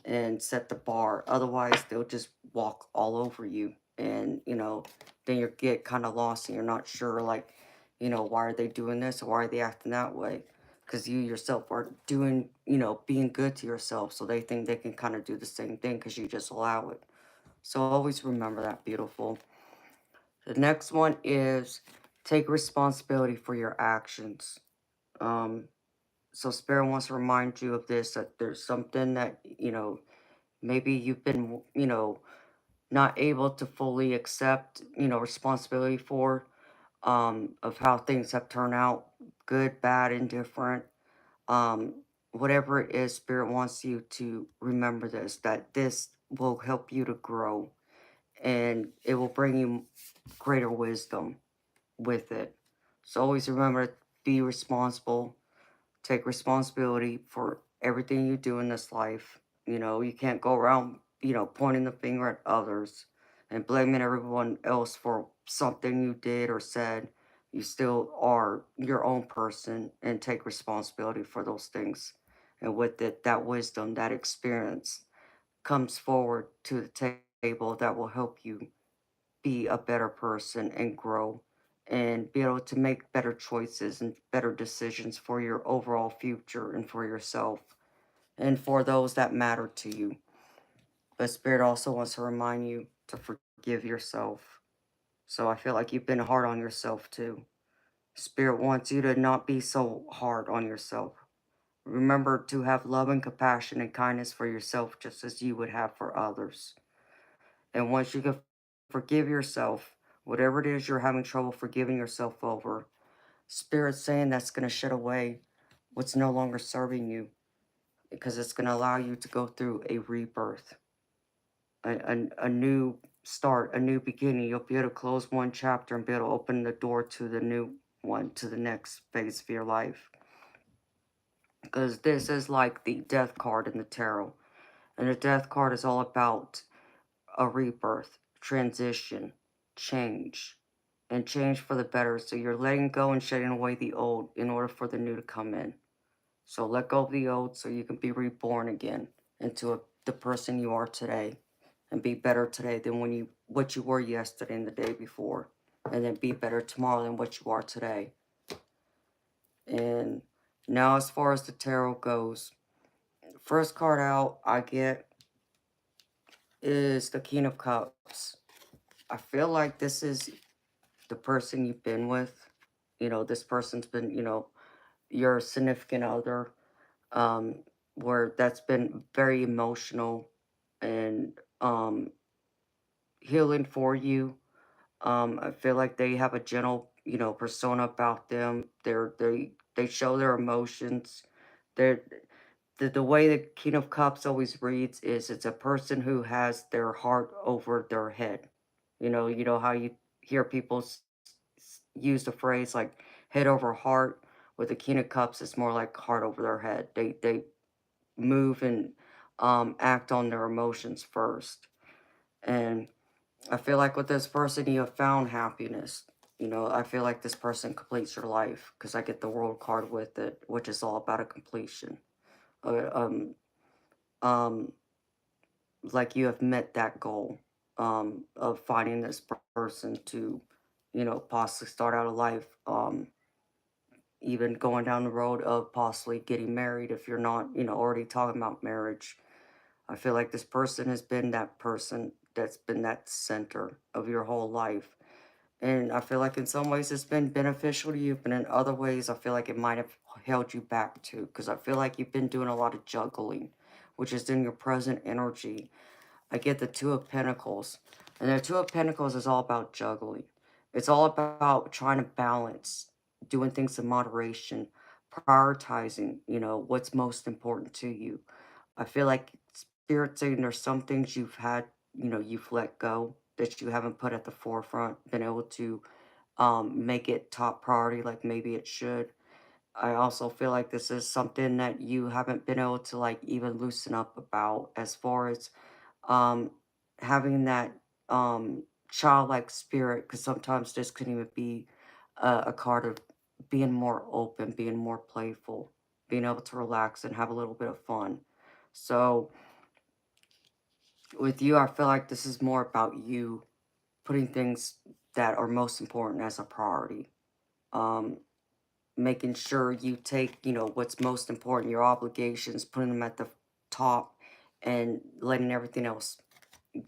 and set the bar. Otherwise, they'll just walk all over you. And, then you get kind of lost and you're not sure, like, why are they doing this or why are they acting that way? Because you yourself are doing, being good to yourself. So they think they can kind of do the same thing because you just allow it. So always remember that, beautiful. The next one is take responsibility for your actions. Um, so Spirit wants to remind you of this, that there's something that, maybe you've been, not able to fully accept, responsibility for, of how things have turned out, good, bad, indifferent. Whatever it is, Spirit wants you to remember this, that this will help you to grow and it will bring you greater wisdom with it. So always remember to be responsible, take responsibility for everything you do in this life. You can't go around, pointing the finger at others and blaming everyone else for something you did or said. You still are your own person and take responsibility for those things. And with it, that wisdom, that experience comes forward to the table that will help you be a better person and grow and be able to make better choices and better decisions for your overall future and for yourself and for those that matter to you. But Spirit also wants to remind you to forgive yourself. So I feel like you've been hard on yourself too. Spirit wants you to not be so hard on yourself. Remember to have love and compassion and kindness for yourself just as you would have for others. And once you can forgive yourself, whatever it is you're having trouble forgiving yourself over, Spirit's saying that's going to shut away what's no longer serving you because it's going to allow you to go through a rebirth, a new start, a new beginning. You'll be able to close one chapter and be able to open the door to the new one, to the next phase of your life. Because this is like the death card in the tarot. And the death card is all about a rebirth, transition, change, and change for the better. So you're letting go and shedding away the old in order for the new to come in. So let go of the old so you can be reborn again into the person you are today and be better today than what you were yesterday and the day before. And then be better tomorrow than what you are today. And now as far as the tarot goes, first card out I get is the King of Cups. I feel like this is the person you've been with. This person's been, your significant other, um, where that's been very emotional and healing for you. I feel like they have a gentle, persona about them. They show their emotions. They're the way the King of Cups always reads is it's a person who has their heart over their head. You know how you hear people use the phrase like head over heart. With the King of Cups, it's more like heart over their head. They move and act on their emotions first. And I feel like with this person, you have found happiness. I feel like this person completes your life because I get the World card with it, which is all about a completion. Uh, um, um, like you have met that goal of finding this person to, possibly start out a life, even going down the road of possibly getting married if you're not, already talking about marriage. I feel like this person has been that person that's been that center of your whole life. And I feel like in some ways it's been beneficial to you, but in other ways I feel like it might have held you back too. Because I feel like you've been doing a lot of juggling, which is in your present energy. I get the Two of Pentacles. And the Two of Pentacles is all about juggling. It's all about trying to balance, doing things in moderation, prioritizing, what's most important to you. I feel like Spirit saying there's some things you've had, you've let go that you haven't put at the forefront, been able to, make it top priority like maybe it should. I also feel like this is something that you haven't been able to like even loosen up about, as far as um having that childlike spirit, because sometimes this can even be a card of being more open, being more playful, being able to relax and have a little bit of fun. So with you, I feel like this is more about you putting things that are most important as a priority. Um, Making sure you take, what's most important, your obligations, putting them at the top, and letting everything else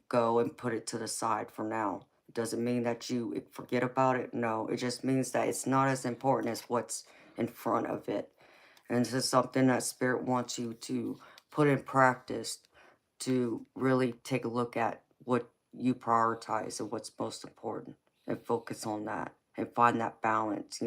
go and put it to the side for now. It doesn't mean that you forget about it. No, it just means that it's not as important as what's in front of it. And this is something that Spirit wants you to put in practice, to really take a look at what you prioritize and what's most important, and focus on that and find that balance,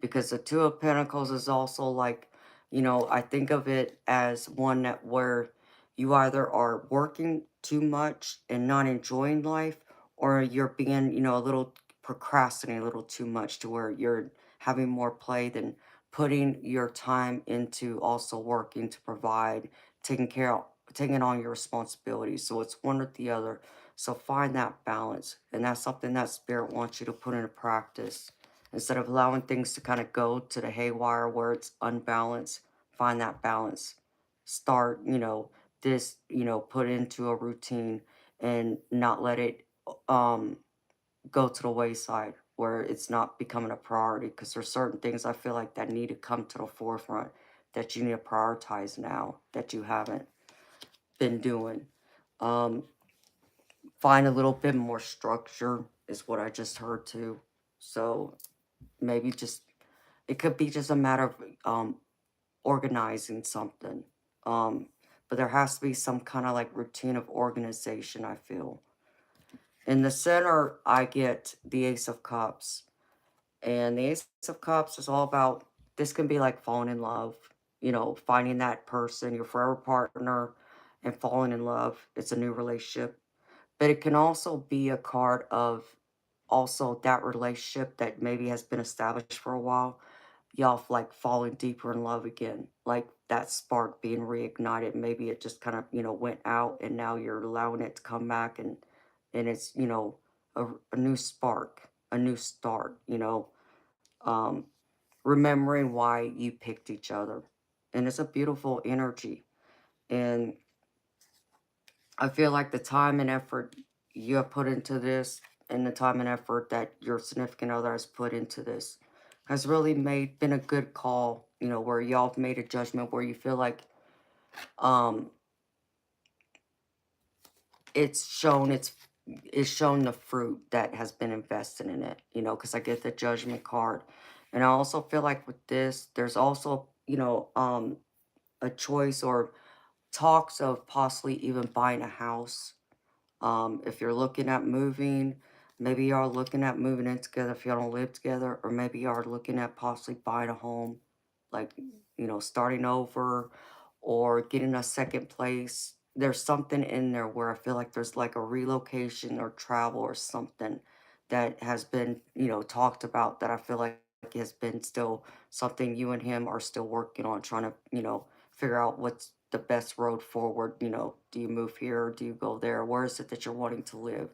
because the Two of Pentacles is also like, I think of it as one that where you either are working too much and not enjoying life, or you're being, a little procrastinating a little too much to where you're having more play than putting your time into also working to provide, taking care of, taking on your responsibilities. So it's one or the other. So find that balance. And that's something that Spirit wants you to put into practice. Instead of allowing things to kind of go to the haywire where it's unbalanced, find that balance. Start, this, put into a routine, and not let it um go to the wayside where it's not becoming a priority, because there's certain things I feel like that need to come to the forefront, that you need to prioritize now that you haven't been doing. Um, Find a little bit more structure is what I just heard too. So maybe just, it could be just a matter of organizing something. Um, but there has to be some kind of like routine of organization, I feel. In the center, I get the Ace of Cups. And the Ace of Cups is all about, this can be like falling in love, finding that person, your forever partner, and falling in love. It's a new relationship. But it can also be a card of also that relationship that maybe has been established for a while. Y'all like falling deeper in love again. Like that spark being reignited. Maybe it just kind of, went out, and now you're allowing it to come back, and it's, a new spark, a new start, um, remembering why you picked each other. And it's a beautiful energy. And I feel like the time and effort you have put into this, and the time and effort that your significant other has put into this, has really been a good call, where y'all have made a judgment where you feel like um it's shown it's shown the fruit that has been invested in it, because I get the Judgment card. And I also feel like with this, there's also, a choice or talks of possibly even buying a house. If you're looking at moving, maybe you are looking at moving in together if you don't live together, or maybe you are looking at possibly buying a home, like, starting over, or getting a second place. There's something in there where I feel like there's like a relocation or travel or something that has been, talked about, that I feel like has been still something you and him are still working on, trying to, figure out what's the best road forward. Do you move here or do you go there? Where is it that you're wanting to live?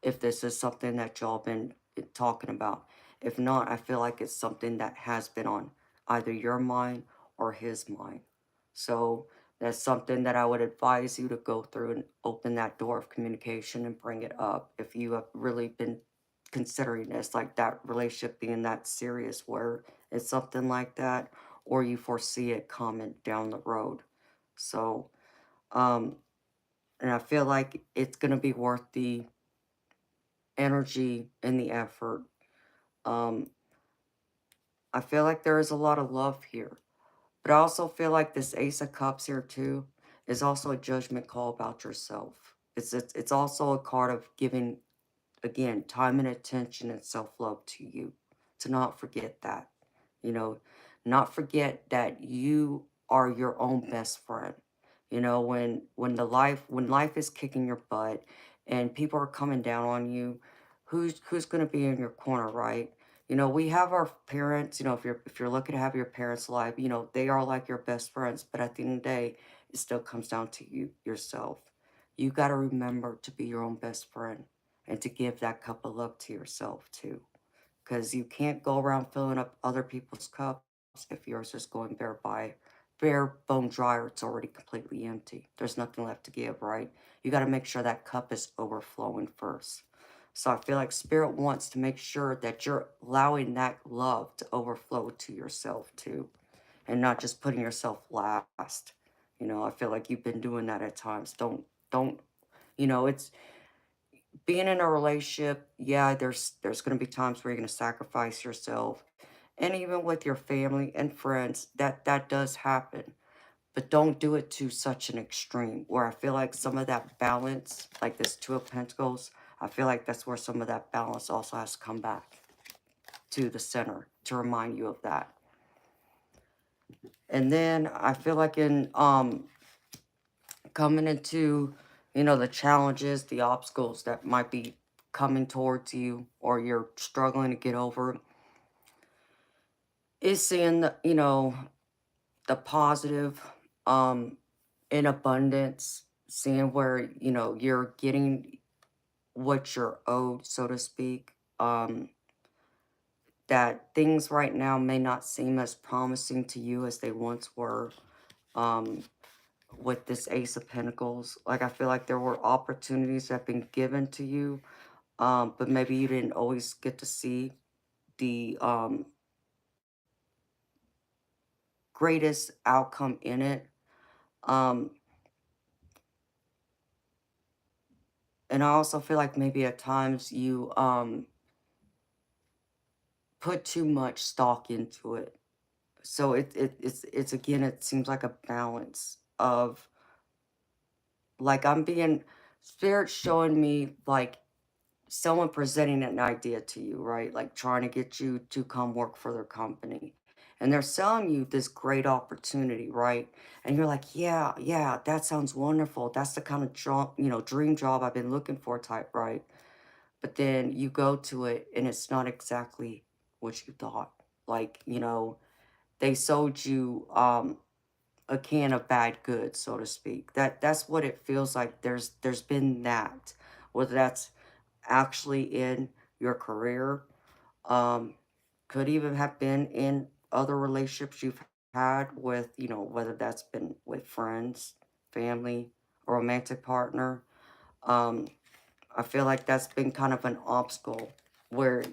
If this is something that y'all been talking about. If not, I feel like it's something that has been on either your mind or his mind. So that's something that I would advise you to go through and open that door of communication and bring it up if you have really been considering this, like that relationship being that serious where it's something like that, or you foresee it coming down the road. So, um, and I feel like it's going to be worth the energy and the effort. Um, I feel like there is a lot of love here, but I also feel like this Ace of Cups here too is also a judgment call about yourself. It's also a card of giving, again, time and attention and self-love to you. To not forget that, you know, not forget that you are your own best friend. When life is kicking your butt and people are coming down on you, who's going to be in your corner, right? You know, we have our parents, you know, if you're looking to have your parents alive, you know, they are like your best friends, but at the end of the day, it still comes down to you yourself. You got to remember to be your own best friend and to give that cup of love to yourself too, because you can't go around filling up other people's cups if yours is going bare bone dry, or it's already completely empty. There's nothing left to give, right? You got to make sure that cup is overflowing first. So I feel like spirit wants to make sure that you're allowing that love to overflow to yourself too, and not just putting yourself last. You know, I feel like you've been doing that at times. Don't, you know, it's being in a relationship. Yeah, there's going to be times where you're going to sacrifice yourself, and even with your family and friends, that does happen. But don't do it to such an extreme where I feel like some of that balance, like this Two of Pentacles, I feel like that's where some of that balance also has to come back to the center to remind you of that. And then I feel like in coming into, you know, the challenges, the obstacles that might be coming towards you or you're struggling to get over, is seeing the, you know, the positive in abundance, seeing where, you know, you're getting what you're owed, so to speak. That things right now may not seem as promising to you as they once were. Um, with this Ace of Pentacles, like I feel like there were opportunities that have been given to you, but maybe you didn't always get to see the greatest outcome in it. Um, and I also feel like maybe at times you put too much stock into it. So it's again, it seems like a balance of, like, I'm being, spirit showing me like someone presenting an idea to you, right? Like trying to get you to come work for their company. And they're selling you this great opportunity, right? And you're like, yeah, yeah, that sounds wonderful. That's the kind of job, you know, dream job I've been looking for type, right? But then you go to it and it's not exactly what you thought. Like, you know, they sold you a can of bad goods, so to speak. That's what it feels like. There's been that, whether that's actually in your career, um, could even have been in other relationships you've had with, you know, whether that's been with friends, family, a romantic partner. Um, I feel like that's been kind of an obstacle where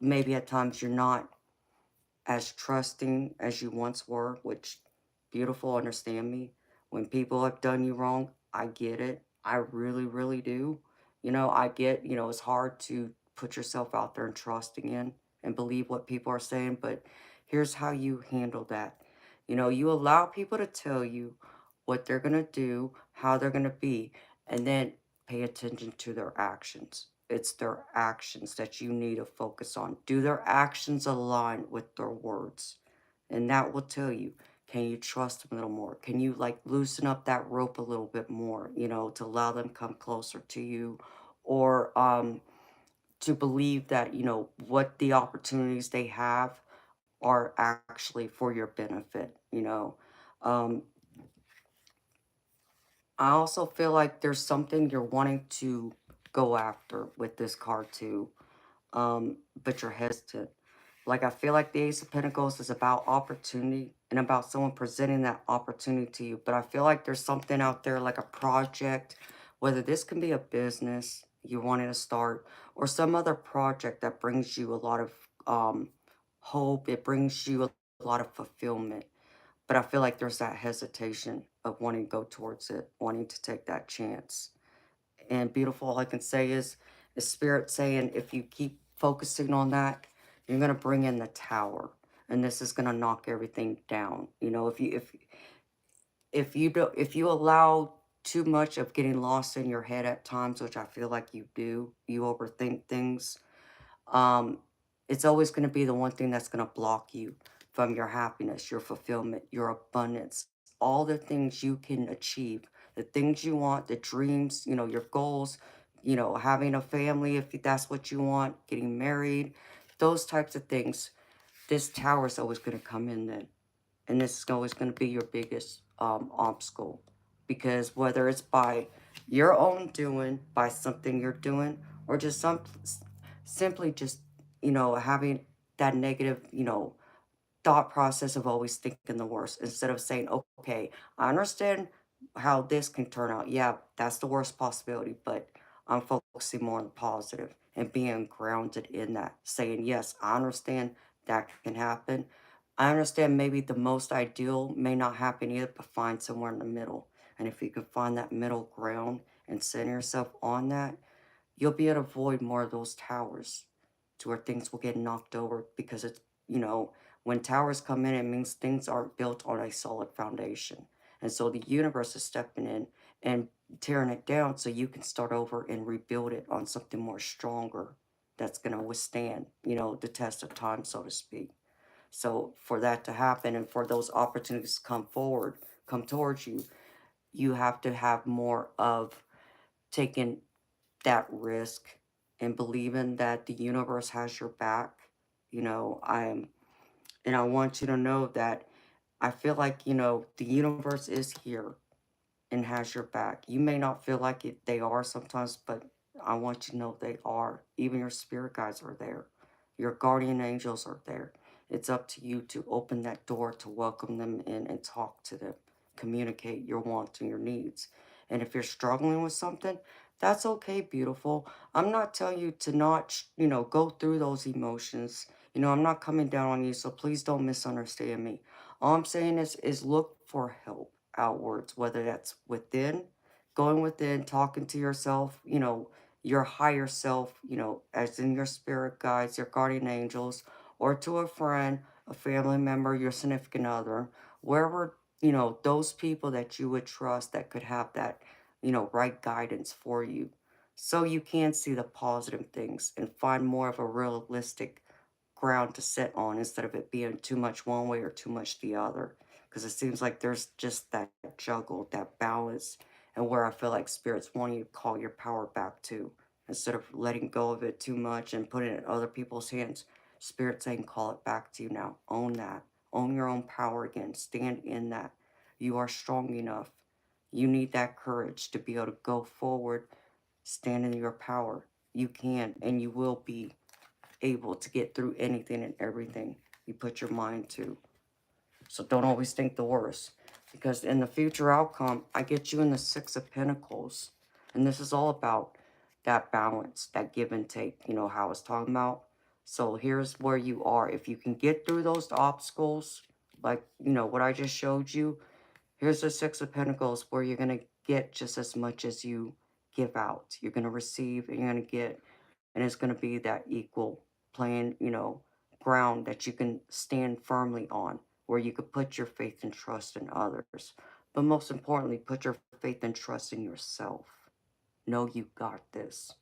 maybe at times you're not as trusting as you once were, which, beautiful, understand me. When people have done you wrong, I get it. I really, really do. You know, I get, you know, it's hard to put yourself out there and trust again and believe what people are saying, but here's how you handle that. You know, you allow people to tell you what they're going to do, how they're going to be, and then pay attention to their actions. It's their actions that you need to focus on. Do their actions align with their words? And that will tell you, can you trust them a little more? Can you like loosen up that rope a little bit more, you know, to allow them come closer to you? Or to believe that, you know, what the opportunities they have are actually for your benefit, you know. Um, I also feel like there's something you're wanting to go after with this card too, but you're hesitant. Like, I feel like the Ace of Pentacles is about opportunity and about someone presenting that opportunity to you. But I feel like there's something out there, like a project, whether this can be a business you wanted to start or some other project that brings you a lot of hope. It brings you a lot of fulfillment. But I feel like there's that hesitation of wanting to go towards it, wanting to take that chance. And beautiful, all I can say is spirit saying if you keep focusing on that, you're gonna bring in the tower, and this is gonna knock everything down. You know, if you allow too much of getting lost in your head at times, which I feel like you do, you overthink things. Um, it's always going to be the one thing that's going to block you from your happiness, your fulfillment, your abundance, all the things you can achieve, the things you want, the dreams, you know, your goals, having a family if that's what you want, getting married, those types of things. This tower is always going to come in then. And this is always going to be your biggest obstacle. Because whether it's by your own doing, by something you're doing, or just simply just, having that negative, thought process of always thinking the worst instead of saying, okay, I understand how this can turn out. Yeah, that's the worst possibility, but I'm focusing more on the positive and being grounded in that, saying, yes, I understand that can happen. I understand maybe the most ideal may not happen either, but find somewhere in the middle. And if you can find that middle ground and center yourself on that, you'll be able to avoid more of those towers to where things will get knocked over because when towers come in, it means things aren't built on a solid foundation. And so the universe is stepping in and tearing it down so you can start over and rebuild it on something more stronger that's going to withstand, the test of time, so to speak. So for that to happen and for those opportunities to come towards you, you have to have more of taking that risk and believing that the universe has your back. And I want you to know that I feel like, the universe is here and has your back. You may not feel like they are sometimes, but I want you to know they are. Even your spirit guides are there. Your guardian angels are there. It's up to you to open that door to welcome them in and talk to them, communicate your wants and your needs. And if you're struggling with something, that's okay, beautiful. I'm not telling you to not, go through those emotions. I'm not coming down on you, so please don't misunderstand me. All I'm saying is look for help outwards, whether that's within, going within, talking to yourself, your higher self, as in your spirit guides, your guardian angels, or to a friend, a family member, your significant other, wherever, those people that you would trust that could have that, right guidance for you. So you can see the positive things and find more of a realistic ground to sit on instead of it being too much one way or too much the other. Because it seems like there's just that juggle, that balance, and where I feel like spirits want you to call your power back to. Instead of letting go of it too much and putting it in other people's hands, spirit saying, call it back to you now. Own that. Own your own power again. Stand in that. You are strong enough. You need that courage to be able to go forward, stand in your power. You can and you will be able to get through anything and everything you put your mind to. So don't always think the worst. Because in the future outcome, I get you in the Six of Pentacles. And this is all about that balance, that give and take, how I was talking about. So here's where you are. If you can get through those obstacles, like, what I just showed you, here's the Six of Pentacles where you're going to get just as much as you give out. You're going to receive and you're going to get, and it's going to be that equal playing, ground that you can stand firmly on, where you could put your faith and trust in others. But most importantly, put your faith and trust in yourself. Know you got this.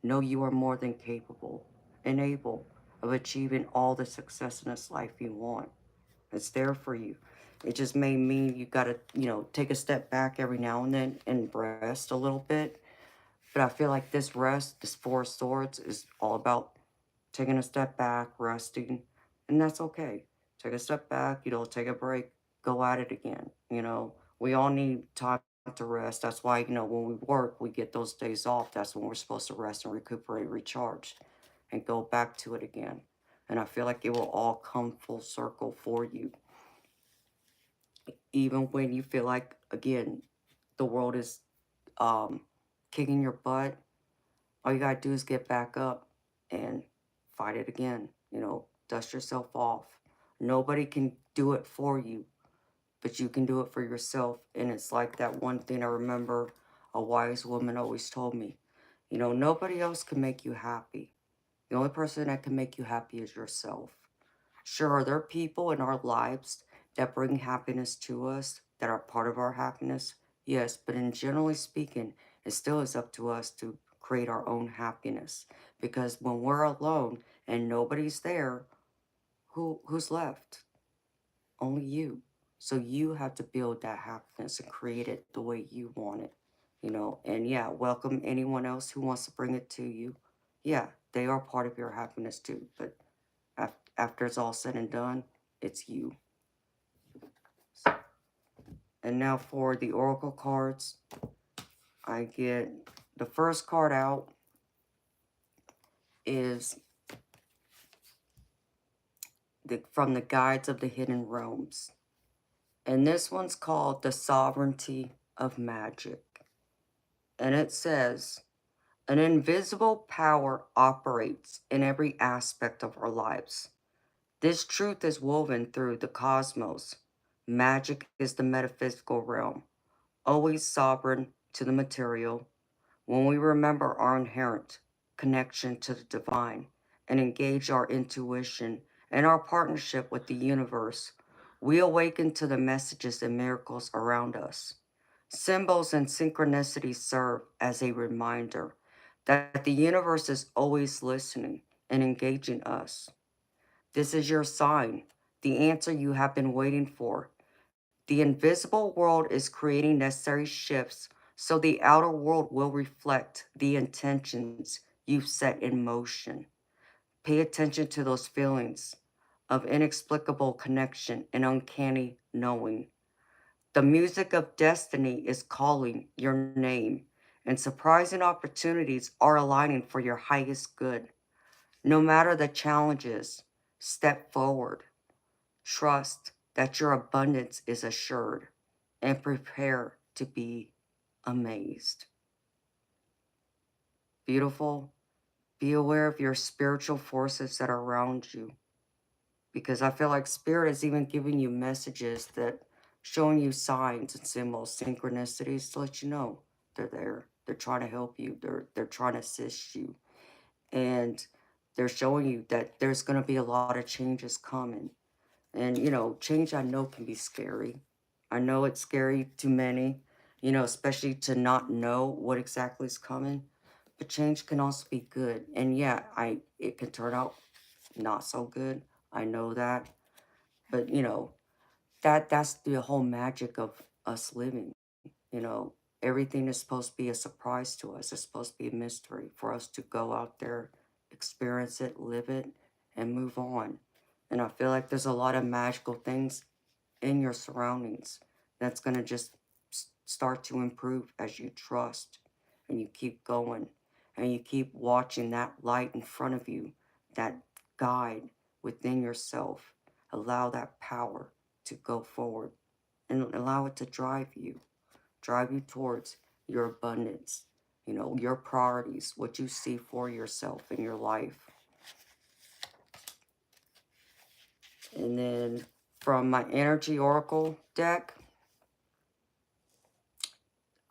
Know you are more than capable and able of achieving all the success in this life you want. It's there for you. It just may mean you got to, take a step back every now and then and rest a little bit. But I feel like this rest, this Four of Swords, is all about taking a step back, resting, and that's okay. Take a step back, take a break, go at it again. We all need time to rest. That's why, when we work, we get those days off. That's when we're supposed to rest and recuperate, recharge, and go back to it again. And I feel like it will all come full circle for you. Even when you feel like, again, the world is kicking your butt, all you gotta do is get back up and fight it again. Dust yourself off. Nobody can do it for you, but you can do it for yourself. And it's like that one thing I remember a wise woman always told me. Nobody else can make you happy. The only person that can make you happy is yourself. Sure, are there people in our lives that bring happiness to us, that are part of our happiness? Yes, but in generally speaking, it still is up to us to create our own happiness. Because when we're alone and nobody's there, who's left? Only you. So you have to build that happiness and create it the way you want it. And yeah, welcome anyone else who wants to bring it to you. Yeah, they are part of your happiness too, but after it's all said and done, it's you. And now for the oracle cards, I get the first card out is from the Guides of the Hidden Realms. And this one's called The Sovereignty of Magic. And it says, an invisible power operates in every aspect of our lives. This truth is woven through the cosmos. Magic is the metaphysical realm, always sovereign to the material. When we remember our inherent connection to the divine and engage our intuition and our partnership with the universe, we awaken to the messages and miracles around us. Symbols and synchronicities serve as a reminder that the universe is always listening and engaging us. This is your sign, the answer you have been waiting for. The invisible world is creating necessary shifts so the outer world will reflect the intentions you've set in motion. Pay attention to those feelings of inexplicable connection and uncanny knowing. The music of destiny is calling your name, and surprising opportunities are aligning for your highest good. No matter the challenges, step forward. Trust that your abundance is assured and prepare to be amazed. Beautiful. Be aware of your spiritual forces that are around you, because I feel like Spirit is even giving you messages that showing you signs and symbols, synchronicities to let you know they're there. They're trying to help you. They're trying to assist you. And they're showing you that there's going to be a lot of changes coming. And, change I know can be scary. I know it's scary to many, especially to not know what exactly is coming. But change can also be good. And yeah, it can turn out not so good. I know that. But, that's the whole magic of us living. You know, everything is supposed to be a surprise to us. It's supposed to be a mystery for us to go out there, experience it, live it, and move on. And I feel like there's a lot of magical things in your surroundings that's going to just start to improve as you trust and you keep going and you keep watching that light in front of you, that guide within yourself. Allow that power to go forward and allow it to drive you towards your abundance, your priorities, what you see for yourself in your life. And then from my Energy Oracle deck,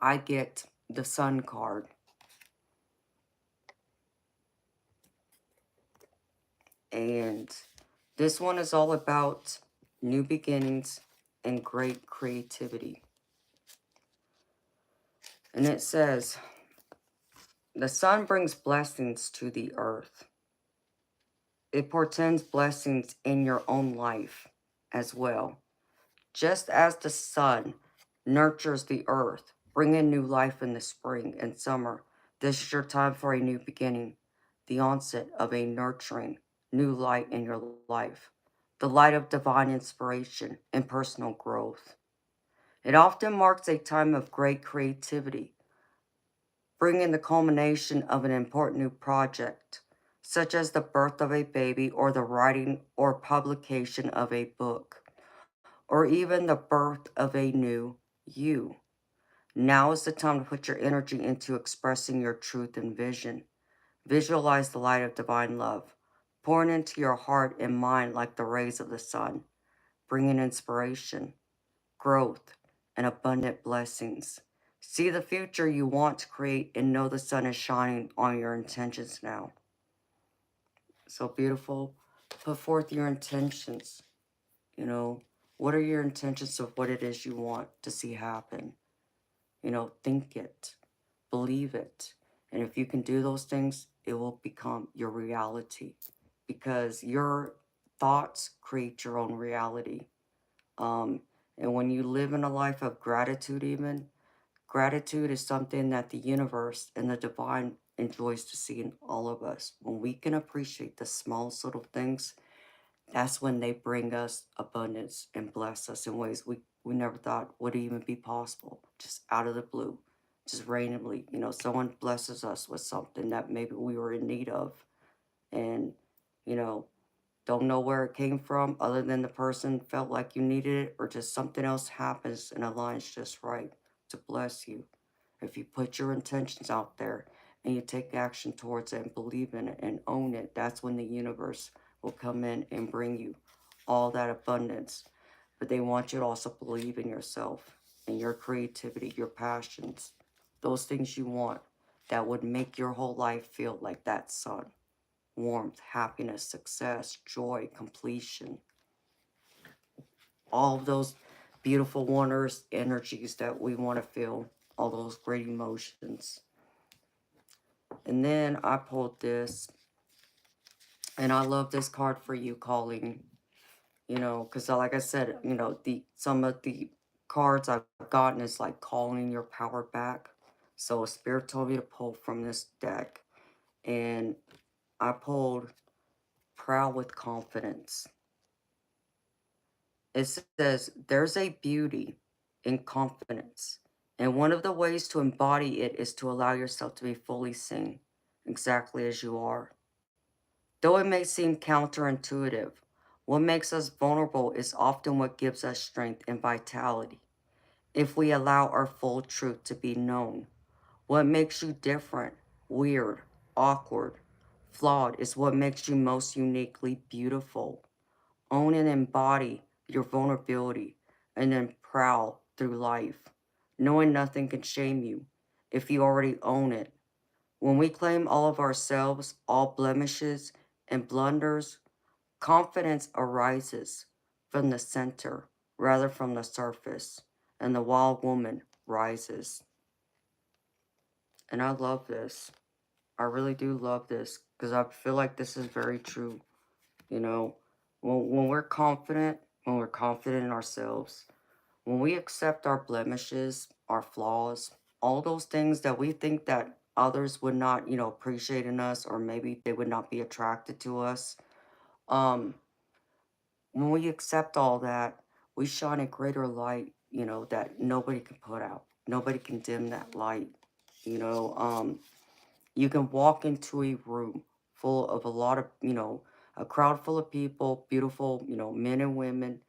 I get the Sun card. And this one is all about new beginnings and great creativity. And it says, the sun brings blessings to the earth. It portends blessings in your own life as well. Just as the sun nurtures the earth, bringing new life in the spring and summer, this is your time for a new beginning, the onset of a nurturing new light in your life, the light of divine inspiration and personal growth. It often marks a time of great creativity, bringing the culmination of an important new project, such as the birth of a baby or the writing or publication of a book, or even the birth of a new you. Now is the time to put your energy into expressing your truth and vision. Visualize the light of divine love, pouring into your heart and mind like the rays of the sun, bringing inspiration, growth, and abundant blessings. See the future you want to create and know the sun is shining on your intentions now. So beautiful. Put forth your intentions. What are your intentions of what it is you want to see happen? Think it, believe it. And if you can do those things, it will become your reality, because your thoughts create your own reality. And when you live in a life of gratitude, even, Gratitude is something that the universe and the divine enjoys to see in all of us. When we can appreciate the smallest little things, that's when they bring us abundance and bless us in ways we never thought would even be possible, just out of the blue, just randomly. Someone blesses us with something that maybe we were in need of, and, you know, don't know where it came from other than the person felt like you needed it, or just something else happens and aligns just right to bless you. If you put your intentions out there and you take action towards it and believe in it and own it, that's when the universe will come in and bring you all that abundance. But they want you to also believe in yourself and your creativity, your passions, those things you want that would make your whole life feel like that sun. Warmth, happiness, success, joy, completion, all of those beautiful wonders, energies that we want to feel, all those great emotions. And then I pulled this, and I love this card for you, calling, because like I said, some of the cards I've gotten is like calling your power back. So Spirit told me to pull from this deck, and I pulled Proud with Confidence. It says, there's a beauty in confidence, and one of the ways to embody it is to allow yourself to be fully seen, exactly as you are. Though it may seem counterintuitive, what makes us vulnerable is often what gives us strength and vitality. If we allow our full truth to be known, what makes you different, weird, awkward, flawed is what makes you most uniquely beautiful. Own and embody your vulnerability, and then prowl through life, knowing nothing can shame you if you already own it. When we claim all of ourselves, all blemishes and blunders, confidence arises from the center rather from the surface, and the wild woman rises. And I love this. I really do love this because I feel like this is very true. You know, when we're confident in ourselves, when we accept our blemishes, our flaws, all those things that we think that others would not, appreciate in us, or maybe they would not be attracted to us, um, when we accept all that, we shine a greater light, that nobody can put out. Nobody can dim that light. You know, you can walk into a room full of a lot of, a crowd full of people, beautiful, men and women,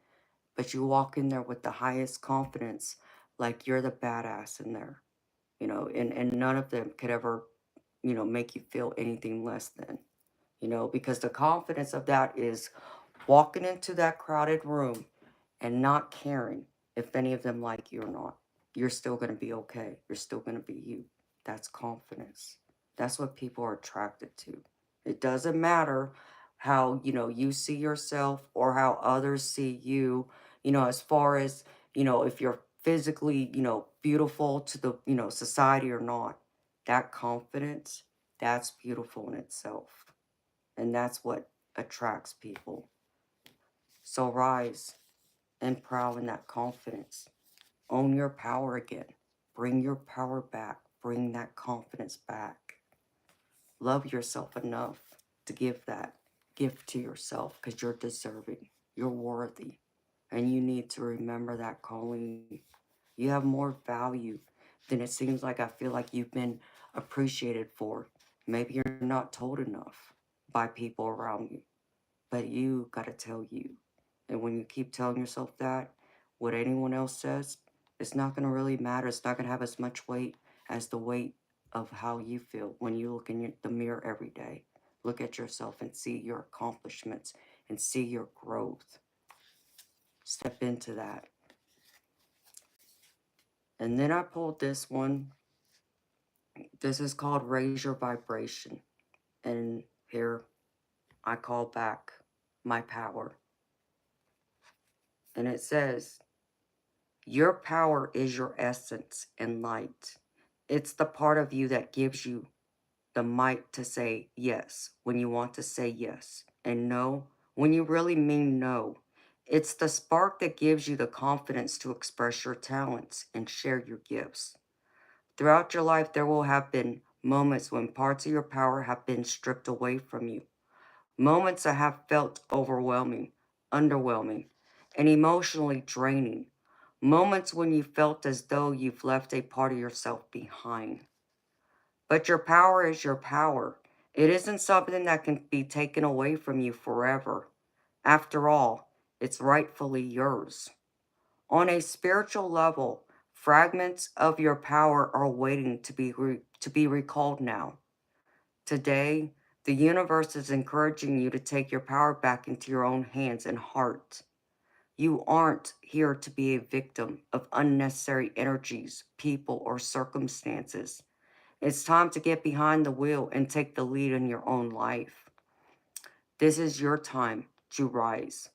but you walk in there with the highest confidence, like you're the badass in there, and none of them could ever, make you feel anything less than, because the confidence of that is walking into that crowded room and not caring if any of them like you or not. You're still going to be okay. You're still going to be you. That's confidence. That's what people are attracted to. It doesn't matter how, you see yourself or how others see you, as far as, if you're physically, beautiful to the, society or not. That confidence, that's beautiful in itself. And that's what attracts people. So rise and proud in that confidence. Own your power again. Bring your power back. Bring that confidence back. Love yourself enough to give that gift to yourself, because you're deserving. You're worthy. And you need to remember that calling. You have more value than it seems like. I feel like you've been appreciated for. Maybe you're not told enough by people around you. But you got to tell you. And when you keep telling yourself that, what anyone else says, it's not going to really matter. It's not going to have as much weight as the weight of how you feel when you look in the mirror every day. Look at yourself and see your accomplishments and see your growth. Step into that. And then I pulled this one. This is called Raise Your Vibration. And here I call back my power. And it says, your power is your essence and light. It's the part of you that gives you the might to say yes when you want to say yes, and no when you really mean no. It's the spark that gives you the confidence to express your talents and share your gifts. Throughout your life, there will have been moments when parts of your power have been stripped away from you. Moments that have felt overwhelming, underwhelming, and emotionally draining. Moments when you felt as though you've left a part of yourself behind. But your power is your power. It isn't something that can be taken away from you forever. After all, it's rightfully yours. On a spiritual level, fragments of your power are waiting to be recalled now. Today, the universe is encouraging you to take your power back into your own hands and heart. You aren't here to be a victim of unnecessary energies, people, or circumstances. It's time to get behind the wheel and take the lead in your own life. This is your time to rise.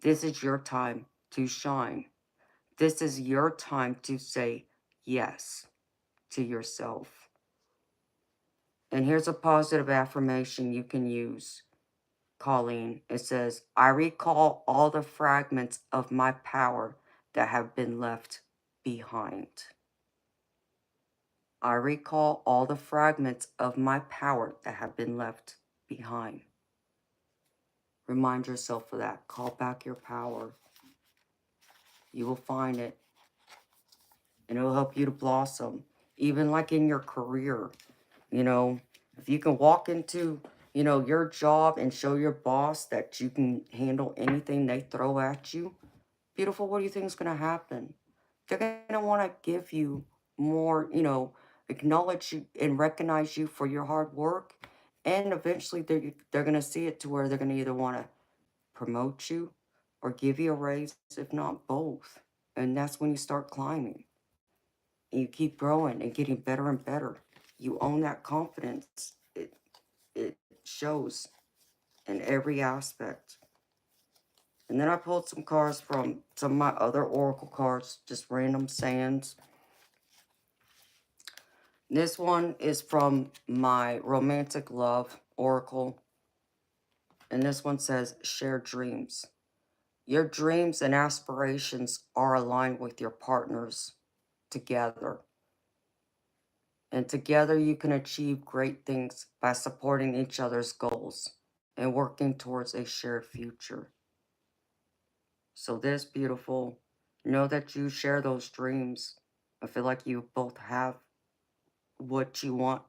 This is your time to shine. This is your time to say yes to yourself. And here's a positive affirmation you can use, Colleen. It says, I recall all the fragments of my power that have been left behind. I recall all the fragments of my power that have been left behind. Remind yourself of that. Call back your power. You will find it. And it will help you to blossom. Even like in your career. You know, if you can walk into, your job and show your boss that you can handle anything they throw at you, beautiful, what do you think is going to happen? They're going to want to give you more, acknowledge you and recognize you for your hard work. And eventually they're going to see it to where they're going to either want to promote you or give you a raise, if not both. And that's when you start climbing. And you keep growing and getting better and better. You own that confidence. It shows in every aspect. And then I pulled some cards from some of my other oracle cards, just random sayings. This one is from my romantic love oracle. And this one says, share dreams. Your dreams and aspirations are aligned with your partners together. And together you can achieve great things by supporting each other's goals and working towards a shared future. So this beautiful, know that you share those dreams. I feel like you both have what you want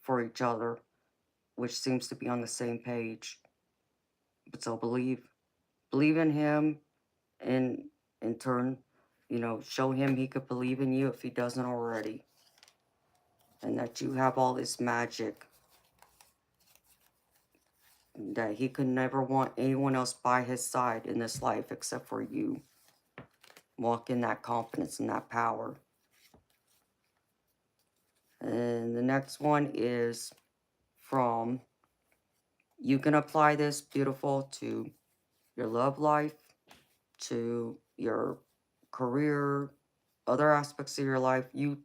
for each other, which seems to be on the same page. But so believe in him, and in turn, show him he could believe in you if he doesn't already. And that you have all this magic, that he could never want anyone else by his side in this life except for you. Walk in that confidence and that power. And the next one is from, you can apply this beautiful to your love life, to your career, other aspects of your life. You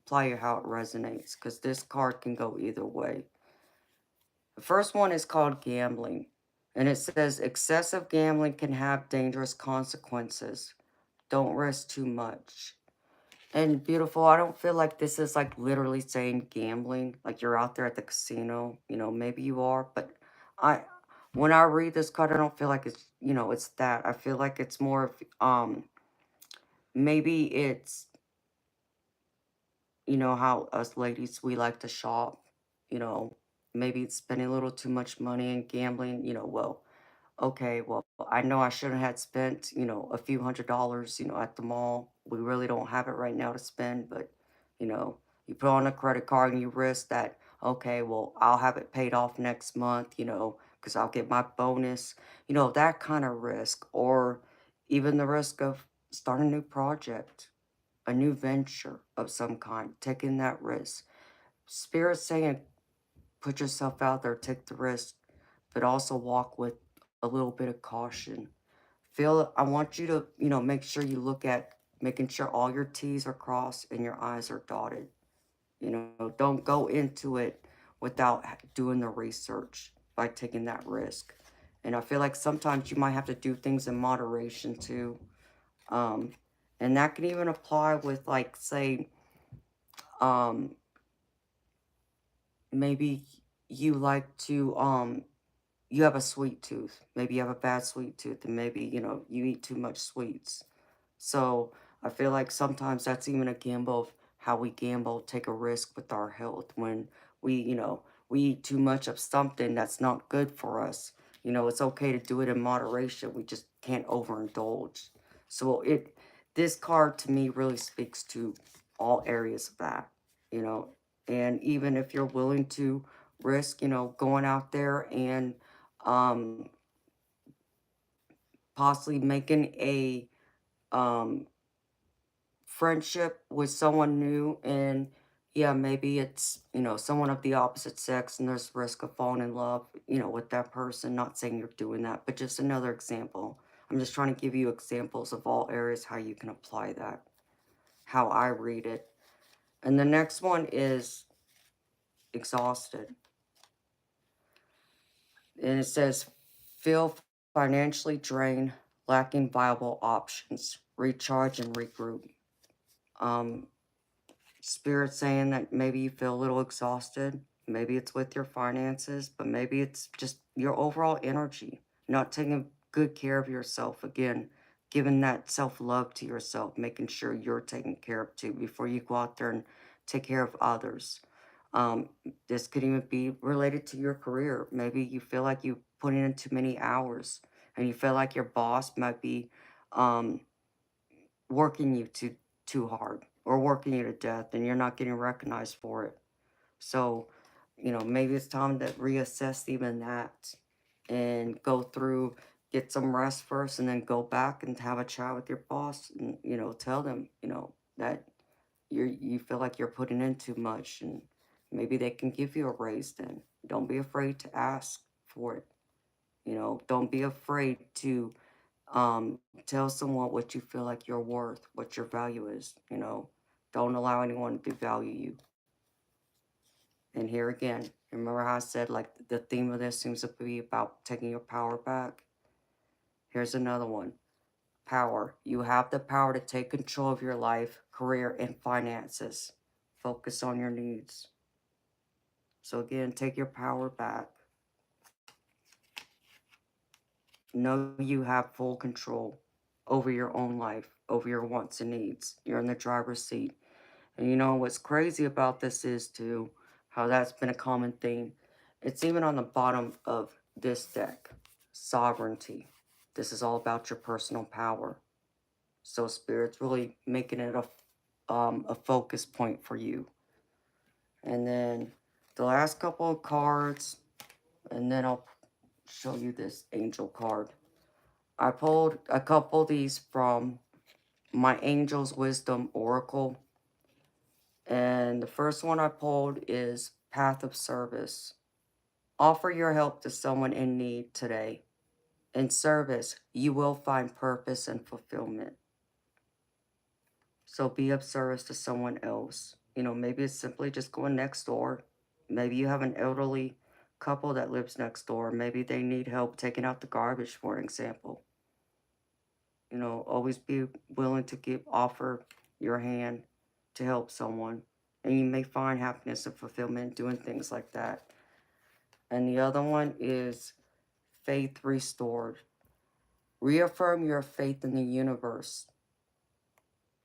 apply it how it resonates, because this card can go either way. The first one is called gambling, and it says excessive gambling can have dangerous consequences. Don't risk too much. And beautiful, I don't feel like this is like literally saying gambling, like you're out there at the casino, maybe you are, but I, when I read this card, I don't feel like it's, it's that. I feel like it's more of, maybe it's, how us ladies, we like to shop, you know, maybe it's spending a little too much money and gambling, well, okay, well, I know I shouldn't have spent, a few $100s, at the mall. We really don't have it right now to spend, but, you put on a credit card and you risk that, okay, well, I'll have it paid off next month, because I'll get my bonus, that kind of risk. Or even the risk of starting a new project, a new venture of some kind, taking that risk. Spirit saying, put yourself out there, take the risk, but also walk with a little bit of caution. I want you to, make sure you look at making sure all your T's are crossed and your I's are dotted. Don't go into it without doing the research by taking that risk. And I feel like sometimes you might have to do things in moderation too. And that can even apply with, like, say, Um, maybe you like to, you have a sweet tooth. Maybe you have a bad sweet tooth, and maybe, you eat too much sweets. So I feel like sometimes that's even a gamble of how we gamble, take a risk with our health when we eat too much of something that's not good for us. It's okay to do it in moderation. We just can't overindulge. So this card to me really speaks to all areas of that, you know, and even if you're willing to risk, going out there and um, possibly making a um, friendship with someone new, and yeah, maybe it's someone of the opposite sex, and there's risk of falling in love with that person. Not saying you're doing that, but just another example. I'm just trying to give you examples of all areas how you can apply that, how I read it. And the next one is exhausted, and it says feel financially drained, lacking viable options, recharge and regroup. um Spirit saying that maybe you feel a little exhausted. Maybe it's with your finances, but maybe it's just your overall energy, not taking good care of yourself. Again, giving that self love to yourself, making sure you're taken care of too before you go out there and take care of others. Um, this could even be related to your career. Maybe you feel like you put in too many hours and you feel like your boss might be um, working you too hard or working you to death and you're not getting recognized for it. So, maybe it's time to reassess even that and go through, get some rest first, and then go back and have a chat with your boss and, tell them, that you feel like you're putting in too much, and maybe they can give you a raise then. Don't be afraid to ask for it. Don't be afraid to um, tell someone what you feel like you're worth, what your value is. Don't allow anyone to devalue you. And here again, remember how I said like the theme of this seems to be about taking your power back? Here's another one. Power. You have the power to take control of your life, career, and finances. Focus on your needs. So again, take your power back. Know you have full control over your own life, over your wants and needs. You're in the driver's seat. And what's crazy about this is too, how that's been a common theme. It's even on the bottom of this deck. Sovereignty. This is all about your personal power. So Spirit's really making it a focus point for you. And then the last couple of cards, and then I'll show you this angel card. I pulled a couple of these from my Angel's Wisdom Oracle. And the first one I pulled is Path of Service. Offer your help to someone in need today. In service, you will find purpose and fulfillment. So be of service to someone else. Maybe it's simply just going next door. Maybe you have an elderly couple that lives next door. Maybe they need help taking out the garbage, for example. Always be willing to offer your hand to help someone. And you may find happiness and fulfillment doing things like that. And the other one is faith restored. Reaffirm your faith in the universe.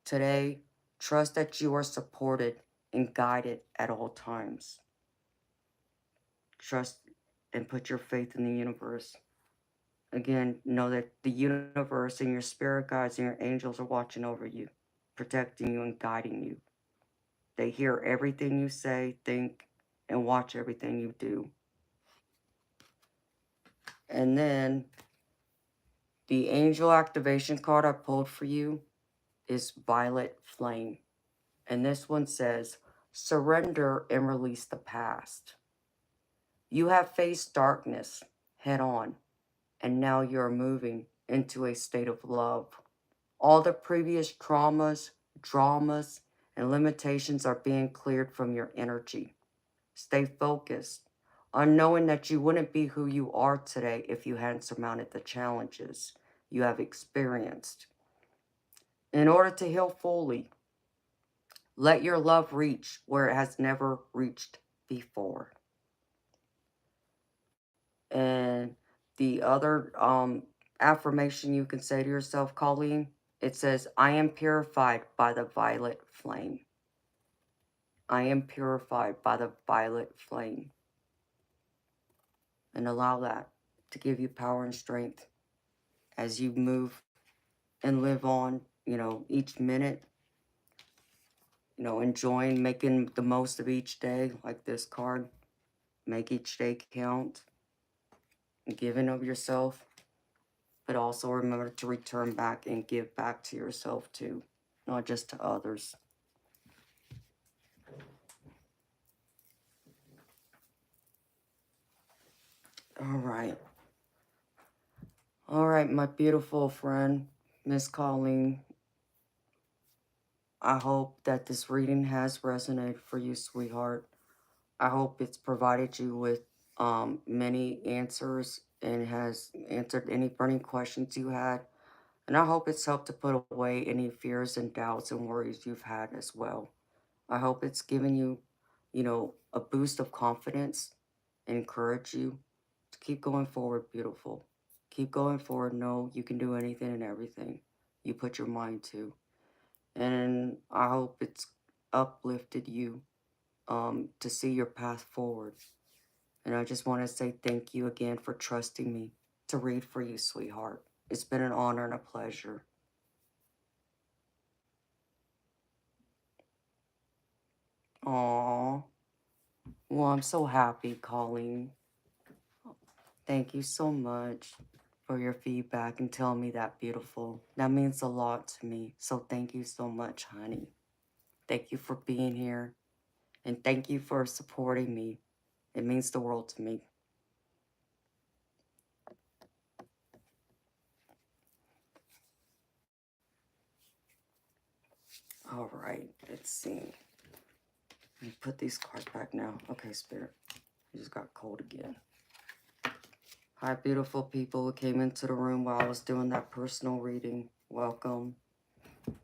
Today, trust that you are supported and guided at all times. Trust and put your faith in the universe. Again, know that the universe and your spirit guides and your angels are watching over you, protecting you and guiding you. They hear everything you say, think, and watch everything you do. And then the angel activation card I pulled for you is Violet Flame. And this one says, surrender and release the past. You have faced darkness head on, and now you're moving into a state of love. All the previous traumas, dramas, and limitations are being cleared from your energy. Stay focused on knowing that you wouldn't be who you are today if you hadn't surmounted the challenges you have experienced. In order to heal fully, Let your love reach where it has never reached before. And the other affirmation you can say to yourself, Colleen, it says, I am purified by the violet flame. I am purified by the violet flame. And allow that to give you power and strength as you move and live on, each minute, enjoying making the most of each day, like this card. Make each day count. Giving of yourself. But also remember to return back and give back to yourself too. Not just to others. All right, my beautiful friend, Miss Colleen. I hope that this reading has resonated for you, sweetheart. I hope it's provided you with many answers and has answered any burning questions you had. And I hope it's helped to put away any fears and doubts and worries you've had as well. I hope it's given you, a boost of confidence and encourage you to keep going forward, beautiful. Keep going forward. Know you can do anything and everything you put your mind to. And I hope it's uplifted you to see your path forward. And I just want to say thank you again for trusting me to read for you, sweetheart. It's been an honor and a pleasure. Aww. Well, I'm so happy, Colleen. Thank you so much for your feedback and telling me that, beautiful. That means a lot to me. So thank you so much, honey. Thank you for being here. And thank you for supporting me. It means the world to me. All right, let's see. Let me put these cards back now. Okay, Spirit. I just got cold again. Hi, beautiful people who came into the room while I was doing that personal reading. Welcome. Put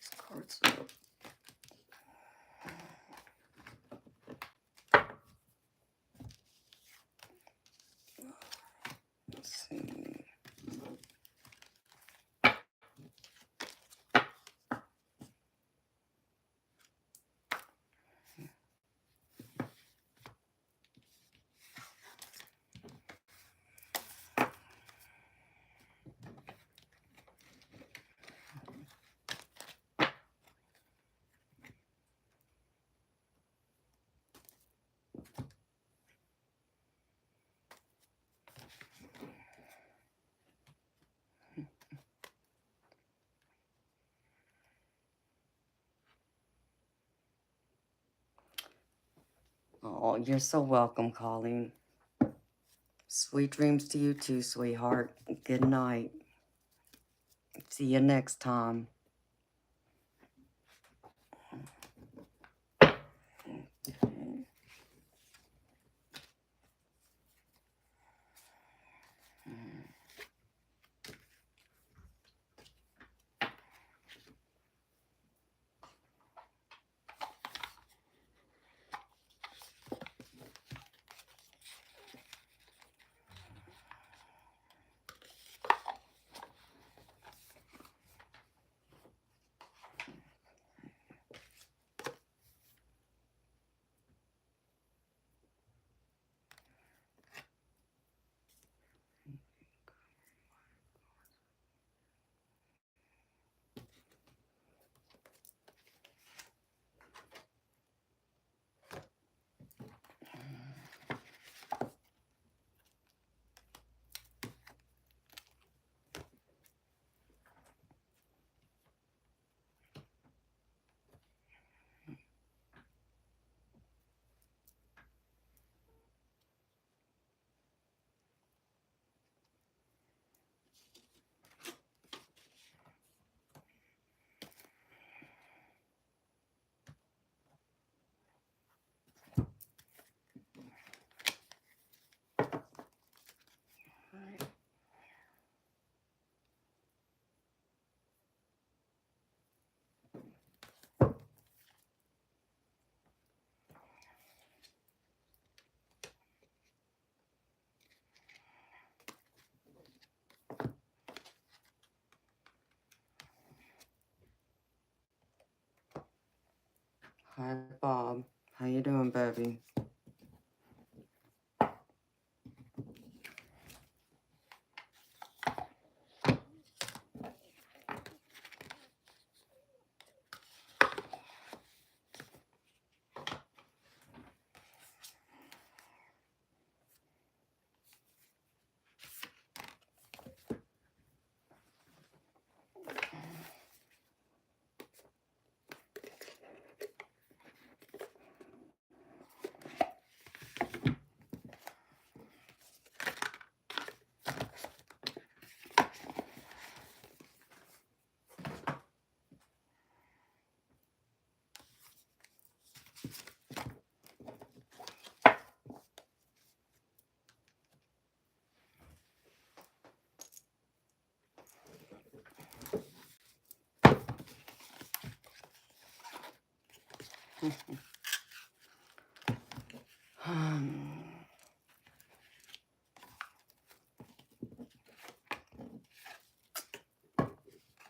these cards up. Let's see. Oh, you're so welcome, Colleen. Sweet dreams to you too, sweetheart. Good night. See you next time. Hi, Bob. How you doing, baby?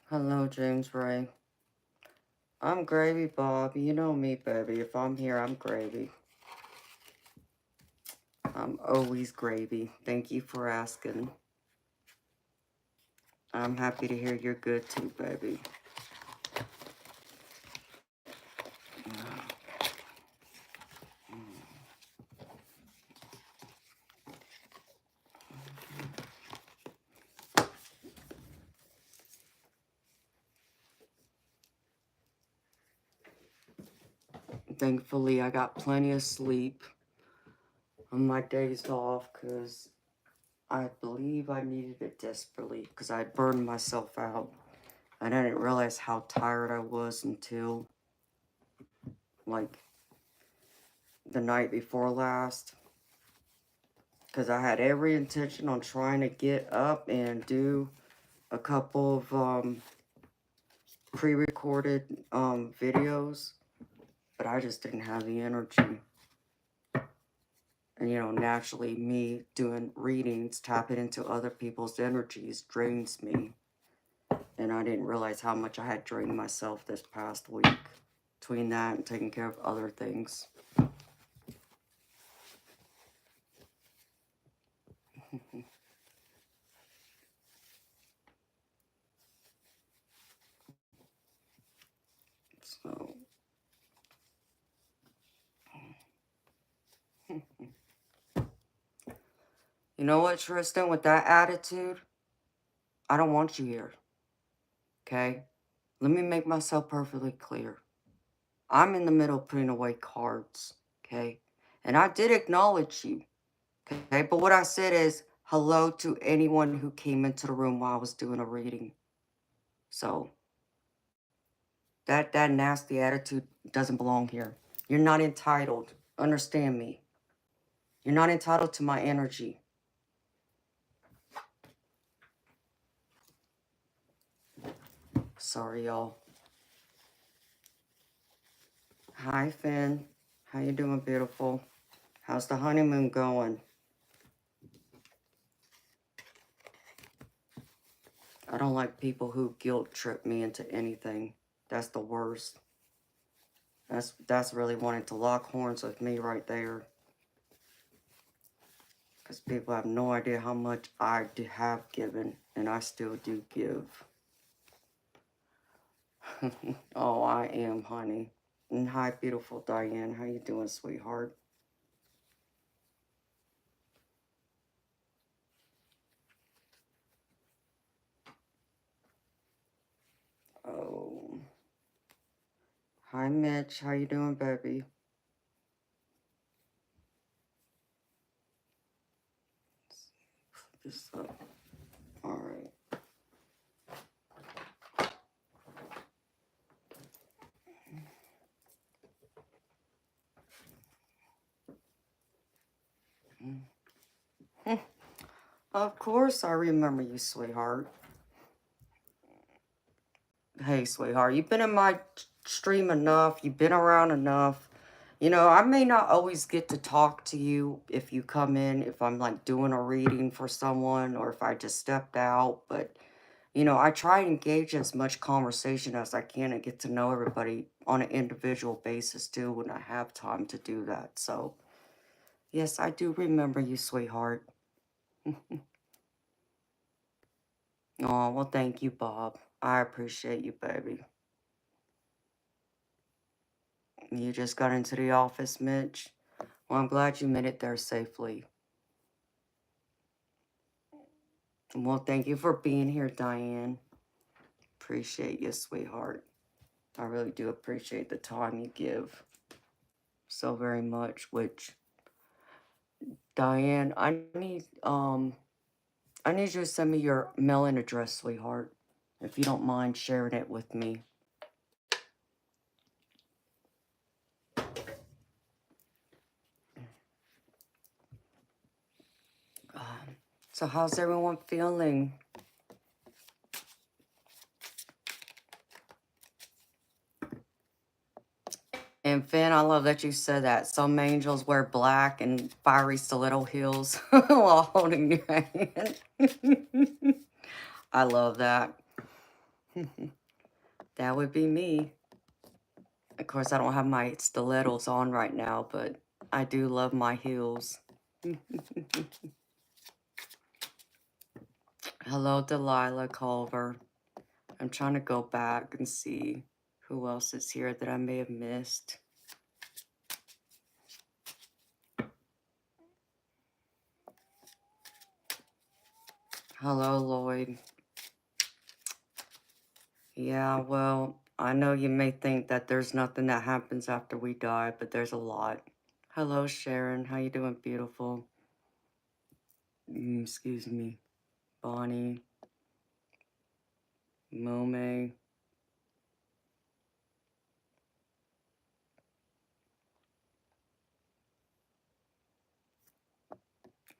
Hello, James Ray. I'm gravy, Bob. You know me, baby. If I'm here, I'm gravy. I'm always gravy. Thank you for asking. I'm happy to hear you're good too, baby. Thankfully, I got plenty of sleep on my days off because I believe I needed it desperately because I burned myself out. And I didn't realize how tired I was until, like, the night before last. Because I had every intention on trying to get up and do a couple of pre-recorded videos. But I just didn't have the energy. And, you know, naturally me doing readings, tapping into other people's energies drains me. And I didn't realize how much I had drained myself this past week. Between that and taking care of other things. So... You know what, Tristan? With that attitude, I don't want you here. Okay? Let me make myself perfectly clear. I'm in the middle of putting away cards. Okay? And I did acknowledge you. Okay? But what I said is hello to anyone who came into the room while I was doing a reading. So, that nasty attitude doesn't belong here. You're not entitled. Understand me. You're not entitled to my energy. Sorry, y'all. Hi, Finn. How you doing, beautiful? How's the honeymoon going? I don't like people who guilt trip me into anything. That's the worst. That's really wanting to lock horns with me right there. Because people have no idea how much I have given, and I still do give. Oh, I am, honey. And hi, beautiful Diane. How you doing, sweetheart? Oh. Hi, Mitch. How you doing, baby? Put this up. All right. Of course I remember you, sweetheart. Hey, sweetheart, you've been in my stream enough. You've been around enough. You know, I may not always get to talk to you if you come in, if I'm like doing a reading for someone or if I just stepped out. But, You know, I try to engage as much conversation as I can and get to know everybody on an individual basis too when I have time to do that. So, yes, I do remember you, sweetheart. Oh, well, thank you, Bob. I appreciate you, baby. You just got into the office, Mitch. Well, I'm glad you made it there safely. Well, thank you for being here, Diane. Appreciate you, sweetheart. I really do appreciate the time you give so very much, which, Diane, I need you to send me your mailing address, sweetheart, if you don't mind sharing it with me. So how's everyone feeling? And Finn, I love that you said that. Some angels wear black and fiery stiletto heels while holding your hand. I love that. That would be me. Of course, I don't have my stilettos on right now, but I do love my heels. Hello, Delilah Culver. I'm trying to go back and see who else is here that I may have missed. Hello, Lloyd. Yeah, well, I know you may think that there's nothing that happens after we die, but there's a lot. Hello, Sharon. How you doing, beautiful? Excuse me. Bonnie. Mome.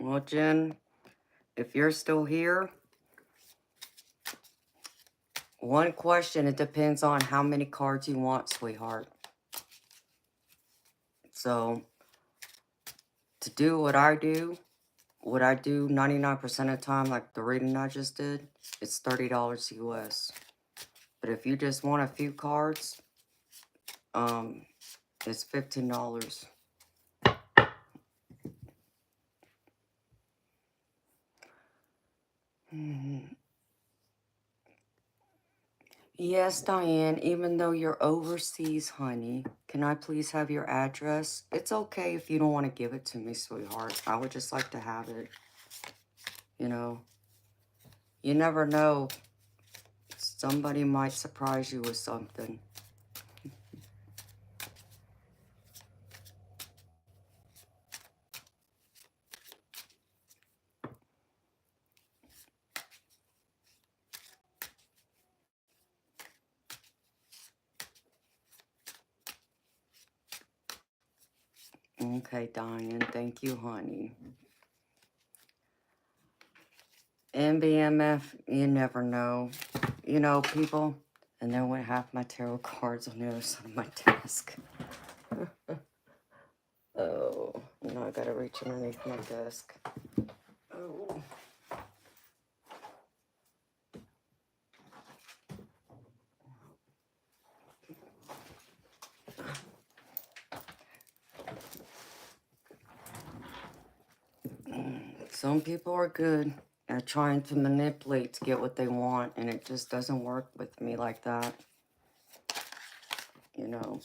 Well, Jen, if you're still here, one question, it depends on how many cards you want, sweetheart. So, to do what I do 99% of the time, like the reading I just did, it's $30 US. But if you just want a few cards, it's $15. Yes, Diane, even though you're overseas, honey, can I please have your address? It's okay if you don't want to give it to me, sweetheart. I would just like to have it. You know, you never know. Somebody might surprise you with something. Okay, Diane, thank you, honey. NBMF, you never know. You know, people, and then went half my tarot cards on the other side of my desk. Oh, now I gotta reach underneath my desk. Oh. Some people are good at trying to manipulate to get what they want, and it just doesn't work with me like that. You know,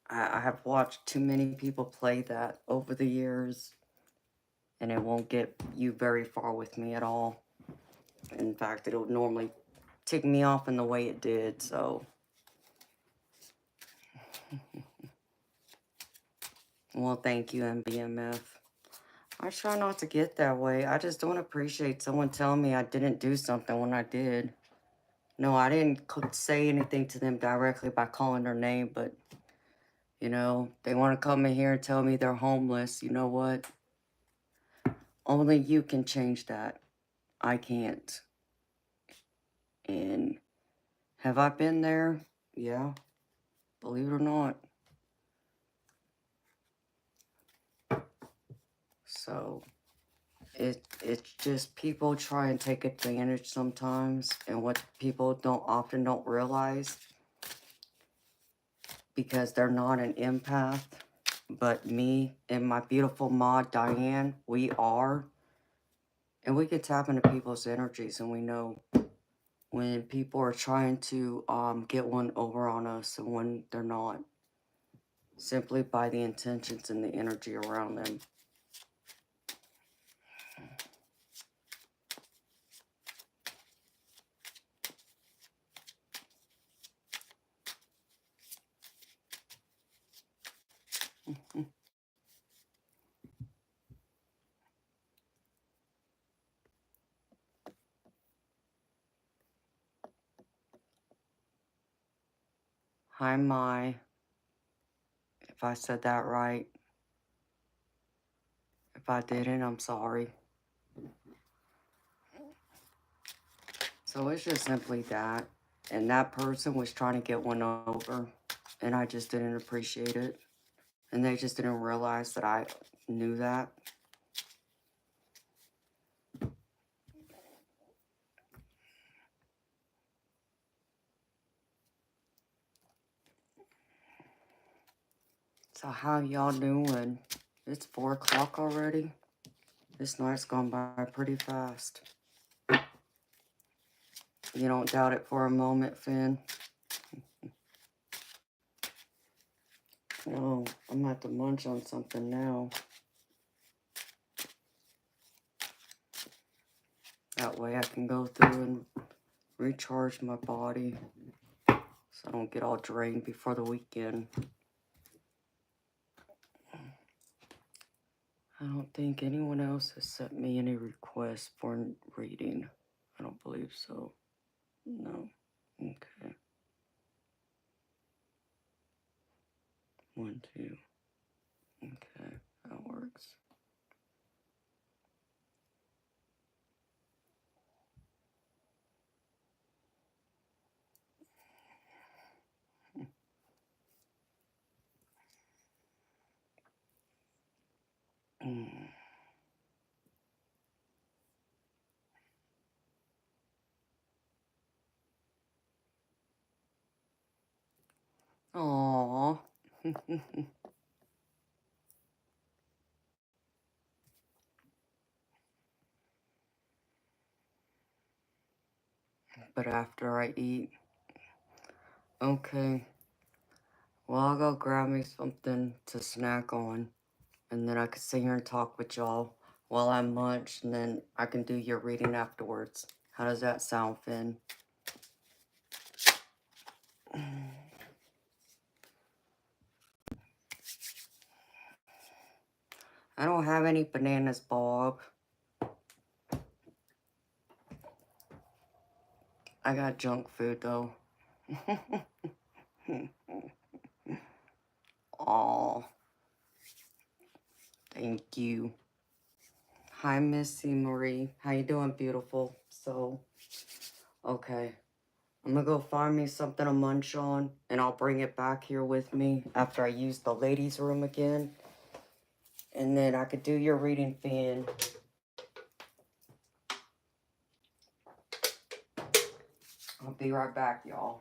I have watched too many people play that over the years, and it won't get you very far with me at all. In fact, it'll normally tick me off in the way it did, so. Well, thank you, MBMF. I try not to get that way. I just don't appreciate someone telling me I didn't do something when I did. No, I didn't say anything to them directly by calling their name, but, you know, they want to come in here and tell me they're homeless. You know what? Only you can change that. I can't. And have I been there? Yeah, believe it or not. So, It's just people try and take advantage sometimes, and what people often don't realize, because they're not an empath, but me and my beautiful mod Diane, we are, and we can tap into people's energies, and we know when people are trying to get one over on us and when they're not, simply by the intentions and the energy around them. Hi, Mai. If I said that right. If I didn't, I'm sorry. So it's just simply that. And that person was trying to get one over, and I just didn't appreciate it. And they just didn't realize that I knew that. So how y'all doing? It's 4 o'clock already. This night's gone by pretty fast. You don't doubt it for a moment, Finn? Oh, I'm gonna have to munch on something now. That way I can go through and recharge my body so I don't get all drained before the weekend. I don't think anyone else has sent me any requests for reading. I don't believe so. No. Okay. 1, 2. Okay, that works. Aww. But after I eat. Okay. Well, I'll go grab me something to snack on. And then I can sit here and talk with y'all while I munch. And then I can do your reading afterwards. How does that sound, Finn? I don't have any bananas, Bob. I got junk food, though. Aw. Thank you. Hi, Missy Marie. How you doing, beautiful? So, okay. I'm gonna go find me something to munch on, and I'll bring it back here with me after I use the ladies' room again. And then I could do your reading, Finn. I'll be right back, y'all.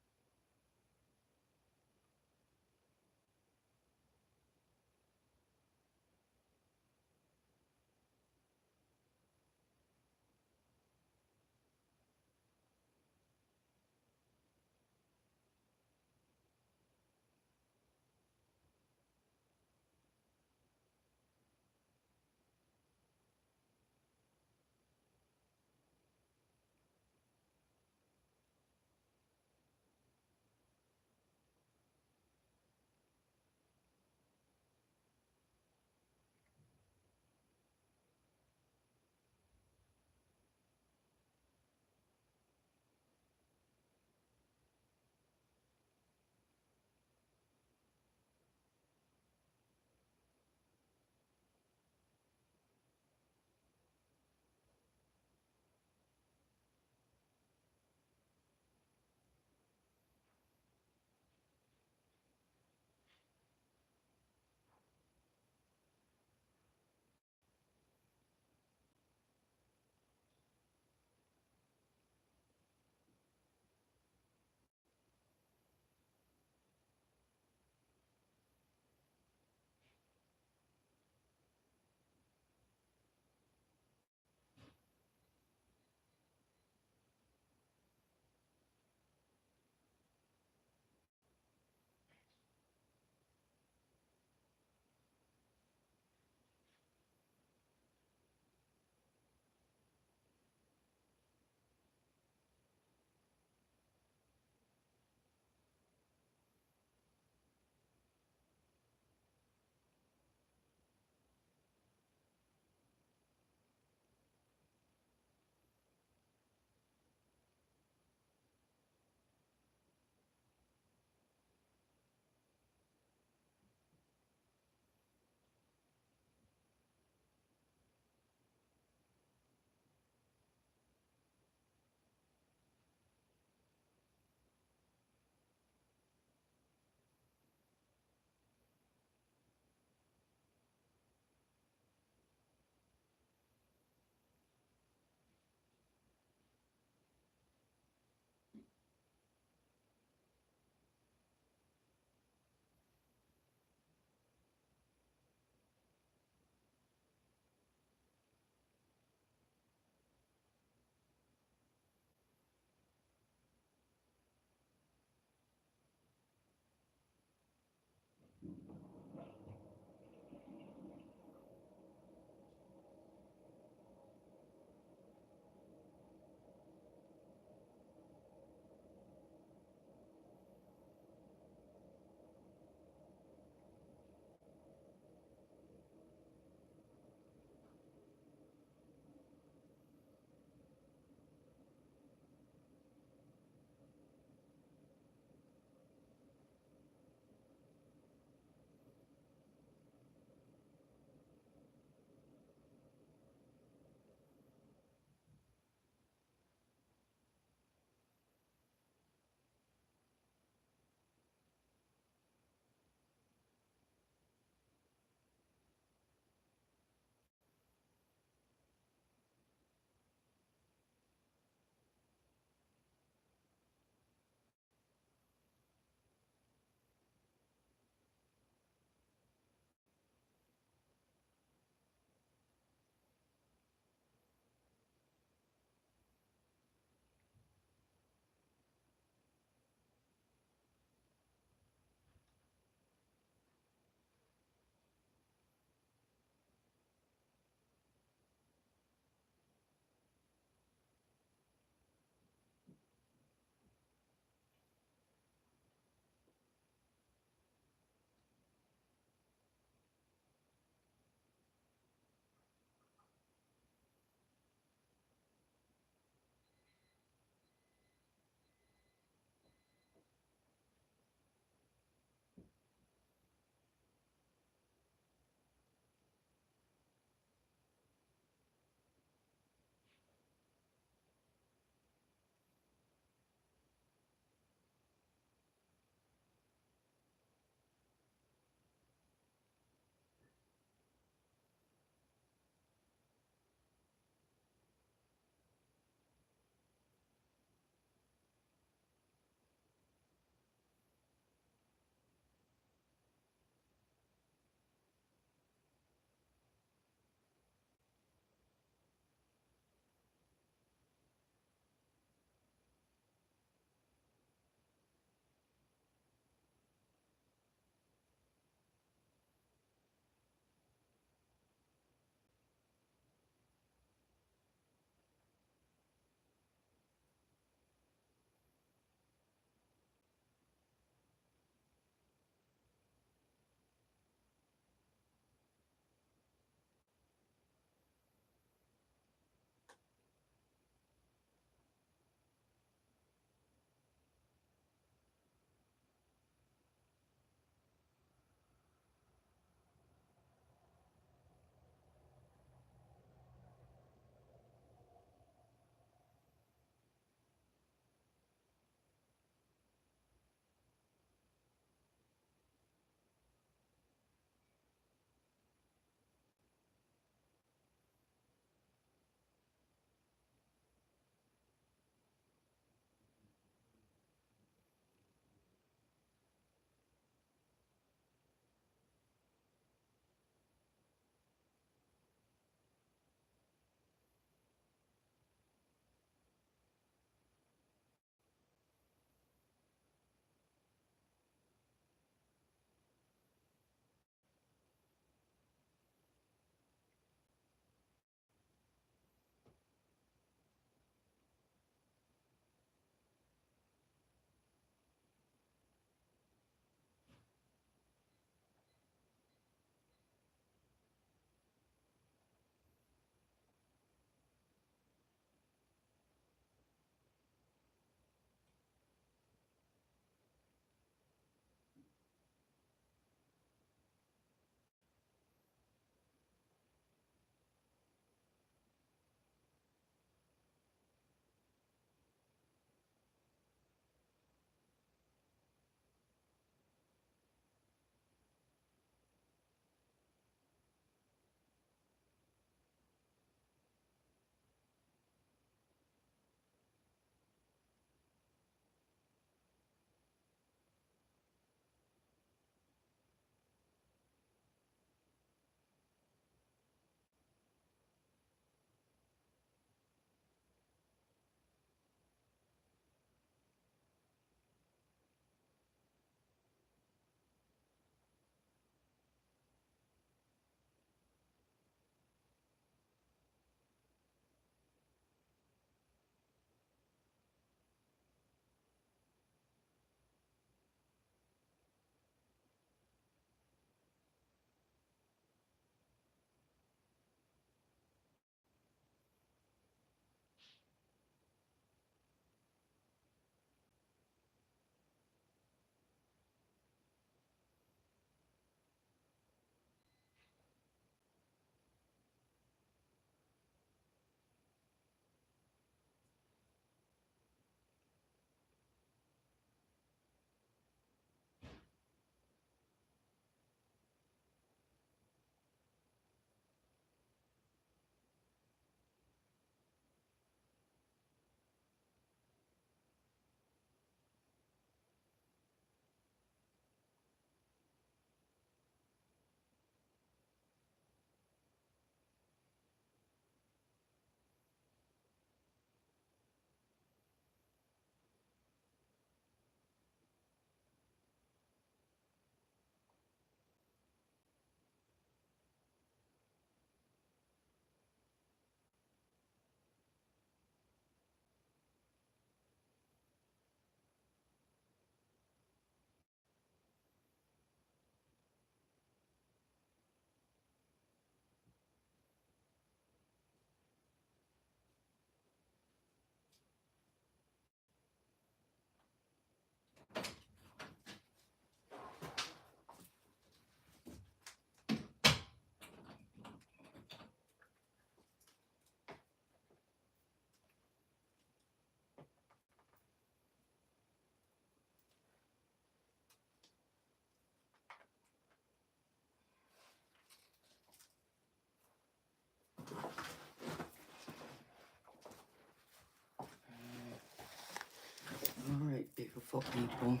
beautiful people.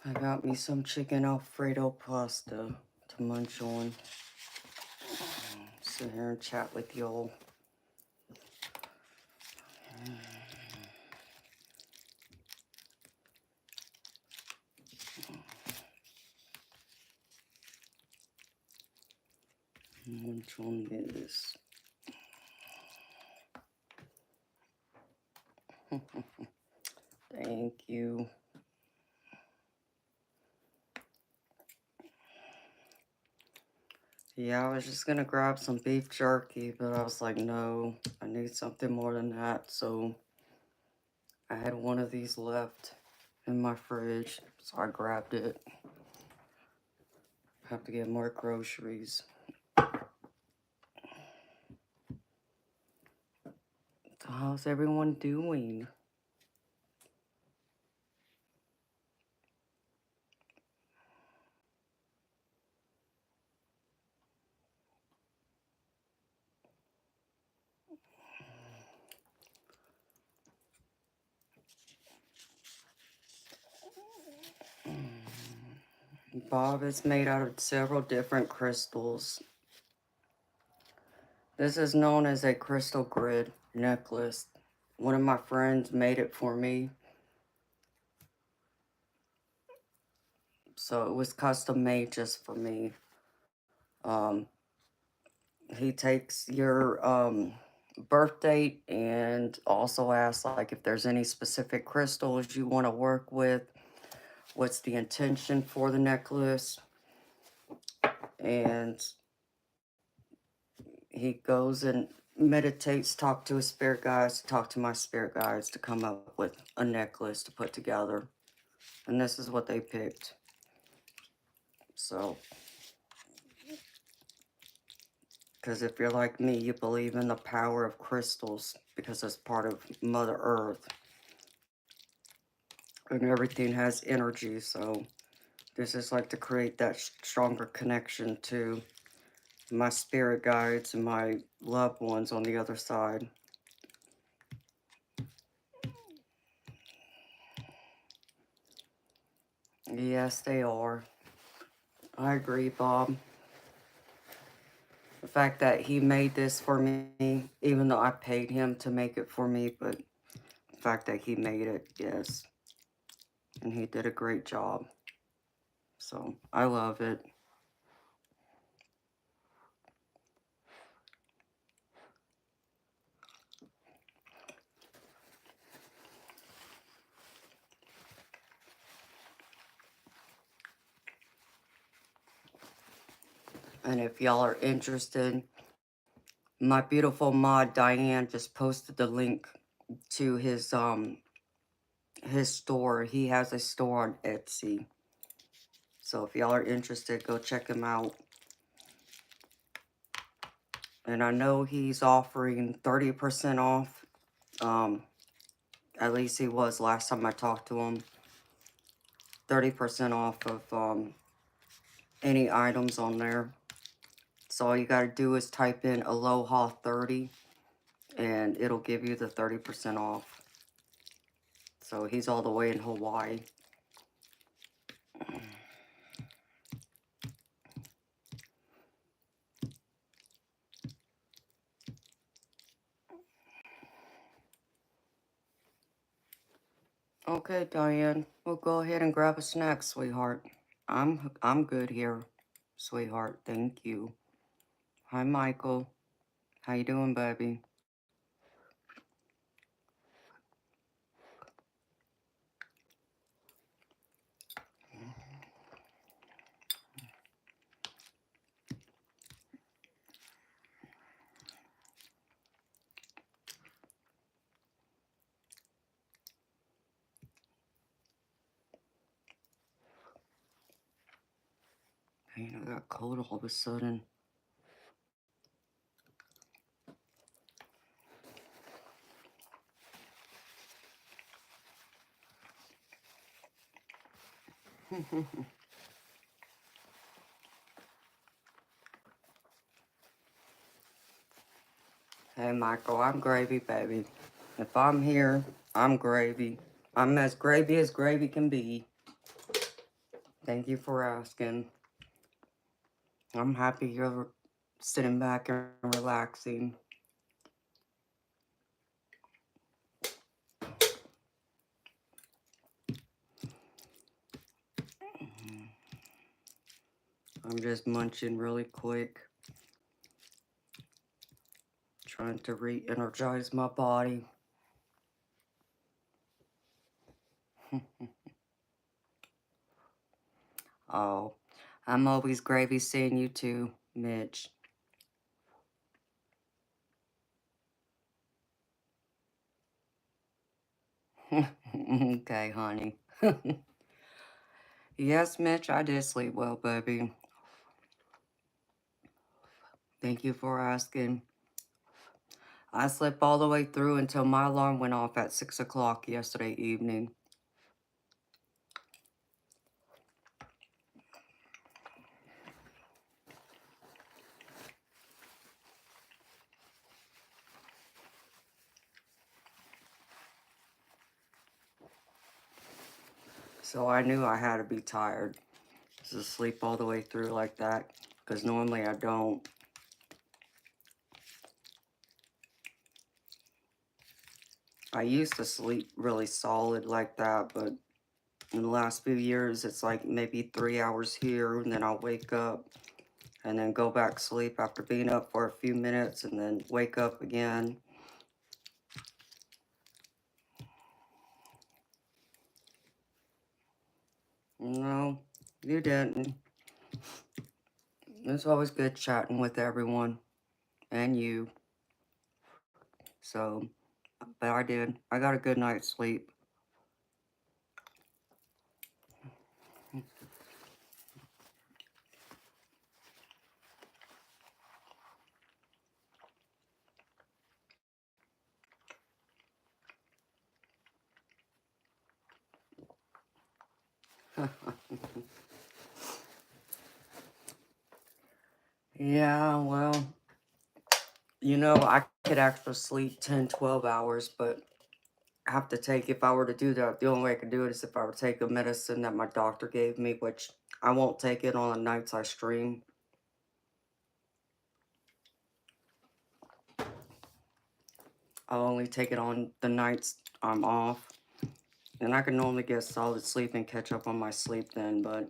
I got me some chicken Alfredo pasta to munch on. Sit here and chat with y'all. Munch on this. Thank you. Yeah, I was just gonna grab some beef jerky, but I was like, no, I need something more than that. So I had one of these left in my fridge, so I grabbed it. Have to get more groceries. So how's everyone doing? Bob is made out of several different crystals. This is known as a crystal grid necklace. One of my friends made it for me. So it was custom made just for me. He takes your birth date and also asks like if there's any specific crystals you want to work with, what's the intention for the necklace, and he goes and meditates, talk to his spirit guides, talk to my spirit guides to come up with a necklace to put together. And this is what they picked. So, because if you're like me, you believe in the power of crystals because it's part of Mother Earth. And everything has energy, so this is like to create that stronger connection to my spirit guides and my loved ones on the other side. Yes, they are. I agree, Bob. The fact that he made this for me, even though I paid him to make it for me, but the fact that he made it, yes. And he did a great job. So, I love it. And if y'all are interested, my beautiful mod Diane just posted the link to his store. He has a store on Etsy. So if y'all are interested, go check him out. And I know he's offering 30% off. At least he was last time I talked to him. 30% off of any items on there. So all you gotta do is type in Aloha 30 and it'll give you the 30% off. So he's all the way in Hawaii. Okay, Diane, we'll go ahead and grab a snack, sweetheart. I'm good here, sweetheart. Thank you. Hi, Michael. How you doing, baby? Hey, I got cold all of a sudden. Hey, Michael, I'm gravy, baby. If I'm here, I'm gravy. I'm as gravy can be. Thank you for asking. I'm happy you're sitting back and relaxing. I'm just munching really quick, trying to re-energize my body. Oh, I'm always gravy seeing you too, Mitch. Okay, honey. Yes, Mitch, I did sleep well, baby. Thank you for asking. I slept all the way through until my alarm went off at 6 o'clock yesterday evening. So I knew I had to be tired to sleep all the way through like that, because normally I don't. I used to sleep really solid like that, but in the last few years, it's like maybe 3 hours here, and then I'll wake up and then go back to sleep after being up for a few minutes and then wake up again. No, you didn't. It's always good chatting with everyone and you. So, but I did. I got a good night's sleep. Yeah, well, I could actually sleep 10, 12 hours, but I have to take, if I were to do that, the only way I could do it is if I were to take a medicine that my doctor gave me, which I won't take it on the nights I stream. I'll only take it on the nights I'm off. And I can normally get solid sleep and catch up on my sleep then, but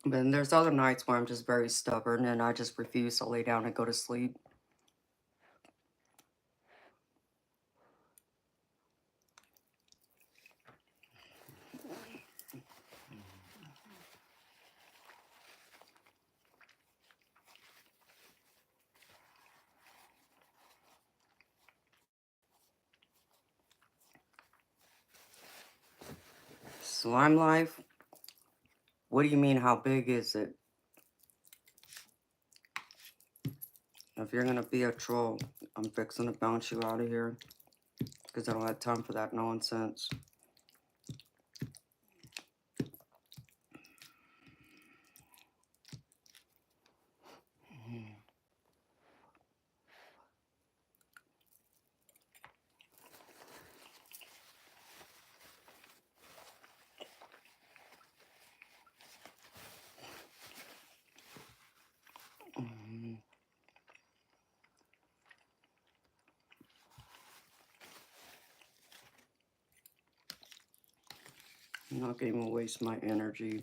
then there's other nights where I'm just very stubborn and I just refuse to lay down and go to sleep. Slime life? What do you mean, how big is it? If you're gonna be a troll, I'm fixing to bounce you out of here. Because I don't have time for that nonsense. I'm not gonna waste my energy.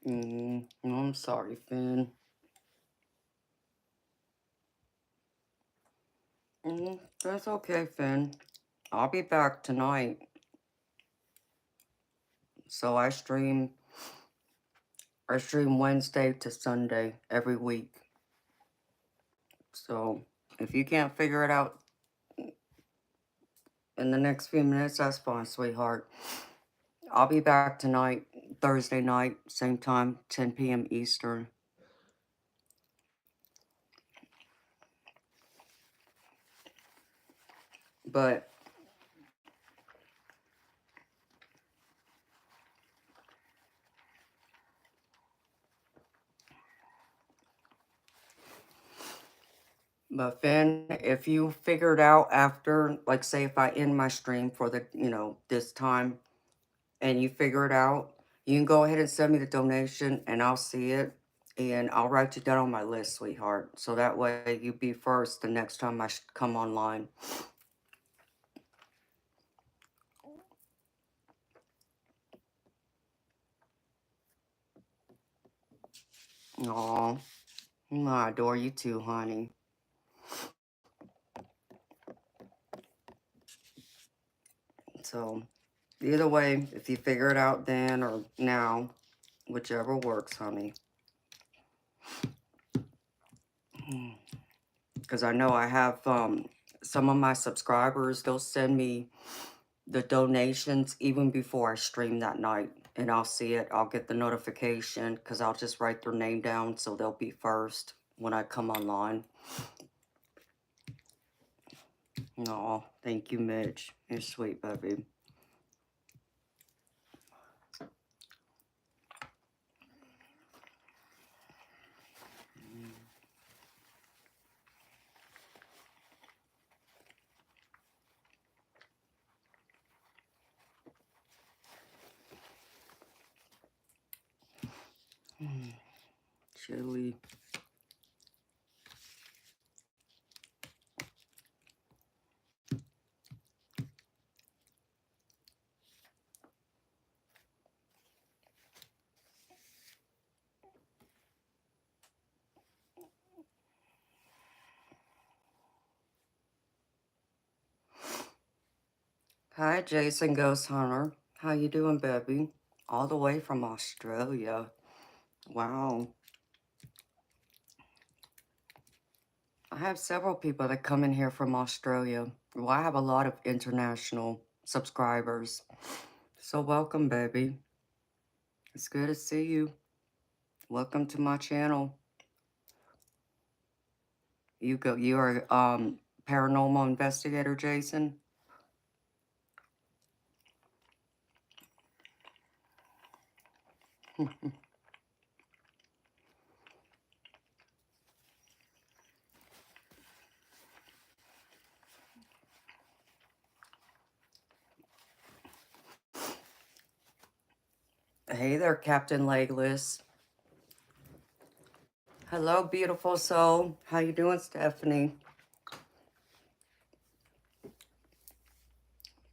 I'm sorry, Finn. That's okay, Finn. I'll be back tonight. So I stream Wednesday to Sunday every week. So if you can't figure it out in the next few minutes, that's fine, sweetheart. I'll be back tonight, Thursday night, same time, 10 p.m. Eastern. But Finn, if you figure it out after, like say if I end my stream for the, this time, and you figure it out, you can go ahead and send me the donation and I'll see it. And I'll write you down on my list, sweetheart. So that way you be first the next time I come online. Aw, I adore you too, honey. So either way, if you figure it out then or now, whichever works, honey. Because I know I have some of my subscribers, they'll send me the donations even before I stream that night. And I'll see it. I'll get the notification because I'll just write their name down so they'll be first when I come online. Oh, thank you, Mitch. You're sweet, baby. Chili. Hi, Jason Ghost Hunter. How you doing, baby? All the way from Australia. Wow. I have several people that come in here from Australia. Well, I have a lot of international subscribers. So welcome, baby. It's good to see you. Welcome to my channel. You are paranormal investigator, Jason. Hey there, Captain Legless. Hello, beautiful soul. How you doing, Stephanie?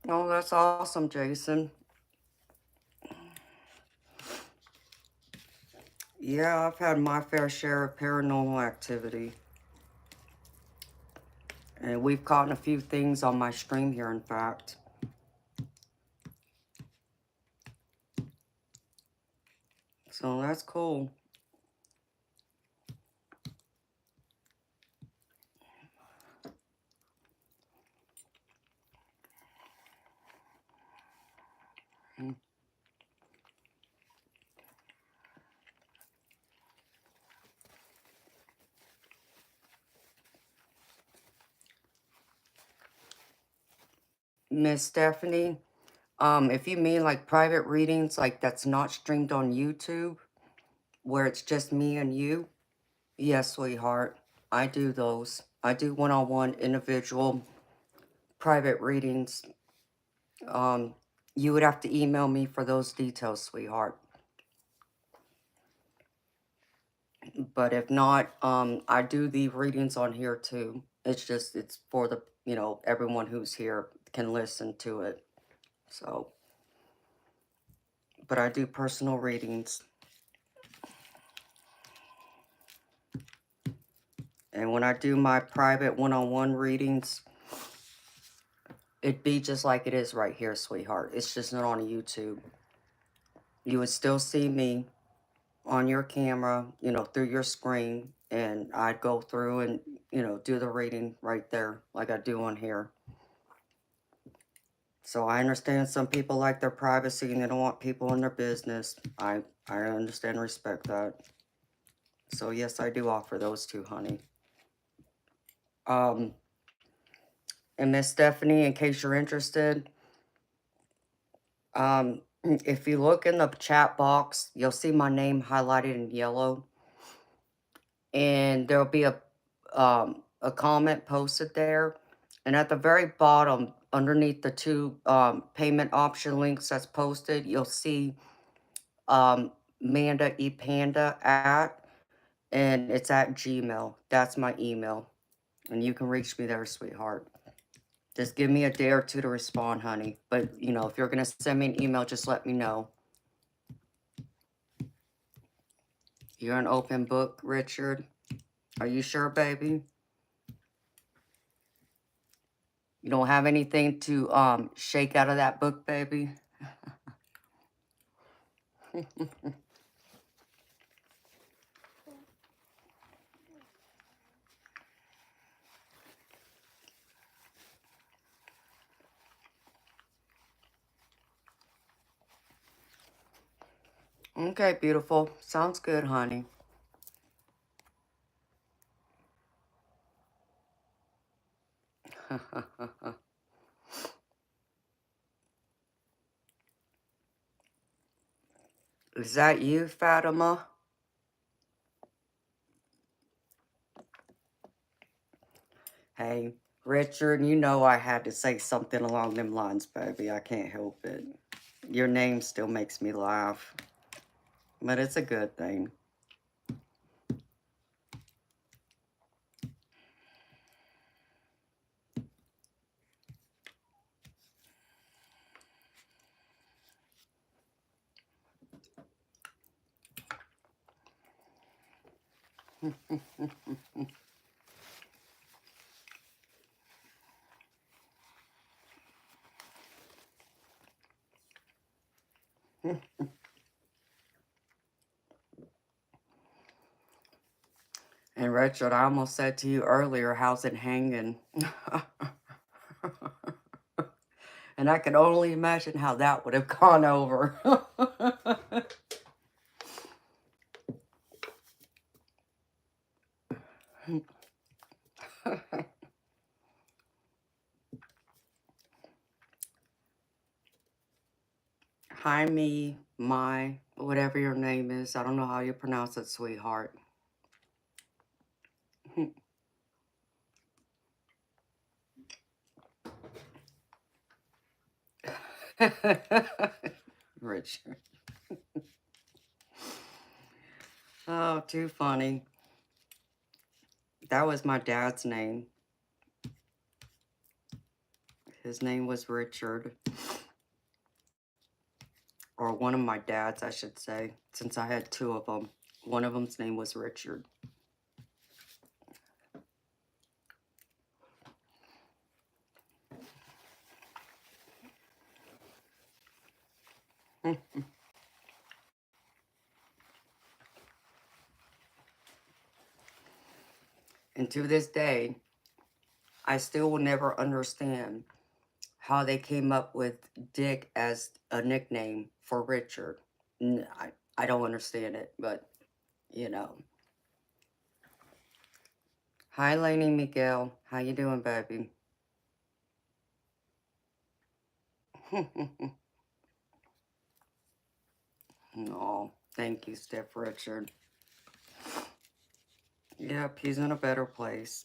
Oh, that's awesome, Jason. Yeah, I've had my fair share of paranormal activity. And we've caught a few things on my stream here, in fact. So that's cool. Miss Stephanie, if you mean like private readings, like that's not streamed on YouTube, where it's just me and you, yes, sweetheart, I do those. I do one-on-one individual private readings. You would have to email me for those details, sweetheart. But if not, I do the readings on here too. It's for the, everyone who's here can listen to it. So, but I do personal readings. And when I do my private one-on-one readings, it'd be just like it is right here, sweetheart. It's just not on YouTube. You would still see me on your camera, through your screen, and I'd go through and, do the reading right there like I do on here. So I understand some people like their privacy and they don't want people in their business. I understand and respect that. So yes, I do offer those too, honey. And Miss Stephanie, in case you're interested, if you look in the chat box, you'll see my name highlighted in yellow. And there'll be a comment posted there. And at the very bottom, underneath the two payment option links that's posted, you'll see Manda E Panda at, and it's at Gmail. That's my email. And you can reach me there, sweetheart. Just give me a day or two to respond, honey. But, you know, if you're going to send me an email, just let me know. You're an open book, Richard. Are you sure, baby? You don't have anything to shake out of that book, baby? Okay, beautiful. Sounds good, honey. Is that you, Fatima? Hey, Richard, you know I had to say something along them lines, baby. I can't help it. Your name still makes me laugh. But it's a good thing. And Richard, I almost said to you earlier, how's it hanging? And I can only imagine how that would have gone over. Hi, me, my, whatever your name is. I don't know how you pronounce it, sweetheart. Richard. Oh, too funny. That was my dad's name. His name was Richard. Or one of my dads, I should say, since I had two of them. One of them's name was Richard. And to this day, I still will never understand how they came up with Dick as a nickname for Richard. I don't understand it, but, you know. Hi, Lainey Miguel. How you doing, baby? Oh, thank you, Steph Richard. Yep, he's in a better place.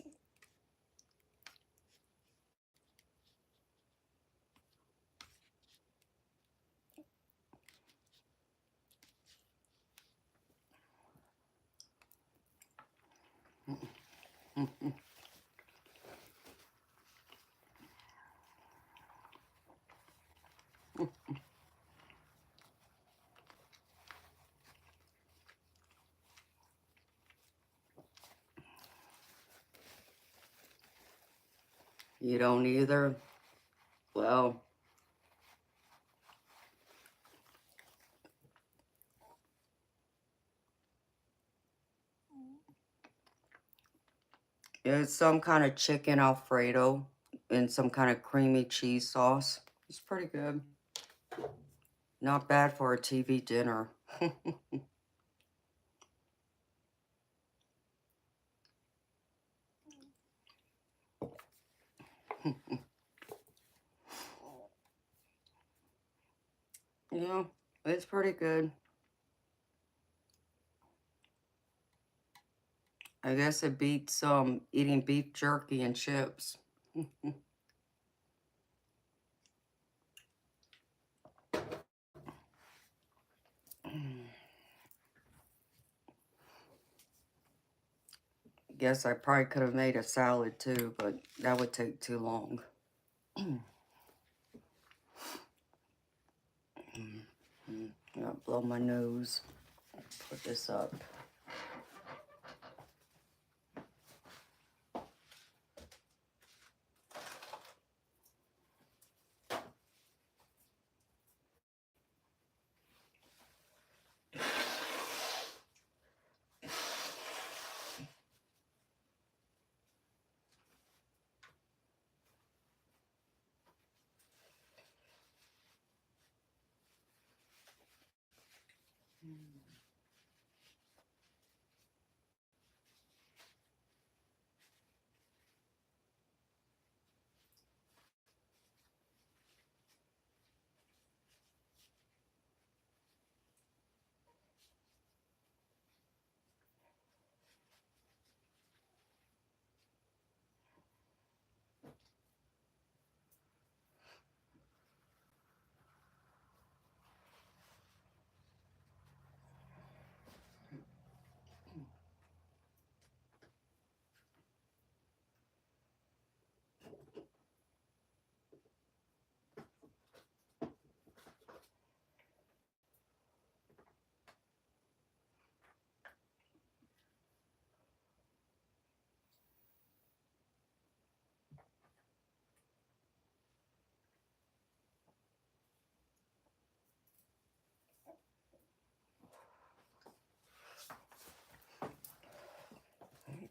You don't either? Well, it's some kind of chicken Alfredo and some kind of creamy cheese sauce. It's pretty good. Not bad for a TV dinner. Yeah, it's pretty good. I guess it beats eating beef jerky and chips. Guess I probably could have made a salad too, but that would take too long. I'll blow my nose. Put this up.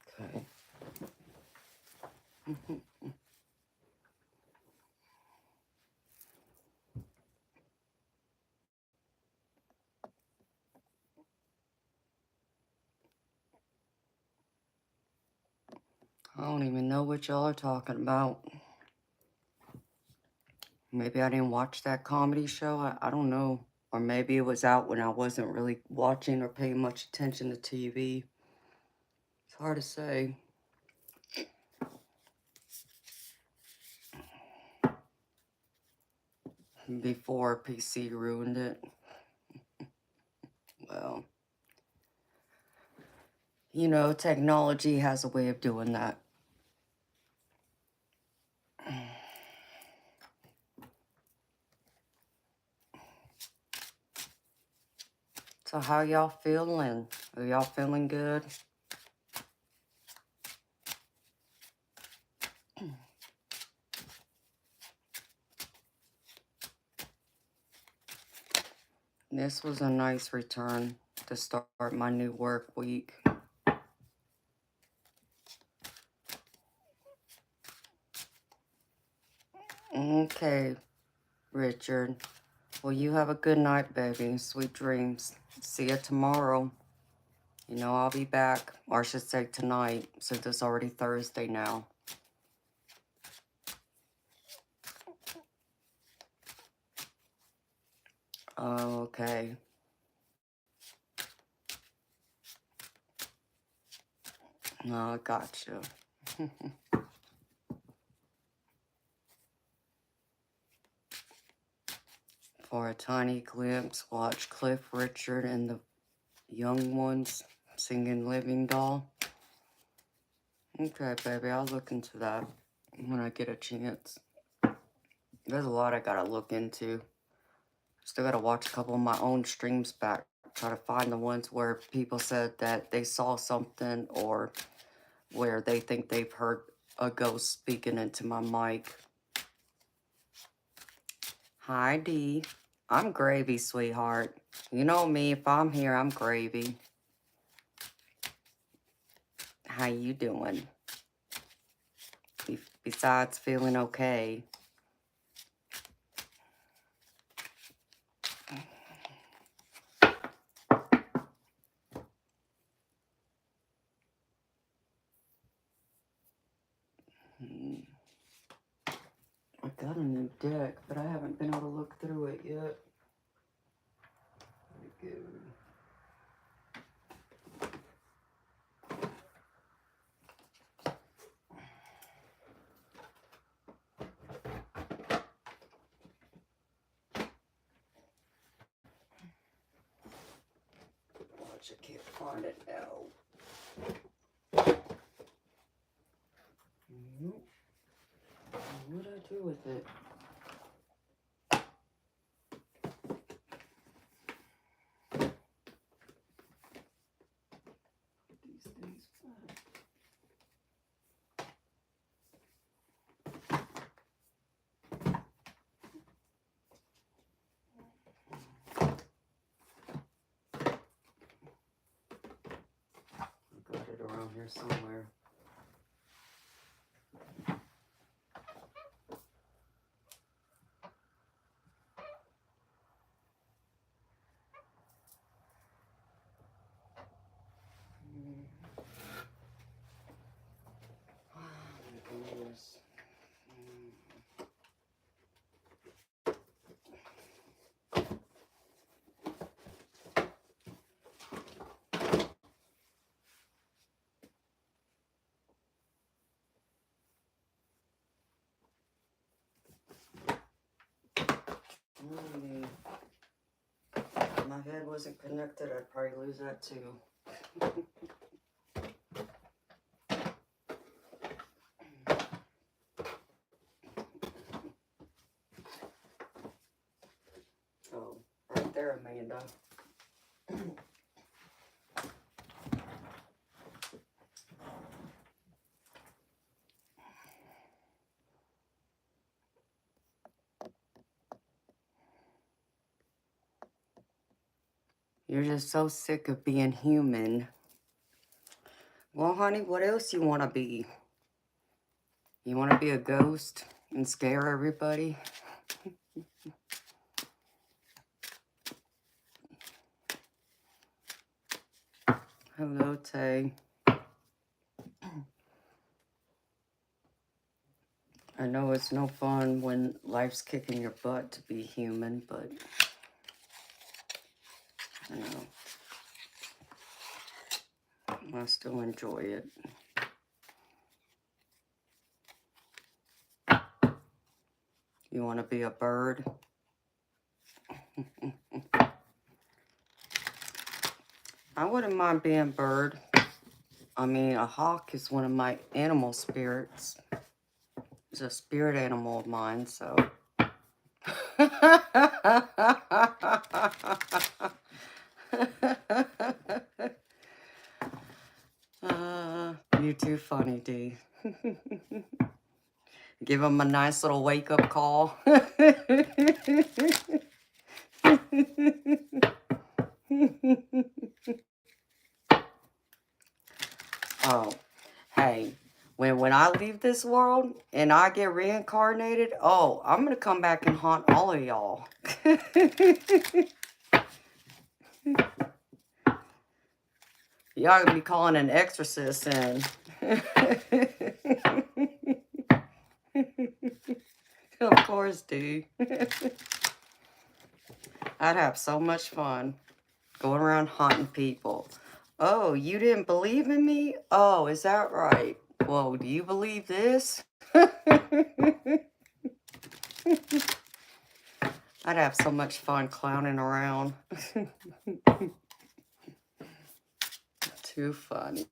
Okay. I don't even know what y'all are talking about. Maybe I didn't watch that comedy show. I don't know. Or maybe it was out when I wasn't really watching or paying much attention to TV. It's hard to say. Before PC ruined it. Well, you know, technology has a way of doing that. So how y'all feeling? Are y'all feeling good? This was a nice return to start my new work week. Okay, Richard. Well, you have a good night, baby. Sweet dreams. See you tomorrow. You know I'll be back, or I should say tonight, since it's already Thursday now. Okay. No, I got you. For a tiny glimpse, watch Cliff Richard and the young ones singing Living Doll. Okay, baby, I'll look into that when I get a chance. There's a lot I gotta look into. Still gotta watch a couple of my own streams back. Try to find the ones where people said that they saw something or where they think they've heard a ghost speaking into my mic. Hi, Dee. I'm gravy, sweetheart. You know me, if I'm here, I'm gravy. How you doing? Besides feeling okay. got a new deck, but I haven't been able to look through it yet. Very good. Watch, I can't find it now. Nope. What did I do with it? These things back. I got it around here somewhere. If my head wasn't connected, I'd probably lose that too. Oh, right there, Amanda. You're just so sick of being human. Well, honey, what else you want to be? You want to be a ghost and scare everybody? Hello, Tay. I know it's no fun when life's kicking your butt to be human, but I know. I still enjoy it. You want to be a bird? I wouldn't mind being a bird. I mean, a hawk is one of my animal spirits. It's a spirit animal of mine, so. You're too funny, D. Give him a nice little wake-up call. Oh, hey, when I leave this world and I get reincarnated, oh, I'm going to come back and haunt all of y'all. Y'all going to be calling an exorcist in. Of course, dude. I'd have so much fun going around haunting people. Oh, you didn't believe in me? Oh, is that right? Well, do you believe this? I'd have so much fun clowning around. Too funny.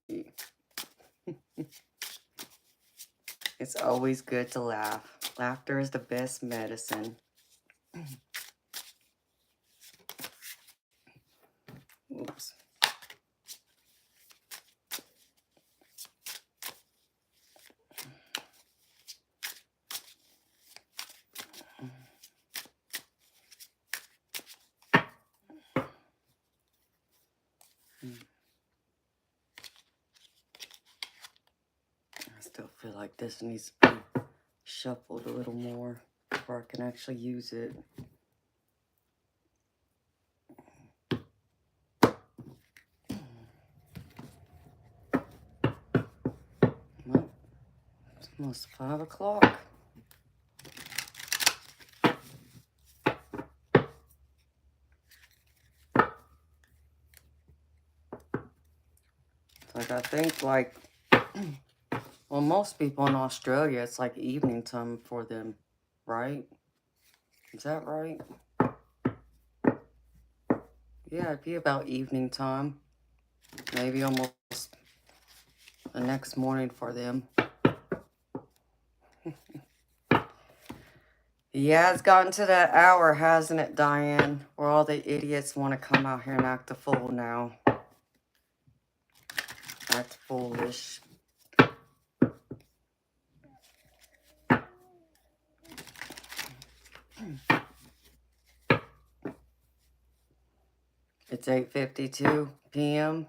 It's always good to laugh. Laughter is the best medicine. Oops. I still feel like this needs to be shuffled a little more before I can actually use it. Well, it's almost 5 o'clock. Like, I think, like, well, most people in Australia, it's like evening time for them, right? Is that right? Yeah, it'd be about evening time. Maybe almost the next morning for them. Yeah, it's gotten to that hour, hasn't it, Diane? Where all the idiots want to come out here and act a fool now. Act foolish. It's 8:52 p.m.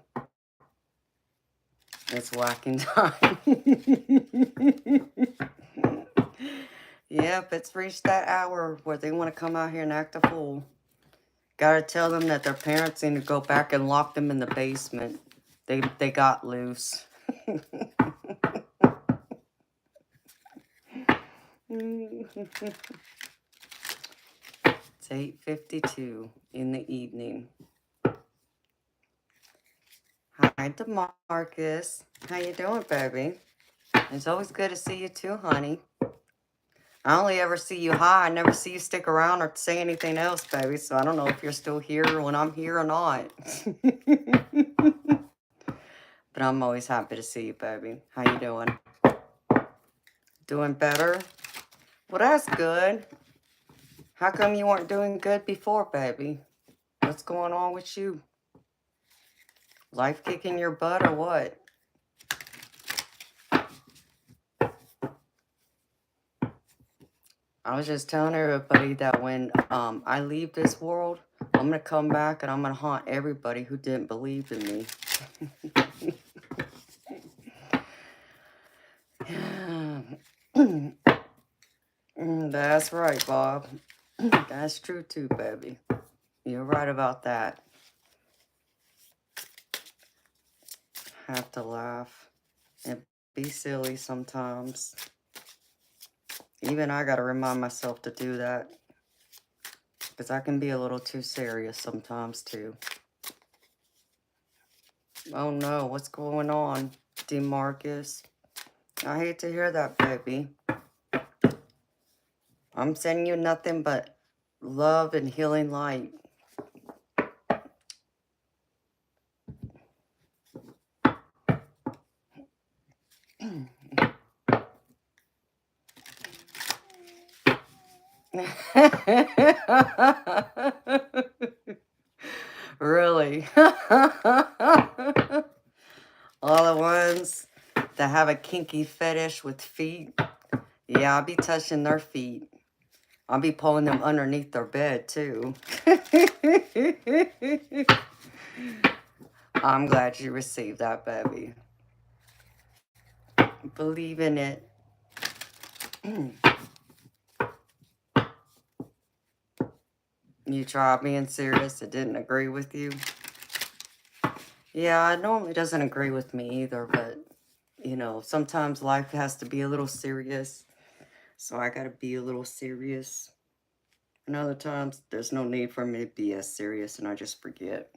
It's whacking time. Yep, it's reached that hour where they want to come out here and act a fool. Gotta tell them that their parents need to go back and lock them in the basement. They got loose. It's 8:52 in the evening. Hi, DeMarcus. How you doing, baby? It's always good to see you too, honey. I only ever see you hi. I never see you stick around or say anything else, baby. So I don't know if you're still here when I'm here or not. But I'm always happy to see you, baby. How you doing? Doing better? Well, that's good. How come you weren't doing good before, baby? What's going on with you? Life kicking your butt or what? I was just telling everybody that when I leave this world, I'm going to come back and I'm going to haunt everybody who didn't believe in me. That's right, Bob. That's true too, baby. You're right about that. Have to laugh and be silly sometimes. Even I gotta remind myself to do that. Because I can be a little too serious sometimes too. Oh no, what's going on, DeMarcus? I hate to hear that, baby. I'm sending you nothing but love and healing light. Really? All the ones that have a kinky fetish with feet. Yeah, I'll be touching their feet. I'll be pulling them underneath their bed, too. I'm glad you received that, baby. Believe in it. You tried being serious. It didn't agree with you. Yeah, it normally doesn't agree with me either, but, you know, sometimes life has to be a little serious. So I gotta be a little serious. And other times, there's no need for me to be as serious, and I just forget.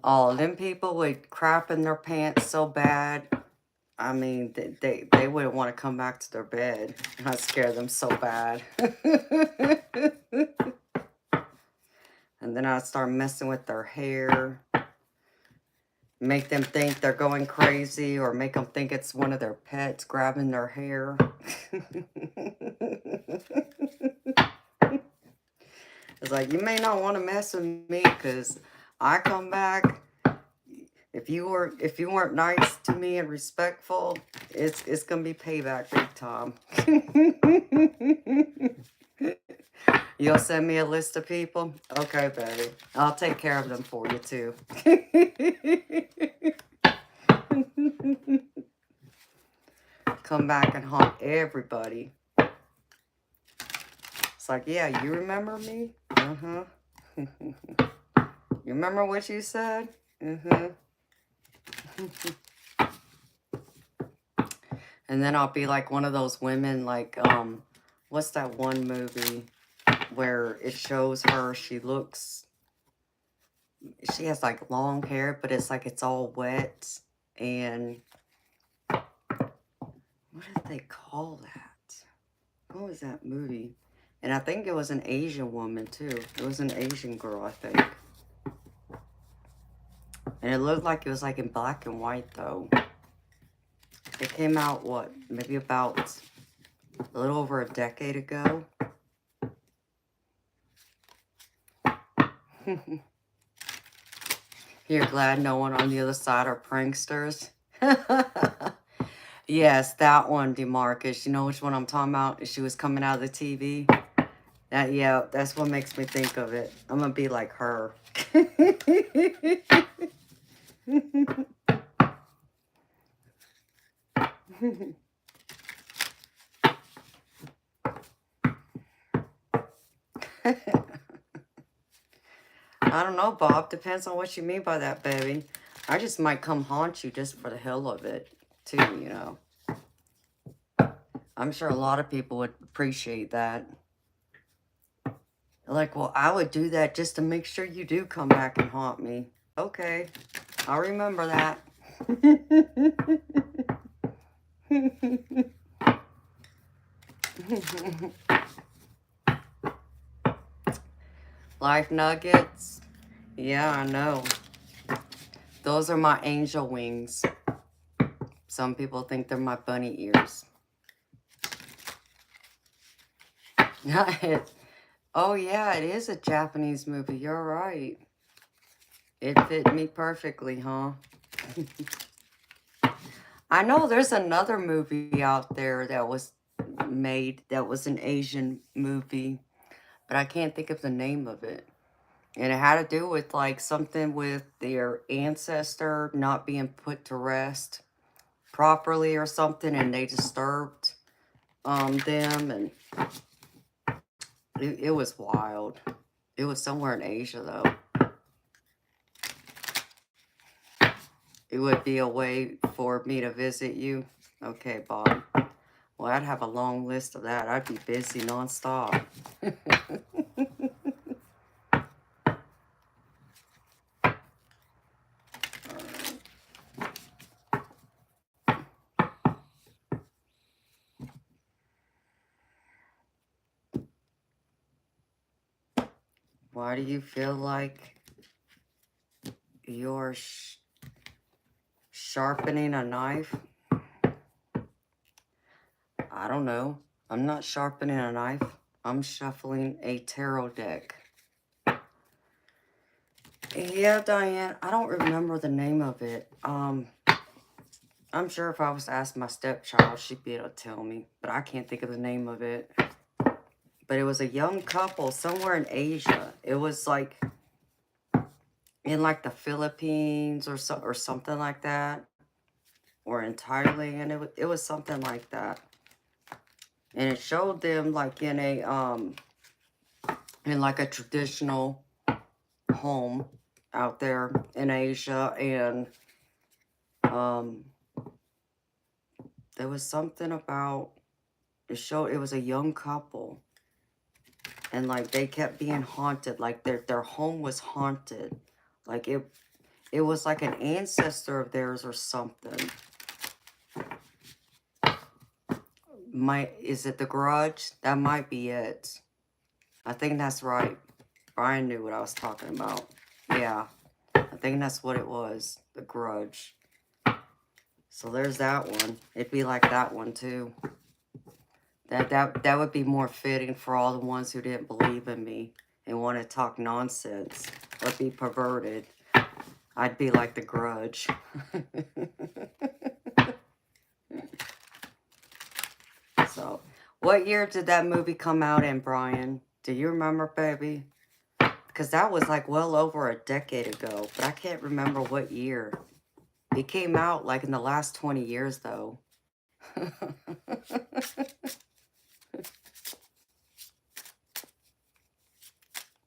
Oh, them people with crap in their pants so bad. I mean, they wouldn't want to come back to their bed. I scare them so bad. And then I'd start messing with their hair. Make them think they're going crazy, or make them think it's one of their pets grabbing their hair. It's like, you may not want to mess with me because I come back. If you weren't nice to me and respectful, it's gonna be payback big time. You'll send me a list of people? Okay, baby. I'll take care of them for you too. Come back and haunt everybody. It's like, yeah, you remember me? Uh-huh. You remember what you said? Uh-huh. And then I'll be like one of those women, like, what's that one movie where it shows her, she has like long hair, but it's like it's all wet. And what did they call that? What was that movie? And I think it was an Asian woman too. It was an Asian girl, I think. And it looked like it was like in black and white though. It came out, what, maybe about a little over a decade ago. You're glad no one on the other side are pranksters? Yes, that one, DeMarcus. You know which one I'm talking about? She was coming out of the TV. Yeah, that's what makes me think of it. I'm gonna be like her. I don't know, Bob. Depends on what you mean by that, baby. I just might come haunt you just for the hell of it, too, you know. I'm sure a lot of people would appreciate that. Like, well, I would do that just to make sure you do come back and haunt me. Okay, I'll remember that. Life nuggets. Yeah, I know. Those are my angel wings. Some people think they're my bunny ears. Oh, yeah, it is a Japanese movie. You're right. It fit me perfectly, huh? I know there's another movie out there that was made that was an Asian movie, but I can't think of the name of it. And it had to do with like something with their ancestor not being put to rest properly or something, and they disturbed them, and it was wild. It was somewhere in Asia though. It would be a way for me to visit you. Okay, Bob. Well, I'd have a long list of that. I'd be busy nonstop. Why do you feel like you're sharpening a knife? I don't know. I'm not sharpening a knife. I'm shuffling a tarot deck. Yeah, Diane, I don't remember the name of it. I'm sure if I was to ask my stepchild, she'd be able to tell me, but I can't think of the name of it. But it was a young couple somewhere in Asia. It was like in like the Philippines or something like that, or in Thailand. It was something like that. And it showed them like in like a traditional home out there in Asia, and there was something about it was a young couple, and like they kept being haunted, like their home was haunted, like it was like an ancestor of theirs or something. Is it The Grudge? That might be it. I think that's right. Brian knew what I was talking about. Yeah, I think that's what it was. The Grudge. So there's that one. It'd be like that one too. That would be more fitting for all the ones who didn't believe in me and want to talk nonsense or be perverted. I'd be like The Grudge. So, what year did that movie come out in, Brian? Do you remember, baby? Because that was like well over a decade ago, but I can't remember what year. It came out like in the last 20 years, though.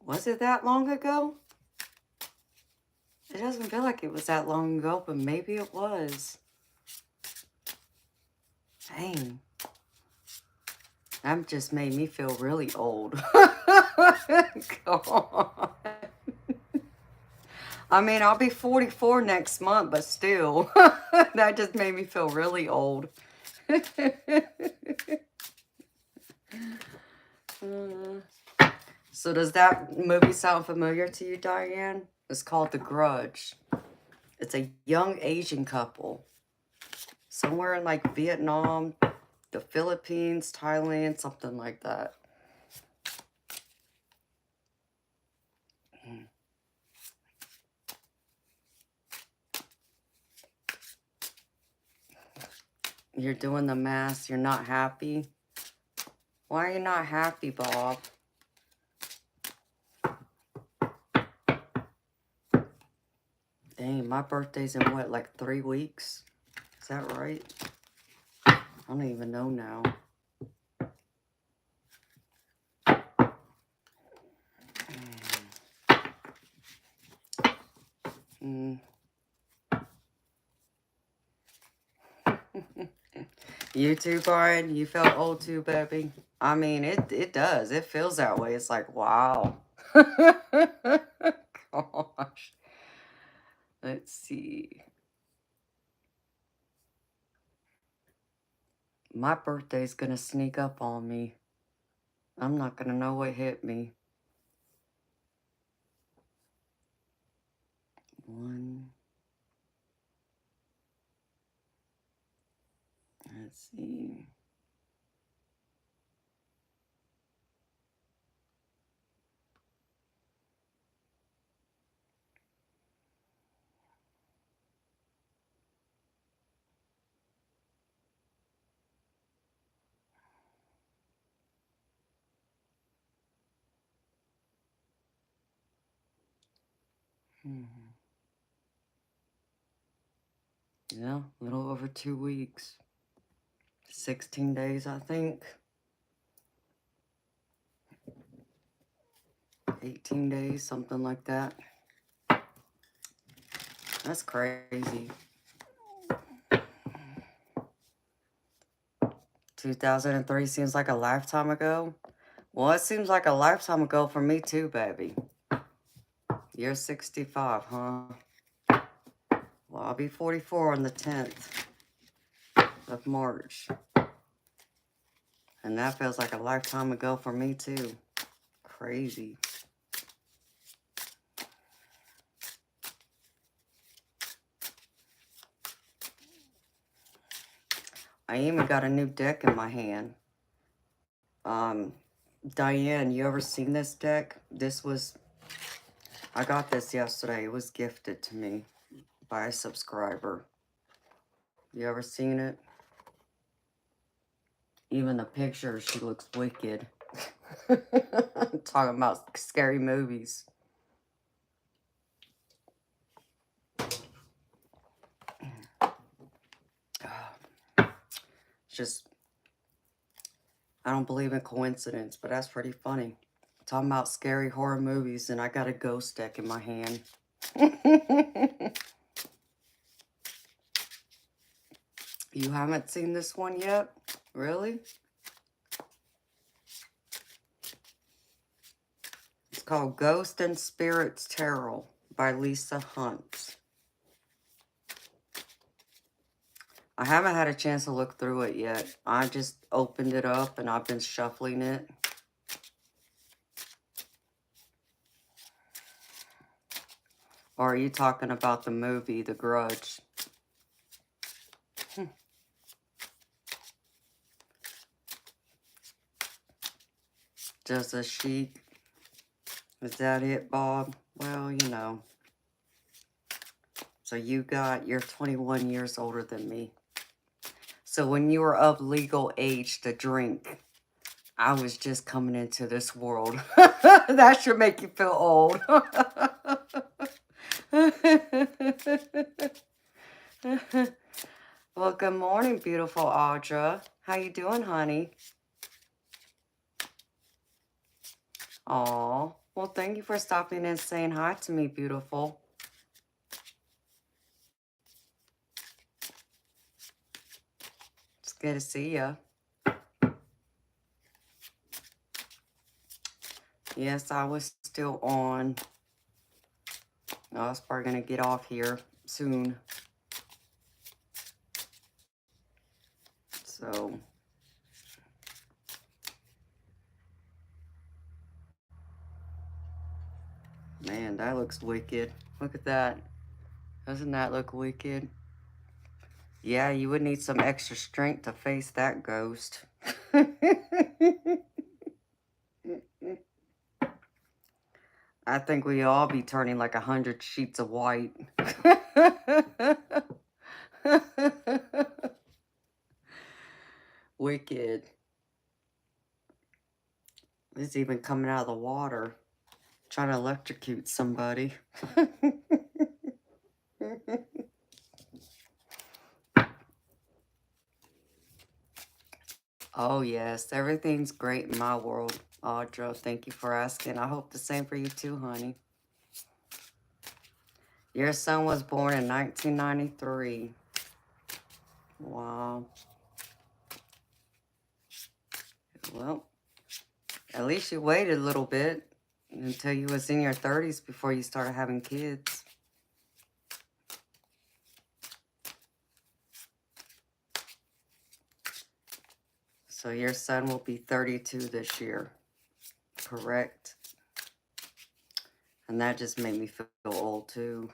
Was it that long ago? It doesn't feel like it was that long ago, but maybe it was. Dang. That just made me feel really old. God. I mean, I'll be 44 next month, but still. That just made me feel really old. So does that movie sound familiar to you, Diane? It's called The Grudge. It's a young Asian couple. Somewhere in like Vietnam, the Philippines, Thailand, something like that. You're doing the math. You're not happy. Why are you not happy, Bob? Dang, my birthday's in what, like 3 weeks? Is that right? I don't even know now. You too, Brian? You felt old too, baby? I mean, it does. It feels that way. It's like, wow. Gosh. Let's see. My birthday's gonna sneak up on me. I'm not gonna know what hit me. 1. Let's see. Yeah, a little over 2 weeks. 16 days, I think. 18 days, something like that. That's crazy. 2003 seems like a lifetime ago. Well, it seems like a lifetime ago for me too, baby. You're 65, huh? Well, I'll be 44 on the 10th of March. And that feels like a lifetime ago for me too. Crazy. I even got a new deck in my hand. Diane, you ever seen this deck? I got this yesterday. It was gifted to me by a subscriber. You ever seen it? Even the picture, she looks wicked. Talking about scary movies. Just, I don't believe in coincidence, but that's pretty funny. Talking about scary horror movies, and I got a ghost deck in my hand. You haven't seen this one yet? Really? It's called Ghost and Spirits Tarot by Lisa Hunt. I haven't had a chance to look through it yet. I just opened it up and I've been shuffling it. Or are you talking about the movie, The Grudge? Just a chic. Is that it, Bob? Well, you know. So you're 21 years older than me. So when you were of legal age to drink, I was just coming into this world. That should make you feel old. Well, good morning, beautiful Audra. How you doing, honey? Aw. Well, thank you for stopping and saying hi to me, beautiful. It's good to see you. Yes, I was still on. I was probably going to get off here soon. So, man, that looks wicked. Look at that. Doesn't that look wicked? Yeah, you would need some extra strength to face that ghost. I think we all be turning like 100 sheets of white. Wicked. It's even coming out of the water. Trying to electrocute somebody. Oh, yes. Everything's great in my world, Audra. Thank you for asking. I hope the same for you too, honey. Your son was born in 1993. Wow. Well, at least you waited a little bit until you was in your 30s before you started having kids. So your son will be 32 this year, correct? And that just made me feel old too.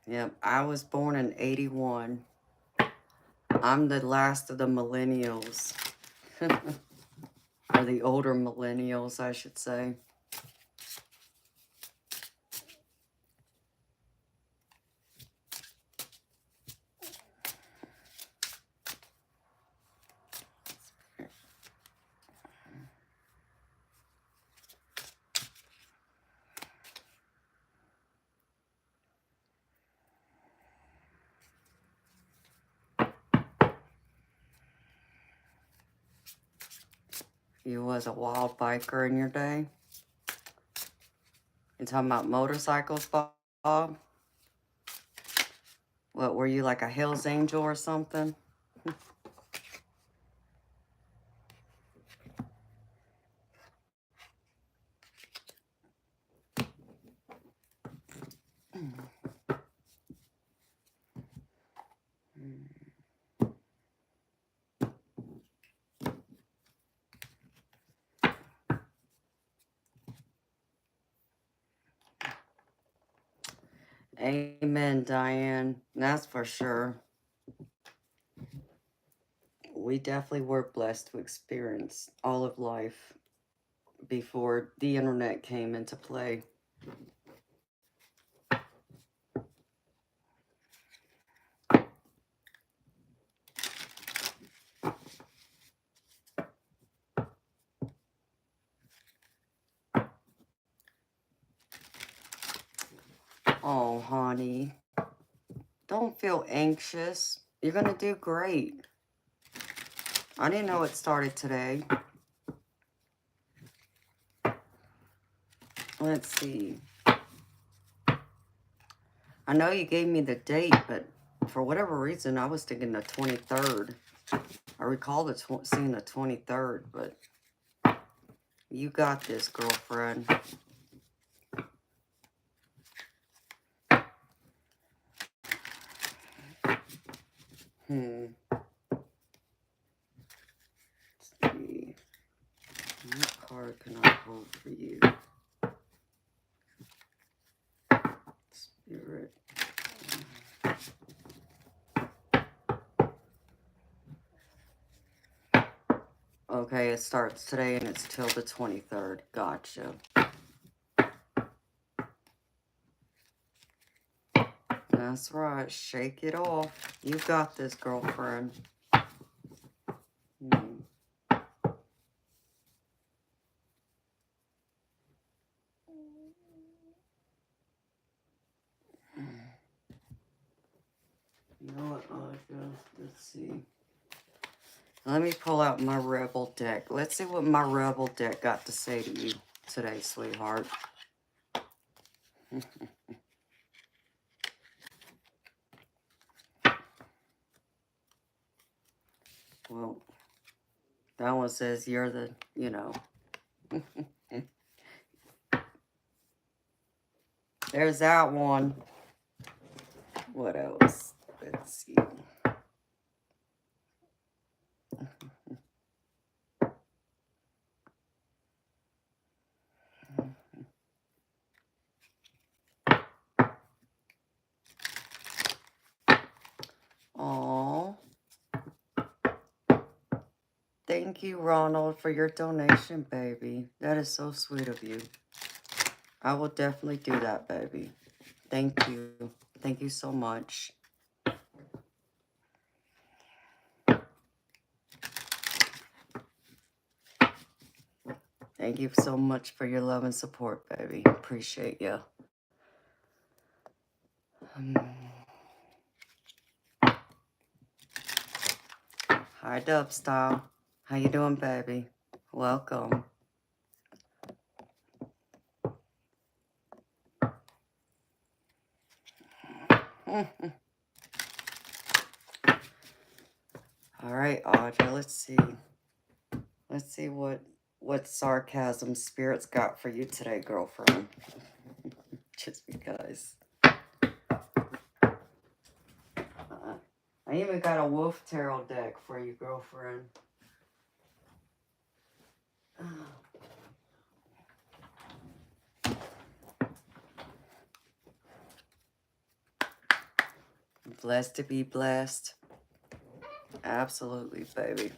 Yep, I was born in 81. I'm the last of the millennials. Or the older millennials, I should say. You was a wild biker in your day? You talking about motorcycles, Bob? What, were you like a Hell's Angel or something? Amen, Diane. That's for sure. We definitely were blessed to experience all of life before the internet came into play. Oh, honey. Don't feel anxious. You're going to do great. I didn't know it started today. Let's see. I know you gave me the date, but for whatever reason, I was thinking the 23rd. I recall seeing the 23rd, but you got this, girlfriend. Let's see. What card can I hold for you? Spirit. Okay, it starts today and it's till the 23rd. Gotcha. That's right. Shake it off. You got this, girlfriend. You know what, Audra? Let's see. Let me pull out my Rebel deck. Let's see what my Rebel deck got to say to you today, sweetheart. Well, that one says you're the, you know. There's that one. What else? Let's see. Aw. Thank you, Ronald, for your donation, baby. That is so sweet of you. I will definitely do that, baby. Thank you. Thank you so much. Thank you so much for your love and support, baby. Appreciate you. Hi, Dub Style. How you doing, baby? Welcome. All right, Audra, let's see. Let's see what sarcasm Spirit's got for you today, girlfriend. Just because. I even got a wolf tarot deck for you, girlfriend. Blessed to be blessed. Absolutely, baby.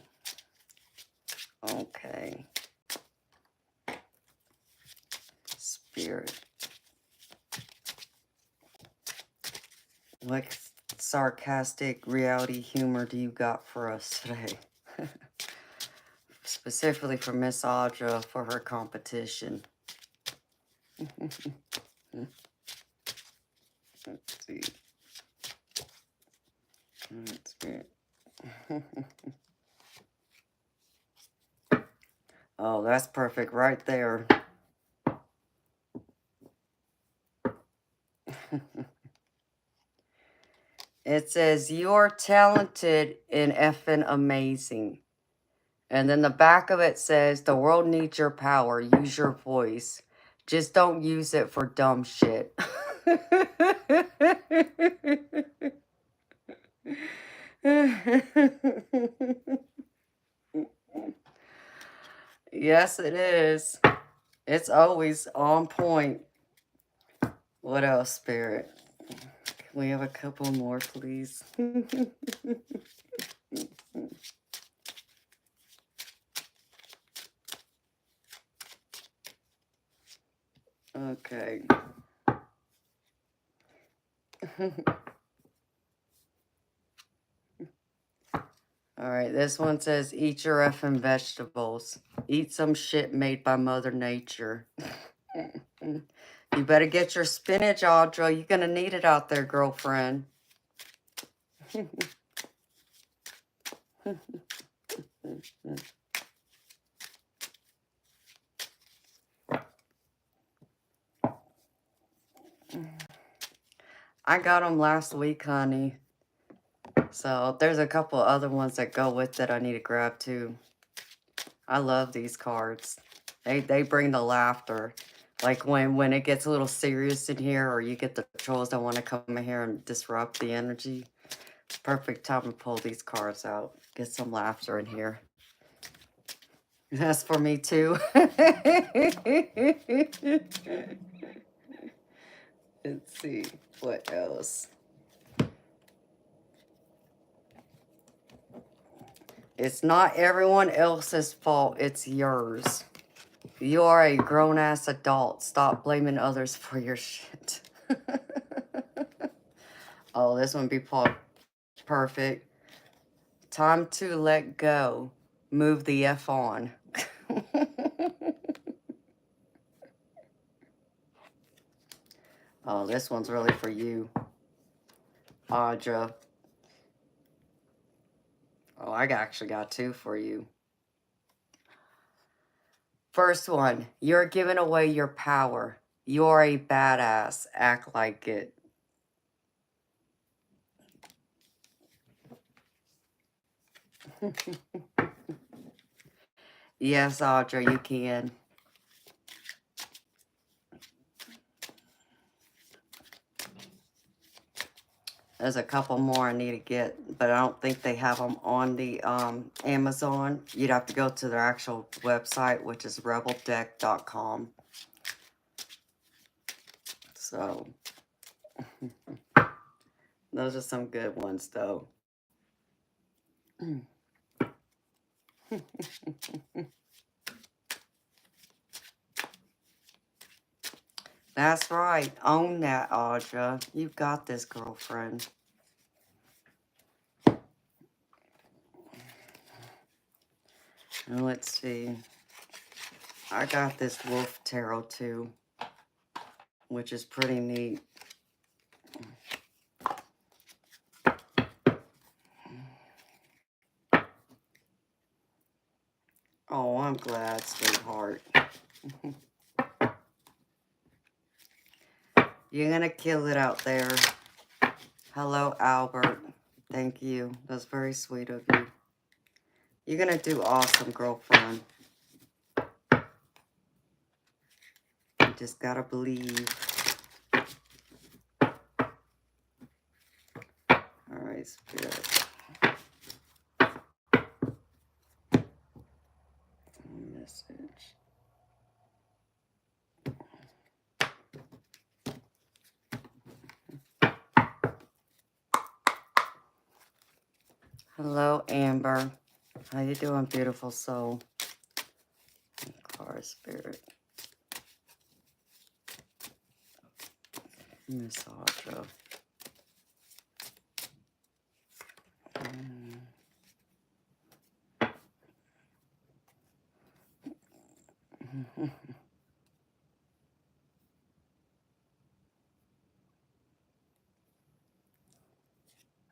Okay. Spirit. What sarcastic reality humor do you got for us today? Specifically for Miss Audra for her competition. Let's see. Spirit. Oh, that's perfect right there. It says, you're talented and effing amazing. And then the back of it says, the world needs your power. Use your voice. Just don't use it for dumb shit. Yes, it is. It's always on point. What else, Spirit? Can we have a couple more, please? Okay. All right, this one says, eat your effing vegetables. Eat some shit made by Mother Nature. You better get your spinach, Audra. You're going to need it out there, girlfriend. I got them last week, honey. So there's a couple other ones that go with it I need to grab too. I love these cards. They bring the laughter. Like when it gets a little serious in here, or you get the trolls that want to come in here and disrupt the energy. Perfect time to pull these cards out. Get some laughter in here. That's for me too. Let's see what else. It's not everyone else's fault, it's yours. You are a grown-ass adult. Stop blaming others for your shit. Oh, this one be pulled perfect. Time to let go. Move the F on. Oh, this one's really for you, Audra. Oh, I actually got two for you. First one, you're giving away your power. You're a badass. Act like it. Yes, Audra, you can. There's a couple more I need to get, but I don't think they have them on the Amazon. You'd have to go to their actual website, which is rebeldeck.com. So, those are some good ones, though. That's right. Own that, Audra. You got this, girlfriend. And let's see. I got this Wolf Tarot, too, which is pretty neat. Oh, I'm glad, sweetheart. You're going to kill it out there. Hello, Albert. Thank you. That's very sweet of you. You're going to do awesome, girlfriend. You just got to believe. All right, Spirit. Message. Hello, Amber. How you doing, beautiful soul? Car Spirit. Miss Audra.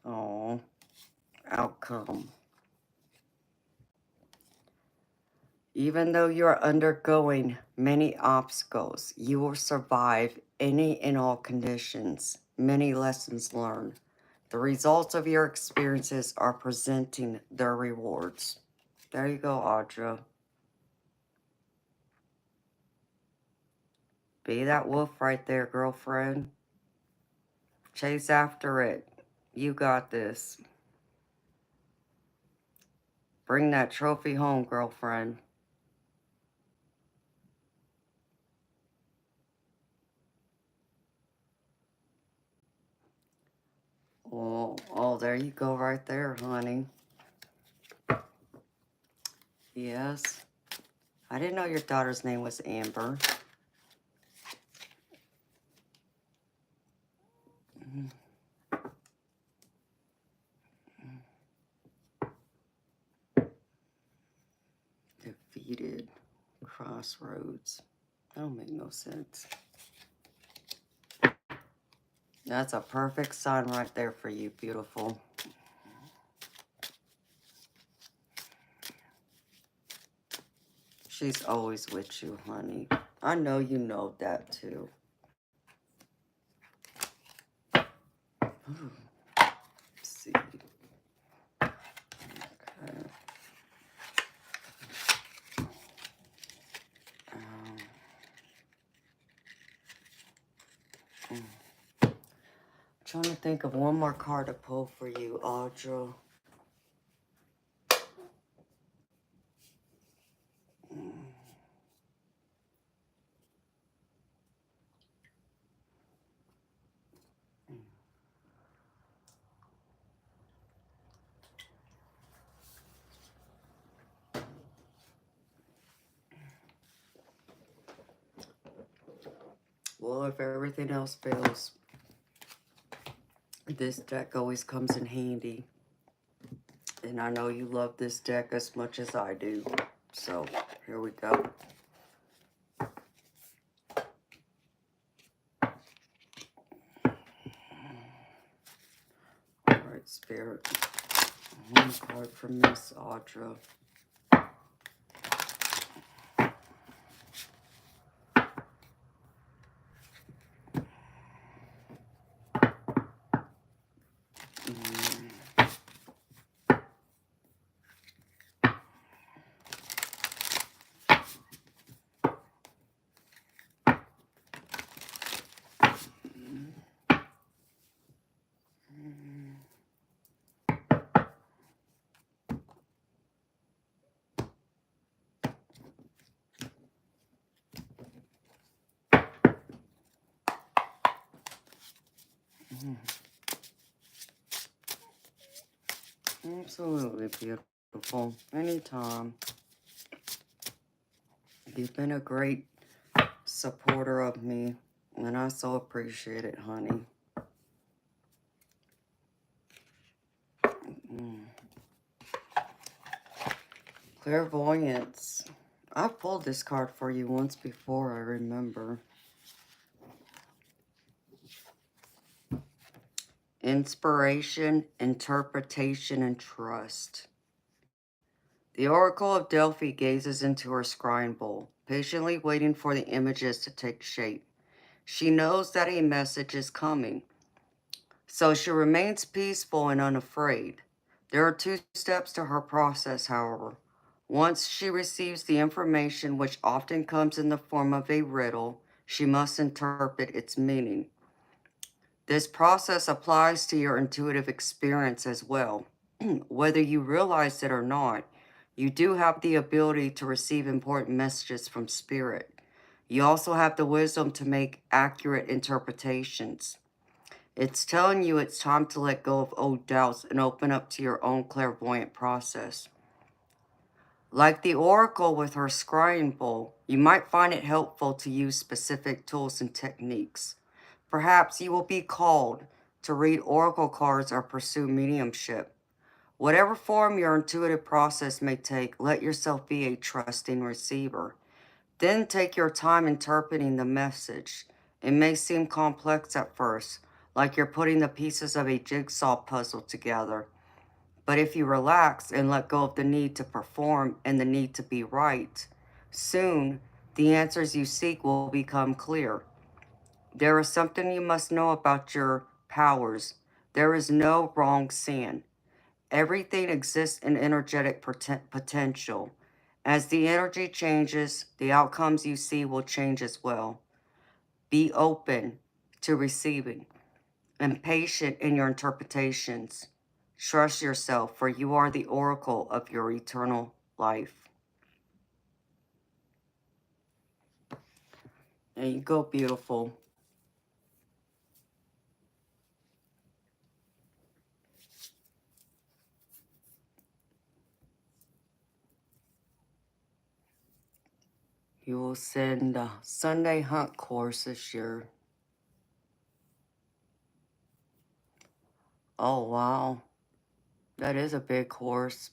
Oh, outcome. Even though you are undergoing many obstacles, you will survive any and all conditions. Many lessons learned. The results of your experiences are presenting their rewards. There you go, Audra. Be that wolf right there, girlfriend. Chase after it. You got this. Bring that trophy home, girlfriend. Oh, there you go right there, honey. Yes. I didn't know your daughter's name was Amber. Defeated. Crossroads. That don't make no sense. That's a perfect sign right there for you, beautiful. She's always with you, honey. I know you know that, too. Ooh. Let's see. Okay. Trying to think of one more card to pull for you, Audra. Well, if everything else fails, this deck always comes in handy. And I know you love this deck as much as I do. So, here we go. Alright, Spirit. One card from Miss Audra. Absolutely beautiful. Anytime. You've been a great supporter of me, and I so appreciate it, honey. Clairvoyance. I've pulled this card for you once before, I remember. Inspiration, interpretation, and trust. The Oracle of Delphi gazes into her scrying bowl, patiently waiting for the images to take shape. She knows that a message is coming, so she remains peaceful and unafraid. There are 2 steps to her process, however. Once she receives the information, which often comes in the form of a riddle, she must interpret its meaning. This process applies to your intuitive experience as well. Whether you realize it or not, you do have the ability to receive important messages from Spirit. You also have the wisdom to make accurate interpretations. It's telling you it's time to let go of old doubts and open up to your own clairvoyant process. Like the Oracle with her scrying bowl, you might find it helpful to use specific tools and techniques. Perhaps you will be called to read oracle cards or pursue mediumship. Whatever form your intuitive process may take, let yourself be a trusting receiver. Then take your time interpreting the message. It may seem complex at first, like you're putting the pieces of a jigsaw puzzle together. But if you relax and let go of the need to perform and the need to be right, soon the answers you seek will become clear. There is something you must know about your powers. There is no wrong sand. Everything exists in energetic potential. As the energy changes, the outcomes you see will change as well. Be open to receiving and patient in your interpretations. Trust yourself, for you are the oracle of your eternal life. There you go, beautiful. You will send a Sunday hunt course this year. Oh, wow. That is a big course.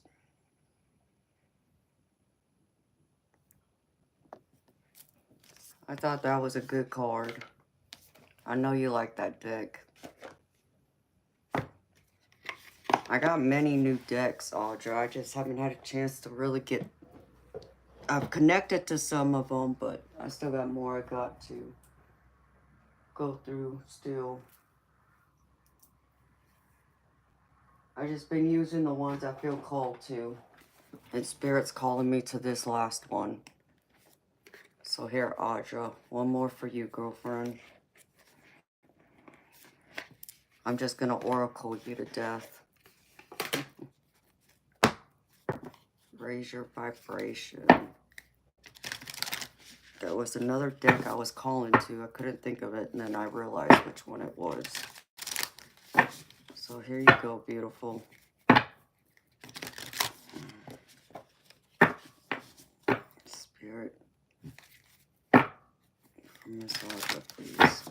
I thought that was a good card. I know you like that deck. I got many new decks, Audra. I just haven't had a chance to really get... I've connected to some of them, but I still got more I got to go through still. I've just been using the ones I feel called to. And Spirit's calling me to this last one. So here, Audra, one more for you, girlfriend. I'm just going to oracle you to death. Raise your vibration. There was another deck I was calling to. I couldn't think of it, and then I realized which one it was. So here you go, beautiful. Spirit, from Miss Audra, please.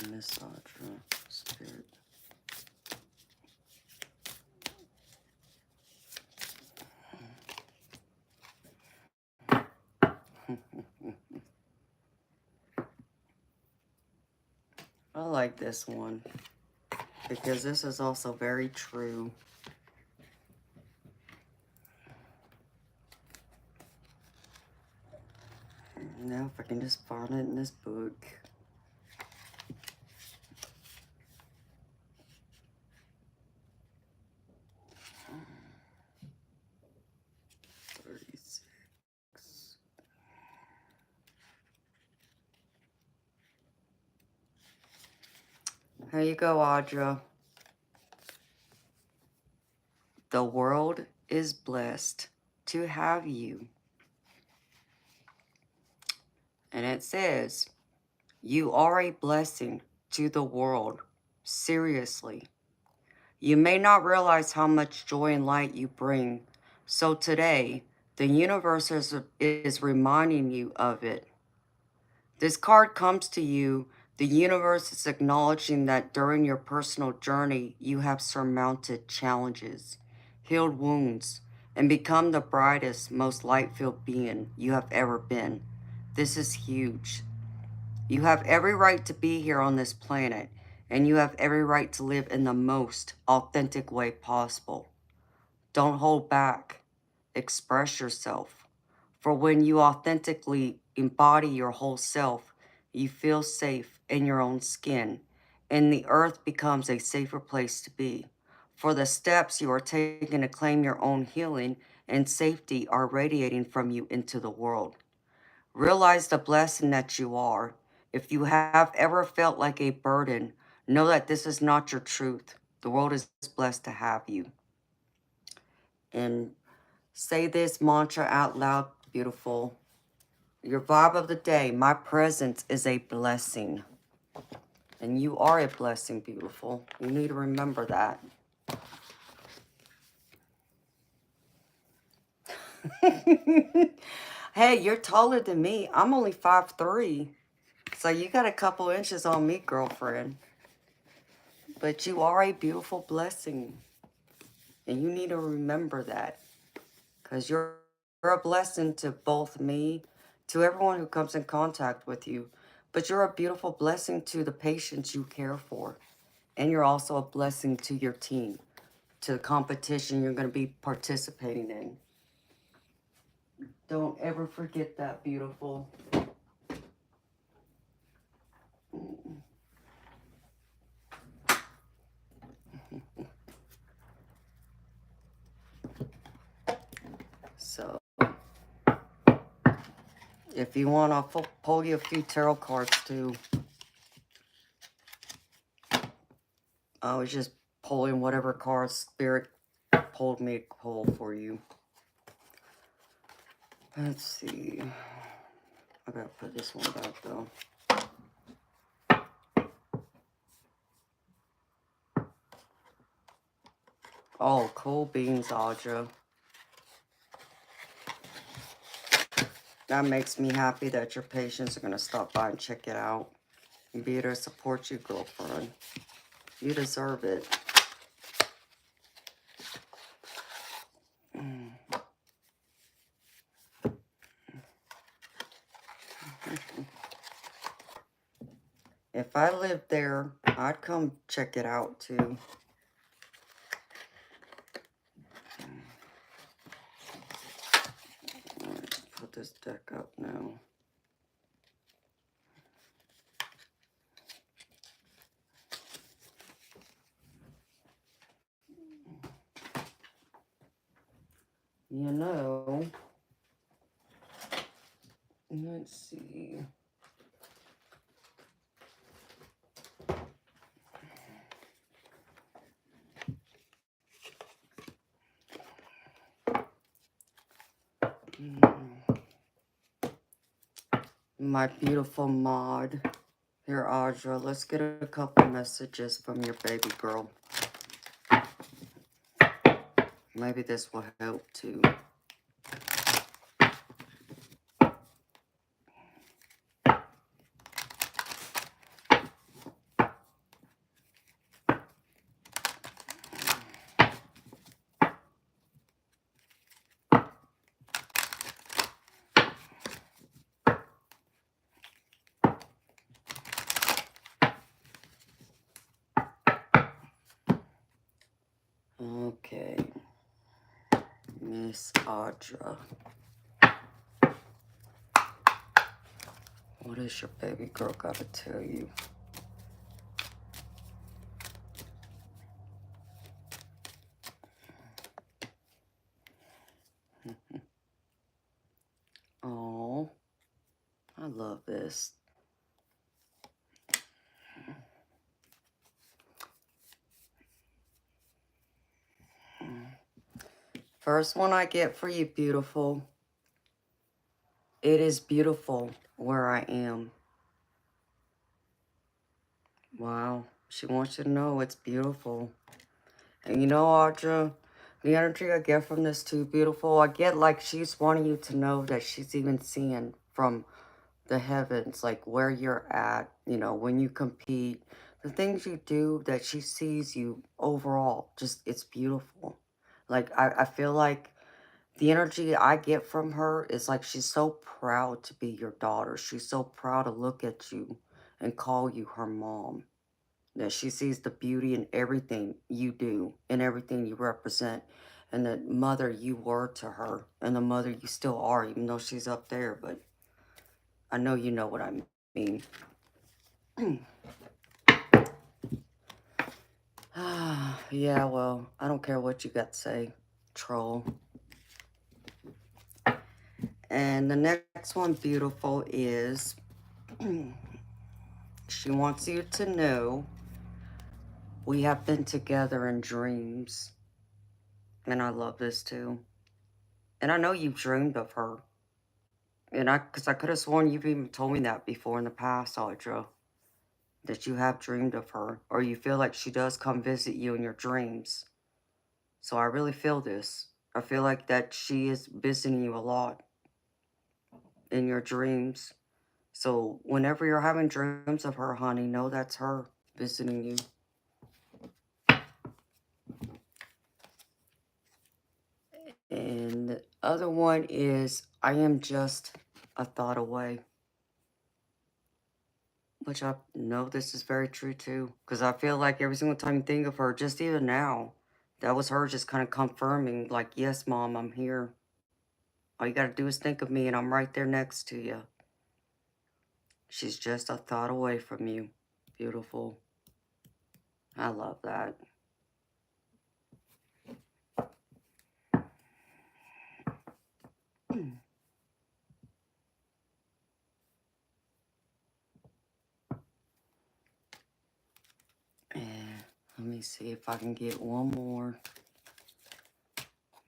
Miss Audra, Spirit. I like this one because this is also very true. Now if I can just find it in this book. Here you go, Audra. The world is blessed to have you. And it says, you are a blessing to the world. Seriously. You may not realize how much joy and light you bring. So today, the universe is reminding you of it. This card comes to you. The universe is acknowledging that during your personal journey, you have surmounted challenges, healed wounds, and become the brightest, most light-filled being you have ever been. This is huge. You have every right to be here on this planet, and you have every right to live in the most authentic way possible. Don't hold back. Express yourself. For when you authentically embody your whole self, you feel safe in your own skin, and the earth becomes a safer place to be. For the steps you are taking to claim your own healing and safety are radiating from you into the world. Realize the blessing that you are. If you have ever felt like a burden, know that this is not your truth. The world is blessed to have you. And say this mantra out loud, beautiful. Your vibe of the day, my presence is a blessing. And you are a blessing, beautiful. You need to remember that. Hey, you're taller than me. I'm only 5'3". So you got a couple inches on me, girlfriend. But you are a beautiful blessing. And you need to remember that. Because you're a blessing to both me, to everyone who comes in contact with you. But you're a beautiful blessing to the patients you care for. And you're also a blessing to your team, to the competition you're going to be participating in. Don't ever forget that, beautiful. So, if you want, I'll pull you a few tarot cards too. I was just pulling whatever cards Spirit pulled me to pull for you. Let's see. I gotta put this one back though. Oh, cool beans, Audra. That makes me happy that your patients are gonna stop by and check it out and be there to support you, girlfriend. You deserve it. If I lived there, I'd come check it out too. Let's put this deck up now. You know, let's see. My beautiful mod. Here, Audra, let's get a couple messages from your baby girl. Maybe this will help too. Okay, Miss Audra. What is your baby girl gotta tell you? Oh, I love this. First one I get for you, beautiful. It is beautiful where I am. Wow. She wants you to know it's beautiful. And you know, Audra, the energy I get from this too, beautiful, I get like she's wanting you to know that she's even seeing from the heavens, like where you're at, you know, when you compete, the things you do, that she sees you overall. Just, it's beautiful. Like, I feel like the energy I get from her is like she's so proud to be your daughter. She's so proud to look at you and call you her mom. That she sees the beauty in everything you do and everything you represent. And the mother you were to her and the mother you still are, even though she's up there. But I know you know what I mean. Yeah, well, I don't care what you got to say, troll. And the next one, beautiful, is she wants you to know we have been together in dreams. And I love this too. And I know you've dreamed of her. And because I could have sworn you've even told me that before in the past, Audra, that you have dreamed of her, or you feel like she does come visit you in your dreams. So I really feel this. I feel like that she is visiting you a lot in your dreams. So whenever you're having dreams of her, honey, know that's her visiting you. And the other one is, I am just a thought away. Which I know this is very true too. Because I feel like every single time you think of her, just even now, that was her just kind of confirming, like, yes, Mom, I'm here. All you got to do is think of me and I'm right there next to you. She's just a thought away from you. Beautiful. I love that. And let me see if I can get one more.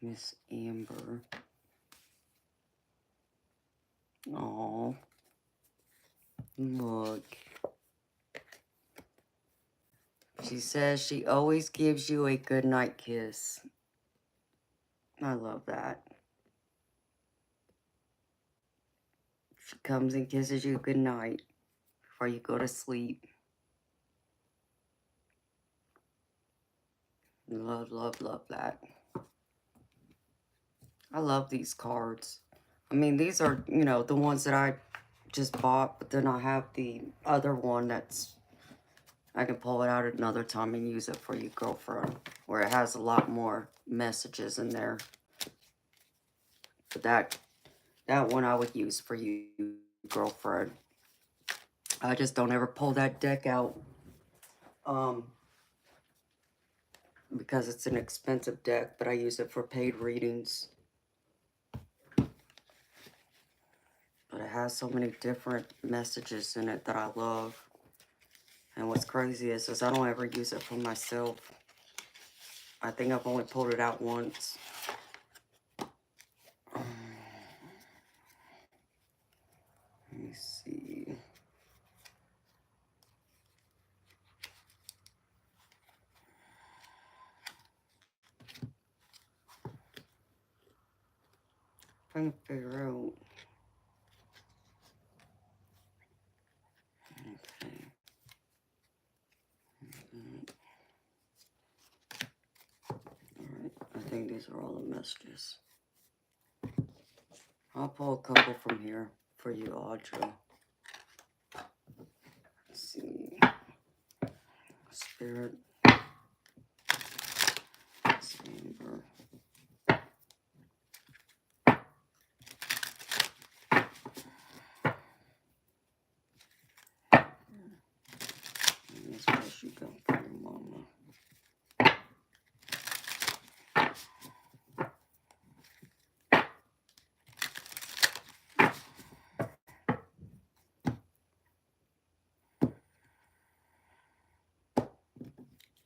Miss Amber. Oh, look. She says she always gives you a good night kiss. I love that. She comes and kisses you good night before you go to sleep. Love, love, love that. I love these cards. I mean, these are, you know, the ones that I just bought, but then I have the other one that's, I can pull it out at another time and use it for you, girlfriend, where it has a lot more messages in there. But that one I would use for you, girlfriend. I just don't ever pull that deck out. Because it's an expensive deck, but I use it for paid readings. But it has so many different messages in it that I love. And what's crazy is I don't ever use it for myself. I think I've only pulled it out once. Let me see. Trying to figure out. Okay. Alright, I think these are all the messages. I'll pull a couple from here for you, Audra. Let's see. Spirit. Chamber. That's what you got for your mama.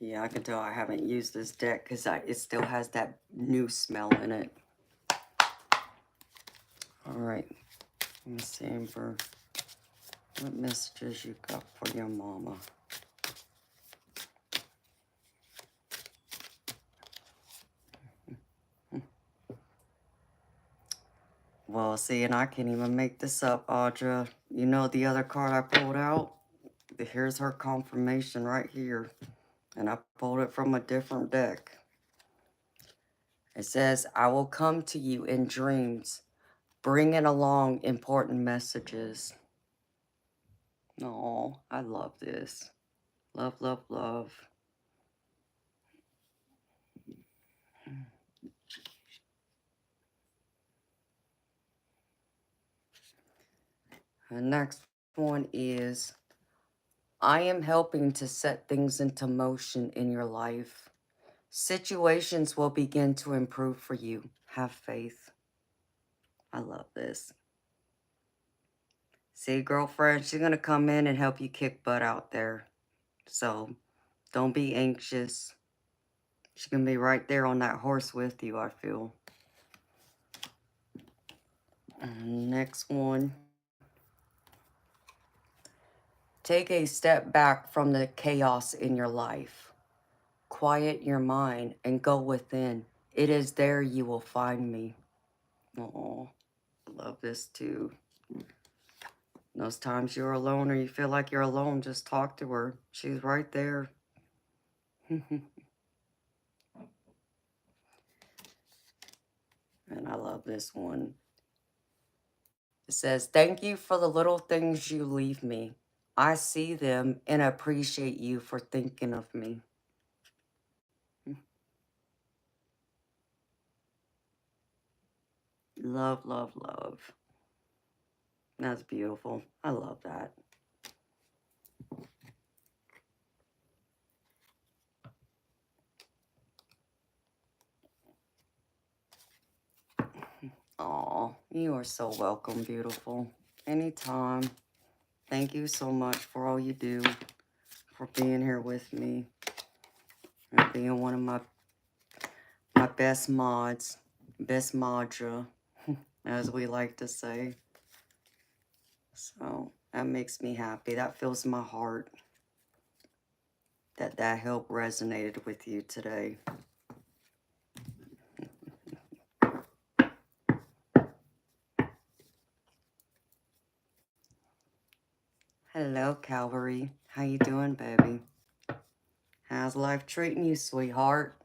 Yeah, I can tell I haven't used this deck because it still has that new smell in it. All right. Let me see, Amber, what messages you got for your mama? Well, see, and I can't even make this up, Audra. You know the other card I pulled out? Here's her confirmation right here. And I pulled it from a different deck. It says, I will come to you in dreams, bringing along important messages. Oh, I love this. Love, love, love. The next one is, I am helping to set things into motion in your life. Situations will begin to improve for you. Have faith. I love this. See, girlfriend, she's going to come in and help you kick butt out there. So don't be anxious. She's going to be right there on that horse with you, I feel. Next one. Take a step back from the chaos in your life. Quiet your mind and go within. It is there you will find me. Oh, love this too. Those times you're alone or you feel like you're alone, just talk to her. She's right there. And I love this one. It says, thank you for the little things you leave me. I see them and appreciate you for thinking of me. Love, love, love. That's beautiful. I love that. Aw, you are so welcome, beautiful. Anytime. Thank you so much for all you do, for being here with me, and being one of my best mods, best modra, as we like to say. So that makes me happy. That fills my heart that help resonated with you today. Hello, Calvary. How you doing, baby? How's life treating you, sweetheart?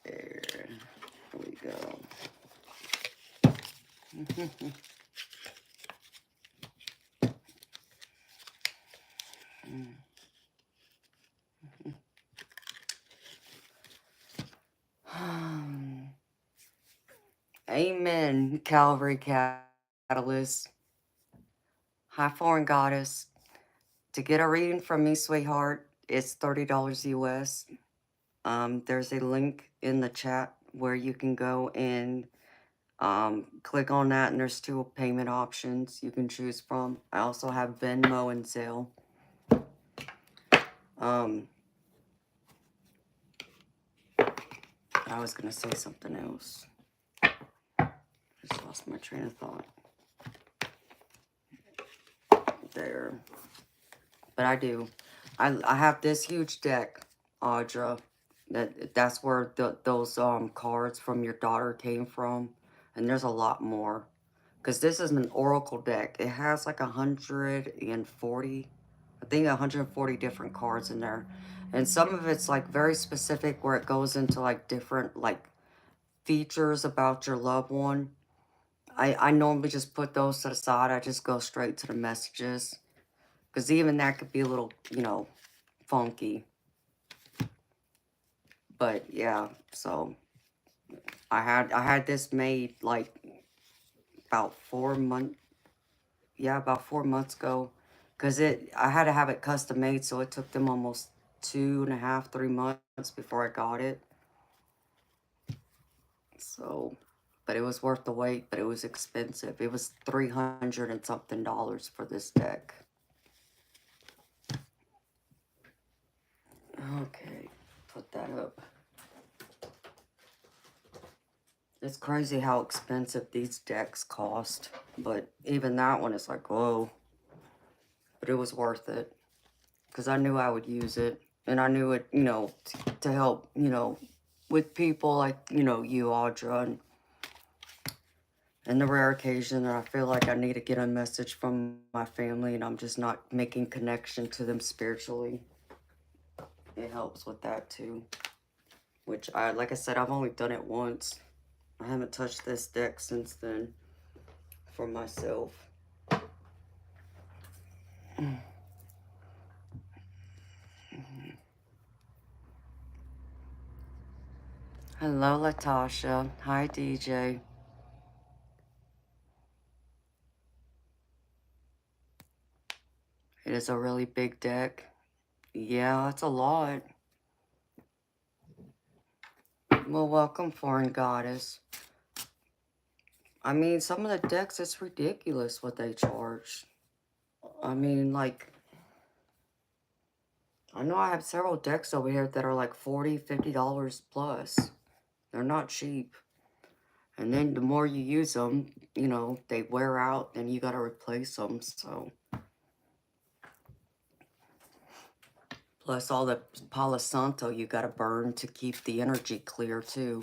There we go. Amen, Calvary Catalyst. Hi, Foreign Goddess. To get a reading from me, sweetheart, it's $30 US. There's a link in the chat where you can go and click on that, and there's 2 payment options you can choose from. I also have Venmo and Zelle. I was gonna say something else. Just lost my train of thought. There. But I do. I have this huge deck, Audra. That's where those cards from your daughter came from. And there's a lot more. Because this is an oracle deck. It has like 140, I think 140 different cards in there. And some of it's like very specific where it goes into like different like features about your loved one. I normally just put those to the side. I just go straight to the messages. Because even that could be a little, you know, funky. But yeah, so I had this made like about 4 months. Yeah, about 4 months ago. Because I had to have it custom made, so it took them almost 2.5, 3 months before I got it. So, but it was worth the wait, but it was expensive. It was $300 and something for this deck. that up. It's crazy how expensive these decks cost. But even that one is like, whoa. But it was worth it. Because I knew I would use it. And I knew it, to help, with people like, you, Audra. And the rare occasion that I feel like I need to get a message from my family and I'm just not making connection to them spiritually. It helps with that too. Which, like I said, I've only done it once. I haven't touched this deck since then for myself. Hello, Latasha. Hi, DJ. It is a really big deck. Yeah, it's a lot. Well, welcome, Foreign Goddess. I mean, some of the decks, it's ridiculous what they charge. I mean, like, I know I have several decks over here that are like $40, $50 plus. They're not cheap. And then the more you use them, they wear out and you got to replace them, so. Plus all the Palo Santo you got to burn to keep the energy clear too.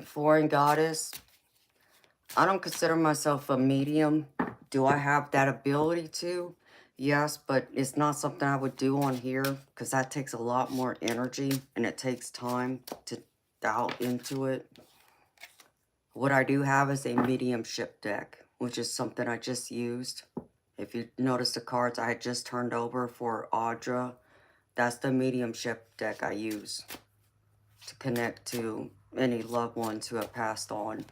Foreign Goddess, I don't consider myself a medium. Do I have that ability to? Yes, but it's not something I would do on here because that takes a lot more energy and it takes time to dial into it. What I do have is a mediumship deck, which is something I just used. If you notice the cards I had just turned over for Audra, that's the mediumship deck I use to connect to any loved ones who have passed on.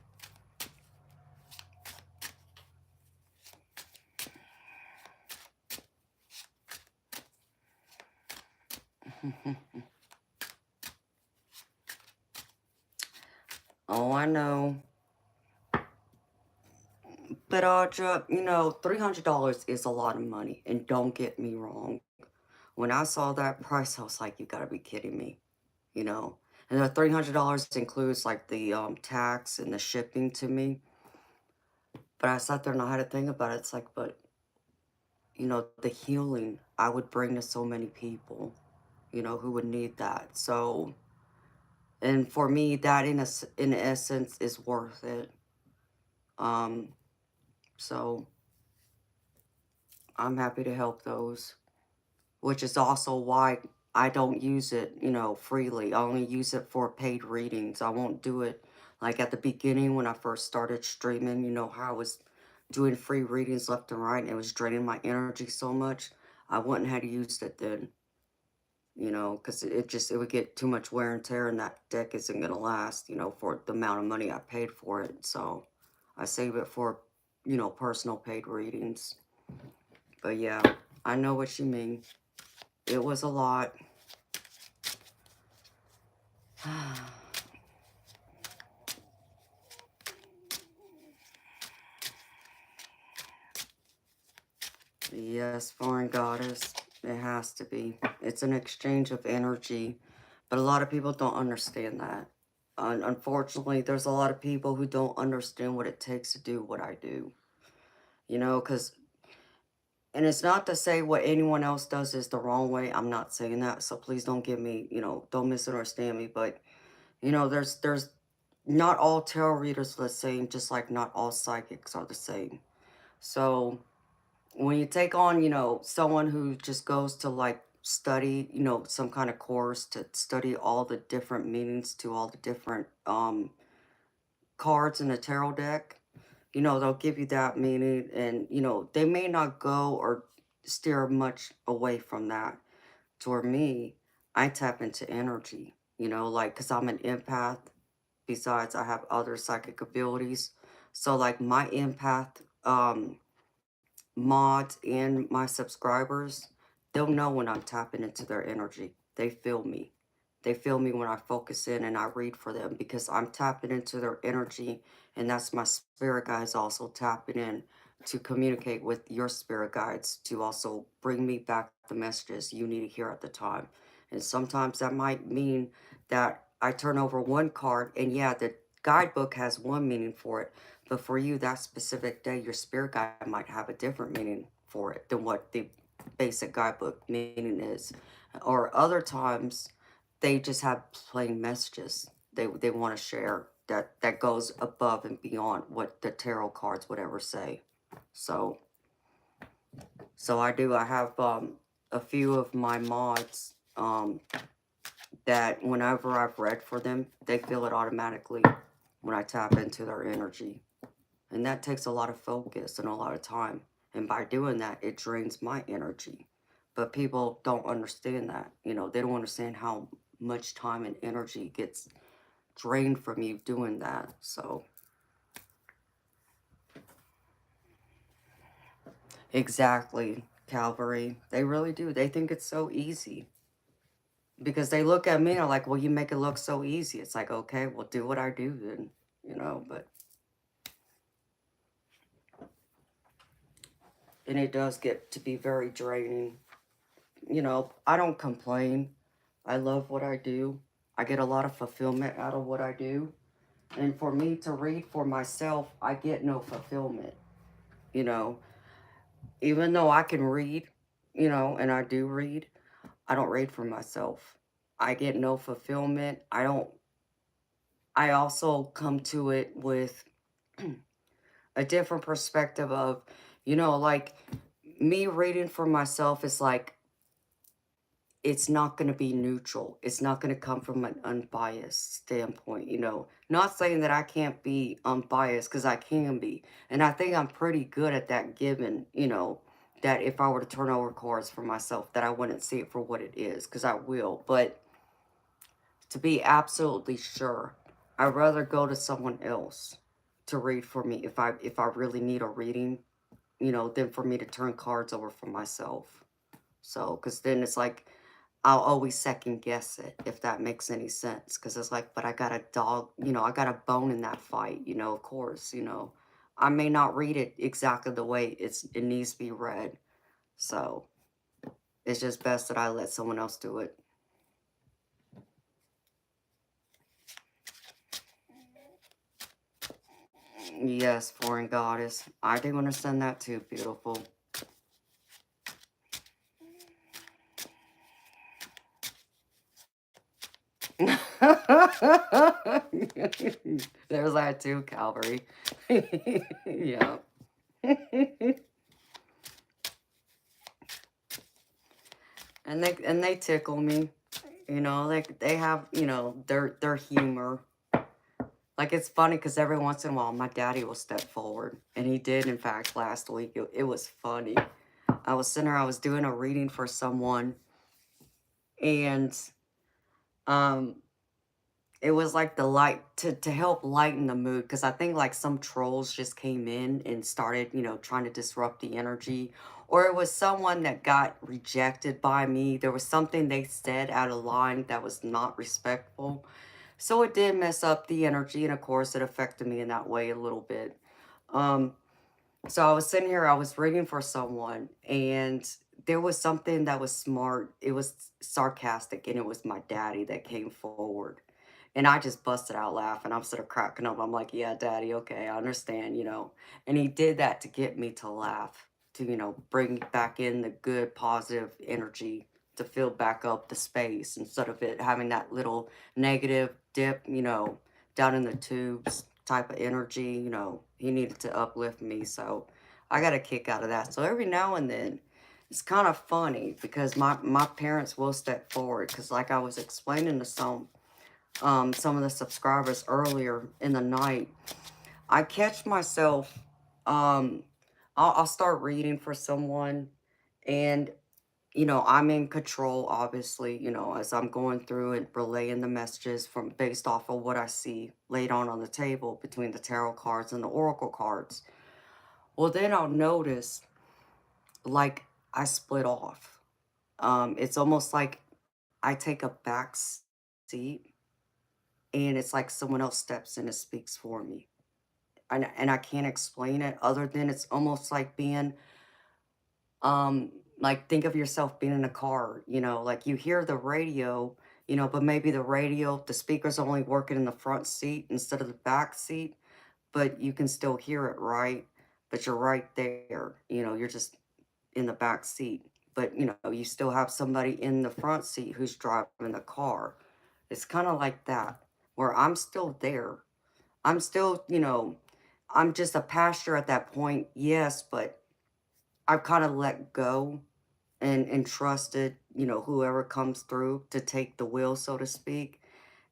Oh, I know. But Audra, $300 is a lot of money. And don't get me wrong. When I saw that price, I was like, you gotta be kidding me. And the $300 includes like the tax and the shipping to me. But I sat there and I had to think about it. It's like, but, the healing I would bring to so many people, who would need that. So, and for me, that in essence is worth it. So I'm happy to help those, which is also why I don't use it, freely. I only use it for paid readings. I won't do it like at the beginning when I first started streaming, how I was doing free readings left and right and it was draining my energy so much. I wouldn't have used it then, because it would get too much wear and tear and that deck isn't going to last, for the amount of money I paid for it. So I save it for, personal paid readings. But yeah, I know what you mean. It was a lot. Yes, Foreign Goddess. It has to be. It's an exchange of energy. But a lot of people don't understand that. Unfortunately, there's a lot of people who don't understand what it takes to do what I do. Because, and it's not to say what anyone else does is the wrong way. I'm not saying that. So please don't give me, don't misunderstand me. But, there's not all tarot readers are the same, just like not all psychics are the same. So when you take on, someone who just goes to like study, some kind of course to study all the different meanings to all the different cards in the tarot deck, they'll give you that meaning and, they may not go or steer much away from that. Toward me, I tap into energy, like, because I'm an empath. Besides, I have other psychic abilities. So, like, my empath mods and my subscribers, they'll know when I'm tapping into their energy. They feel me. They feel me when I focus in and I read for them because I'm tapping into their energy, and that's my spirit guides also tapping in to communicate with your spirit guides to also bring me back the messages you need to hear at the time. And sometimes that might mean that I turn over one card, and yeah, the guidebook has one meaning for it, but for you, that specific day, your spirit guide might have a different meaning for it than what the basic guidebook meaning is. Or other times, they just have plain messages they want to share that goes above and beyond what the tarot cards would ever say. So I have a few of my mods that whenever I've read for them, they feel it automatically when I tap into their energy. And that takes a lot of focus and a lot of time. And by doing that, it drains my energy. But people don't understand that. You know, they don't understand how much time and energy gets drained from you doing that. So, exactly, Calvary. They really do. They think it's so easy. Because they look at me and are like, well, you make it look so easy. It's like, okay, well, do what I do then, you know, but, and it does get to be very draining. You know, I don't complain. I love what I do. I get a lot of fulfillment out of what I do. And for me to read for myself, I get no fulfillment. You know, even though I can read, you know, and I do read, I don't read for myself. I get no fulfillment. I also come to it with a different perspective of, you know, like me reading for myself is like, it's not going to be neutral. It's not going to come from an unbiased standpoint, you know. Not saying that I can't be unbiased because I can be. And I think I'm pretty good at that given, you know, that if I were to turn over cards for myself, that I wouldn't see it for what it is because I will. But to be absolutely sure, I'd rather go to someone else to read for me if I really need a reading, you know, than for me to turn cards over for myself. So, because then it's like, I'll always second guess it, if that makes any sense. Because it's like, but I got a dog, you know, I got a bone in that fight, you know, of course, you know. I may not read it exactly the way it needs to be read. So, it's just best that I let someone else do it. Yes, foreign goddess. I do understand that too, beautiful. There's that too, Calvary. Yeah. And they tickle me. You know, like they have, you know, their humor. Like it's funny because every once in a while my daddy will step forward. And he did, in fact, last week. It was funny. I was sitting there, I was doing a reading for someone, and um it was like the light to help lighten the mood because I think like some trolls just came in and started, you know, trying to disrupt the energy. Or it was someone that got rejected by me. There was something they said out of line that was not respectful. So it did mess up the energy, and of course it affected me in that way a little bit. Um, so I was sitting here, I was reading for someone, and there was something that was smart. It was sarcastic, and it was my daddy that came forward. And I just busted out laughing. I'm sort of cracking up. I'm like, yeah, daddy, okay, I understand, you know. And he did that to get me to laugh, to, you know, bring back in the good, positive energy, to fill back up the space instead of it having that little negative dip, you know, down in the tubes type of energy. You know, he needed to uplift me. So I got a kick out of that. So every now and then, it's kind of funny because my parents will step forward because like I was explaining to some of the subscribers earlier in the night, I catch myself, I'll start reading for someone, and, you know, I'm in control, obviously, you know, as I'm going through and relaying the messages from based off of what I see laid on the table between the tarot cards and the oracle cards. Well, then I'll notice, like, I split off. It's almost like I take a back seat, and it's like someone else steps in and speaks for me. And I can't explain it other than it's almost like being, like think of yourself being in a car, like you hear the radio, but maybe the speaker's only working in the front seat instead of the back seat, but you can still hear it, right? But you're right there, you're just in the back seat. But, you still have somebody in the front seat who's driving the car. It's kind of like that, where I'm still there. I'm still, I'm just a pastor at that point, yes, but I've kind of let go and trusted, whoever comes through to take the wheel, so to speak.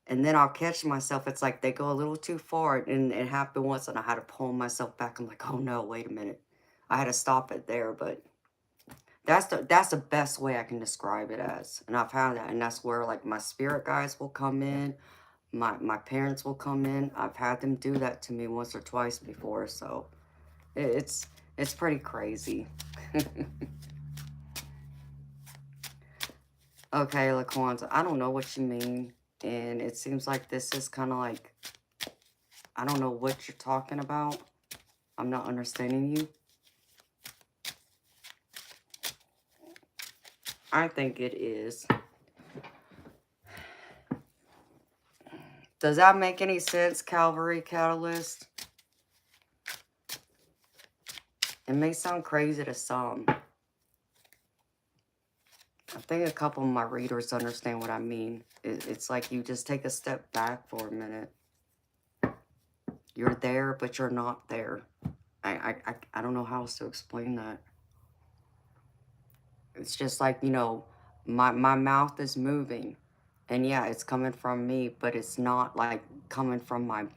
And then I'll catch myself. It's like they go a little too far. And it happened once, and I had to pull myself back. I'm like, oh no, wait a minute. I had to stop it there. But that's the best way I can describe it as. And I've had that. And that's where like my spirit guides will come in. My parents will come in. I've had them do that to me once or twice before. So it's pretty crazy. Okay, LaQuanta, I don't know what you mean. And it seems like this is kind of like, I don't know what you're talking about. I'm not understanding you. I think it is. Does that make any sense, Calvary Catalyst? It may sound crazy to some. I think a couple of my readers understand what I mean. It's like you just take a step back for a minute. You're there, but you're not there. I don't know how else to explain that. It's just like, my mouth is moving. And yeah, it's coming from me, but it's not like coming from my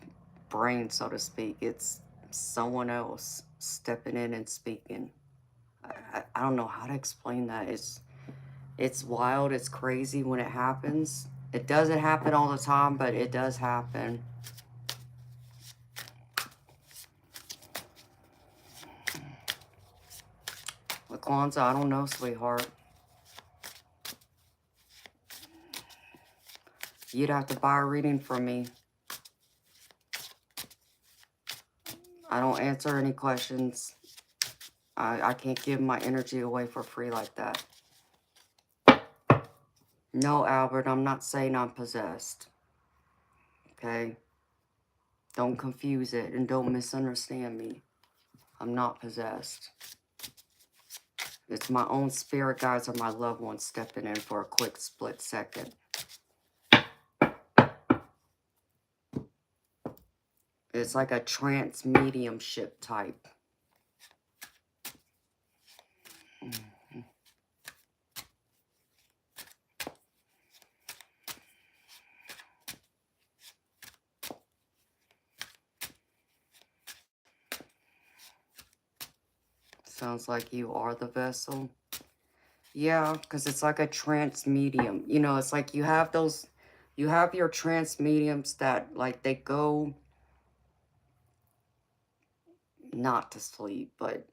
brain, so to speak. It's someone else stepping in and speaking. I don't know how to explain that. It's wild. It's crazy when it happens. It doesn't happen all the time, but it does happen. LaQuanta, I don't know, sweetheart. You'd have to buy a reading from me. I don't answer any questions. I can't give my energy away for free like that. No, Albert, I'm not saying I'm possessed. Okay? Don't confuse it and don't misunderstand me. I'm not possessed. It's my own spirit guides or my loved ones stepping in for a quick split second. It's like a trance mediumship type. Sounds like you are the vessel. Yeah, because it's like a trance medium. It's like you have your trance mediums that like they go not to sleep, but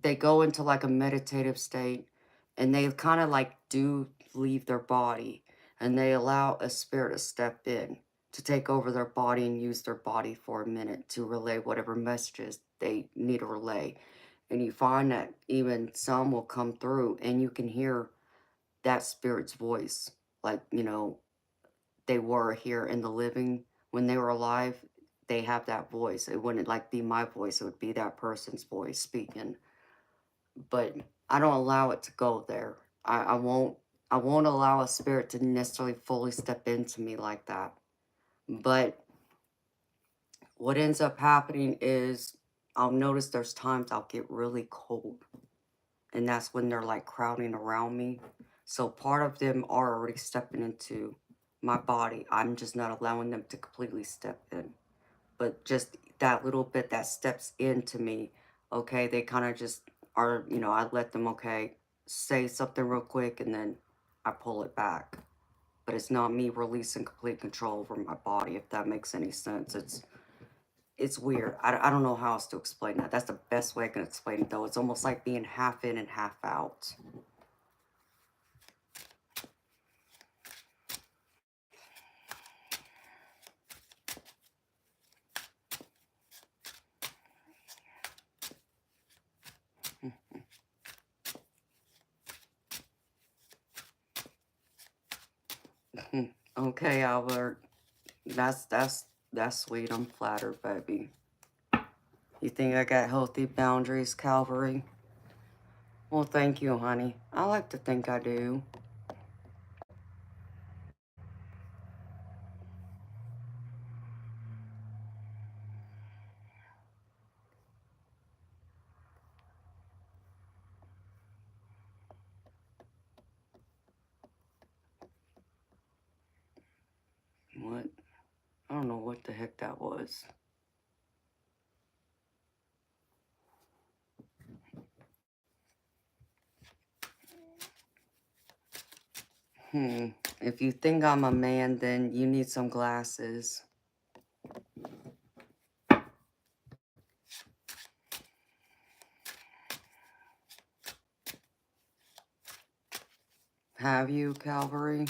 they go into like a meditative state, and they kind of like do leave their body, and they allow a spirit to step in to take over their body and use their body for a minute to relay whatever messages they need to relay. And you find that even some will come through and you can hear that spirit's voice, like, they were here in the living when they were alive. They have that voice. It wouldn't like be my voice, it would be that person's voice speaking. But I don't allow it to go there. I won't allow a spirit to necessarily fully step into me like that. But what ends up happening is I'll notice there's times I'll get really cold, and that's when they're like crowding around me. So part of them are already stepping into my body. I'm just not allowing them to completely step in. But just that little bit that steps into me, okay, they kind of just are, I let them, okay, say something real quick, and then I pull it back. But it's not me releasing complete control over my body, if that makes any sense. It's weird. I don't know how else to explain that. That's the best way I can explain it, though. It's almost like being half in and half out. Okay, Albert. That's sweet. I'm flattered, baby. You think I got healthy boundaries, Calvary? Well, thank you, honey. I like to think I do. What? I don't know what the heck that was. If you think I'm a man, then you need some glasses. Have you, Calvary?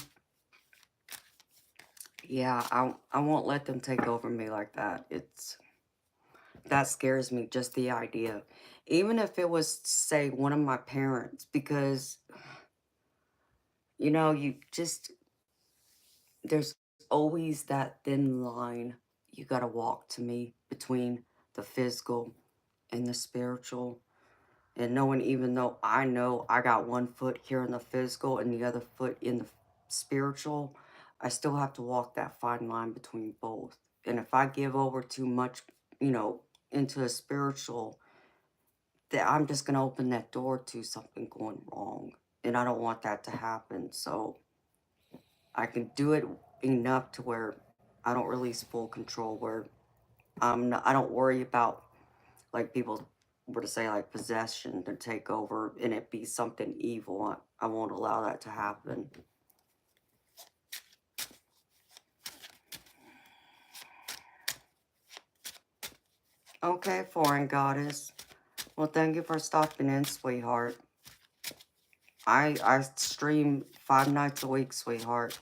Yeah, I won't let them take over me like that. That scares me, just the idea. Even if it was, say, one of my parents, because, you just, there's always that thin line you got to walk to me between the physical and the spiritual. And knowing, even though I know I got one foot here in the physical and the other foot in the spiritual, I still have to walk that fine line between both. And if I give over too much, into a spiritual, that I'm just going to open that door to something going wrong. And I don't want that to happen. So I can do it enough to where I don't release full control, where I don't worry about, like people were to say, like possession to take over and it be something evil. I won't allow that to happen. Okay, foreign goddess. Well, thank you for stopping in, sweetheart. I stream 5 nights a week, sweetheart.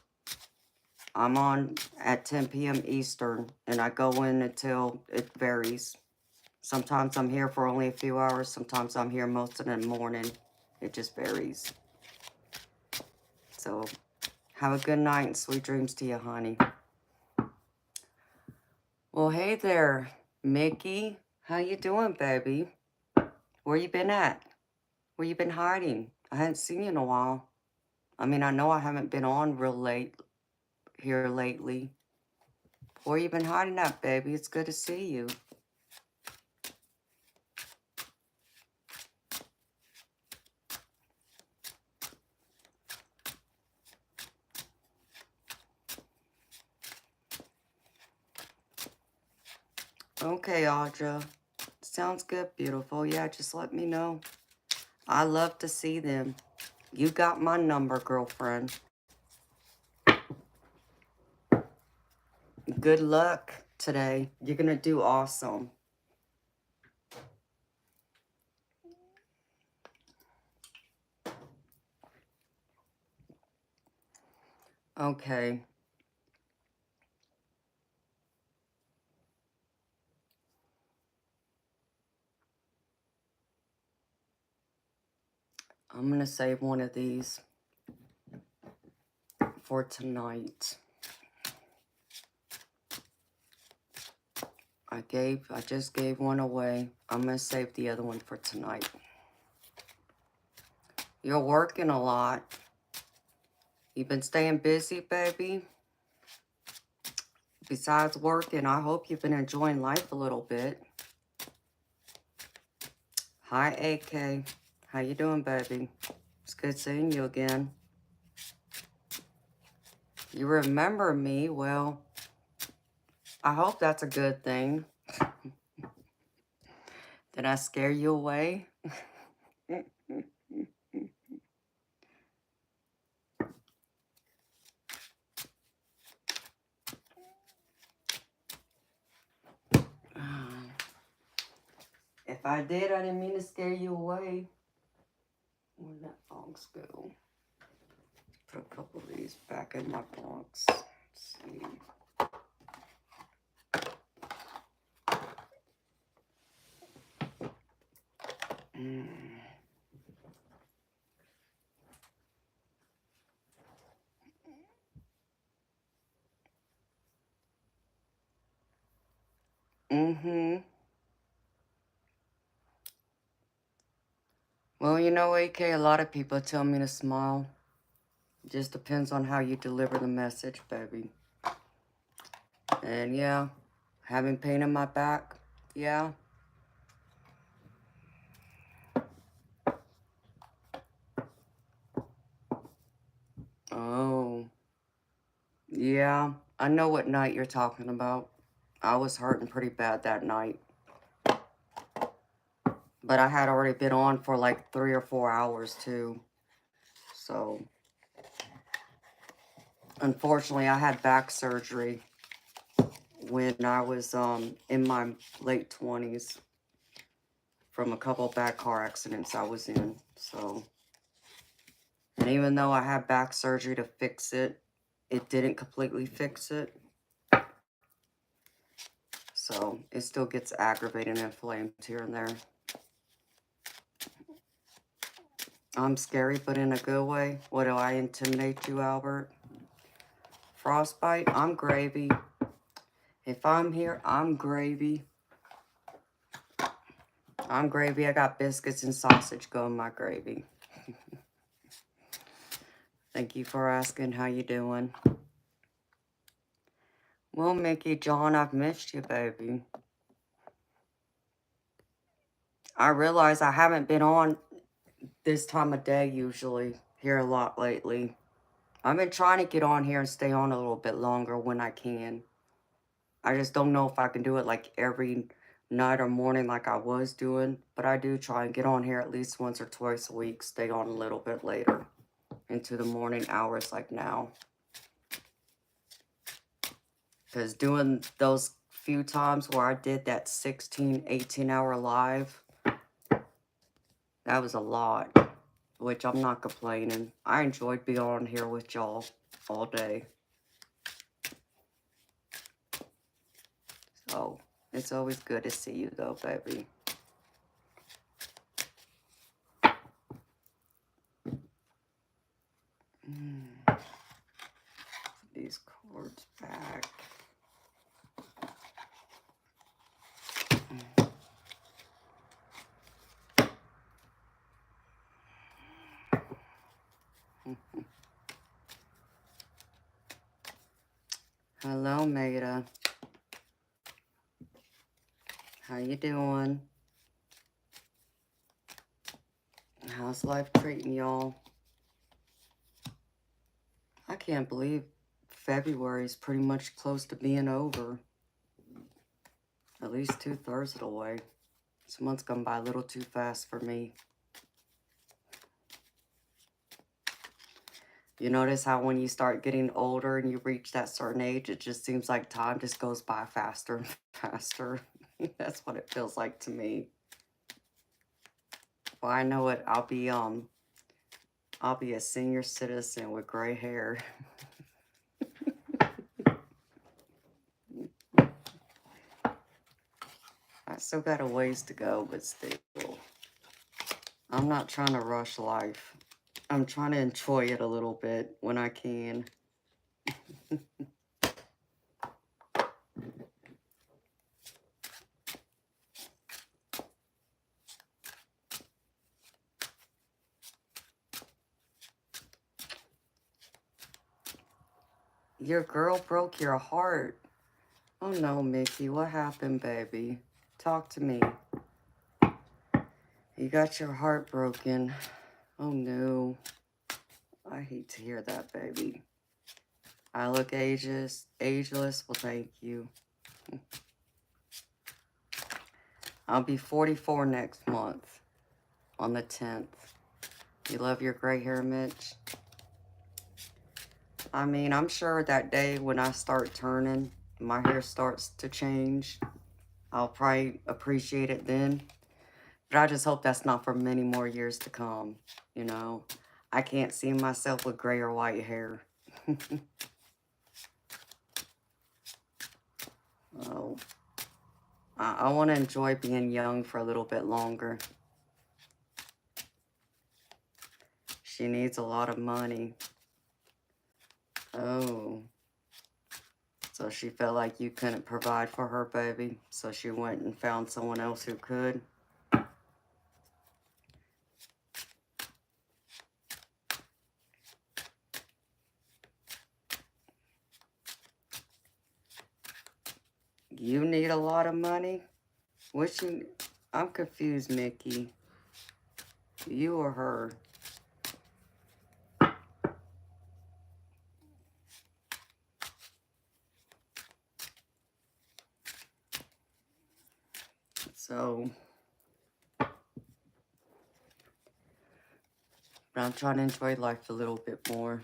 I'm on at 10 p.m. Eastern, and I go in until it varies. Sometimes I'm here for only a few hours. Sometimes I'm here most of the morning. It just varies. So, have a good night and sweet dreams to you, honey. Well, hey there, Mickey. How you doing, baby? Where you been at? Where you been hiding? I hadn't seen you in a while. I mean, I know I haven't been on real late here lately. Where you been hiding at, baby? It's good to see you. Okay, Audra. Sounds good, beautiful. Yeah, just let me know. I love to see them. You got my number, girlfriend. Good luck today. You're going to do awesome. Okay. I'm going to save one of these for tonight. I just gave one away. I'm going to save the other one for tonight. You're working a lot. You've been staying busy, baby. Besides working, I hope you've been enjoying life a little bit. Hi, AK. How you doing, baby? It's good seeing you again. You remember me? Well, I hope that's a good thing. Did I scare you away? If I did, I didn't mean to scare you away. Where'd that box go? Put a couple of these back in my box. Let's see. Mm-hmm. Well, you know, AK, a lot of people tell me to smile. It just depends on how you deliver the message, baby. And yeah, having pain in my back, yeah. Oh, yeah. I know what night you're talking about. I was hurting pretty bad that night. But I had already been on for like 3 or 4 hours too. So, unfortunately, I had back surgery when I was in my late 20s from a couple bad car accidents I was in. So, and even though I had back surgery to fix it, it didn't completely fix it. So, it still gets aggravated and inflamed here and there. I'm scary, but in a good way. What, do I intimidate you, Albert? Frostbite? I'm gravy. If I'm here, I'm gravy. I'm gravy. I got biscuits and sausage going my gravy. Thank you for asking. How you doing? Well, Mickey, John, I've missed you, baby. I realize I haven't been on this time of day usually here a lot lately. I've been trying to get on here and stay on a little bit longer when I can. I just don't know if I can do it like every night or morning like I was doing, but I do try and get on here at least once or twice a week, stay on a little bit later into the morning hours like now. Because doing those few times where I did that 16, 18-hour live, that was a lot, which I'm not complaining. I enjoyed being on here with y'all all day. So, it's always good to see you though, baby. These cords back. Hello, Maida. How you doing? How's life treating y'all? I can't believe February is pretty much close to being over. At least 2/3 of the way. This month's gone by a little too fast for me. You notice how when you start getting older and you reach that certain age, it just seems like time just goes by faster and faster. That's what it feels like to me. Well, I know it. I'll be a senior citizen with gray hair. I still got a ways to go, but still. I'm not trying to rush life. I'm trying to enjoy it a little bit when I can. Your girl broke your heart. Oh no, Mickey, what happened, baby? Talk to me. You got your heart broken. Oh no. I hate to hear that, baby. I look ageless. Well, thank you. I'll be 44 next month on the 10th. You love your gray hair, Mitch? I mean, I'm sure that day when I start turning, my hair starts to change. I'll probably appreciate it then. But I just hope that's not for many more years to come, you know. I can't see myself with gray or white hair. Oh, I want to enjoy being young for a little bit longer. She needs a lot of money. Oh. So she felt like you couldn't provide for her, baby. So she went and found someone else who could. You need a lot of money? I'm confused, Mickey. You or her? So, but I'm trying to enjoy life a little bit more.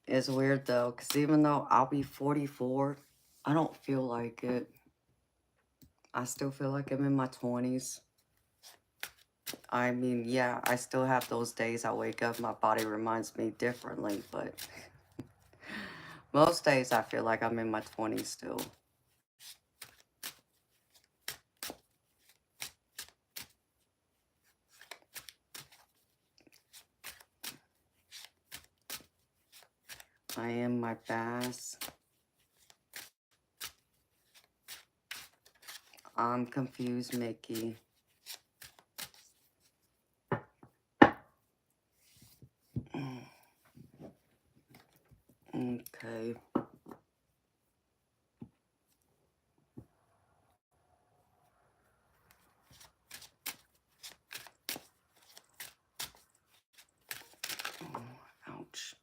It's weird though, because even though I'll be 44, I don't feel like it. I still feel like I'm in my 20s. I mean, yeah, I still have those days I wake up, my body reminds me differently, but most days I feel like I'm in my 20s still. I am my bass. I'm confused, Mickey. Okay. Ouch.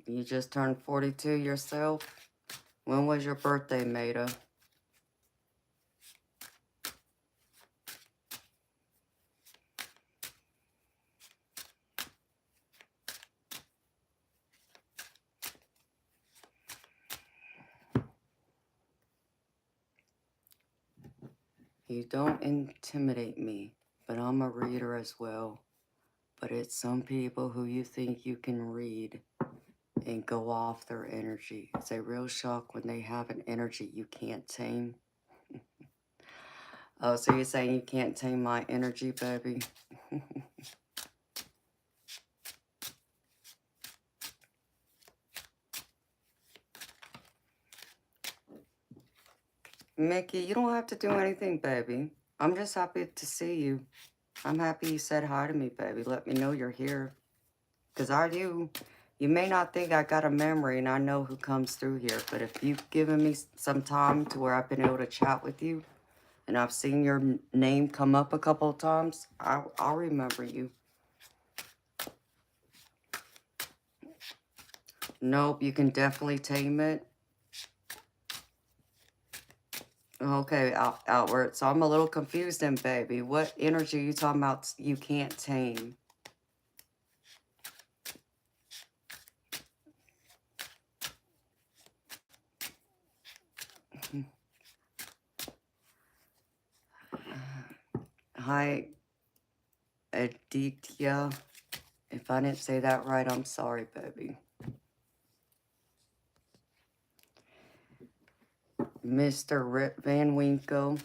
You just turned 42 yourself? When was your birthday, Maida? You don't intimidate me, but I'm a reader as well. But it's some people who you think you can read and go off their energy. It's a real shock when they have an energy you can't tame. Oh, so you're saying you can't tame my energy, baby? Mickey, you don't have to do anything, baby. I'm just happy to see you. I'm happy you said hi to me, baby. Let me know you're here. Because I do. You may not think I got a memory and I know who comes through here, but if you've given me some time to where I've been able to chat with you and I've seen your name come up a couple of times, I'll remember you. Nope, you can definitely tame it. Okay, outward. So I'm a little confused then, baby. What energy are you talking about you can't tame? Hi, Aditya. If I didn't say that right, I'm sorry, baby. Mr. Rip Van Winkle.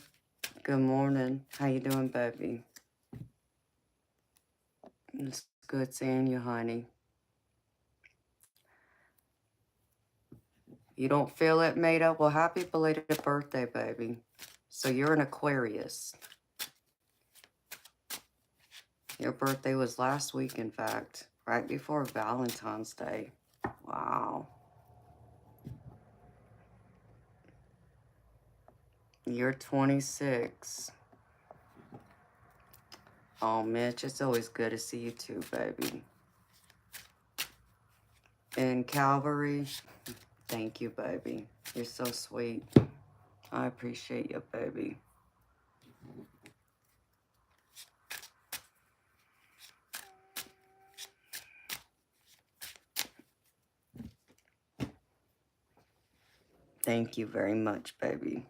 Good morning. How you doing, baby? It's good seeing you, honey. You don't feel it, Maida? Well, happy belated birthday, baby. So you're an Aquarius. Your birthday was last week, in fact, right before Valentine's Day. Wow. You're 26. Oh, Mitch, it's always good to see you too, baby. And Calvary, thank you, baby. You're so sweet. I appreciate you, baby. Thank you very much, baby.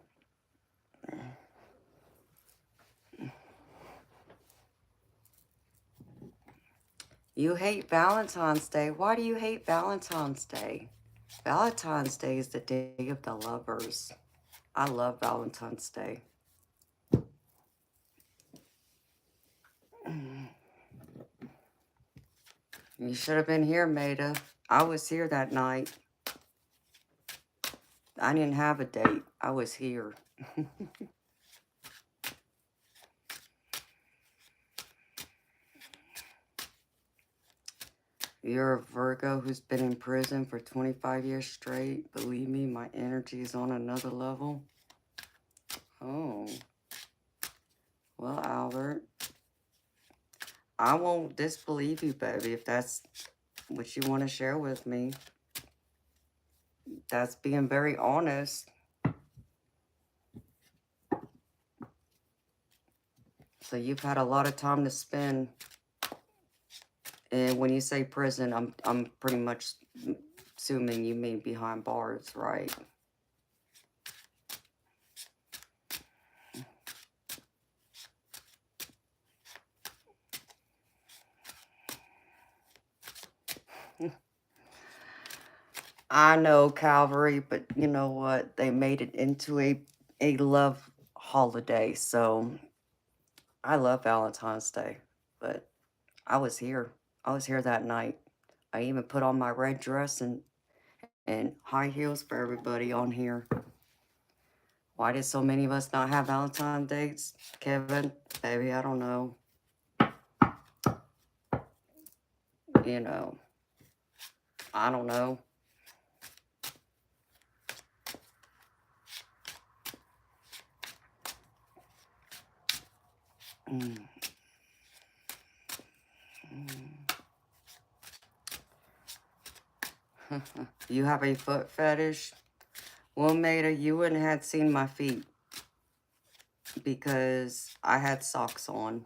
You hate Valentine's Day. Why do you hate Valentine's Day? Valentine's Day is the day of the lovers. I love Valentine's Day. You should have been here, Maida. I was here that night. I didn't have a date. I was here. You're a Virgo who's been in prison for 25 years straight. Believe me, my energy is on another level. Oh. Well, Albert, I won't disbelieve you, baby, if that's what you want to share with me. That's being very honest. So you've had a lot of time to spend. And when you say prison, I'm pretty much assuming you mean behind bars, right? I know, Calvary, but you know what? They made it into a love holiday. So I love Valentine's Day, but I was here. I was here that night. I even put on my red dress and high heels for everybody on here. Why did so many of us not have Valentine's dates? Kevin, baby, I don't know. You know, I don't know. Mm. Mm. You have a foot fetish? Well, Maida, you wouldn't have seen my feet because I had socks on.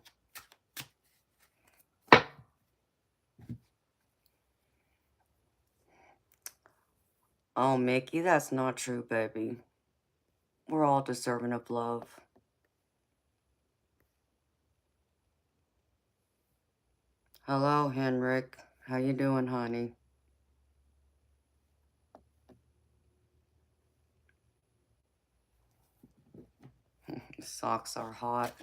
Oh, Mickey, that's not true, baby. We're all deserving of love. Hello, Henrik. How you doing, honey? Socks are hot.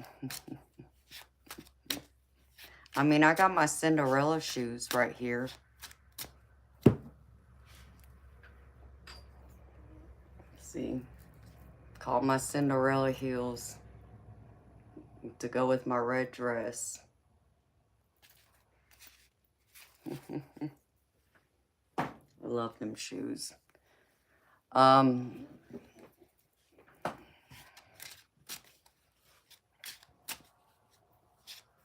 I mean, I got my Cinderella shoes right here. See? Called my Cinderella heels to go with my red dress. I love them shoes.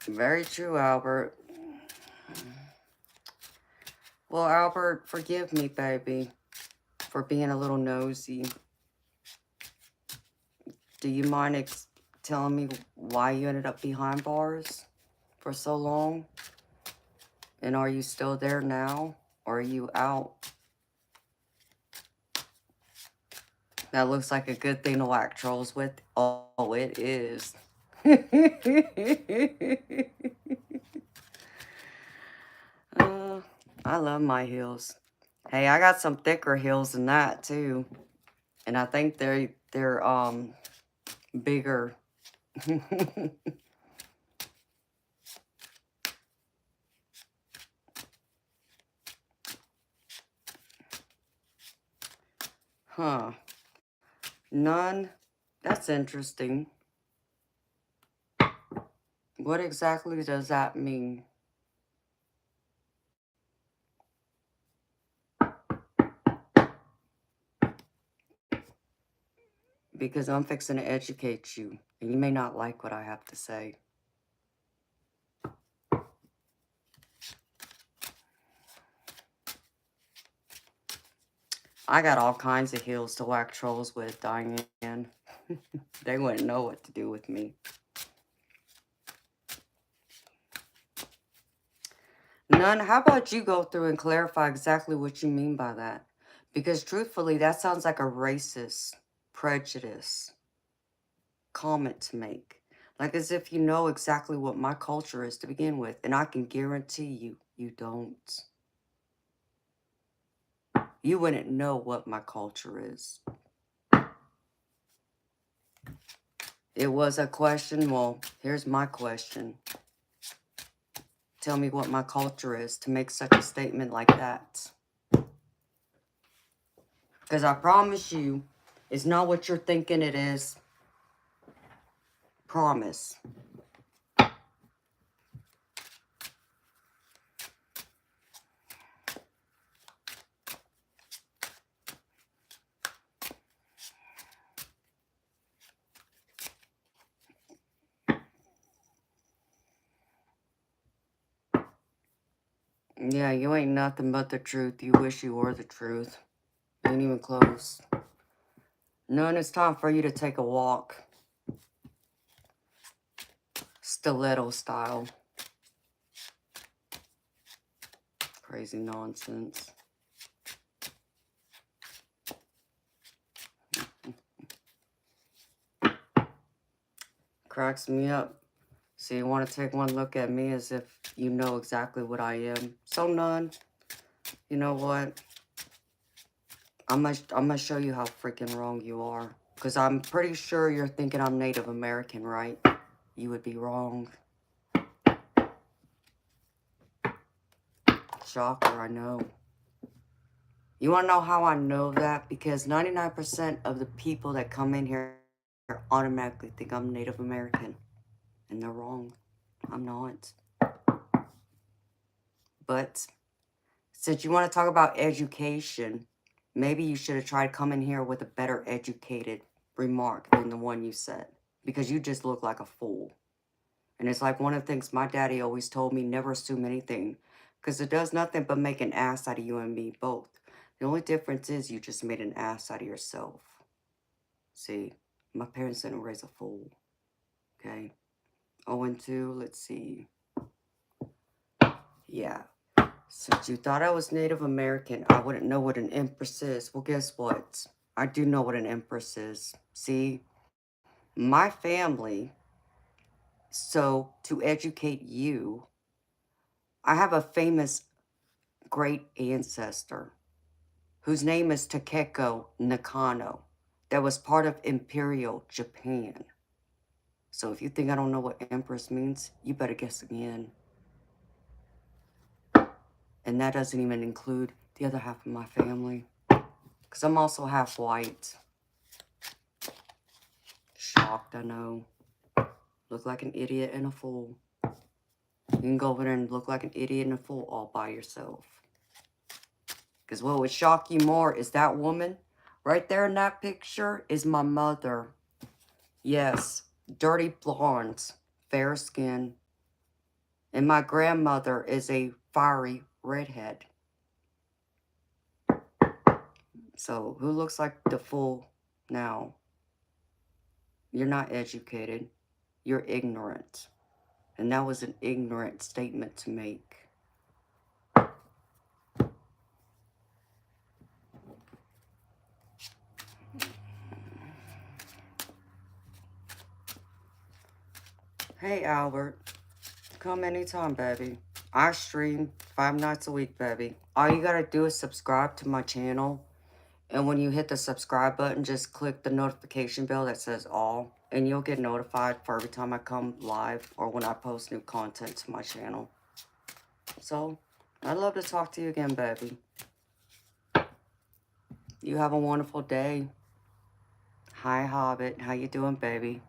Very true, Albert. Well, Albert, forgive me, baby, for being a little nosy. Do you mind telling me why you ended up behind bars for so long? And are you still there now? Or are you out? That looks like a good thing to whack trolls with. Oh, it is. I love my heels. Hey, I got some thicker heels than that too. And I think they're bigger. Huh. None. That's interesting. What exactly does that mean? Because I'm fixing to educate you, and you may not like what I have to say. I got all kinds of heels to whack trolls with, Diane. They wouldn't know what to do with me. None. How about you go through and clarify exactly what you mean by that? Because truthfully, that sounds like a racist prejudice comment to make. Like as if you know exactly what my culture is to begin with. And I can guarantee you, you don't. You wouldn't know what my culture is. It was a question. Well, here's my question. tell me what my culture is to make such a statement like that. Because I promise you, it's not what you're thinking it is. Promise. Yeah, you ain't nothing but the truth. You wish you were the truth. Ain't even close. None, it's time for you to take a walk. Stiletto style. Crazy nonsense. Cracks me up. So you want to take one look at me as if you know exactly what I am. So none. You know what? I'm gonna show you how freaking wrong you are. Because I'm pretty sure you're thinking I'm Native American, right? You would be wrong. Shocker, I know. You want to know how I know that? Because 99% of the people that come in here automatically think I'm Native American. And they're wrong. I'm not. But since you want to talk about education, maybe you should have tried coming here with a better educated remark than the one you said. Because you just look like a fool. And it's like one of the things my daddy always told me, never assume anything. Because it does nothing but make an ass out of you and me both. The only difference is you just made an ass out of yourself. See, my parents didn't raise a fool. Okay? 0 and 2, let's see. Yeah. Since you thought I was Native American, I wouldn't know what an Empress is. Well, guess what? I do know what an Empress is. See, my family, so to educate you, I have a famous great ancestor whose name is Takeko Nakano that was part of Imperial Japan. So if you think I don't know what Empress means, you better guess again. And that doesn't even include the other half of my family. Because I'm also half white. Shocked, I know. Look like an idiot and a fool. You can go over there and look like an idiot and a fool all by yourself. Because what would shock you more is that woman right there in that picture is my mother. Yes, dirty blonde, fair skin. And my grandmother is a fiery redhead. So who looks like the fool now? You're not educated. You're ignorant. And that was an ignorant statement to make. Hey, Albert. Come anytime, baby. I stream 5 nights a week, baby. All you gotta do is subscribe to my channel. And when you hit the subscribe button, just click the notification bell that says all. And you'll get notified for every time I come live or when I post new content to my channel. So, I'd love to talk to you again, baby. You have a wonderful day. Hi, Hobbit. How you doing, baby?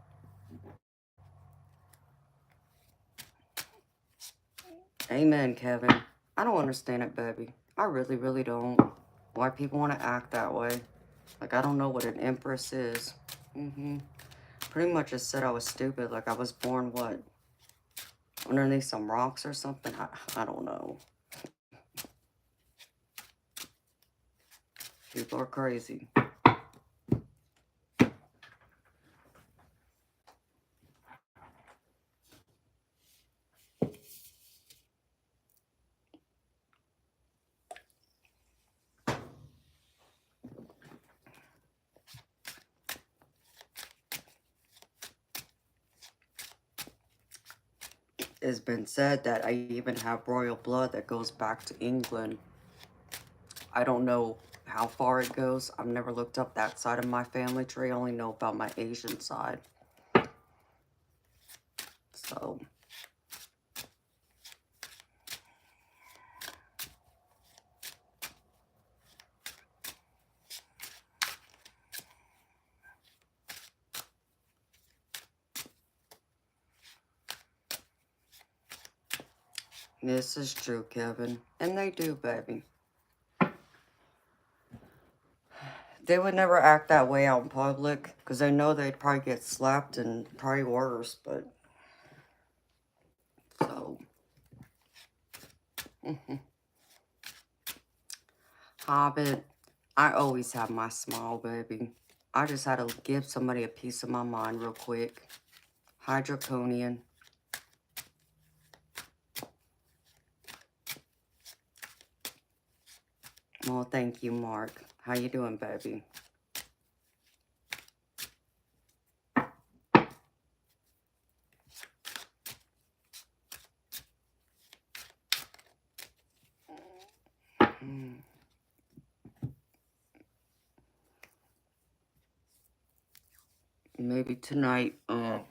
Amen, Kevin. I don't understand it, baby. I really, really don't. Why people want to act that way. Like, I don't know what an Empress is. Pretty much just said I was stupid. Like, I was born, what? Underneath some rocks or something? I don't know. People are crazy. It's been said that I even have royal blood that goes back to England. I don't know how far it goes. I've never looked up that side of my family tree. I only know about my Asian side. So, This is true, Kevin. And they do, baby. They would never act that way out in public because they know they'd probably get slapped and probably worse, but so. Hobbit, I always have my smile, baby. I just had to give somebody a piece of my mind real quick. Hi, Draconian. Well, thank you, Mark. How you doing, baby? Maybe tonight, I'll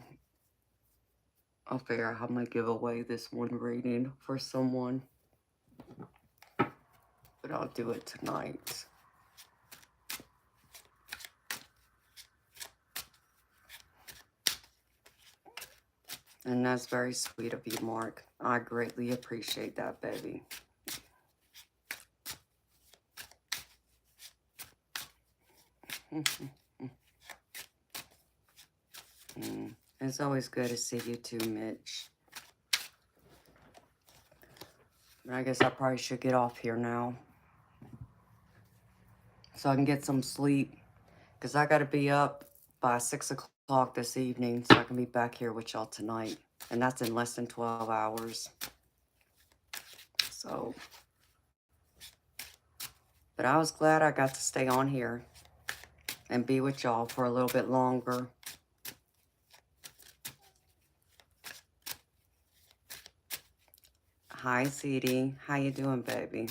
figure out how I'm going to give away this one reading for someone. But I'll do it tonight. And that's very sweet of you, Mark. I greatly appreciate that, baby. It's always good to see you too, Mitch. But I guess I probably should get off here now, so I can get some sleep. Because I got to be up by 6 o'clock this evening, so I can be back here with y'all tonight. And that's in less than 12 hours. So, but I was glad I got to stay on here and be with y'all for a little bit longer. Hi, CD. How you doing, baby?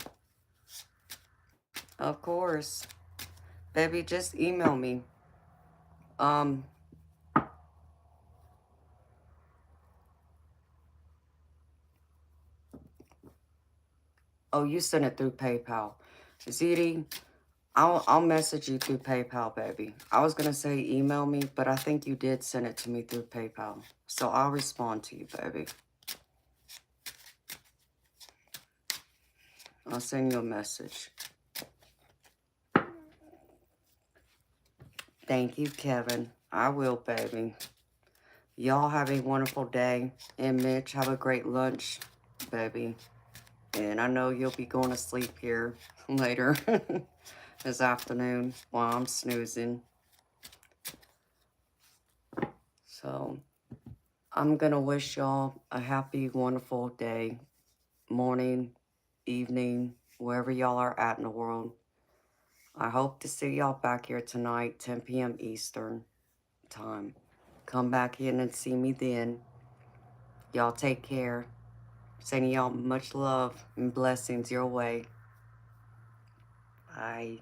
Of course. Baby, just email me. Oh, you sent it through PayPal. CD, I'll message you through PayPal, baby. I was going to say email me, but I think you did send it to me through PayPal. So I'll respond to you, baby. I'll send you a message. Thank you, Kevin. I will, baby. Y'all have a wonderful day. And Mitch, have a great lunch, baby. And I know you'll be going to sleep here later this afternoon while I'm snoozing. So I'm going to wish y'all a happy, wonderful day, morning, evening, wherever y'all are at in the world. I hope to see y'all back here tonight, 10 p.m. Eastern time. Come back in and see me then. Y'all take care. Sending y'all much love and blessings your way. Bye.